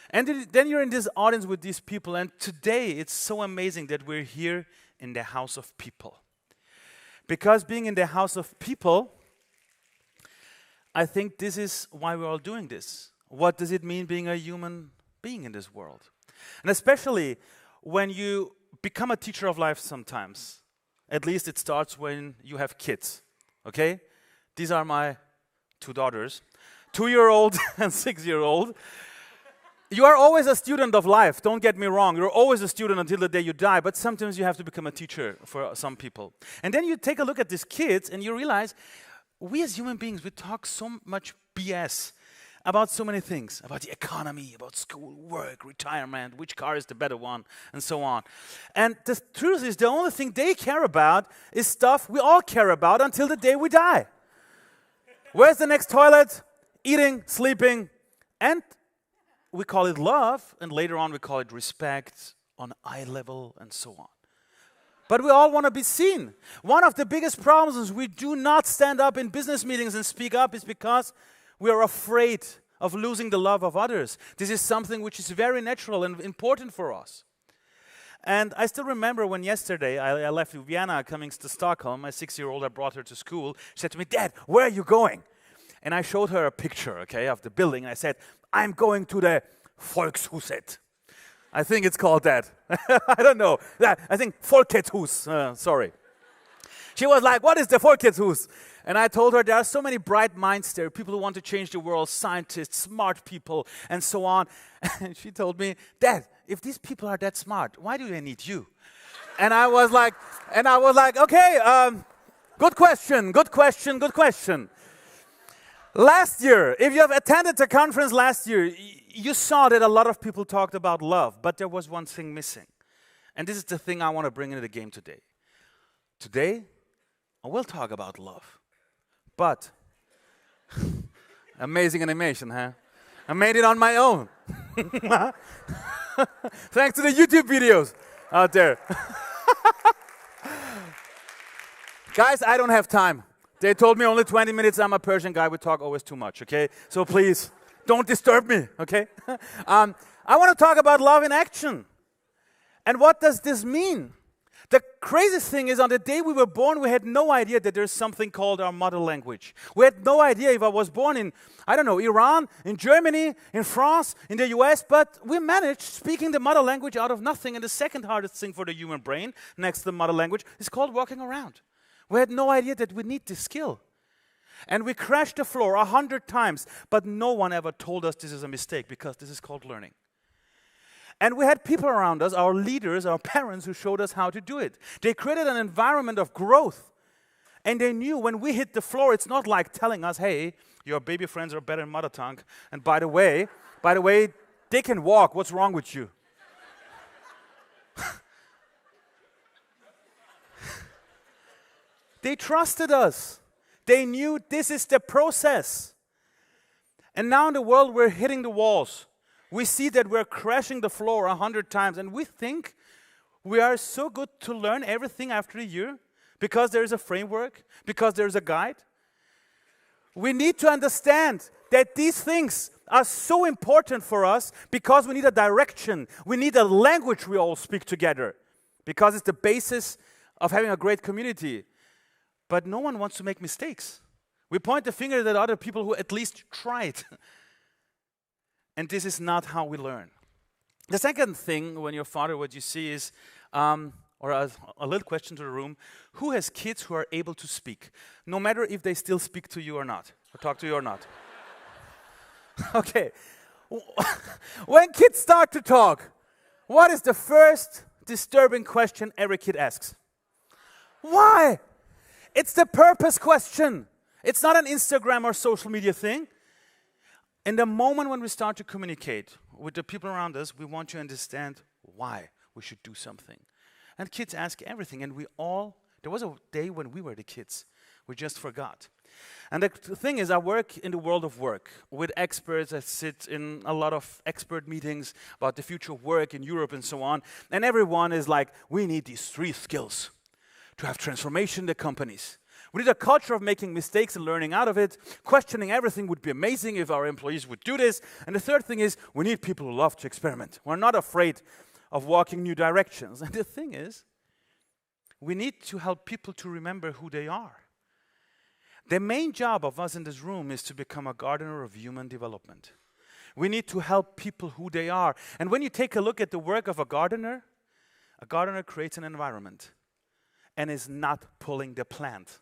And then you're in this audience with these people, and today it's so amazing that we're here in the house of people. Because being in the house of people, I think this is why we're all doing this. What does it mean being a human being in this world? And especially when you become a teacher of life sometimes, at least it starts when you have kids, okay? These are my two daughters, 2-year-old and 6-year-old. You are always a student of life, don't get me wrong. You're always a student until the day you die, but sometimes you have to become a teacher for some people. And then you take a look at these kids and you realize we as human beings, we talk so much BS about so many things, about the economy, about school, work, retirement, which car is the better one, and so on. And the truth is, the only thing they care about is stuff we all care about until the day we die. Where's the next toilet? Eating, sleeping, and we call it love, and later on we call it respect on eye level, and so on. But we all want to be seen. One of the biggest problems is we do not stand up in business meetings and speak up is because we are afraid of losing the love of others. This is something which is very natural and important for us. And I still remember when yesterday I left Vienna coming to Stockholm, my 6-year-old, I brought her to school. She said to me, Dad, where are you going? And I showed her a picture, okay, of the building. And I said, I'm going to the Volkshuset. I think it's called that. I don't know. I think Folketshus, sorry. She was like, what is the Folketshus? And I told her there are so many bright minds there, people who want to change the world, scientists, smart people, and so on. And she told me, Dad, if these people are that smart, why do they need you? And I was like, okay, good question. Last year, if you have attended the conference last year, you saw that a lot of people talked about love, but there was one thing missing. And this is the thing I want to bring into the game today. Today, I will talk about love. But, amazing animation, huh? I made it on my own. Thanks to the YouTube videos out there. Guys, I don't have time. They told me only 20 minutes. I'm a Persian guy. We talk always too much, okay? So please, don't disturb me, okay? I want to talk about love in action. And what does this mean? The craziest thing is on the day we were born, we had no idea that there's something called our mother language. We had no idea if I was born in, I don't know, Iran, in Germany, in France, in the US, but we managed speaking the mother language out of nothing. And the second hardest thing for the human brain, next to the mother language, is called walking around. We had no idea that we need this skill. And we crashed the floor 100 times, but no one ever told us this is a mistake, because this is called learning. And we had people around us, our leaders, our parents, who showed us how to do it. They created an environment of growth. And they knew when we hit the floor, it's not like telling us, hey, your baby friends are better in mother tongue. And by the way, they can walk. What's wrong with you? They trusted us. They knew this is the process. And now in the world, we're hitting the walls. We see that we're crashing the floor 100 times, and we think we are so good to learn everything after a year because there is a framework, because there is a guide. We need to understand that these things are so important for us because we need a direction. We need a language we all speak together because it's the basis of having a great community. But no one wants to make mistakes. We point the finger at other people who at least tried. And this is not how we learn. The second thing, when you're a father, what you see is, or a little question to the room, who has kids who are able to speak? No matter if they still speak to you or not, or talk to you or not. Okay. When kids start to talk, what is the first disturbing question every kid asks? Why? It's the purpose question. It's not an Instagram or social media thing. In the moment when we start to communicate with the people around us, we want to understand why we should do something. And kids ask everything, and there was a day when we were the kids. We just forgot. And the thing is, I work in the world of work with experts. I sit in a lot of expert meetings about the future of work in Europe and so on. And everyone is like, we need these 3 skills to have transformation in the companies. We need a culture of making mistakes and learning out of it. Questioning everything would be amazing if our employees would do this. And the third thing is, we need people who love to experiment. We're not afraid of walking new directions. And the thing is, we need to help people to remember who they are. The main job of us in this room is to become a gardener of human development. We need to help people who they are. And when you take a look at the work of a gardener creates an environment and is not pulling the plant.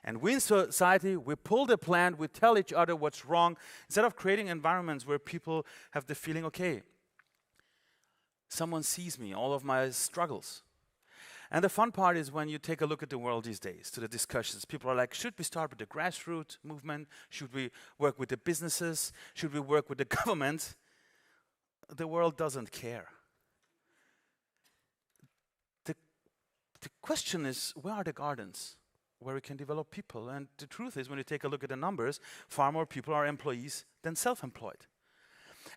And we in society, we pull the plant, we tell each other what's wrong, instead of creating environments where people have the feeling, okay, someone sees me, all of my struggles. And the fun part is when you take a look at the world these days, to the discussions, people are like, should we start with the grassroots movement? Should we work with the businesses? Should we work with the government? The world doesn't care. The question is, where are the gardens where we can develop people? And the truth is, when you take a look at the numbers, far more people are employees than self-employed.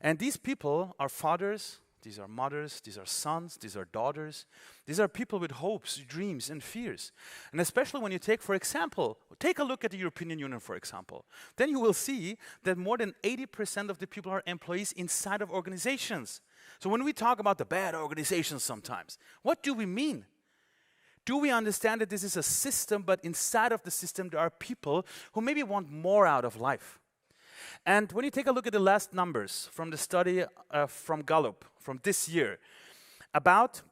And these people are fathers, these are mothers, these are sons, these are daughters. These are people with hopes, dreams, and fears. And especially when you take, for example, take a look at the European Union, for example. Then you will see that more than 80% of the people are employees inside of organizations. So when we talk about the bad organizations sometimes, what do we mean? Do we understand that this is a system, but inside of the system there are people who maybe want more out of life? And when you take a look at the last numbers from the study from Gallup from this year about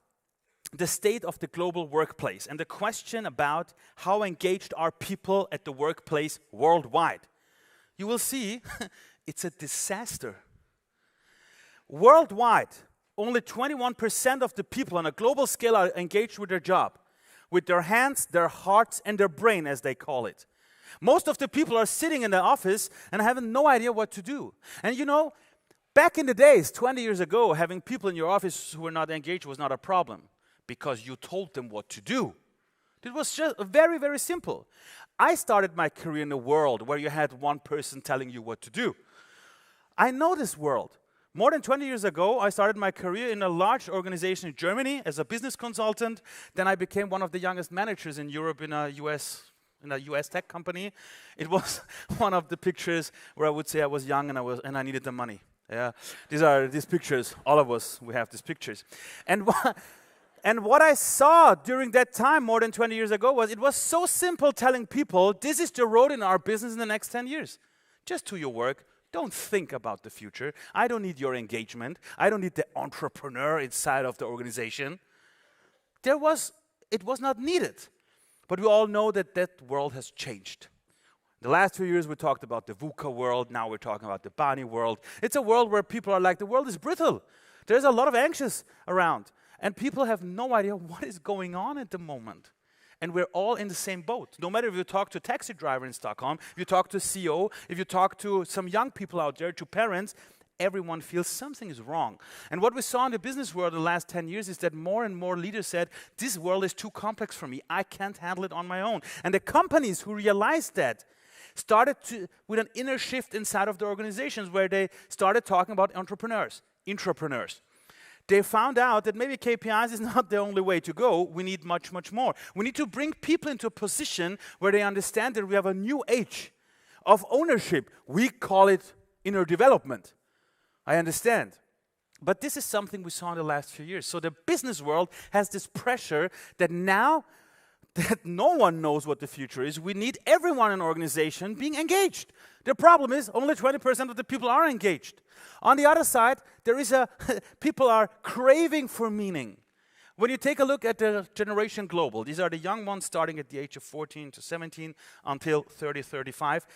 the state of the global workplace and the question about how engaged are people at the workplace worldwide, you will see it's a disaster. Worldwide, only 21% of the people on a global scale are engaged with their job, with their hands, their hearts, and their brain, as they call it. Most of the people are sitting in the office and having no idea what to do. And you know, back in the days, 20 years ago, having people in your office who were not engaged was not a problem because you told them what to do. It was just very, very simple. I started my career in a world where you had one person telling you what to do. I know this world. More than 20 years ago, I started my career in a large organization in Germany as a business consultant. Then I became one of the youngest managers in Europe in a US tech company. It was one of the pictures where I would say I was young and I needed the money. Yeah, these are these pictures. All of us, we have these pictures. And And what I saw during that time, more than 20 years ago, was it was so simple telling people, this is the road in our business in the next 10 years. Just do your work. Don't think about the future. I don't need your engagement. I don't need the entrepreneur inside of the organization. It was not needed. But we all know that that world has changed. The last 2 years we talked about the VUCA world. Now we're talking about the Bani world. It's a world where people are like, the world is brittle. There's a lot of anxious around. And people have no idea what is going on at the moment. And we're all in the same boat. No matter if you talk to a taxi driver in Stockholm, if you talk to a CEO, if you talk to some young people out there, to parents, everyone feels something is wrong. And what we saw in the business world in the last 10 years is that more and more leaders said, this world is too complex for me. I can't handle it on my own. And the companies who realized that started with an inner shift inside of the organizations where they started talking about entrepreneurs, intrapreneurs. They found out that maybe KPIs is not the only way to go. We need much, much more. We need to bring people into a position where they understand that we have a new age of ownership. We call it inner development. I understand. But this is something we saw in the last few years. So the business world has this pressure that now that no one knows what the future is, we need everyone in an organization being engaged. The problem is only 20% of the people are engaged. On the other side, people are craving for meaning. When you take a look at the generation global, these are the young ones starting at the age of 14 to 17 until 30, 35.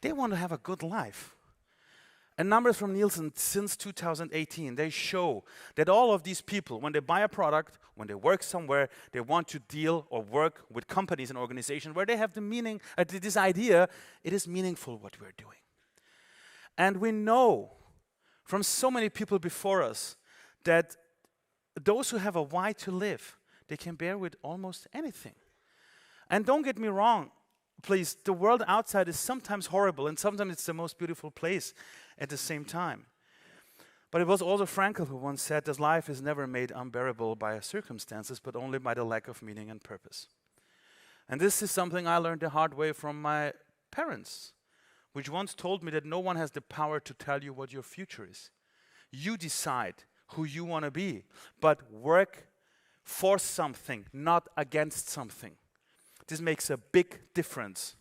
They want to have a good life. And numbers from Nielsen since 2018, they show that all of these people, when they buy a product, when they work somewhere, they want to deal or work with companies and organizations where they have the meaning, this idea, it is meaningful what we're doing. And we know from so many people before us that those who have a why to live, they can bear with almost anything. And don't get me wrong, please, the world outside is sometimes horrible and sometimes it's the most beautiful place at the same time. But it was also Frankl who once said that life is never made unbearable by circumstances, but only by the lack of meaning and purpose. And this is something I learned the hard way from my parents, which once told me that no one has the power to tell you what your future is. You decide who you want to be, but work for something, not against something. This makes a big difference.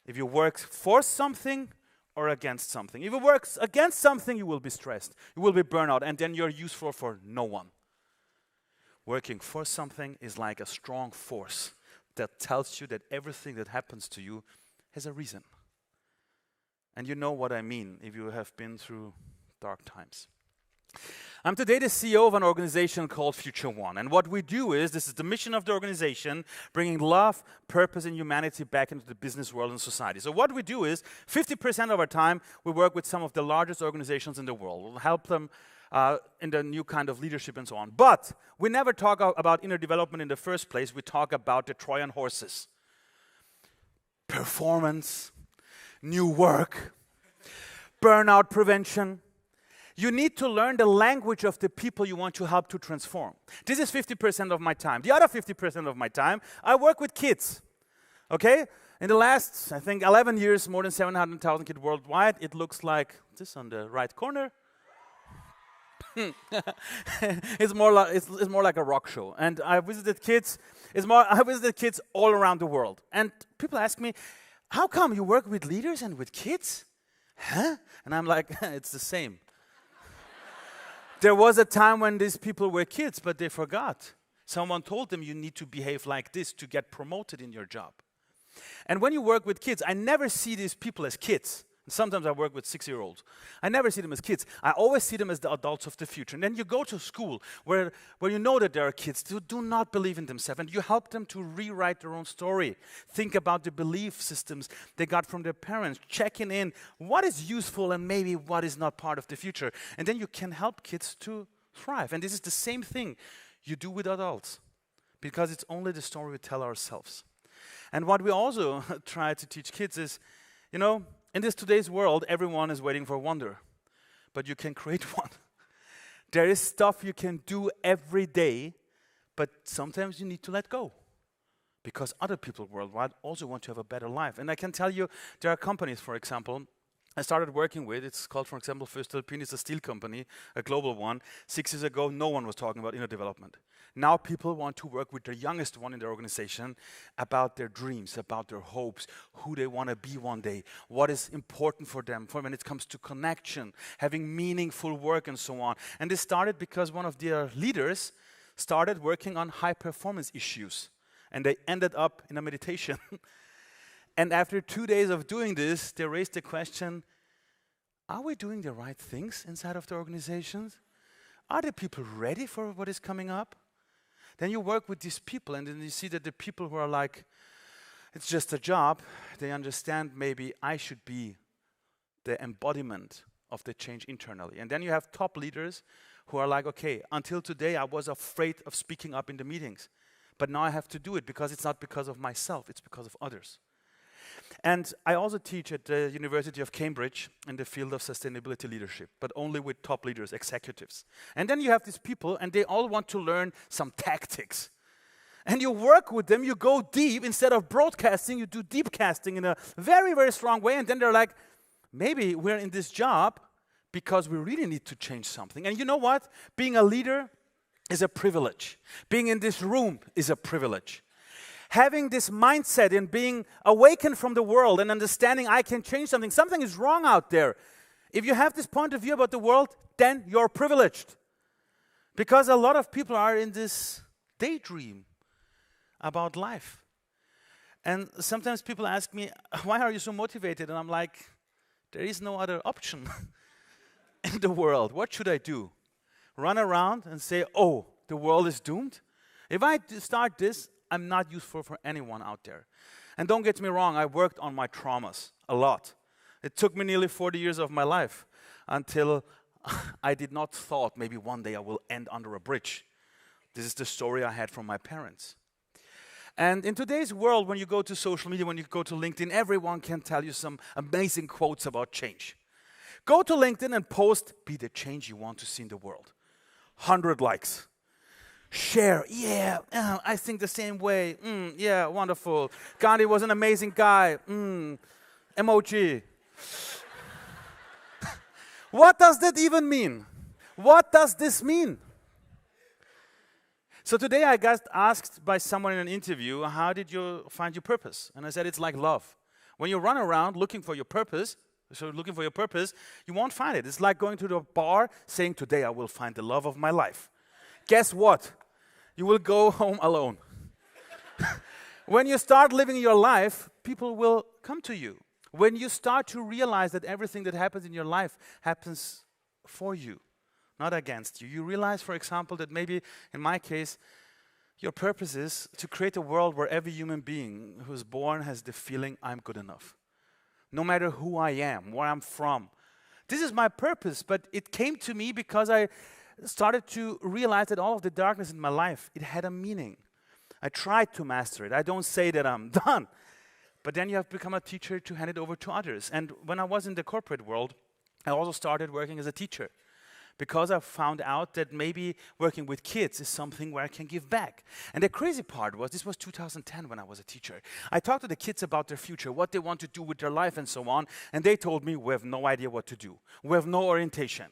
If you work for something or against something. If it works against something, you will be stressed. You will be burnout, and then you're useful for no one. Working for something is like a strong force that tells you that everything that happens to you has a reason. And you know what I mean if you have been through dark times. I'm today the CEO of an organization called Future One. And what we do is, this is the mission of the organization, bringing love, purpose, and humanity back into the business world and society. So what we do is, 50% of our time, we work with some of the largest organizations in the world. We'll help them in the new kind of leadership and so on. But we never talk about inner development in the first place. We talk about the Trojan horses. Performance, new work, burnout prevention. You need to learn the language of the people you want to help to transform. This is 50% of my time. The other 50% of my time, I work with kids. Okay? In the last, I think, 11 years, more than 700,000 kids worldwide. It looks like this on the right corner. It's more like a rock show. And I visited kids. I visited kids all around the world. And people ask me, how come you work with leaders and with kids? Huh? And I'm like, it's the same. There was a time when these people were kids, but they forgot. Someone told them you need to behave like this to get promoted in your job. And when you work with kids, I never see these people as kids. Sometimes I work with 6-year-olds. I never see them as kids. I always see them as the adults of the future. And then you go to school where you know that there are kids who do not believe in themselves, and you help them to rewrite their own story. Think about the belief systems they got from their parents, checking in what is useful and maybe what is not part of the future. And then you can help kids to thrive. And this is the same thing you do with adults, because it's only the story we tell ourselves. And what we also try to teach kids is, in this today's world, everyone is waiting for wonder, but you can create one. There is stuff you can do every day, but sometimes you need to let go, because other people worldwide also want to have a better life. And I can tell you, there are companies, for example, I started working with, it's called, for example, voestalpine, it's a steel company, a global one. 6 years ago, no one was talking about inner development. Now people want to work with the youngest one in their organization about their dreams, about their hopes, who they want to be one day, what is important for them for when it comes to connection, having meaningful work and so on. And this started because one of their leaders started working on high performance issues, and they ended up in a meditation. And after 2 days of doing this, they raised the question, are we doing the right things inside of the organizations? Are the people ready for what is coming up? Then you work with these people, and then you see that the people who are like, it's just a job, they understand maybe I should be the embodiment of the change internally. And then you have top leaders who are like, okay, until today I was afraid of speaking up in the meetings, but now I have to do it because it's not because of myself, it's because of others. And I also teach at the University of Cambridge in the field of sustainability leadership, but only with top leaders, executives. And then you have these people, and they all want to learn some tactics. And you work with them, you go deep. Instead of broadcasting, you do deep casting in a very, very strong way. And then they're like, maybe we're in this job because we really need to change something. And you know what? Being a leader is a privilege. Being in this room is a privilege. Having this mindset and being awakened from the world and understanding I can change something. Something is wrong out there. If you have this point of view about the world, then you're privileged. Because a lot of people are in this daydream about life. And sometimes people ask me, why are you so motivated? And I'm like, there is no other option in the world. What should I do? Run around and say, oh, the world is doomed? If I start this, I'm not useful for anyone out there. And don't get me wrong, I worked on my traumas a lot. It took me nearly 40 years of my life until I did not thought maybe one day I will end under a bridge. This is the story I had from my parents. And in today's world, when you go to social media, when you go to LinkedIn, everyone can tell you some amazing quotes about change. Go to LinkedIn and post, be the change you want to see in the world. 100 likes. Share, yeah, I think the same way. Yeah, wonderful. Gandhi was an amazing guy. Emoji. What does that even mean? What does this mean? So today I got asked by someone in an interview, how did you find your purpose? And I said, it's like love. When you run around looking for your purpose, you won't find it. It's like going to the bar saying, today I will find the love of my life. Guess what? You will go home alone. When you start living your life, people will come to you. When you start to realize that everything that happens in your life happens for you, not against you. You realize, for example, that maybe, in my case, your purpose is to create a world where every human being who is born has the feeling, I'm good enough. No matter who I am, where I'm from. This is my purpose, but it came to me because I started to realize that all of the darkness in my life, it had a meaning. I tried to master it. I don't say that I'm done. But then you have become a teacher to hand it over to others. And when I was in the corporate world, I also started working as a teacher. Because I found out that maybe working with kids is something where I can give back. And the crazy part was, this was 2010 when I was a teacher. I talked to the kids about their future, what they want to do with their life and so on. And they told me, we have no idea what to do. We have no orientation.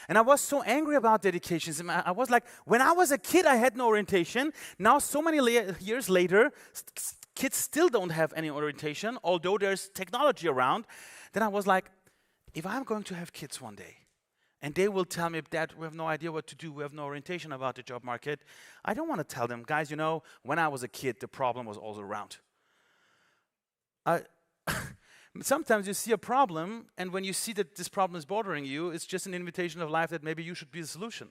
And I was so angry about the education. I was like, when I was a kid, I had no orientation. Now, so many years later, kids still don't have any orientation, although there's technology around. Then I was like, if I'm going to have kids one day, and they will tell me, Dad, we have no idea what to do, we have no orientation about the job market, I don't want to tell them, guys, you know, when I was a kid, the problem was all around. Sometimes you see a problem, and when you see that this problem is bothering you, it's just an invitation of life that maybe you should be the solution.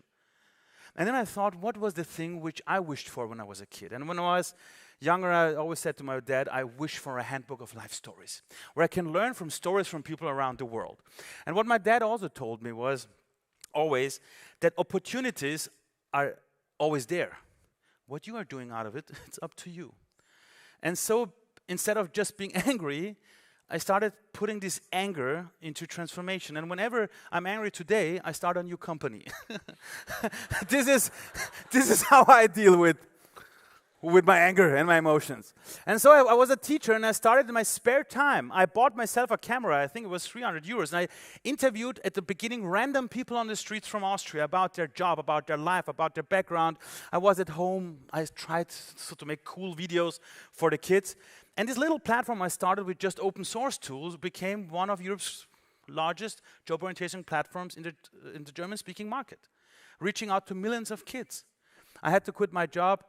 And then I thought, what was the thing which I wished for when I was a kid? And when I was younger, I always said to my dad, I wish for a handbook of life stories, where I can learn from stories from people around the world. And what my dad also told me was always that opportunities are always there. What you are doing out of it, it's up to you. And so instead of just being angry, I started putting this anger into transformation. And whenever I'm angry today, I start a new company. This is how I deal with with my anger and my emotions. And so I was a teacher, and I started in my spare time. I bought myself a camera. I think it was 300 euros. And I interviewed at the beginning random people on the streets from Austria about their job, about their life, about their background. I was at home. I tried to make cool videos for the kids. And this little platform I started with just open source tools became one of Europe's largest job orientation platforms in the German-speaking market, reaching out to millions of kids. I had to quit my job,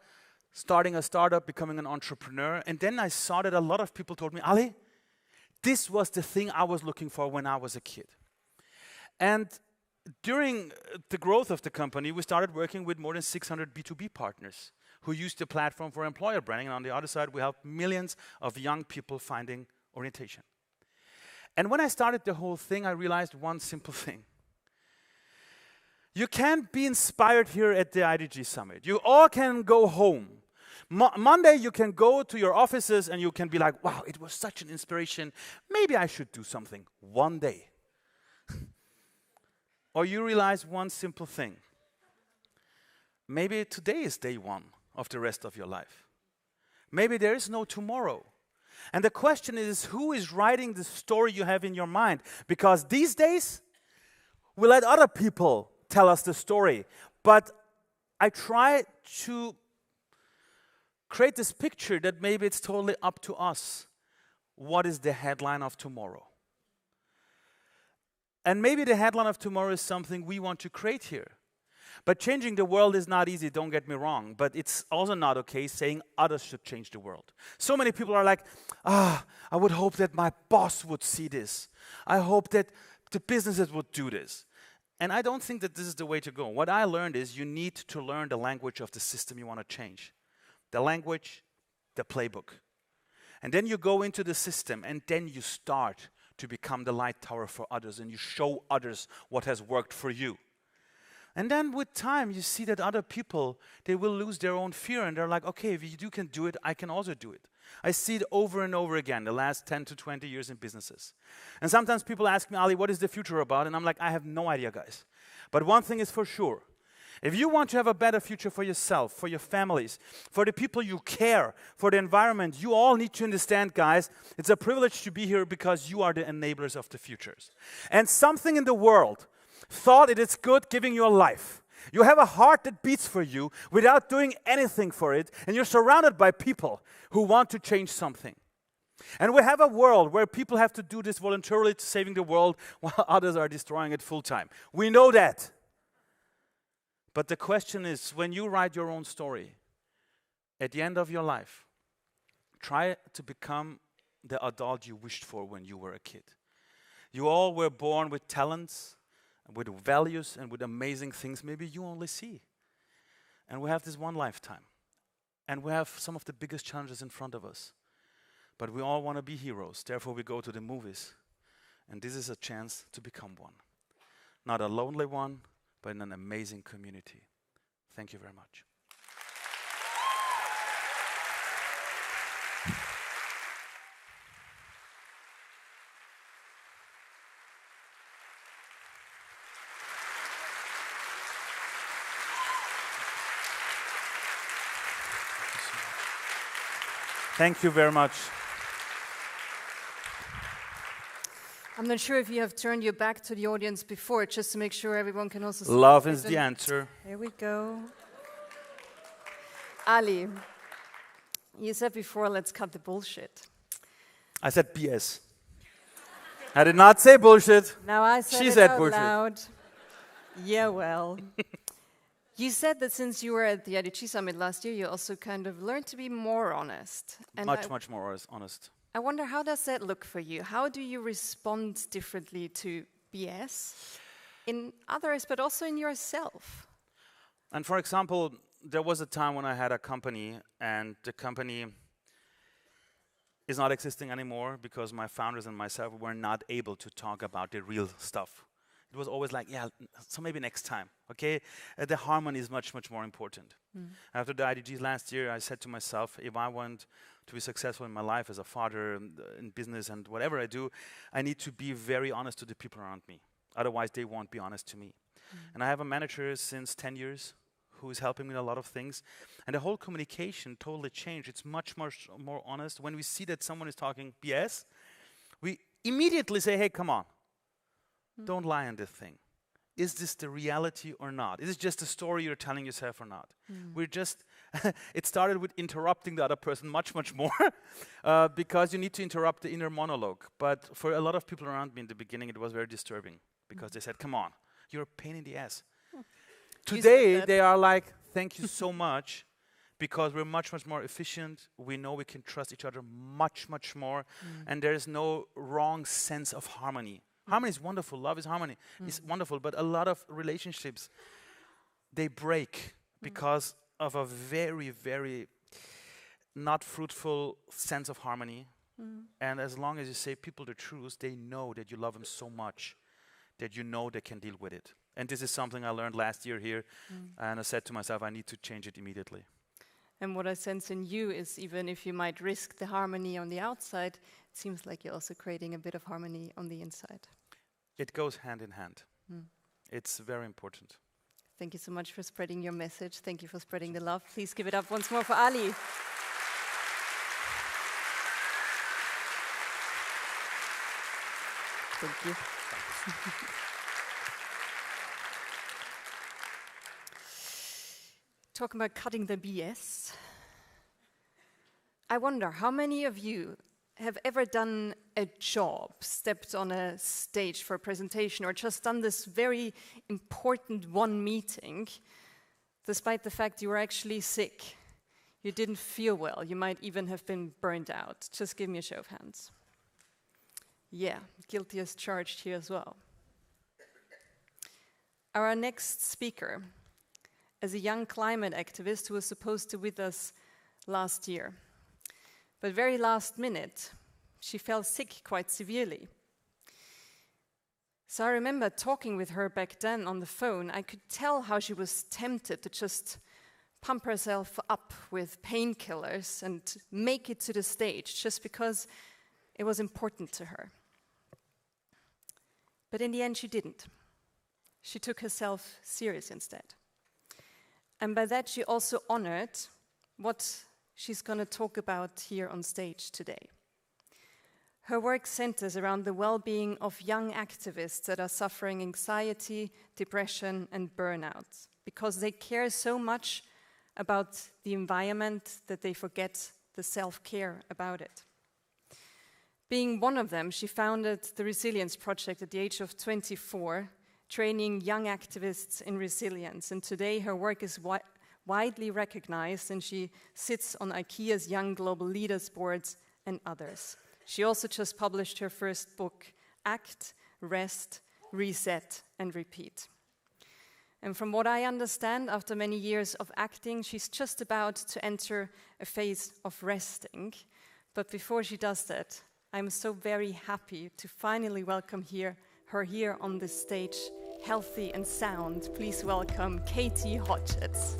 starting a startup, becoming an entrepreneur, and then I saw that a lot of people told me, Ali, this was the thing I was looking for when I was a kid. And during the growth of the company, we started working with more than 600 B2B partners who used the platform for employer branding, and on the other side, we helped millions of young people finding orientation. And when I started the whole thing, I realized one simple thing. You can't be inspired here at the IDG Summit. You all can go home. Monday, you can go to your offices and you can be like, wow, it was such an inspiration. Maybe I should do something one day. Or you realize one simple thing. Maybe today is day one of the rest of your life. Maybe there is no tomorrow. And the question is, who is writing the story you have in your mind? Because these days, we let other people tell us the story. But I try to create this picture that maybe it's totally up to us. What is the headline of tomorrow? And maybe the headline of tomorrow is something we want to create here. But changing the world is not easy, don't get me wrong. But it's also not okay saying others should change the world. So many people are like, I would hope that my boss would see this. I hope that the businesses would do this. And I don't think that this is the way to go. What I learned is you need to learn the language of the system you want to change. The language, the playbook. And then you go into the system, and then you start to become the light tower for others, and you show others what has worked for you. And then with time, you see that other people, they will lose their own fear, and they're like, okay, if you can do it, I can also do it. I see it over and over again the last 10 to 20 years in businesses. And sometimes people ask me, Ali, what is the future about? And I'm like, I have no idea, guys. But one thing is for sure. If you want to have a better future for yourself, for your families, for the people you care, for the environment, you all need to understand, guys, it's a privilege to be here because you are the enablers of the futures. And something in the world thought it is good giving you a life. You have a heart that beats for you without doing anything for it, and you're surrounded by people who want to change something. And we have a world where people have to do this voluntarily to saving the world while others are destroying it full time. We know that. But the question is, when you write your own story, at the end of your life, try to become the adult you wished for when you were a kid. You all were born with talents, with values, and with amazing things maybe you only see. And we have this one lifetime. And we have some of the biggest challenges in front of us. But we all want to be heroes. Therefore, we go to the movies. And this is a chance to become one. Not a lonely one, but in an amazing community. Thank you very much. Thank you very much. I'm not sure if you have turned your back to the audience before, just to make sure everyone can also see. Love is the answer. There we go. Ali, you said before, let's cut the bullshit. I said BS. I did not say bullshit. Now I said she it said out bullshit. loud. Yeah, well. You said that since you were at the IDG Summit last year, you also kind of learned to be more honest. And much more honest. I wonder, how does that look for you? How do you respond differently to BS in others, but also in yourself? And for example, there was a time when I had a company, and the company is not existing anymore because my founders and myself were not able to talk about the real stuff. It was always like, yeah, so maybe next time, okay? The harmony is much, much more important. After the IDGs last year, I said to myself, if I want to be successful in my life as a father, in business, and whatever I do, I need to be very honest to the people around me. Otherwise, they won't be honest to me. And I have a manager since 10 years who is helping me in a lot of things. And the whole communication totally changed. It's much more honest. When we see that someone is talking BS, we immediately say, hey, come on. Don't lie on this thing. Is this the reality or not? Is it just a story you're telling yourself or not? We're just, it started with interrupting the other person much more because you need to interrupt the inner monologue. But for a lot of people around me in the beginning, it was very disturbing because they said, come on, you're a pain in the ass. Today, they are like, thank you so much because we're much more efficient. We know we can trust each other much more. And there is no wrong sense of harmony. Harmony is wonderful. Love is harmony. It's wonderful. But a lot of relationships, they break because of a very not fruitful sense of harmony. And as long as you say people the truth, they know that you love them so much that you know they can deal with it. And this is something I learned last year here. And I said to myself, I need to change it immediately. And what I sense in you is, even if you might risk the harmony on the outside, it seems like you're also creating a bit of harmony on the inside. It goes hand in hand. It's very important. Thank you so much for spreading your message. Thank you for spreading the love. Please give it up once more for Ali. Thank you. Talking about cutting the BS, I wonder how many of you have ever done a job, stepped on a stage for a presentation, or just done this very important one meeting, despite the fact you were actually sick, you didn't feel well, you might even have been burned out. Just give me a show of hands. Yeah, guilty as charged here as well. Our next speaker is a young climate activist who was supposed to be with us last year. But very last minute, she fell sick quite severely. So I remember talking with her back then on the phone. I could tell how she was tempted to just pump herself up with painkillers and make it to the stage just because it was important to her. But in the end, she didn't. She took herself serious instead. And by that, she also honored what she's going to talk about here on stage today. Her work centers around the well-being of young activists that are suffering anxiety, depression, and burnout, because they care so much about the environment that they forget the self-care about it. Being one of them, she founded the Resilience Project at the age of 24, training young activists in resilience. And today her work is widely recognized, and she sits on IKEA's Young Global Leaders boards and others. She also just published her first book, Act, Rest, Reset, and Repeat. And from what I understand, after many years of acting, she's just about to enter a phase of resting. But before she does that, I'm so very happy to finally welcome her here on this stage, healthy and sound. Please welcome Katie Hodgetts.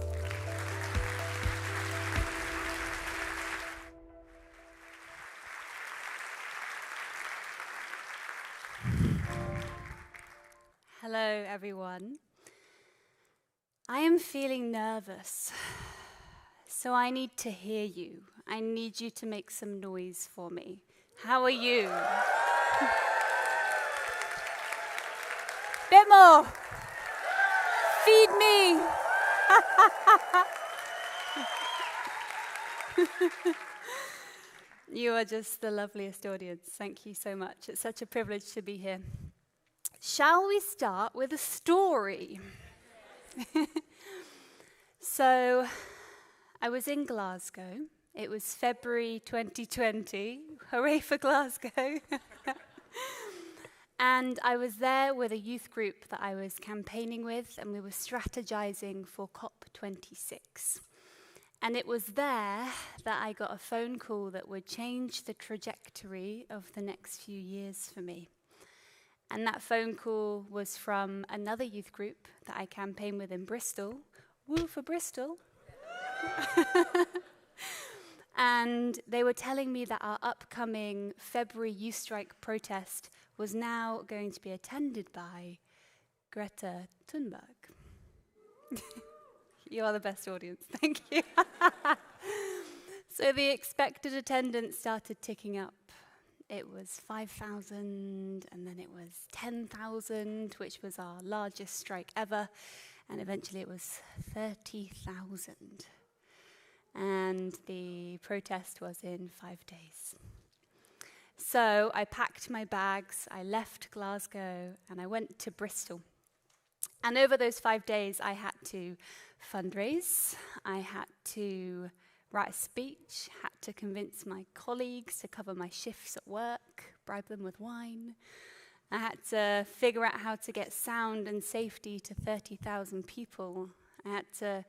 Hello, everyone. I am feeling nervous, so I need to hear you. I need you to make some noise for me. How are you? Bit more. Feed me. You are just the loveliest audience. Thank you so much. It's such a privilege to be here. Shall we start with a story? So, I was in Glasgow. It was February 2020. Hooray for Glasgow. And I was there with a youth group that I was campaigning with, and we were strategizing for COP26. And it was there that I got a phone call that would change the trajectory of the next few years for me. And that phone call was from another youth group that I campaign with in Bristol. Woo for Bristol. And they were telling me that our upcoming February Youth Strike protest was now going to be attended by Greta Thunberg. You are the best audience. Thank you. So the expected attendance started ticking up. It was 5,000, and then it was 10,000, which was our largest strike ever, and eventually it was 30,000. And the protest was in 5 days. So I packed my bags, I left Glasgow, and I went to Bristol. And over those 5 days, I had to fundraise, I had to write a speech, had to convince my colleagues to cover my shifts at work, bribe them with wine. I had to figure out how to get sound and safety to 30,000 people. I had to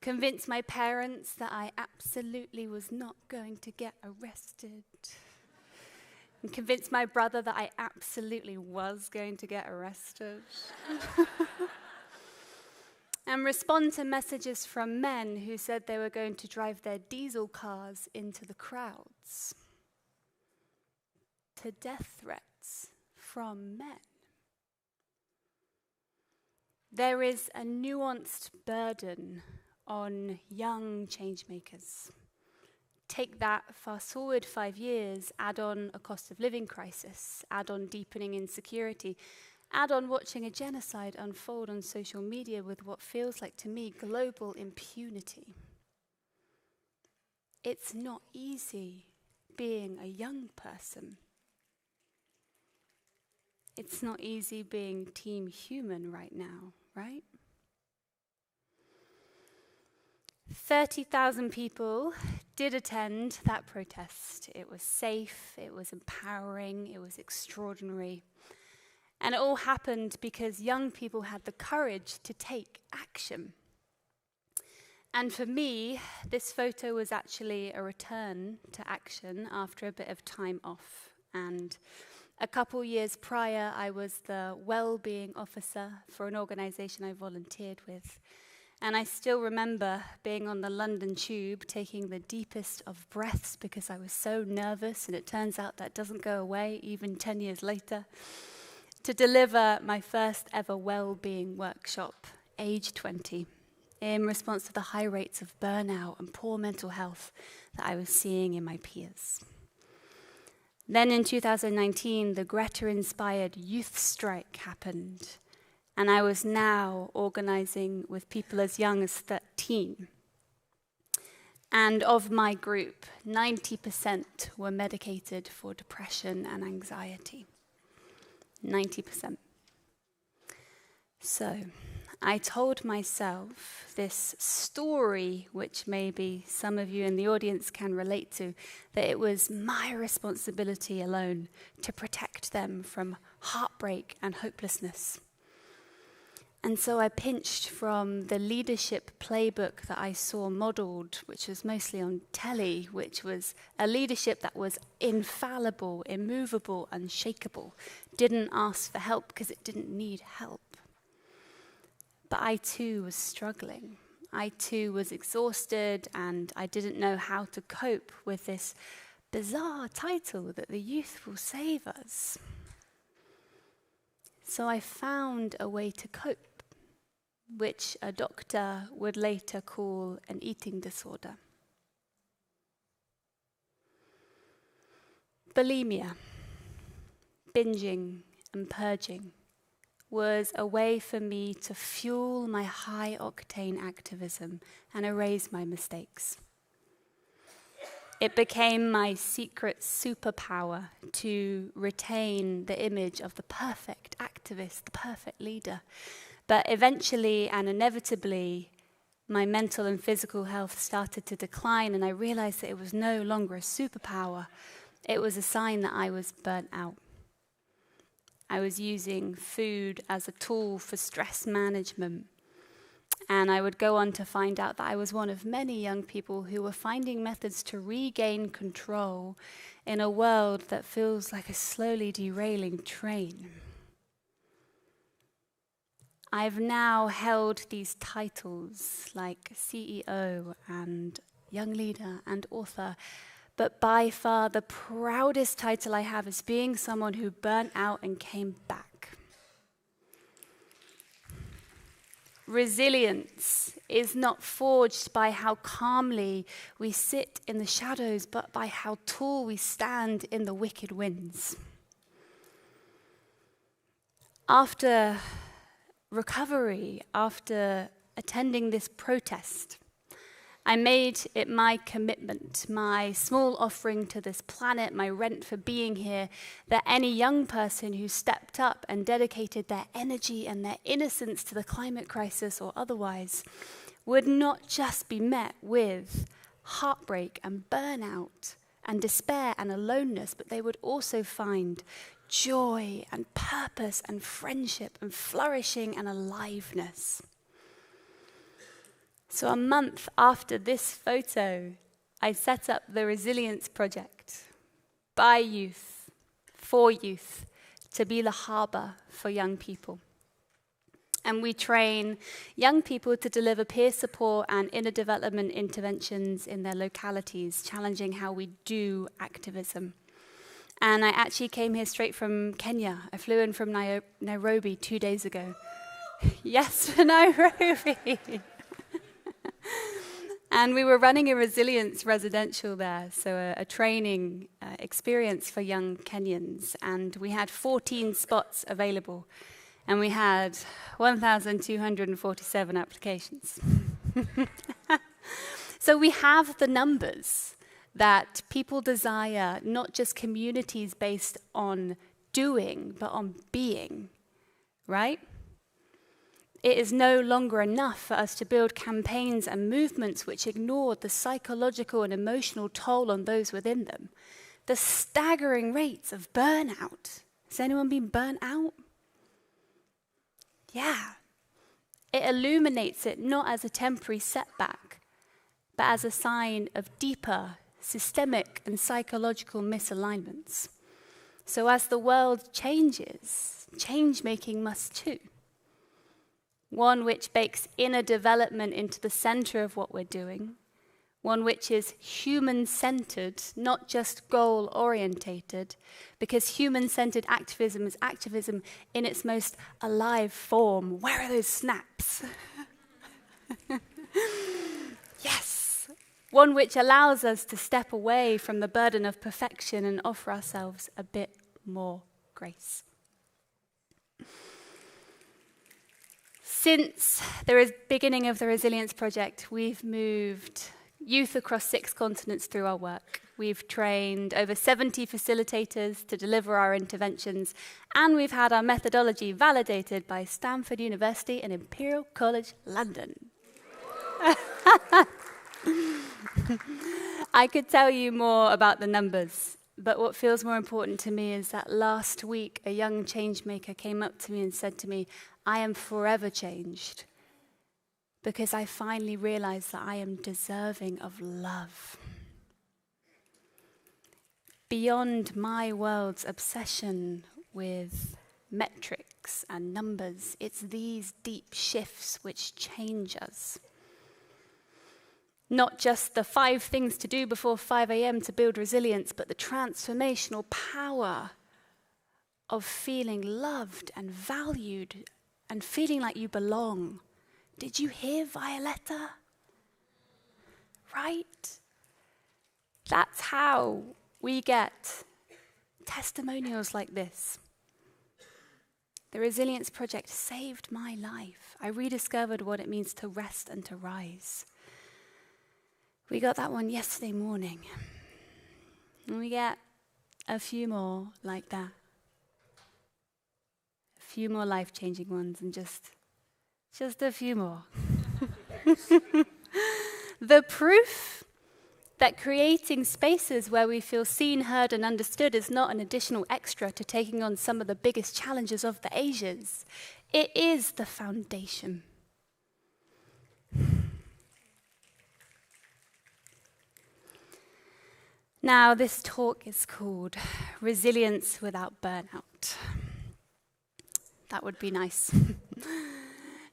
convince my parents that I absolutely was not going to get arrested. And convince my brother that I absolutely was going to get arrested. And respond to messages from men who said they were going to drive their diesel cars into the crowds. To death threats from men. There is a nuanced burden on young changemakers. Take that, fast forward 5 years, add on a cost of living crisis, add on deepening insecurity, add on watching a genocide unfold on social media with what feels like to me global impunity. It's not easy being a young person. It's not easy being team human right now, right? 30,000 people did attend that protest. It was safe, it was empowering, it was extraordinary. And it all happened because young people had the courage to take action. And for me, this photo was actually a return to action after a bit of time off. And a couple years prior, I was the well-being officer for an organization I volunteered with. And I still remember being on the London Tube, taking the deepest of breaths because I was so nervous, and it turns out that doesn't go away even 10 years later, to deliver my first ever well-being workshop, age 20, in response to the high rates of burnout and poor mental health that I was seeing in my peers. Then in 2019, the Greta-inspired youth strike happened, and I was now organizing with people as young as 13. And of my group, 90% were medicated for depression and anxiety. 90%. So I told myself this story, which maybe some of you in the audience can relate to, that it was my responsibility alone to protect them from heartbreak and hopelessness. And so I pinched from the leadership playbook that I saw modeled, which was mostly on telly, which was a leadership that was infallible, immovable, unshakable, didn't ask for help because it didn't need help. But I too was struggling. I too was exhausted, and I didn't know how to cope with this bizarre title that the youth will save us. So I found a way to cope, which a doctor would later call an eating disorder. Bulimia, binging and purging, was a way for me to fuel my high-octane activism and erase my mistakes. It became my secret superpower to retain the image of the perfect activist, the perfect leader. But eventually and inevitably, my mental and physical health started to decline, and I realized that it was no longer a superpower. It was a sign that I was burnt out. I was using food as a tool for stress management. And I would go on to find out that I was one of many young people who were finding methods to regain control in a world that feels like a slowly derailing train. I've now held these titles like CEO and young leader and author, but by far the proudest title I have is being someone who burnt out and came back. resilience is not forged by how calmly we sit in the shadows, but by how tall we stand in the wicked winds. After recovery, after attending this protest, I made it my commitment, my small offering to this planet, my rent for being here, that any young person who stepped up and dedicated their energy and their innocence to the climate crisis or otherwise would not just be met with heartbreak and burnout and despair and aloneness, but they would also find joy and purpose and friendship and flourishing and aliveness. So a month after this photo, I set up the Resilience Project by youth, for youth, to be the harbour for young people. And we train young people to deliver peer support and inner development interventions in their localities, challenging how we do activism. And I actually came here straight from Kenya. I flew in from Nairobi 2 days ago. Yes, for Nairobi. And we were running a resilience residential there, so a training experience for young Kenyans. And we had 14 spots available, and we had 1,247 applications. So we have the numbers that people desire, not just communities based on doing, but on being, right? It is no longer enough for us to build campaigns and movements which ignore the psychological and emotional toll on those within them. The staggering rates of burnout. Has anyone been burnt out? Yeah. It illuminates it not as a temporary setback, but as a sign of deeper, systemic and psychological misalignments. So as the world changes, change-making must too. One which bakes inner development into the center of what we're doing, one which is human-centered, not just goal-orientated, because human-centered activism is activism in its most alive form. Where are those snaps? Yes. One which allows us to step away from the burden of perfection and offer ourselves a bit more grace. Since the beginning of the Resilience Project, we've moved youth across 6 continents through our work. We've trained over 70 facilitators to deliver our interventions, and we've had our methodology validated by Stanford University and Imperial College London. I could tell you more about the numbers, but what feels more important to me is that last week a young changemaker came up to me and said to me, I am forever changed because I finally realized that I am deserving of love. Beyond my world's obsession with metrics and numbers, it's these deep shifts which change us. Not just the 5 things to do before 5 a.m. to build resilience, but the transformational power of feeling loved and valued and feeling like you belong. Did you hear, Violetta? Right? That's how we get testimonials like this. The Resilience Project saved my life. I rediscovered what it means to rest and to rise. We got that one yesterday morning. And we get a few more like that. A few more life-changing ones, and just a few more. The proof that creating spaces where we feel seen, heard, and understood is not an additional extra to taking on some of the biggest challenges of the ages. It is the foundation. Now, this talk is called Resilience Without Burnout. That would be nice.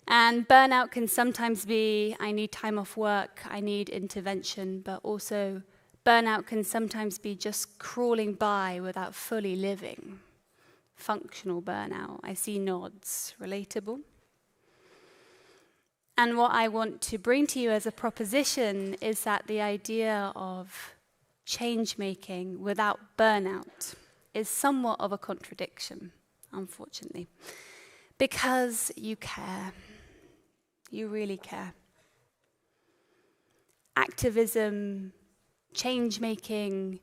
And burnout can sometimes be, I need time off work, I need intervention, but also burnout can sometimes be just crawling by without fully living. Functional burnout. I see nods. Relatable? And what I want to bring to you as a proposition is that the idea of change making without burnout is somewhat of a contradiction, unfortunately, because you care. You really care. Activism, change making,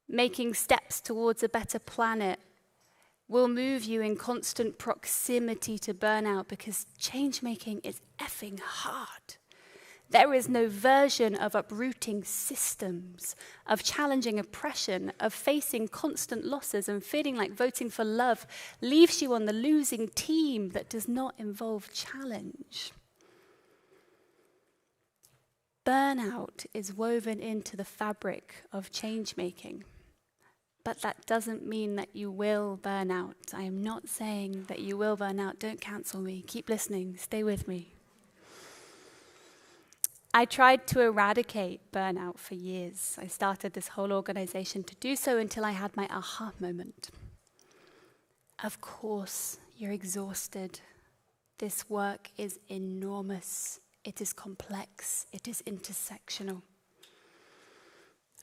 making steps towards a better planet will move you in constant proximity to burnout because change making is effing hard. There is no version of uprooting systems, of challenging oppression, of facing constant losses and feeling like voting for love leaves you on the losing team that does not involve challenge. Burnout is woven into the fabric of change making. But that doesn't mean that you will burn out. I am not saying that you will burn out. Don't cancel me. Keep listening. Stay with me. I tried to eradicate burnout for years. I started this whole organization to do so until I had my aha moment. Of course, you're exhausted. This work is enormous. It is complex. It is intersectional.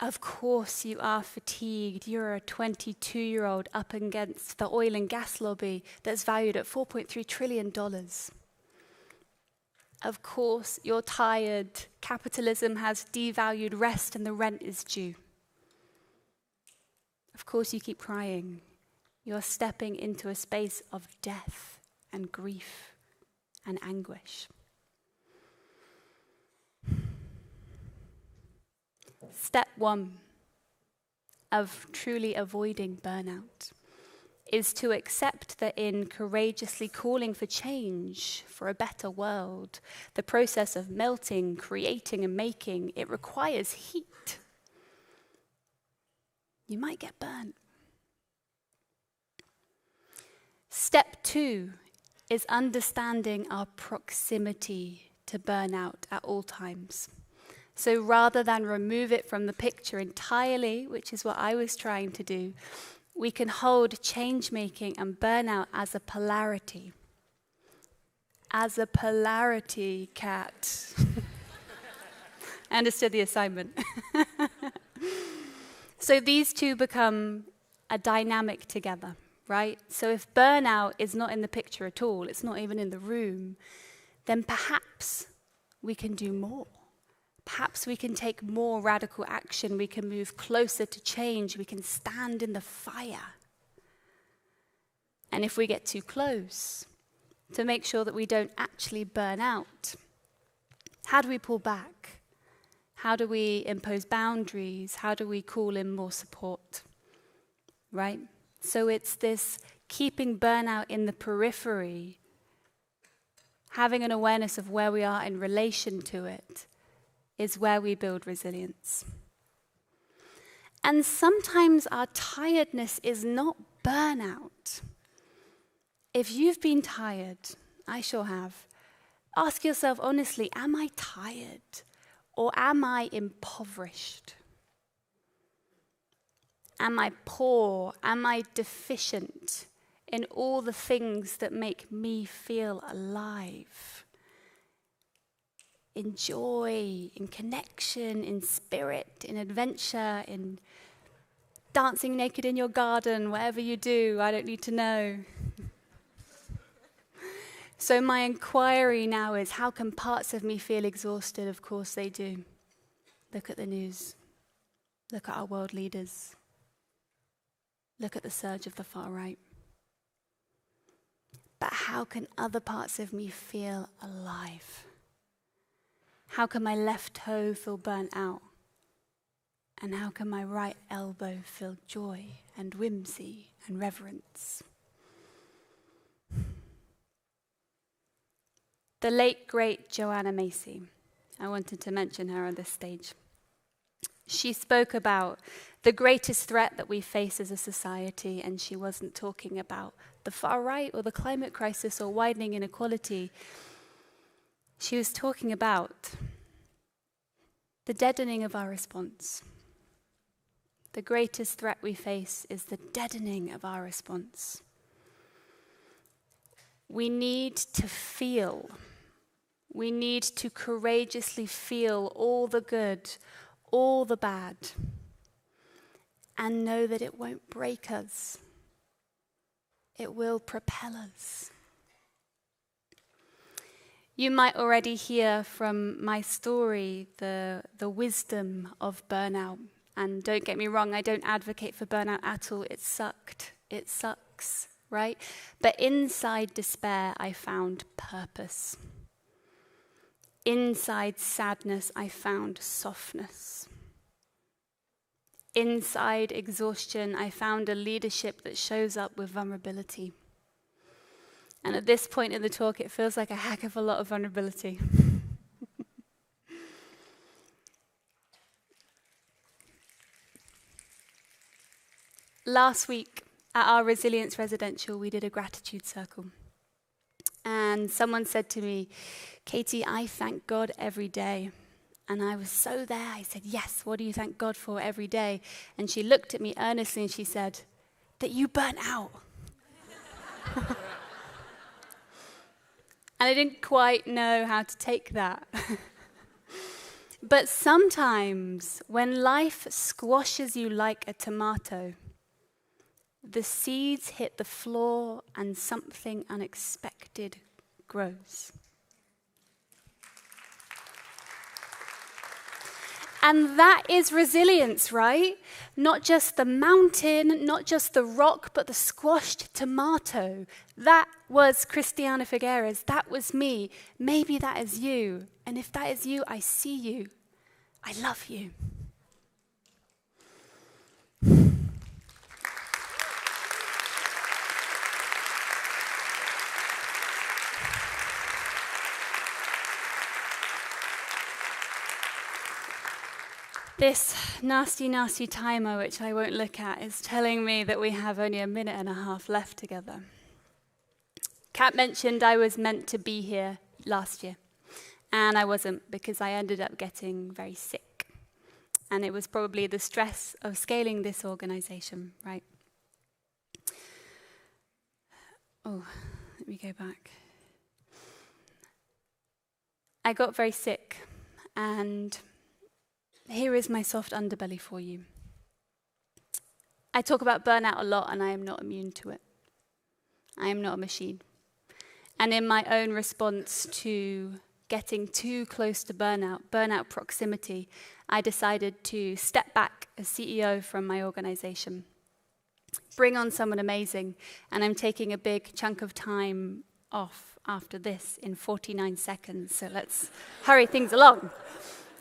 Of course you are fatigued. You're a 22-year-old up against the oil and gas lobby that's valued at $4.3 trillion. Of course you're tired. Capitalism has devalued rest and the rent is due. Of course you keep crying. You're stepping into a space of death and grief and anguish. Step one of truly avoiding burnout is to accept that in courageously calling for change, for a better world, the process of melting, creating, and making, it requires heat. You might get burnt. Step two is understanding our proximity to burnout at all times. So rather than remove it from the picture entirely, which is what I was trying to do, we can hold change-making and burnout as a polarity. As a polarity, Kat. I understood the assignment. So these two become a dynamic together, right? So if burnout is not in the picture at all, it's not even in the room, then perhaps we can do more. Perhaps we can take more radical action. We can move closer to change. We can stand in the fire. And if we get too close, to make sure that we don't actually burn out, how do we pull back? How do we impose boundaries? How do we call in more support? Right? So it's this keeping burnout in the periphery, having an awareness of where we are in relation to it, is where we build resilience. And sometimes our tiredness is not burnout. If you've been tired, I sure have, ask yourself honestly, am I tired or am I impoverished? Am I poor? Am I deficient in all the things that make me feel alive? In joy, in connection, in spirit, in adventure, in dancing naked in your garden, whatever you do, I don't need to know. So my inquiry now is, how can parts of me feel exhausted? Of course they do. Look at the news. Look at our world leaders. Look at the surge of the far right. But how can other parts of me feel alive? How can my left toe feel burnt out? And how can my right elbow feel joy and whimsy and reverence? The late, great Joanna Macy, I wanted to mention her on this stage. She spoke about the greatest threat that we face as a society, and she wasn't talking about the far right or the climate crisis or widening inequality. She was talking about the deadening of our response. The greatest threat we face is the deadening of our response. We need to feel We need to courageously feel all the good, all the bad, and know that it won't break us. It will propel us. You might already hear from my story the wisdom of burnout. And don't get me wrong, I don't advocate for burnout at all. It sucked. It sucks, right? But inside despair, I found purpose. Inside sadness, I found softness. Inside exhaustion, I found a leadership that shows up with vulnerability. And at this point in the talk, it feels like a heck of a lot of vulnerability. Last week, at our Resilience Residential, we did a gratitude circle. And someone said to me, Katie, I thank God every day. And I was so there. I said, yes, what do you thank God for every day? And she looked at me earnestly and she said, that you burnt out. And I didn't quite know how to take that. But sometimes when life squashes you like a tomato, the seeds hit the floor and something unexpected grows. And that is resilience, right? Not just the mountain, not just the rock, but the squashed tomato. That was Christiana Figueres. That was me. Maybe that is you. And if that is you, I see you. I love you. This nasty, nasty timer, which I won't look at, is telling me that we have only a minute and a half left together. Kat mentioned I was meant to be here last year, and I wasn't because I ended up getting very sick. And it was probably the stress of scaling this organization, right? Oh, let me go back. I got very sick, and here is my soft underbelly for you. I talk about burnout a lot, and I am not immune to it. I am not a machine. And in my own response to getting too close to burnout proximity, I decided to step back as CEO from my organization, bring on someone amazing, and I'm taking a big chunk of time off after this in 49 seconds, so let's hurry things along.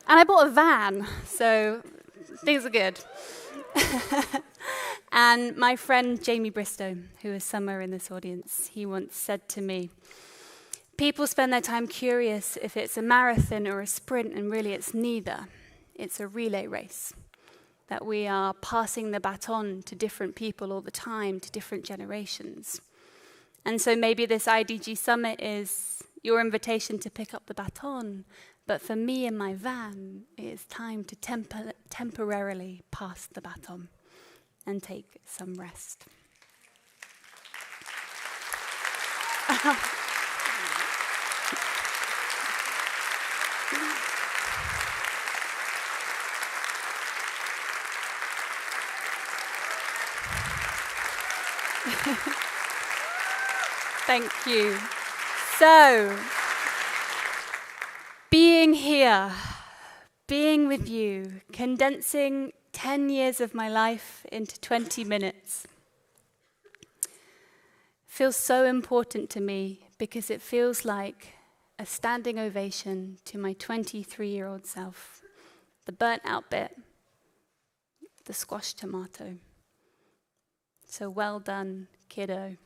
And I bought a van, so things are good. And my friend Jamie Bristow, who is somewhere in this audience, he once said to me, people spend their time curious if it's a marathon or a sprint, and really it's neither. It's a relay race, that we are passing the baton to different people all the time, to different generations. And so maybe this IDG Summit is your invitation to pick up the baton, but for me in my van, it is time to temporarily pass the baton and take some rest. Thank you. So, being here, being with you, condensing 10 years of my life into 20 minutes feels so important to me because it feels like a standing ovation to my 23-year-old self. The burnt out bit, the squashed tomato. So well done, kiddo.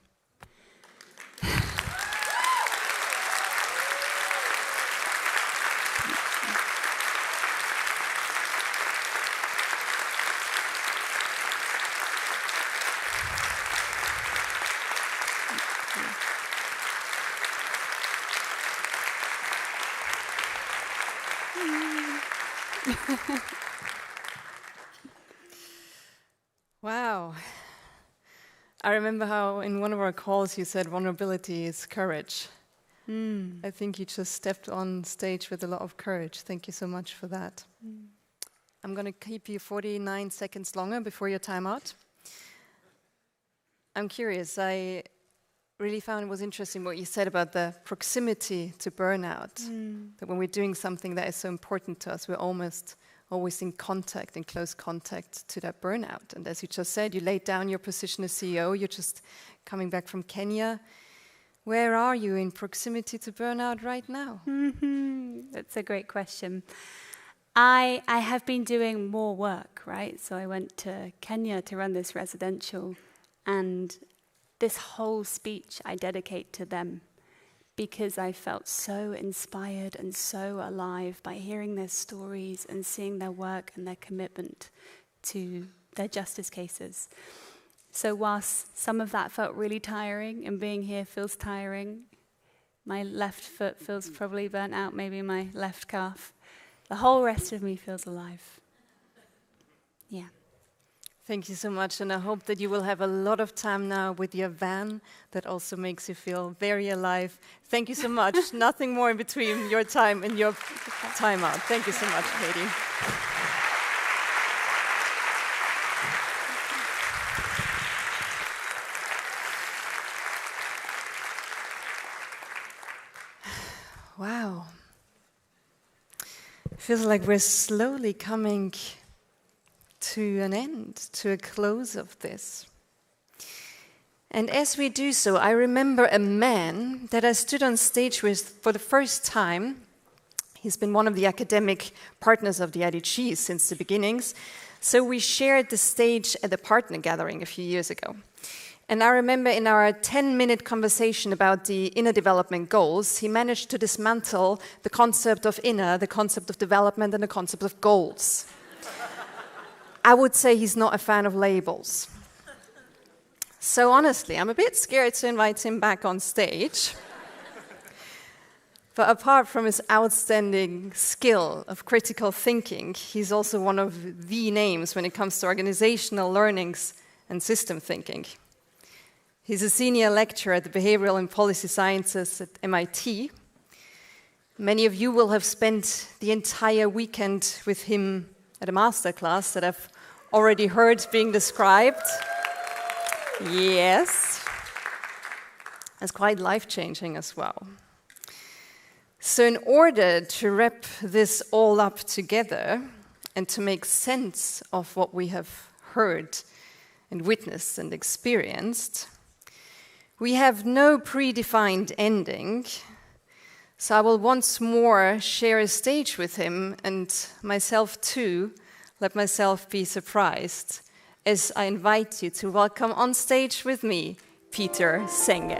Wow. I remember how in one of our calls you said vulnerability is courage. I think you just stepped on stage with a lot of courage. Thank you so much for that. I'm going to keep you 49 seconds longer before your timeout. I'm curious. I really found it was interesting what you said about the proximity to burnout. That when we're doing something that is so important to us, we're almost always in contact, in close contact to that burnout. And as you just said, you laid down your position as CEO. You're just coming back from Kenya. Where are you in proximity to burnout right now? That's a great question. I have been doing more work, right? So I went to Kenya to run this residential, and this whole speech I dedicate to them because I felt so inspired and so alive by hearing their stories and seeing their work and their commitment to their justice cases. So whilst some of that felt really tiring, and being here feels tiring, my left foot feels probably burnt out, maybe my left calf, the whole rest of me feels alive. Yeah. Thank you so much, and I hope that you will have a lot of time now with your van that also makes you feel very alive. Thank you so much. Nothing more in between your time and your time out. Thank you so much, Katie. Wow. It feels like we're slowly coming to an end, to a close of this. And as we do so, I remember a man that I stood on stage with for the first time. He's been one of the academic partners of the IDG since the beginnings. So we shared the stage at the partner gathering a few years ago. And I remember in our 10-minute conversation about the inner development goals, he managed to dismantle the concept of inner, the concept of development, and the concept of goals. I would say he's not a fan of labels. So honestly, I'm a bit scared to invite him back on stage. But apart from his outstanding skill of critical thinking, he's also one of the names when it comes to organizational learnings and system thinking. He's a senior lecturer at the Behavioral and Policy Sciences at MIT. Many of you will have spent the entire weekend with him at a masterclass that I've already heard being described. Yes. It's quite life-changing as well. So in order to wrap this all up together and to make sense of what we have heard and witnessed and experienced, we have no predefined ending. So I will once more share a stage with him, and myself too, let myself be surprised, as I invite you to welcome on stage with me, Peter Senge.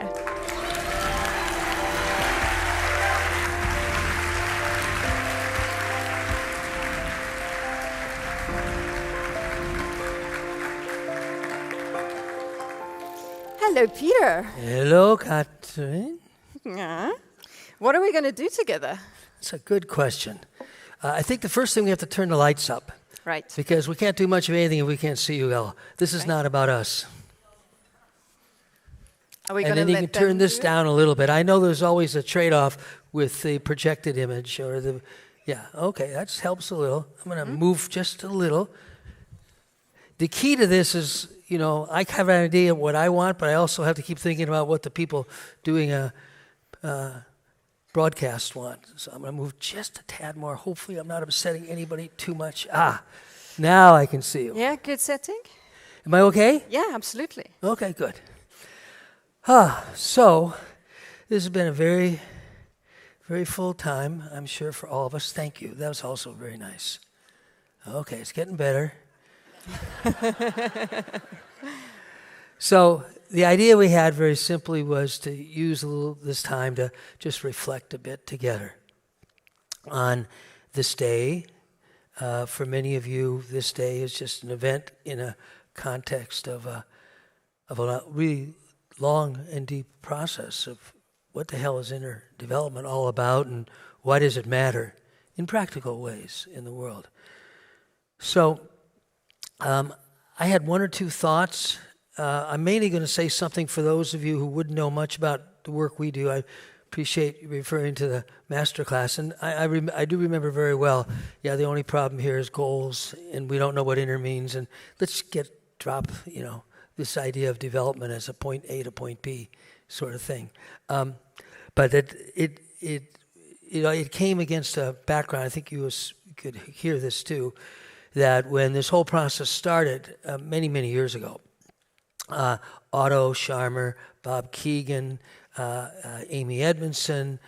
Hello, Peter. Hello, Catherine. Yeah. What are we going to do together? That's a good question. I think the first thing we have to turn the lights up. Right. Because we can't do much of anything if we can't see you well. This is not about us. Are we and then you can turn this down a little bit. I know there's always a trade-off with the projected image or the, yeah, okay, that helps a little. I'm going to move just a little. The key to this is, you know, I have an idea of what I want, but I also have to keep thinking about what the people doing a broadcast want. So I'm going to move just a tad more. Hopefully I'm not upsetting anybody too much. Now I can see you. Yeah, good setting. Am I okay? Yeah, absolutely. Okay, good. So this has been a very, very full time, I'm sure, for all of us. Thank you. That was also very nice. Okay, it's getting better. So the idea we had very simply was to use a little this time to just reflect a bit together on this day. For many of you, this day is just an event in a context of a really long and deep process of what the hell is inner development all about and why does it matter in practical ways in the world. So I had one or two thoughts. I'm mainly going to say something for those of you who wouldn't know much about the work we do. appreciate you referring to the master class. And I do remember very well, yeah, the only problem here is goals, and we don't know what inner means. And let's drop this idea of development as a point A to point B sort of thing. But it came against a background, I think you could hear this too, that when this whole process started many, many years ago, Otto Scharmer, Bob Keegan, Amy Edmondson,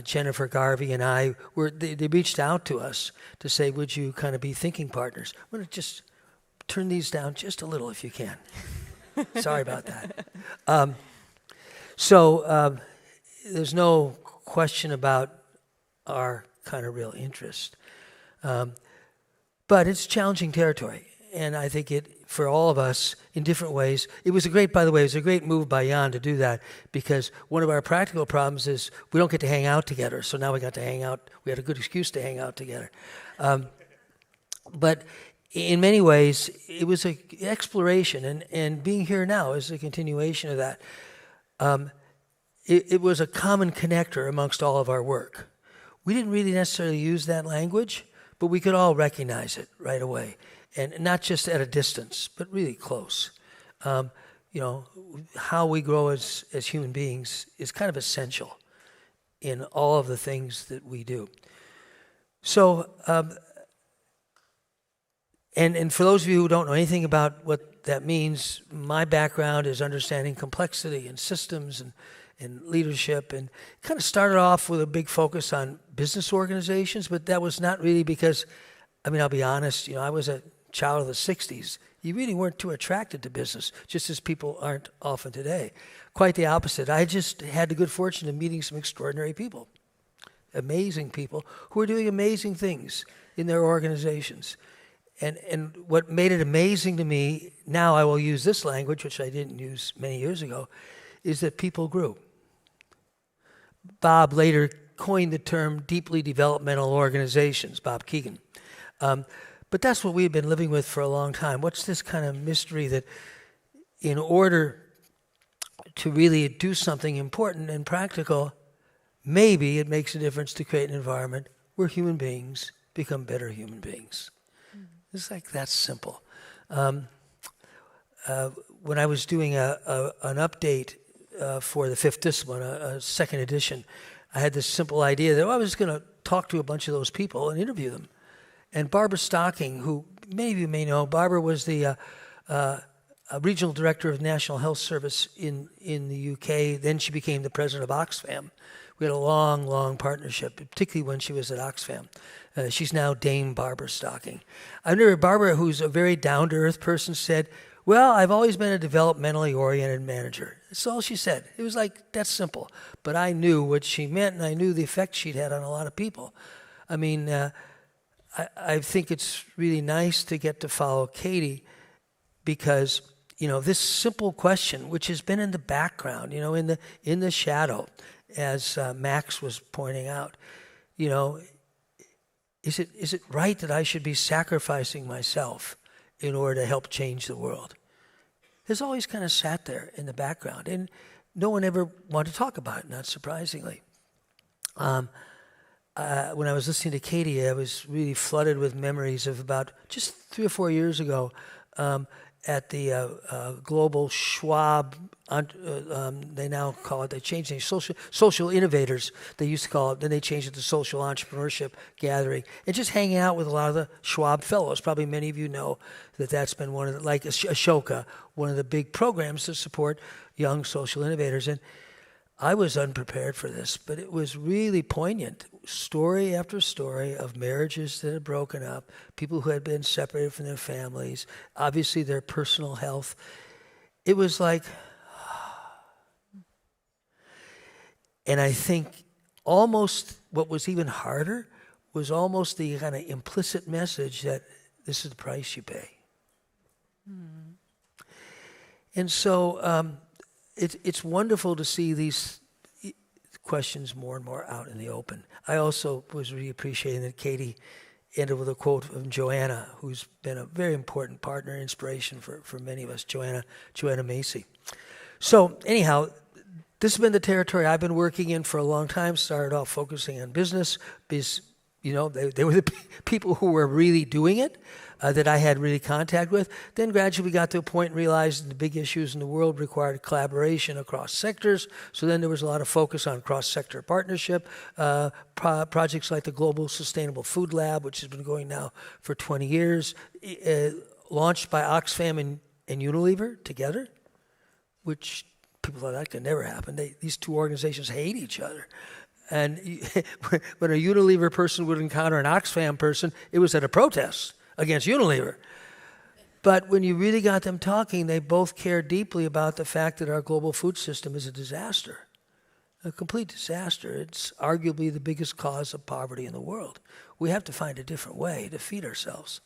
Jennifer Garvey, and I, they reached out to us to say, would you kind of be thinking partners? I'm going to just turn these down just a little if you can. Sorry about that. So there's no question about our kind of real interest. But it's challenging territory. And I think for all of us, in different ways, by the way, it was a great move by Jan to do that, because one of our practical problems is we don't get to hang out together. So now we got to hang out. We had a good excuse to hang out together. But in many ways, it was an exploration, and being here now is a continuation of that. It was a common connector amongst all of our work. We didn't really necessarily use that language, but we could all recognize it right away. And not just at a distance, but really close. How we grow as human beings is kind of essential in all of the things that we do. So, and for those of you who don't know anything about what that means, my background is understanding complexity and systems and leadership, and kind of started off with a big focus on business organizations, but that was not really because, I'll be honest, I was a child of the 60s. You really weren't too attracted to business, just as people aren't often today. Quite the opposite. I just had the good fortune of meeting some extraordinary people, amazing people who are doing amazing things in their organizations. And what made it amazing to me, now I will use this language, which I didn't use many years ago, is that people grew. Bob later coined the term deeply developmental organizations, Bob Keegan. But that's what we've been living with for a long time. What's this kind of mystery that in order to really do something important and practical, maybe it makes a difference to create an environment where human beings become better human beings. It's like that simple. When I was doing an update for the Fifth Discipline, a second edition, I had this simple idea that I was going to talk to a bunch of those people and interview them. And Barbara Stocking, who many of you may know, Barbara was the regional director of National Health Service in the UK. Then she became the president of Oxfam. We had a long, long partnership, particularly when she was at Oxfam. She's now Dame Barbara Stocking. I remember Barbara, who's a very down-to-earth person, said, well, I've always been a developmentally oriented manager. That's all she said. It was like, that's simple. But I knew what she meant, and I knew the effect she'd had on a lot of people. I think it's really nice to get to follow Katie because, this simple question, which has been in the background, in the shadow, as Max was pointing out, is it right that I should be sacrificing myself in order to help change the world? It's always kind of sat there in the background, and no one ever wanted to talk about it, not surprisingly. When I was listening to Katie, I was really flooded with memories of about just 3 or 4 years ago at the Global Schwab, they now call it, they changed it, social innovators, they used to call it, then they changed it to social entrepreneurship gathering, and just hanging out with a lot of the Schwab fellows. Probably many of you know that that's been one of the, like Ashoka, one of the big programs to support young social innovators. And I was unprepared for this, but it was really poignant. Story after story of marriages that had broken up, people who had been separated from their families, obviously their personal health. It was like, and I think almost what was even harder was almost the kind of implicit message that this is the price you pay. And so it's wonderful to see these questions more and more out in the open. I also was really appreciating that Katie ended with a quote from Joanna, who's been a very important partner and inspiration for many of us, Joanna Macy. So anyhow, This has been the territory I've been working in for a long time. Started off focusing on business because, you know, they were the people who were really doing it that I had really contact with. Then gradually got to a point and realized the big issues in the world required collaboration across sectors. So then there was a lot of focus on cross-sector partnership, projects like the Global Sustainable Food Lab, which has been going now for 20 years, launched by Oxfam and Unilever together, which people thought that could never happen. These two organizations hate each other. And when a Unilever person would encounter an Oxfam person, it was at a protest against Unilever. But when you really got them talking, they both cared deeply about the fact that our global food system is a disaster, a complete disaster. It's arguably the biggest cause of poverty in the world. We have to find a different way to feed ourselves.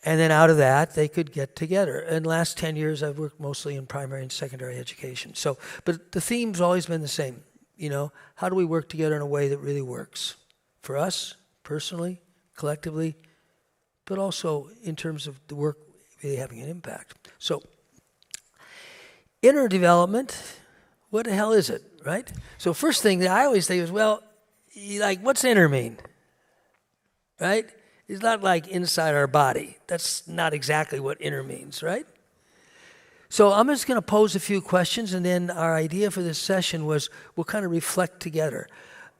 And then out of that, they could get together. In the last 10 years, I've worked mostly in primary and secondary education. But the theme's always been the same. You know, how do we work together in a way that really works for us, personally, collectively, but also in terms of the work really having an impact. So, inner development, what the hell is it, right? So first thing that I always think is, well, like, what's inner mean, right? It's not like inside our body. That's not exactly what inner means, right? So I'm just going to pose a few questions, and then our idea for this session was we'll kind of reflect together.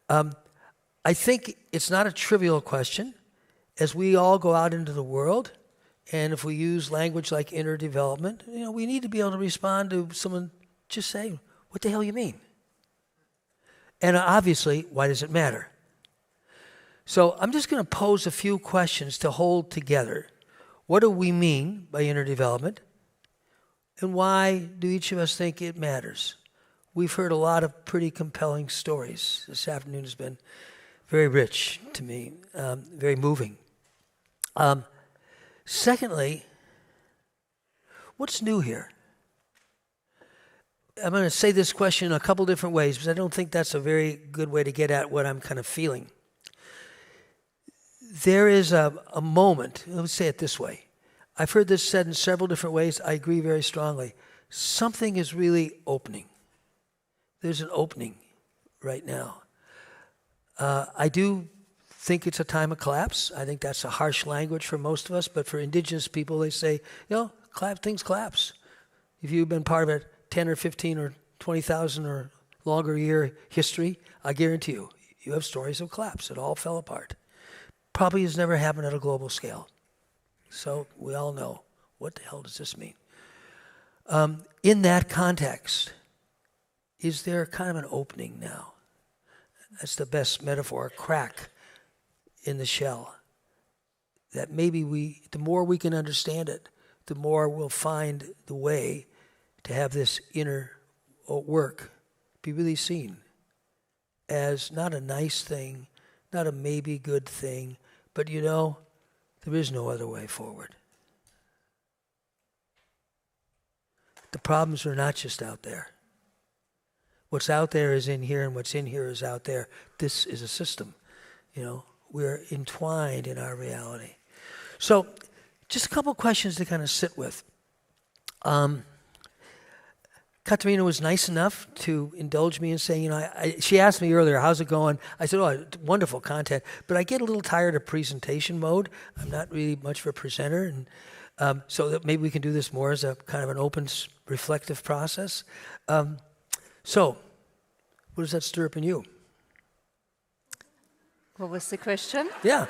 I think it's not a trivial question. As we all go out into the world, and if we use language like inner development, you know, we need to be able to respond to someone just saying, what the hell you mean? And obviously, why does it matter? So I'm just going to pose a few questions to hold together. What do we mean by inner development? And why do each of us think it matters? We've heard a lot of pretty compelling stories. This afternoon has been very rich to me, very moving. Secondly, what's new here? I'm going to say this question in a couple different ways because I don't think that's a very good way to get at what I'm kind of feeling. There is a moment, let's say it this way. I've heard this said in several different ways. I agree very strongly. Something is really opening. There's an opening right now. I do think it's a time of collapse. I think that's a harsh language for most of us, but for indigenous people, they say, you know, things collapse. If you've been part of a 10 or 15 or 20,000 or longer year history, I guarantee you, you have stories of collapse. It all fell apart. Probably has never happened at a global scale. So we all know, what the hell does this mean? In that context, is there kind of an opening now? That's the best metaphor, a crack in the shell. That maybe the more we can understand it, the more we'll find the way to have this inner work be really seen as not a nice thing, not a maybe good thing, but you know, there is no other way forward. The problems are not just out there. What's out there is in here, and what's in here is out there. This is a system. You know, we're entwined in our reality. So, just a couple questions to kind of sit with. Katarina was nice enough to indulge me in saying, you know, she asked me earlier, how's it going? I said, oh, wonderful content, but I get a little tired of presentation mode. I'm not really much of a presenter, and so that maybe we can do this more as a kind of an open, reflective process. So, what does that stir up in you? What was the question? Yeah.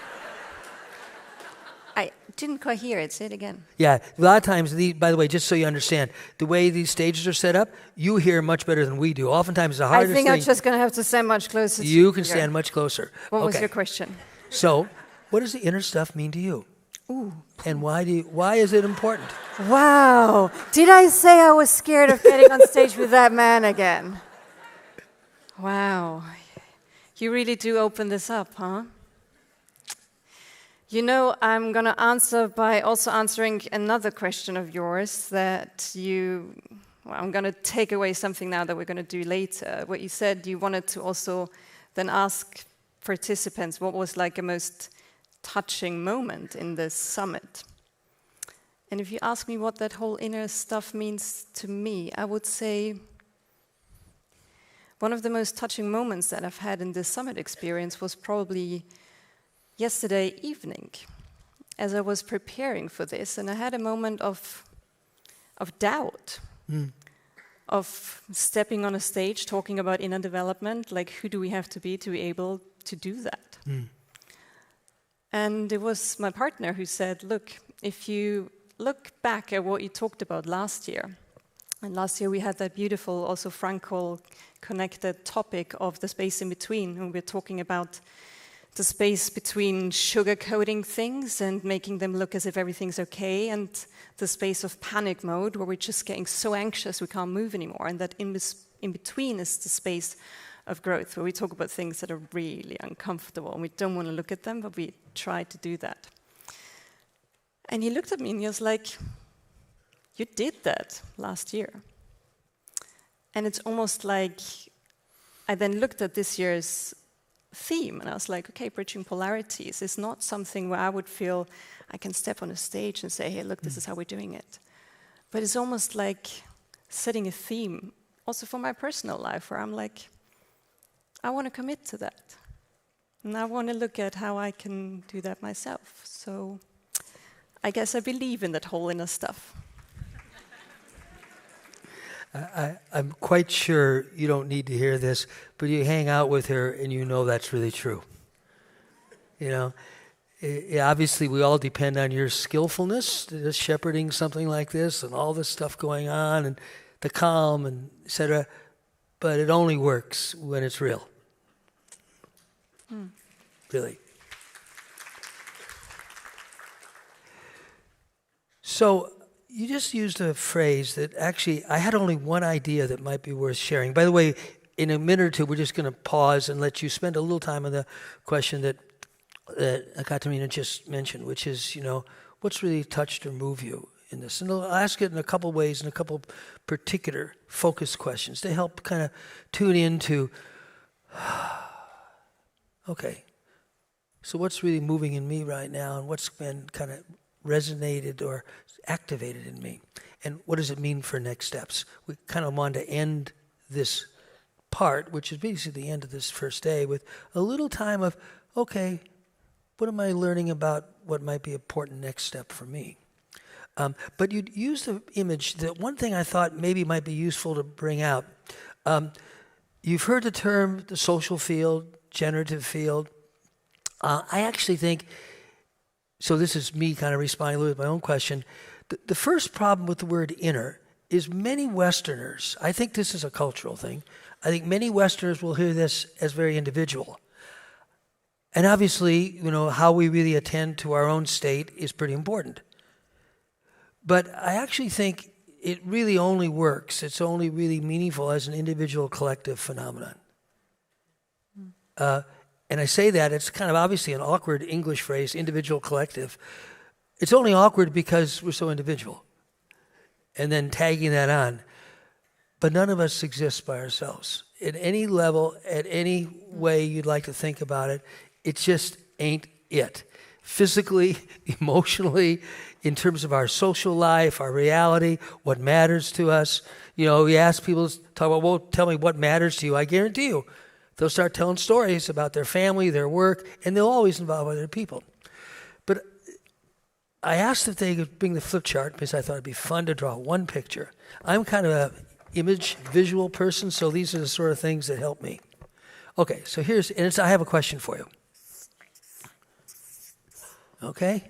I didn't quite hear it. Say it again. Yeah, a lot of times, by the way, just so you understand, the way these stages are set up, you hear much better than we do. Oftentimes, the hardest thing... I think I'm just going to have to stand much closer to you. Can stand much closer. What was your question? So, what does the inner stuff mean to you? Ooh. And why is it important? Wow. Did I say I was scared of getting on stage with that man again? Wow. You really do open this up, huh? You know, I'm going to answer by also answering another question of yours that I'm going to take away something now that we're going to do later. What you said, you wanted to also then ask participants what was like a most touching moment in this summit. And if you ask me what that whole inner stuff means to me, I would say one of the most touching moments that I've had in this summit experience was probably yesterday evening, as I was preparing for this, and I had a moment of doubt, of stepping on a stage, talking about inner development, like who do we have to be able to do that? And it was my partner who said, look, if you look back at what you talked about last year, and last year we had that beautiful, also Frankl-connected topic of the space in between, and we're talking about the space between sugarcoating things and making them look as if everything's okay, and the space of panic mode where we're just getting so anxious we can't move anymore, and that in between is the space of growth, where we talk about things that are really uncomfortable and we don't want to look at them, but we try to do that. And he looked at me and he was like, you did that last year. And it's almost like I then looked at this year's theme and I was like, okay, bridging polarities is not something where I would feel I can step on a stage and say, hey, look, this is how we're doing it. But it's almost like setting a theme also for my personal life, where I'm like, I want to commit to that. And I want to look at how I can do that myself. So I guess I believe in that whole inner stuff. I'm quite sure you don't need to hear this, but you hang out with her and you know that's really true. You know, obviously we all depend on your skillfulness, shepherding something like this and all this stuff going on and the calm and et cetera, but it only works when it's real. Really. So you just used a phrase that actually I had only one idea that might be worth sharing. By the way, in a minute or two, we're just going to pause and let you spend a little time on the question that Katarina just mentioned, which is, you know, what's really touched or moved you in this? And I'll ask it in a couple ways, in a couple particular focused questions to help kind of tune into, okay, so what's really moving in me right now and what's been kind of resonated or activated in me? And what does it mean for next steps? We kind of want to end this part, which is basically the end of this first day, with a little time of, okay, what am I learning about what might be an important next step for me? But you'd use the image, that one thing I thought maybe might be useful to bring out. You've heard the term the social field, generative field. I actually think, so this is me kind of responding a little bit to my own question. The first problem with the word inner is many Westerners, I think this is a cultural thing, I think many Westerners will hear this as very individual. And obviously, you know, how we really attend to our own state is pretty important. But I actually think it really only works, it's only really meaningful as an individual collective phenomenon. And I say that, it's kind of obviously an awkward English phrase, individual collective. It's only awkward because we're so individual. And then tagging that on. But none of us exist by ourselves. At any level, at any way you'd like to think about it, it just ain't it. Physically, emotionally, in terms of our social life, our reality, what matters to us. You know, we ask people to talk about, well, tell me what matters to you. I guarantee you, they'll start telling stories about their family, their work, and they'll always involve other people. But I asked if they could bring the flip chart because I thought it'd be fun to draw one picture. I'm kind of an image, visual person, so these are the sort of things that help me. Okay, so I have a question for you. Okay?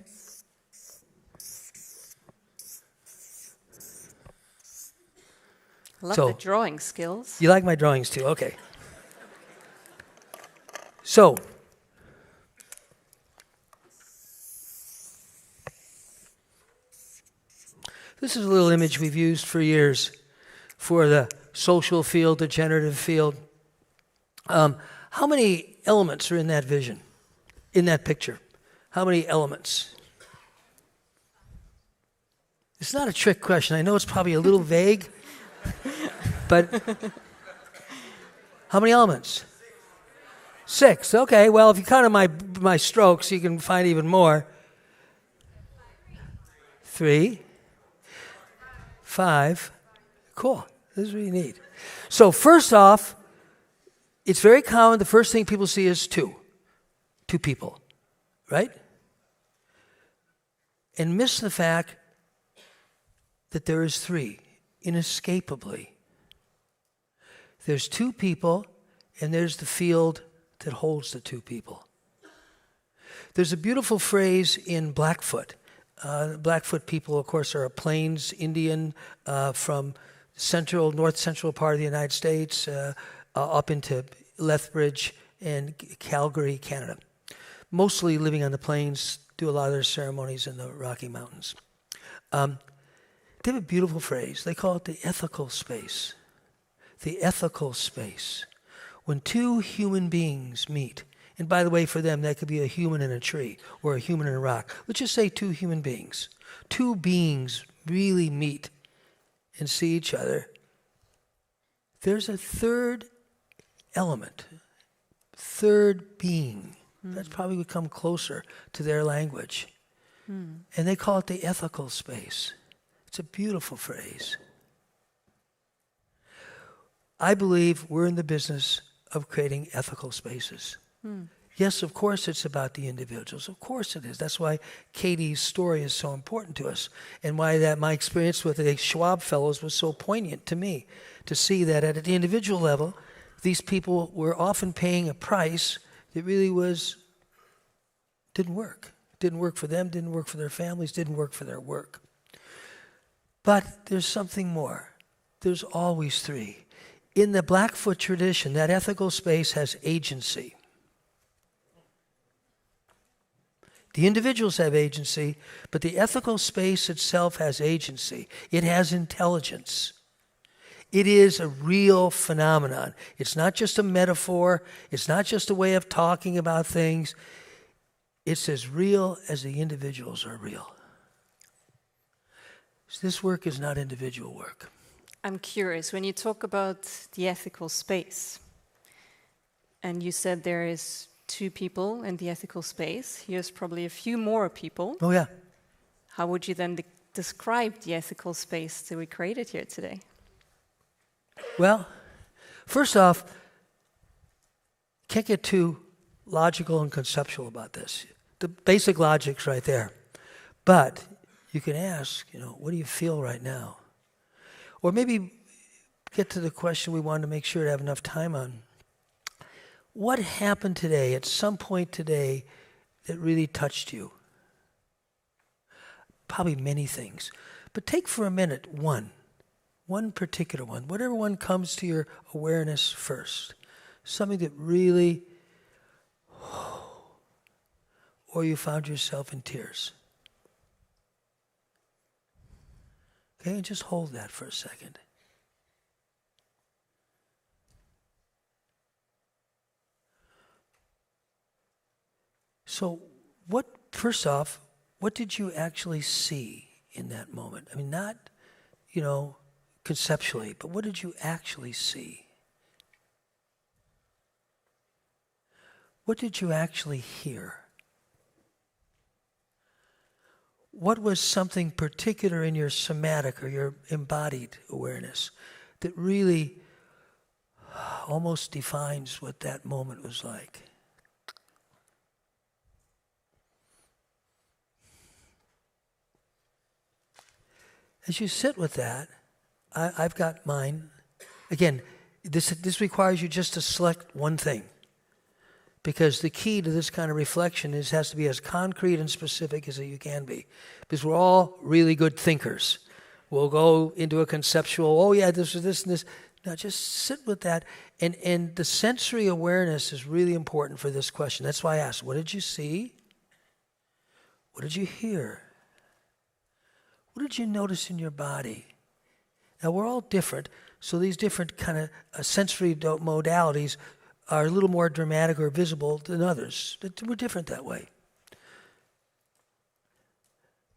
Love the drawing skills. You like my drawings too, okay. So, this is a little image we've used for years for the social field, the generative field. How many elements are in that vision, in that picture? How many elements? It's not a trick question. I know it's probably a little vague, but how many elements? 6. Okay, well, if you count my strokes, you can find even more. 3, 5. Cool. This is what you need. So first off, it's very common, the first thing people see is two people, right? And miss the fact that there is three, inescapably. There's two people, and there's the field that holds the two people. There's a beautiful phrase in Blackfoot. Blackfoot people, of course, are a Plains Indian from north central part of the United States up into Lethbridge and Calgary, Canada. Mostly living on the plains, do a lot of their ceremonies in the Rocky Mountains. They have a beautiful phrase. They call it the ethical space. The ethical space. When two human beings meet, and by the way, for them, that could be a human and a tree or a human and a rock. Let's just say two human beings. Two beings really meet and see each other. There's a third element, third being. That's probably would come closer to their language. And they call it the ethical space. It's a beautiful phrase. I believe we're in the business of creating ethical spaces. Yes, of course it's about the individuals. Of course it is. That's why Katie's story is so important to us, and why that my experience with the Schwab Fellows was so poignant to me, to see that at the individual level, these people were often paying a price that really didn't work. Didn't work for them, didn't work for their families, didn't work for their work. But there's something more. There's always three. In the Blackfoot tradition, that ethical space has agency. The individuals have agency, but the ethical space itself has agency. It has intelligence. It is a real phenomenon. It's not just a metaphor. It's not just a way of talking about things. It's as real as the individuals are real. So this work is not individual work. I'm curious, when you talk about the ethical space, and you said there is two people in the ethical space, here's probably a few more people. Oh, yeah. How would you then describe the ethical space that we created here today? Well, first off, can't get too logical and conceptual about this. The basic logic's right there. But you can ask, what do you feel right now? Or maybe get to the question we wanted to make sure to have enough time on. What happened today, at some point today, that really touched you? Probably many things. But take for a minute one particular one, whatever one comes to your awareness first. Something that really, or you found yourself in tears. Okay, and just hold that for a second. So, first off, what did you actually see in that moment? I mean, not, conceptually, but what did you actually see? What did you actually hear? What was something particular in your somatic or your embodied awareness that really almost defines what that moment was like? As you sit with that, I've got mine. Again, this requires you just to select one thing. Because the key to this kind of reflection has to be as concrete and specific as you can be. Because we're all really good thinkers. We'll go into a conceptual, oh yeah, this is this and this. Now just sit with that. And the sensory awareness is really important for this question. That's why I asked, what did you see? What did you hear? What did you notice in your body? Now we're all different, so these different kind of sensory modalities are a little more dramatic or visible than others. We're different that way.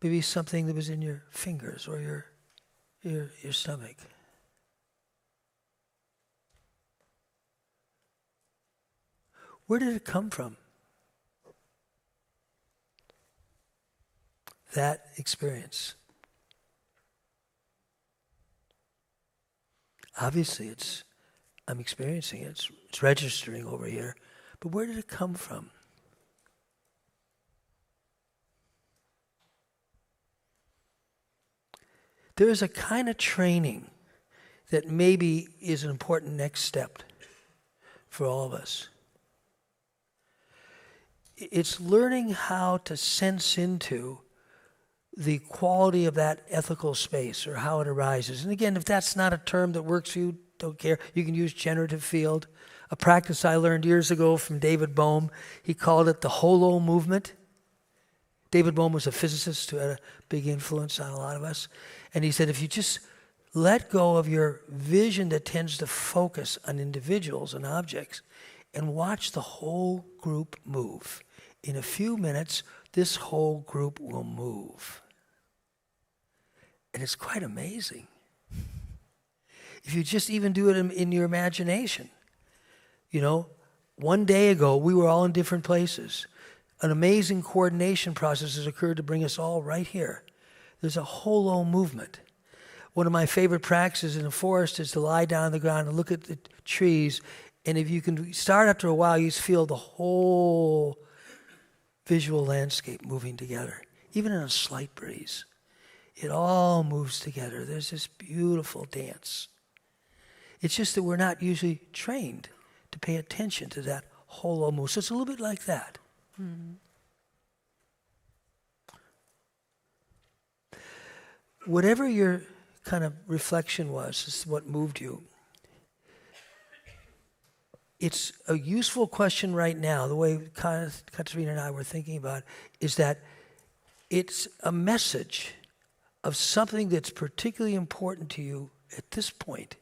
Maybe something that was in your fingers or your stomach. Where did it come from? That experience. Obviously, it's I'm experiencing it. It's registering over here. But where did it come from? There is a kind of training that maybe is an important next step for all of us. It's learning how to sense into the quality of that ethical space or how it arises. And again, if that's not a term that works for you, don't care. You can use generative field. A practice I learned years ago from David Bohm, he called it the holo movement. David Bohm was a physicist who had a big influence on a lot of us. And he said, if you just let go of your vision that tends to focus on individuals and objects and watch the whole group move, in a few minutes, this whole group will move. And it's quite amazing. If you just even do it in your imagination. You know, one day ago, we were all in different places. An amazing coordination process has occurred to bring us all right here. There's a holo movement. One of my favorite practices in the forest is to lie down on the ground and look at the trees. And if you can start after a while, you just feel the whole visual landscape moving together, even in a slight breeze. It all moves together. There's this beautiful dance. It's just that we're not usually trained to pay attention to that holo move. So it's a little bit like that. Mm-hmm. Whatever your kind of reflection was, this is what moved you. It's a useful question right now, the way Katarina and I were thinking about it, is that it's a message of something that's particularly important to you at this point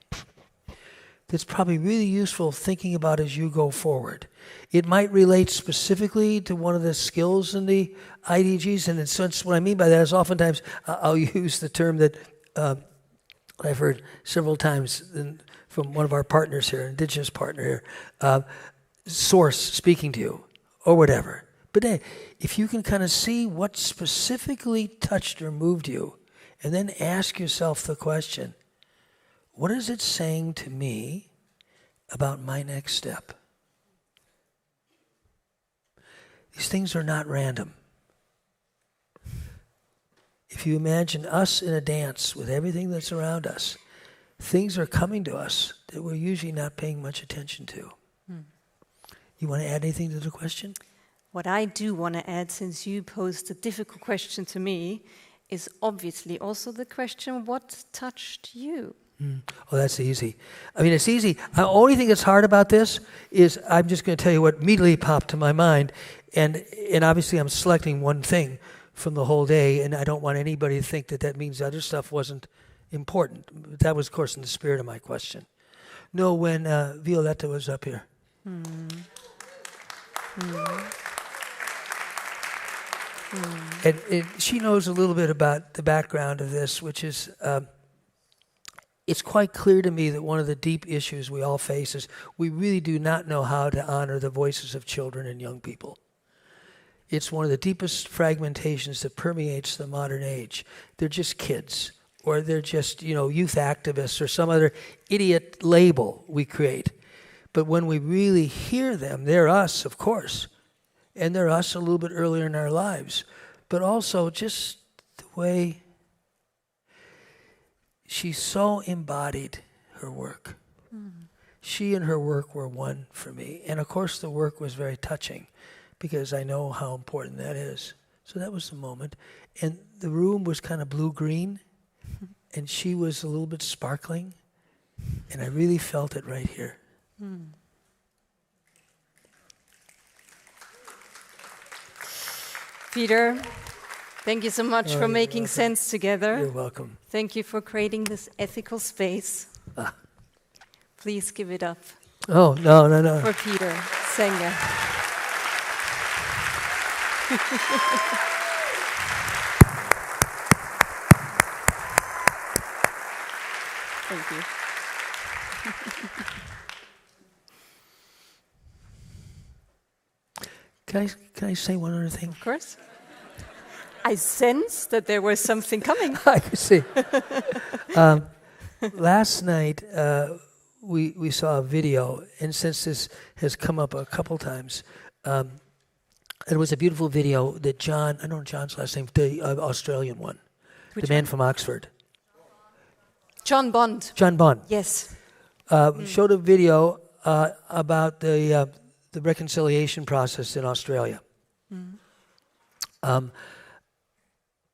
that's probably really useful thinking about as you go forward. It might relate specifically to one of the skills in the IDGs, and in a sense, what I mean by that is oftentimes I'll use the term that I've heard several times from one of our partners here, Indigenous partner here, source speaking to you, or whatever. But then, if you can kind of see what specifically touched or moved you, and then ask yourself the question, what is it saying to me about my next step? These things are not random. If you imagine us in a dance with everything that's around us, things are coming to us that we're usually not paying much attention to. You want to add anything to the question? What I do want to add, since you posed a difficult question to me, is obviously also the question, what touched you? Oh, that's easy. I mean, it's easy. The only thing that's hard about this is I'm just going to tell you what immediately popped to my mind. And obviously I'm selecting one thing from the whole day, and I don't want anybody to think that that means other stuff wasn't important. That was, of course, in the spirit of my question. No, when Violetta was up here. And she knows a little bit about the background of this, which is, it's quite clear to me that one of the deep issues we all face is we really do not know how to honor the voices of children and young people. It's one of the deepest fragmentations that permeates the modern age. They're just kids, or they're just, youth activists, or some other idiot label we create. But when we really hear them, they're us, of course. And they're us a little bit earlier in our lives. But also just the way she so embodied her work. She and her work were one for me. And of course the work was very touching because I know how important that is. So that was the moment. And the room was kind of blue-green, and she was a little bit sparkling. And I really felt it right here. Peter, thank you so much for making sense together. You're welcome. Thank you for creating this ethical space. Please give it up. Oh, no. For Peter Senge. Thank you. Can I say one other thing? Of course. I sensed that there was something coming. I could see. Last night, we saw a video, and since this has come up a couple times, it was a beautiful video that John, I don't know John's last name, the Australian one, Which the man one? from Oxford. John Bond. John Bond. Yes. Showed a video about the reconciliation process in Australia,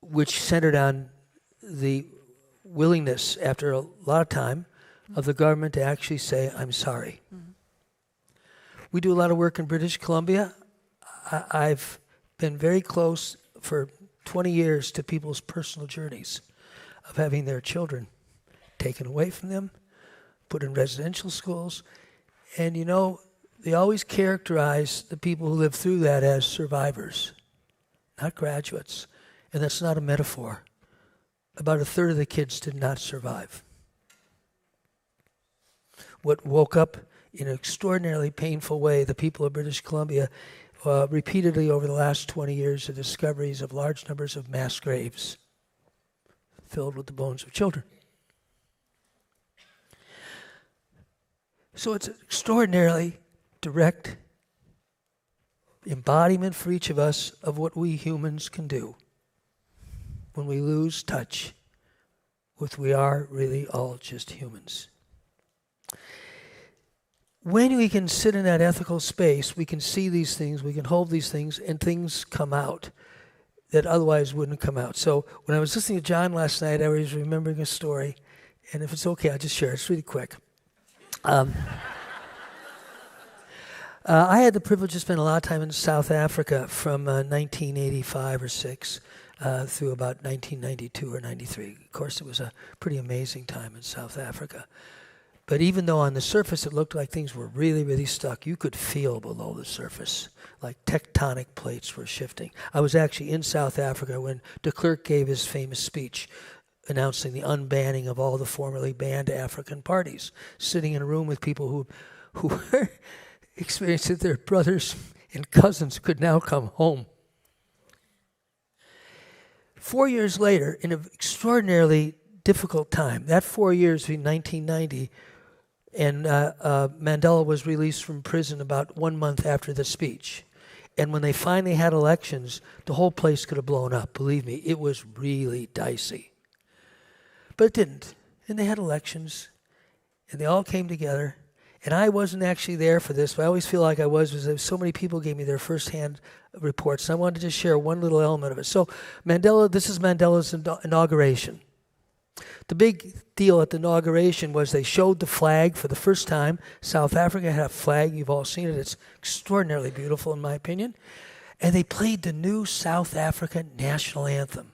which centered on the willingness, after a lot of time, of the government to actually say, I'm sorry. We do a lot of work in British Columbia. I've been very close for 20 years to people's personal journeys of having their children taken away from them, put in residential schools. And you know, they always characterize the people who live through that as survivors, not graduates. And that's not a metaphor. About a third of the kids did not survive. What woke up in an extraordinarily painful way, the people of British Columbia, repeatedly over the last 20 years, the discoveries of large numbers of mass graves filled with the bones of children. So it's an extraordinarily direct embodiment for each of us of what we humans can do when we lose touch with we are really all just humans. When we can sit in that ethical space, we can see these things, we can hold these things, and things come out that otherwise wouldn't come out. So when I was listening to John last night, I was remembering a story, and if it's okay, I'll just share it. It's really quick. I had the privilege to spend a lot of time in South Africa from 1985 or 6 through about 1992 or 93. Of course, it was a pretty amazing time in South Africa. But even though on the surface it looked like things were really, really stuck, you could feel below the surface, like tectonic plates were shifting. I was actually in South Africa when de Klerk gave his famous speech announcing the unbanning of all the formerly banned African parties, sitting in a room with people who were experiencing that their brothers and cousins could now come home. 4 years later, in an extraordinarily difficult time, that 4 years between 1990 and Mandela was released from prison about 1 month after the speech. And when they finally had elections, the whole place could have blown up. Believe me, it was really dicey. But it didn't. And they had elections, and they all came together. And I wasn't actually there for this, but I always feel like I was, because so many people gave me their firsthand reports. And I wanted to just share one little element of it. So Mandela, this is Mandela's inauguration. The big deal at the inauguration was they showed the flag for the first time. South Africa had a flag. You've all seen it. It's extraordinarily beautiful, in my opinion. And they played the new South African national anthem,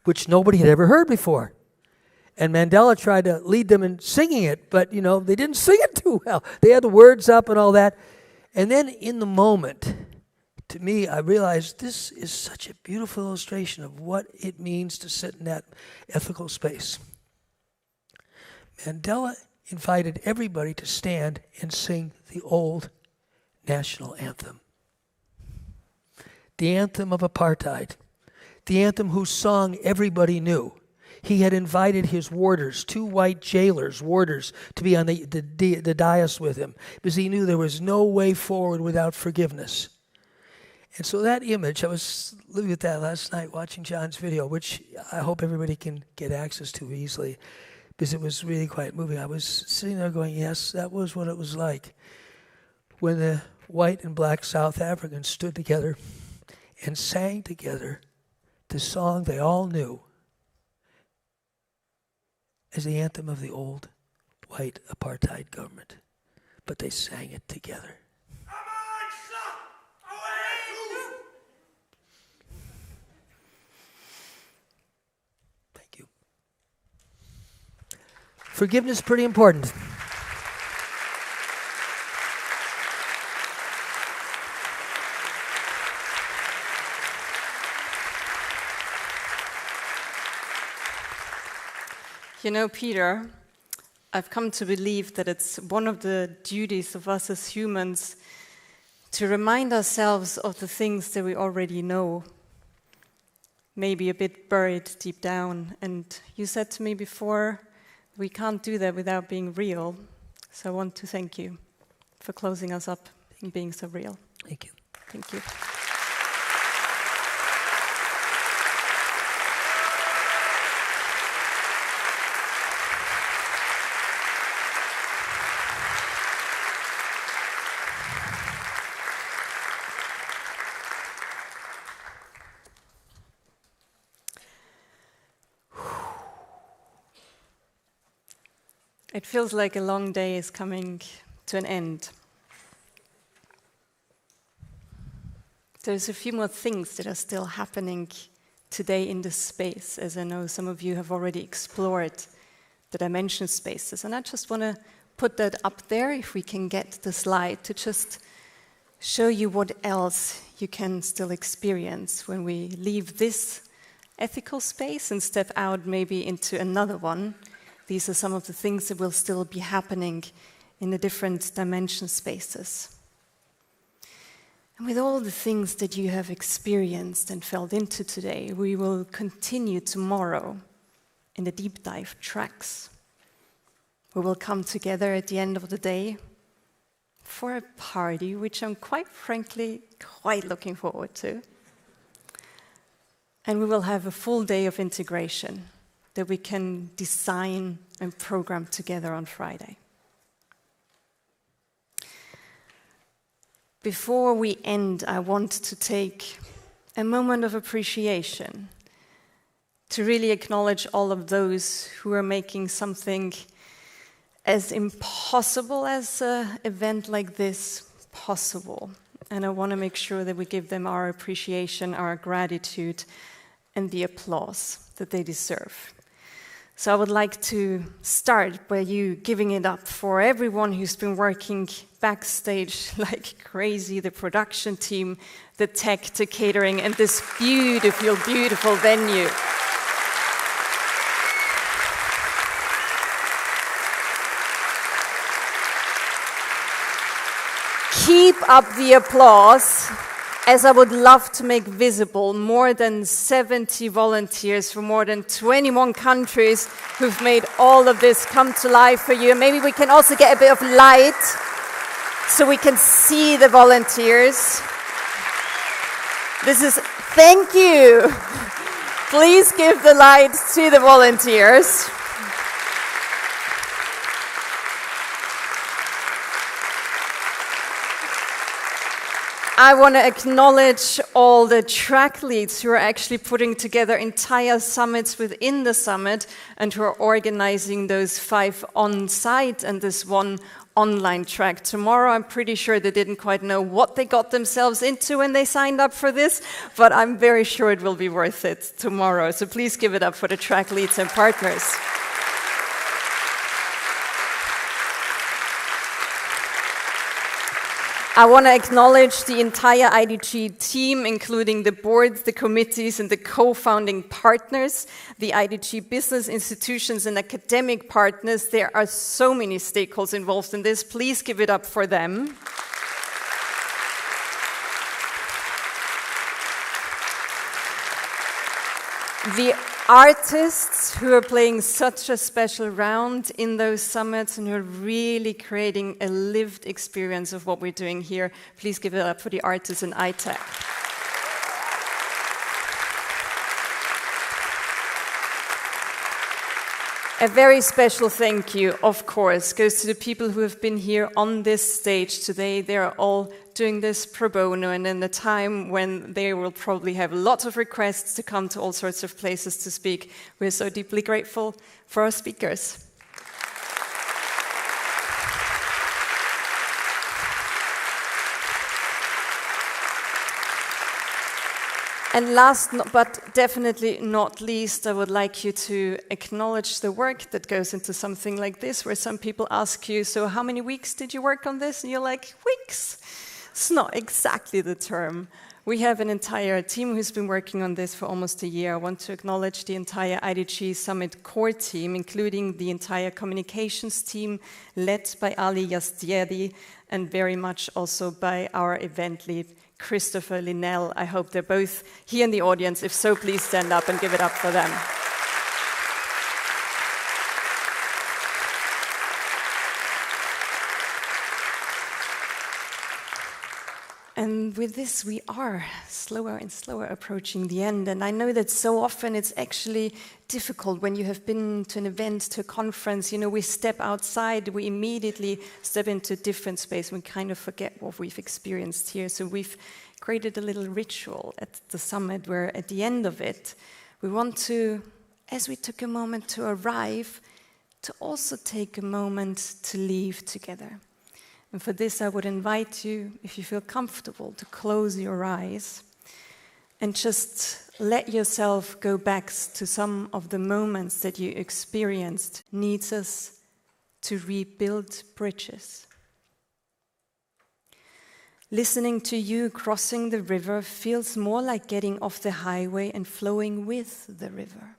which nobody had ever heard before. And Mandela tried to lead them in singing it, but, you know, they didn't sing it too well. They had the words up and all that. And then in the moment, to me, I realized this is such a beautiful illustration of what it means to sit in that ethical space. Mandela invited everybody to stand and sing the old national anthem. The anthem of apartheid. The anthem whose song everybody knew. He had invited his warders, 2 white jailers, warders, to be on the dais with him, because he knew there was no way forward without forgiveness. And so that image, I was living with that last night, watching John's video, which I hope everybody can get access to easily, because it was really quite moving. I was sitting there going, yes, that was what it was like when the white and black South Africans stood together and sang together the song they all knew as the anthem of the old white apartheid government. But they sang it together. Forgiveness is pretty important. You know, Peter, I've come to believe that it's one of the duties of us as humans to remind ourselves of the things that we already know, maybe a bit buried deep down. And you said to me before We can't do that without being real. So I want to thank you for closing us up and being so real. Thank you. Thank you. It feels like a long day is coming to an end. There's a few more things that are still happening today in this space, as I know some of you have already explored the dimension spaces. And I just want to put that up there, if we can get the slide, to just show you what else you can still experience when we leave this ethical space and step out maybe into another one. These are some of the things that will still be happening in the different dimension spaces. And with all the things that you have experienced and felt into today, we will continue tomorrow in the deep dive tracks. We will come together at the end of the day for a party, which I'm quite frankly quite looking forward to. And we will have a full day of integration that we can design and program together on Friday. Before we end, I want to take a moment of appreciation to really acknowledge all of those who are making something as impossible as an event like this possible. And I want to make sure that we give them our appreciation, our gratitude, and the applause that they deserve. So I would like to start by you giving it up for everyone who's been working backstage like crazy, the production team, the tech, the catering, and this beautiful, beautiful venue. Keep up the applause, as I would love to make visible more than 70 volunteers from more than 21 countries who've made all of this come to life for you. Maybe we can also get a bit of light so we can see the volunteers. Thank you. Please give the light to the volunteers. I want to acknowledge all the track leads who are actually putting together entire summits within the summit and who are organizing those 5 on-site and this 1 online track. Tomorrow, I'm pretty sure they didn't quite know what they got themselves into when they signed up for this, but I'm very sure it will be worth it tomorrow. So please give it up for the track leads and partners. I want to acknowledge the entire IDG team, including the boards, the committees, and the co-founding partners, the IDG business institutions and academic partners. There are so many stakeholders involved in this. Please give it up for them. The artists who are playing such a special round in those summits and who are really creating a lived experience of what we're doing here. Please give it up for the artists in ITEC. A very special thank you, of course, goes to the people who have been here on this stage today. They are all doing this pro bono, and in the time when they will probably have lots of requests to come to all sorts of places to speak, we're so deeply grateful for our speakers. And last but definitely not least, I would like you to acknowledge the work that goes into something like this, where some people ask you, so how many weeks did you work on this? And you're like, weeks? It's not exactly the term. We have an entire team who's been working on this for almost a year. I want to acknowledge the entire IDG Summit core team, including the entire communications team, led by Ali Yazdieri, and very much also by our event lead, Christopher Linnell. I hope they're both here in the audience. If so, please stand up and give it up for them. And with this, we are slower and slower approaching the end. And I know that so often it's actually difficult when you have been to an event, to a conference. You know, we step outside, we immediately step into a different space. We kind of forget what we've experienced here. So we've created a little ritual at the summit where at the end of it, we want to, as we took a moment to arrive, to also take a moment to leave together. And for this, I would invite you, if you feel comfortable, to close your eyes and just let yourself go back to some of the moments that you experienced. Needs us to rebuild bridges. Listening to you crossing the river feels more like getting off the highway and flowing with the river.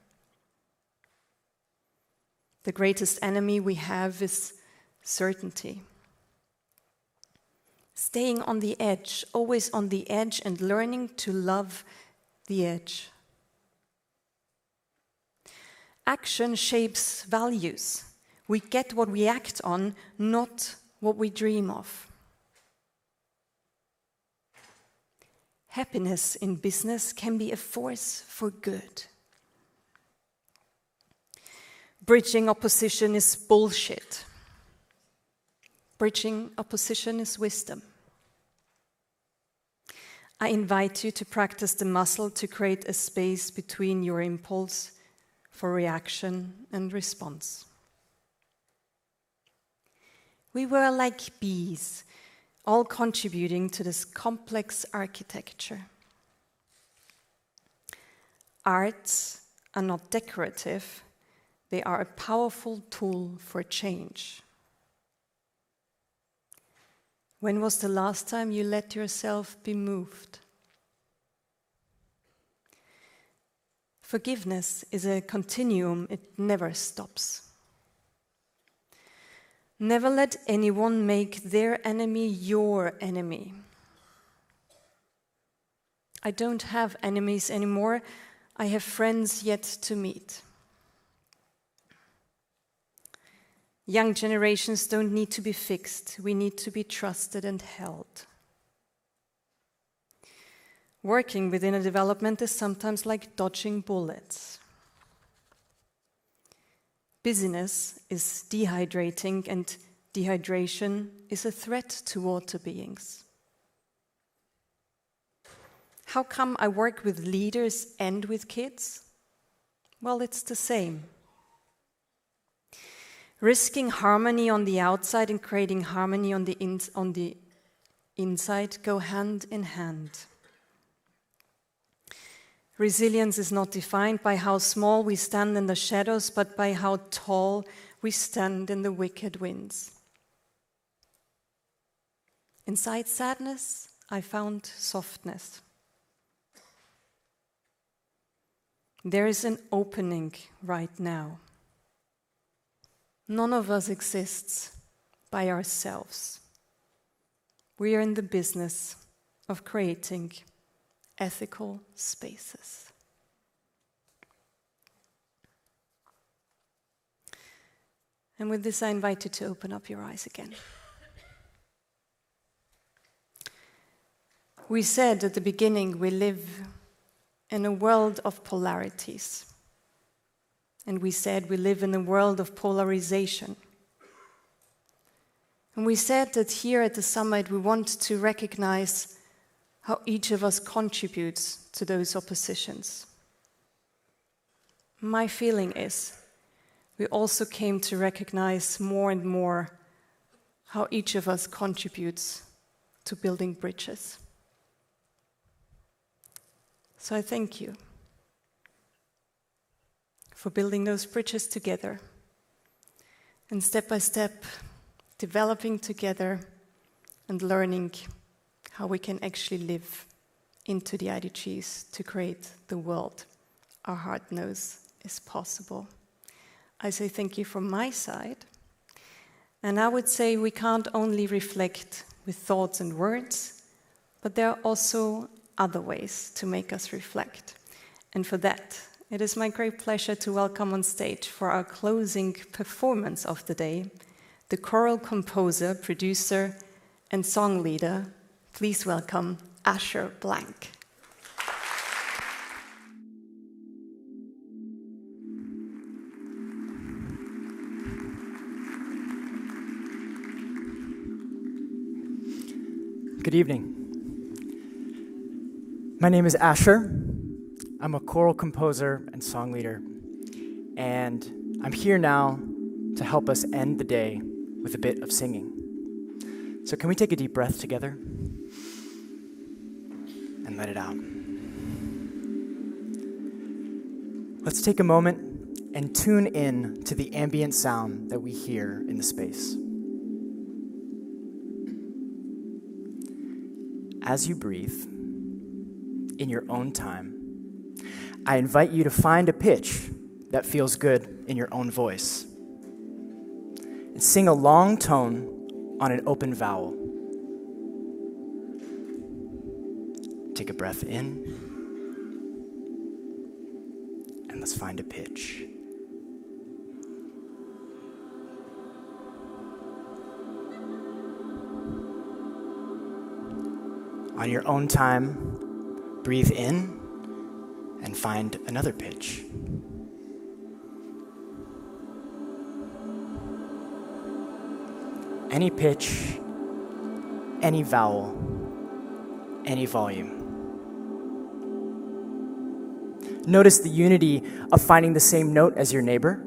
The greatest enemy we have is certainty. Staying on the edge, always on the edge, and learning to love the edge. Action shapes values. We get what we act on, not what we dream of. Happiness in business can be a force for good. Bridging opposition is bullshit. Bridging opposition is wisdom. I invite you to practice the muscle to create a space between your impulse for reaction and response. We were like bees, all contributing to this complex architecture. Arts are not decorative, they are a powerful tool for change. When was the last time you let yourself be moved? Forgiveness is a continuum, it never stops. Never let anyone make their enemy your enemy. I don't have enemies anymore, I have friends yet to meet. Young generations don't need to be fixed. We need to be trusted and held. Working within a development is sometimes like dodging bullets. Busyness is dehydrating, and dehydration is a threat to water beings. How come I work with leaders and with kids? Well, it's the same. Risking harmony on the outside and creating harmony on the inside go hand in hand. Resilience is not defined by how small we stand in the shadows, but by how tall we stand in the wicked winds. Inside sadness, I found softness. There is an opening right now. None of us exists by ourselves. We are in the business of creating ethical spaces. And with this, I invite you to open up your eyes again. We said at the beginning we live in a world of polarities. And we said we live in a world of polarization. And we said that here at the summit we want to recognize how each of us contributes to those oppositions. My feeling is we also came to recognize more and more how each of us contributes to building bridges. So I thank you for building those bridges together and step by step developing together and learning how we can actually live into the IDGs to create the world our heart knows is possible. I say thank you from my side, and I would say we can't only reflect with thoughts and words, but there are also other ways to make us reflect. And for that, it is my great pleasure to welcome on stage for our closing performance of the day, the choral composer, producer, and song leader, Please welcome Asher Blank. Good evening. My name is Asher. I'm a choral composer and song leader, and I'm here now to help us end the day with a bit of singing. So can we take a deep breath together and let it out? Let's take a moment and tune in to the ambient sound that we hear in the space. As you breathe, in your own time, I invite you to find a pitch that feels good in your own voice. And sing a long tone on an open vowel. Take a breath in, and let's find a pitch. On your own time, breathe in and find another pitch. Any pitch, any vowel, any volume. Notice the unity of finding the same note as your neighbor,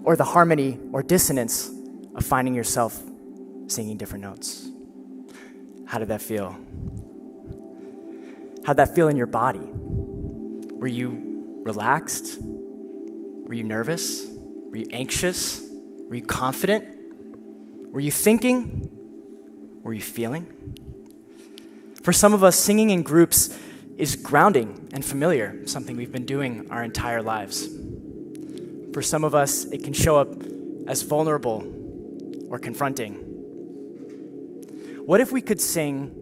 or the harmony or dissonance of finding yourself singing different notes. How did that feel? How'd that feel in your body? Were you relaxed? Were you nervous? Were you anxious? Were you confident? Were you thinking? Were you feeling? For some of us, singing in groups is grounding and familiar, something we've been doing our entire lives. For some of us, it can show up as vulnerable or confronting. What if we could sing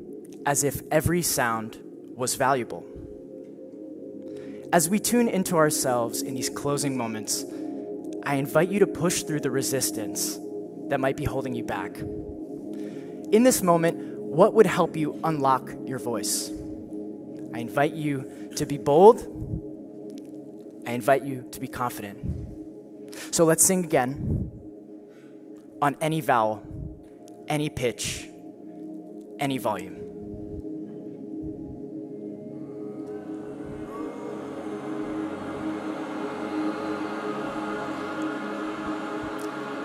as if every sound was valuable? As we tune into ourselves in these closing moments, I invite you to push through the resistance that might be holding you back. In this moment, what would help you unlock your voice? I invite you to be bold. I invite you to be confident. So let's sing again on any vowel, any pitch, any volume.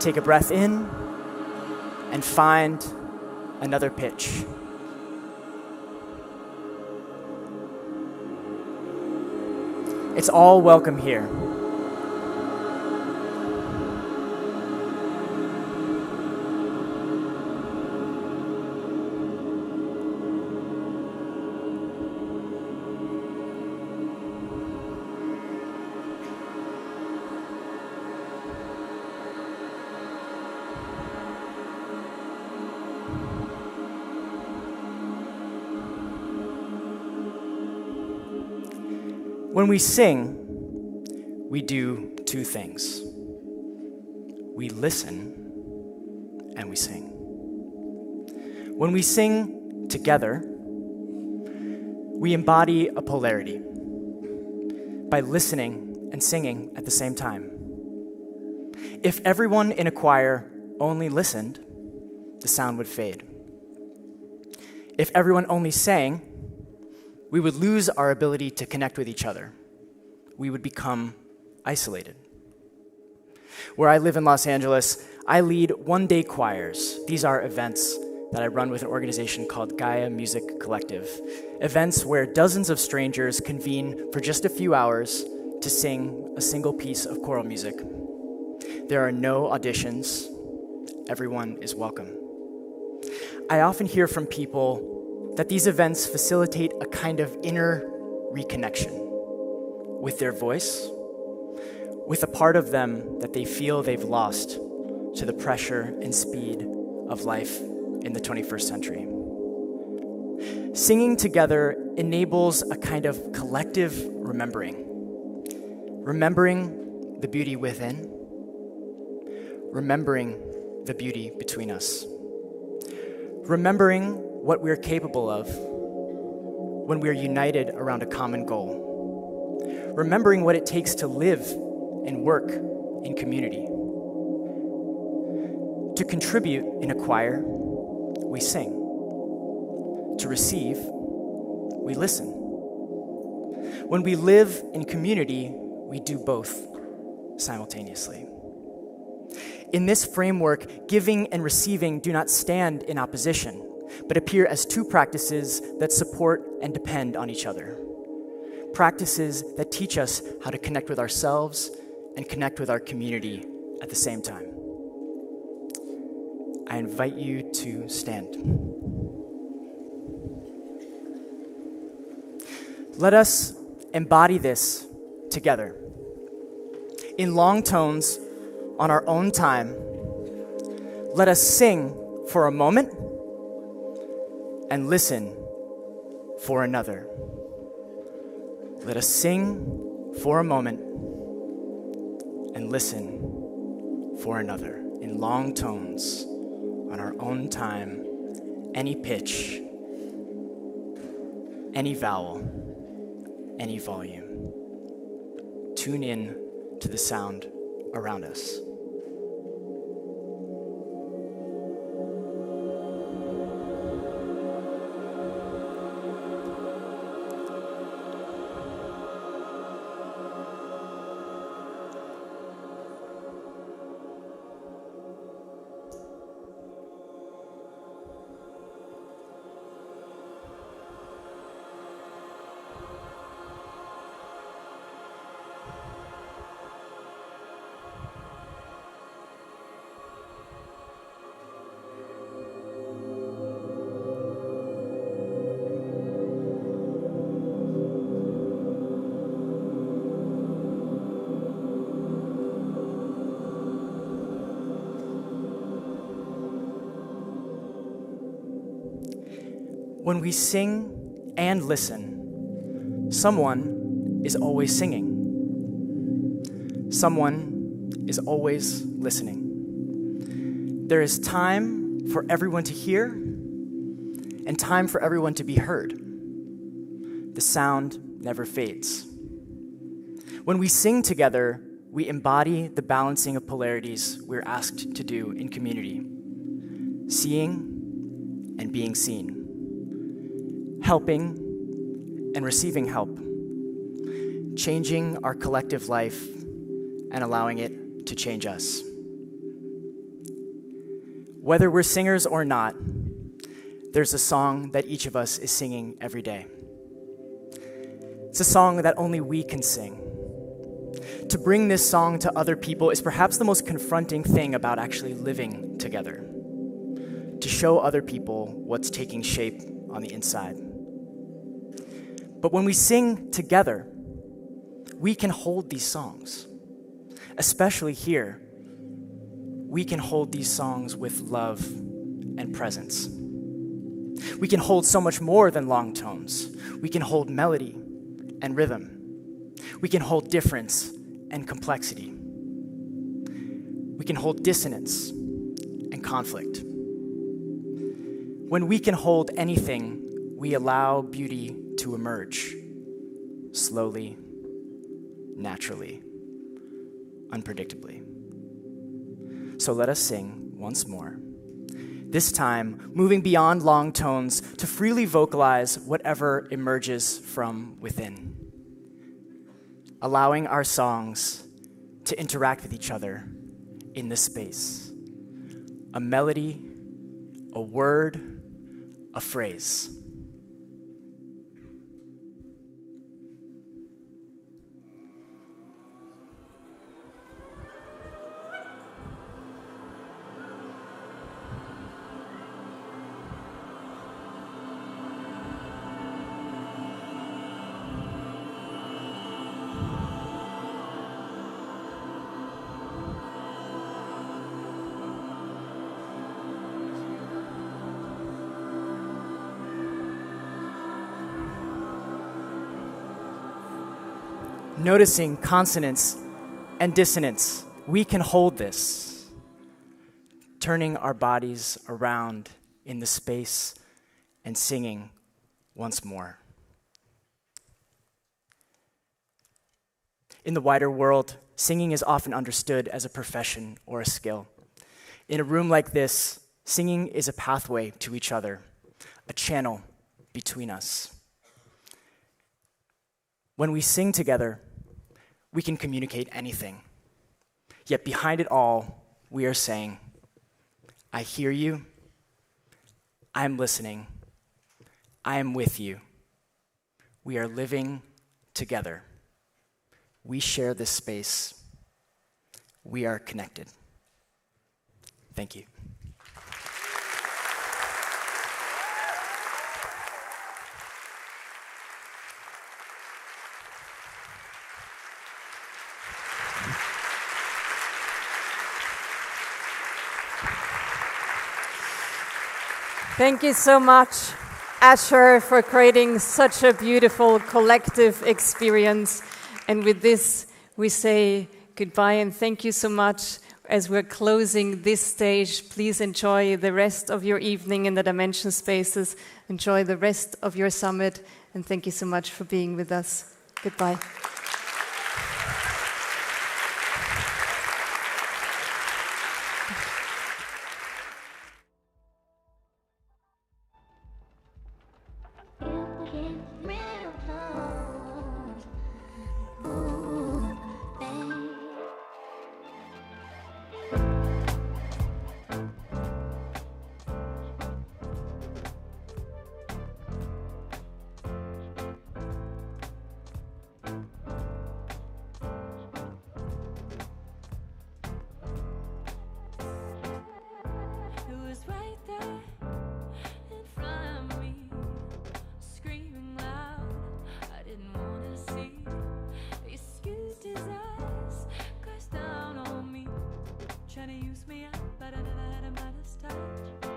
Take a breath in and find another pitch. It's all welcome here. When we sing, we do two things. We listen and we sing. When we sing together, we embody a polarity by listening and singing at the same time. If everyone in a choir only listened, the sound would fade. If everyone only sang, we would lose our ability to connect with each other. We would become isolated. Where I live in Los Angeles, I lead one-day choirs. These are events that I run with an organization called Gaia Music Collective. Events where dozens of strangers convene for just a few hours to sing a single piece of choral music. There are no auditions. Everyone is welcome. I often hear from people that these events facilitate a kind of inner reconnection with their voice, with a part of them that they feel they've lost to the pressure and speed of life in the 21st century. Singing together enables a kind of collective remembering. Remembering the beauty within, remembering the beauty between us. Remembering what we're capable of when we're united around a common goal. Remembering what it takes to live and work in community. To contribute in a choir, we sing. To receive, we listen. When we live in community, we do both simultaneously. In this framework, giving and receiving do not stand in opposition, but appear as two practices that support and depend on each other. Practices that teach us how to connect with ourselves and connect with our community at the same time. I invite you to stand. Let us embody this together. In long tones, on our own time, let us sing for a moment and listen for another. Let us sing for a moment and listen for another in long tones on our own time, any pitch, any vowel, any volume. Tune in to the sound around us. When we sing and listen, someone is always singing. Someone is always listening. There is time for everyone to hear and time for everyone to be heard. The sound never fades. When we sing together, we embody the balancing of polarities we're asked to do in community. Seeing and being seen. Helping and receiving help, changing our collective life and allowing it to change us. Whether we're singers or not, there's a song that each of us is singing every day. It's a song that only we can sing. To bring this song to other people is perhaps the most confronting thing about actually living together. To show other people what's taking shape on the inside. But when we sing together, we can hold these songs. Especially here, we can hold these songs with love and presence. We can hold so much more than long tones. We can hold melody and rhythm. We can hold difference and complexity. We can hold dissonance and conflict. When we can hold anything, we allow beauty to emerge slowly, naturally, unpredictably. So let us sing once more. This time, moving beyond long tones to freely vocalize whatever emerges from within. Allowing our songs to interact with each other in this space. A melody, a word, a phrase. Noticing consonance and dissonance, we can hold this, turning our bodies around in the space and singing once more. In the wider world, singing is often understood as a profession or a skill. In a room like this, singing is a pathway to each other, a channel between us. When we sing together, we can communicate anything. Yet behind it all, we are saying, I hear you, I'm listening, I am with you. We are living together. We share this space. We are connected. Thank you. Thank you so much, Asher, for creating such a beautiful collective experience. And with this, we say goodbye and thank you so much. As we're closing this stage, please enjoy the rest of your evening in the Dimension Spaces. Enjoy the rest of your summit, and thank you so much for being with us. Goodbye. Trying to use me up, but I never had a Midas touch.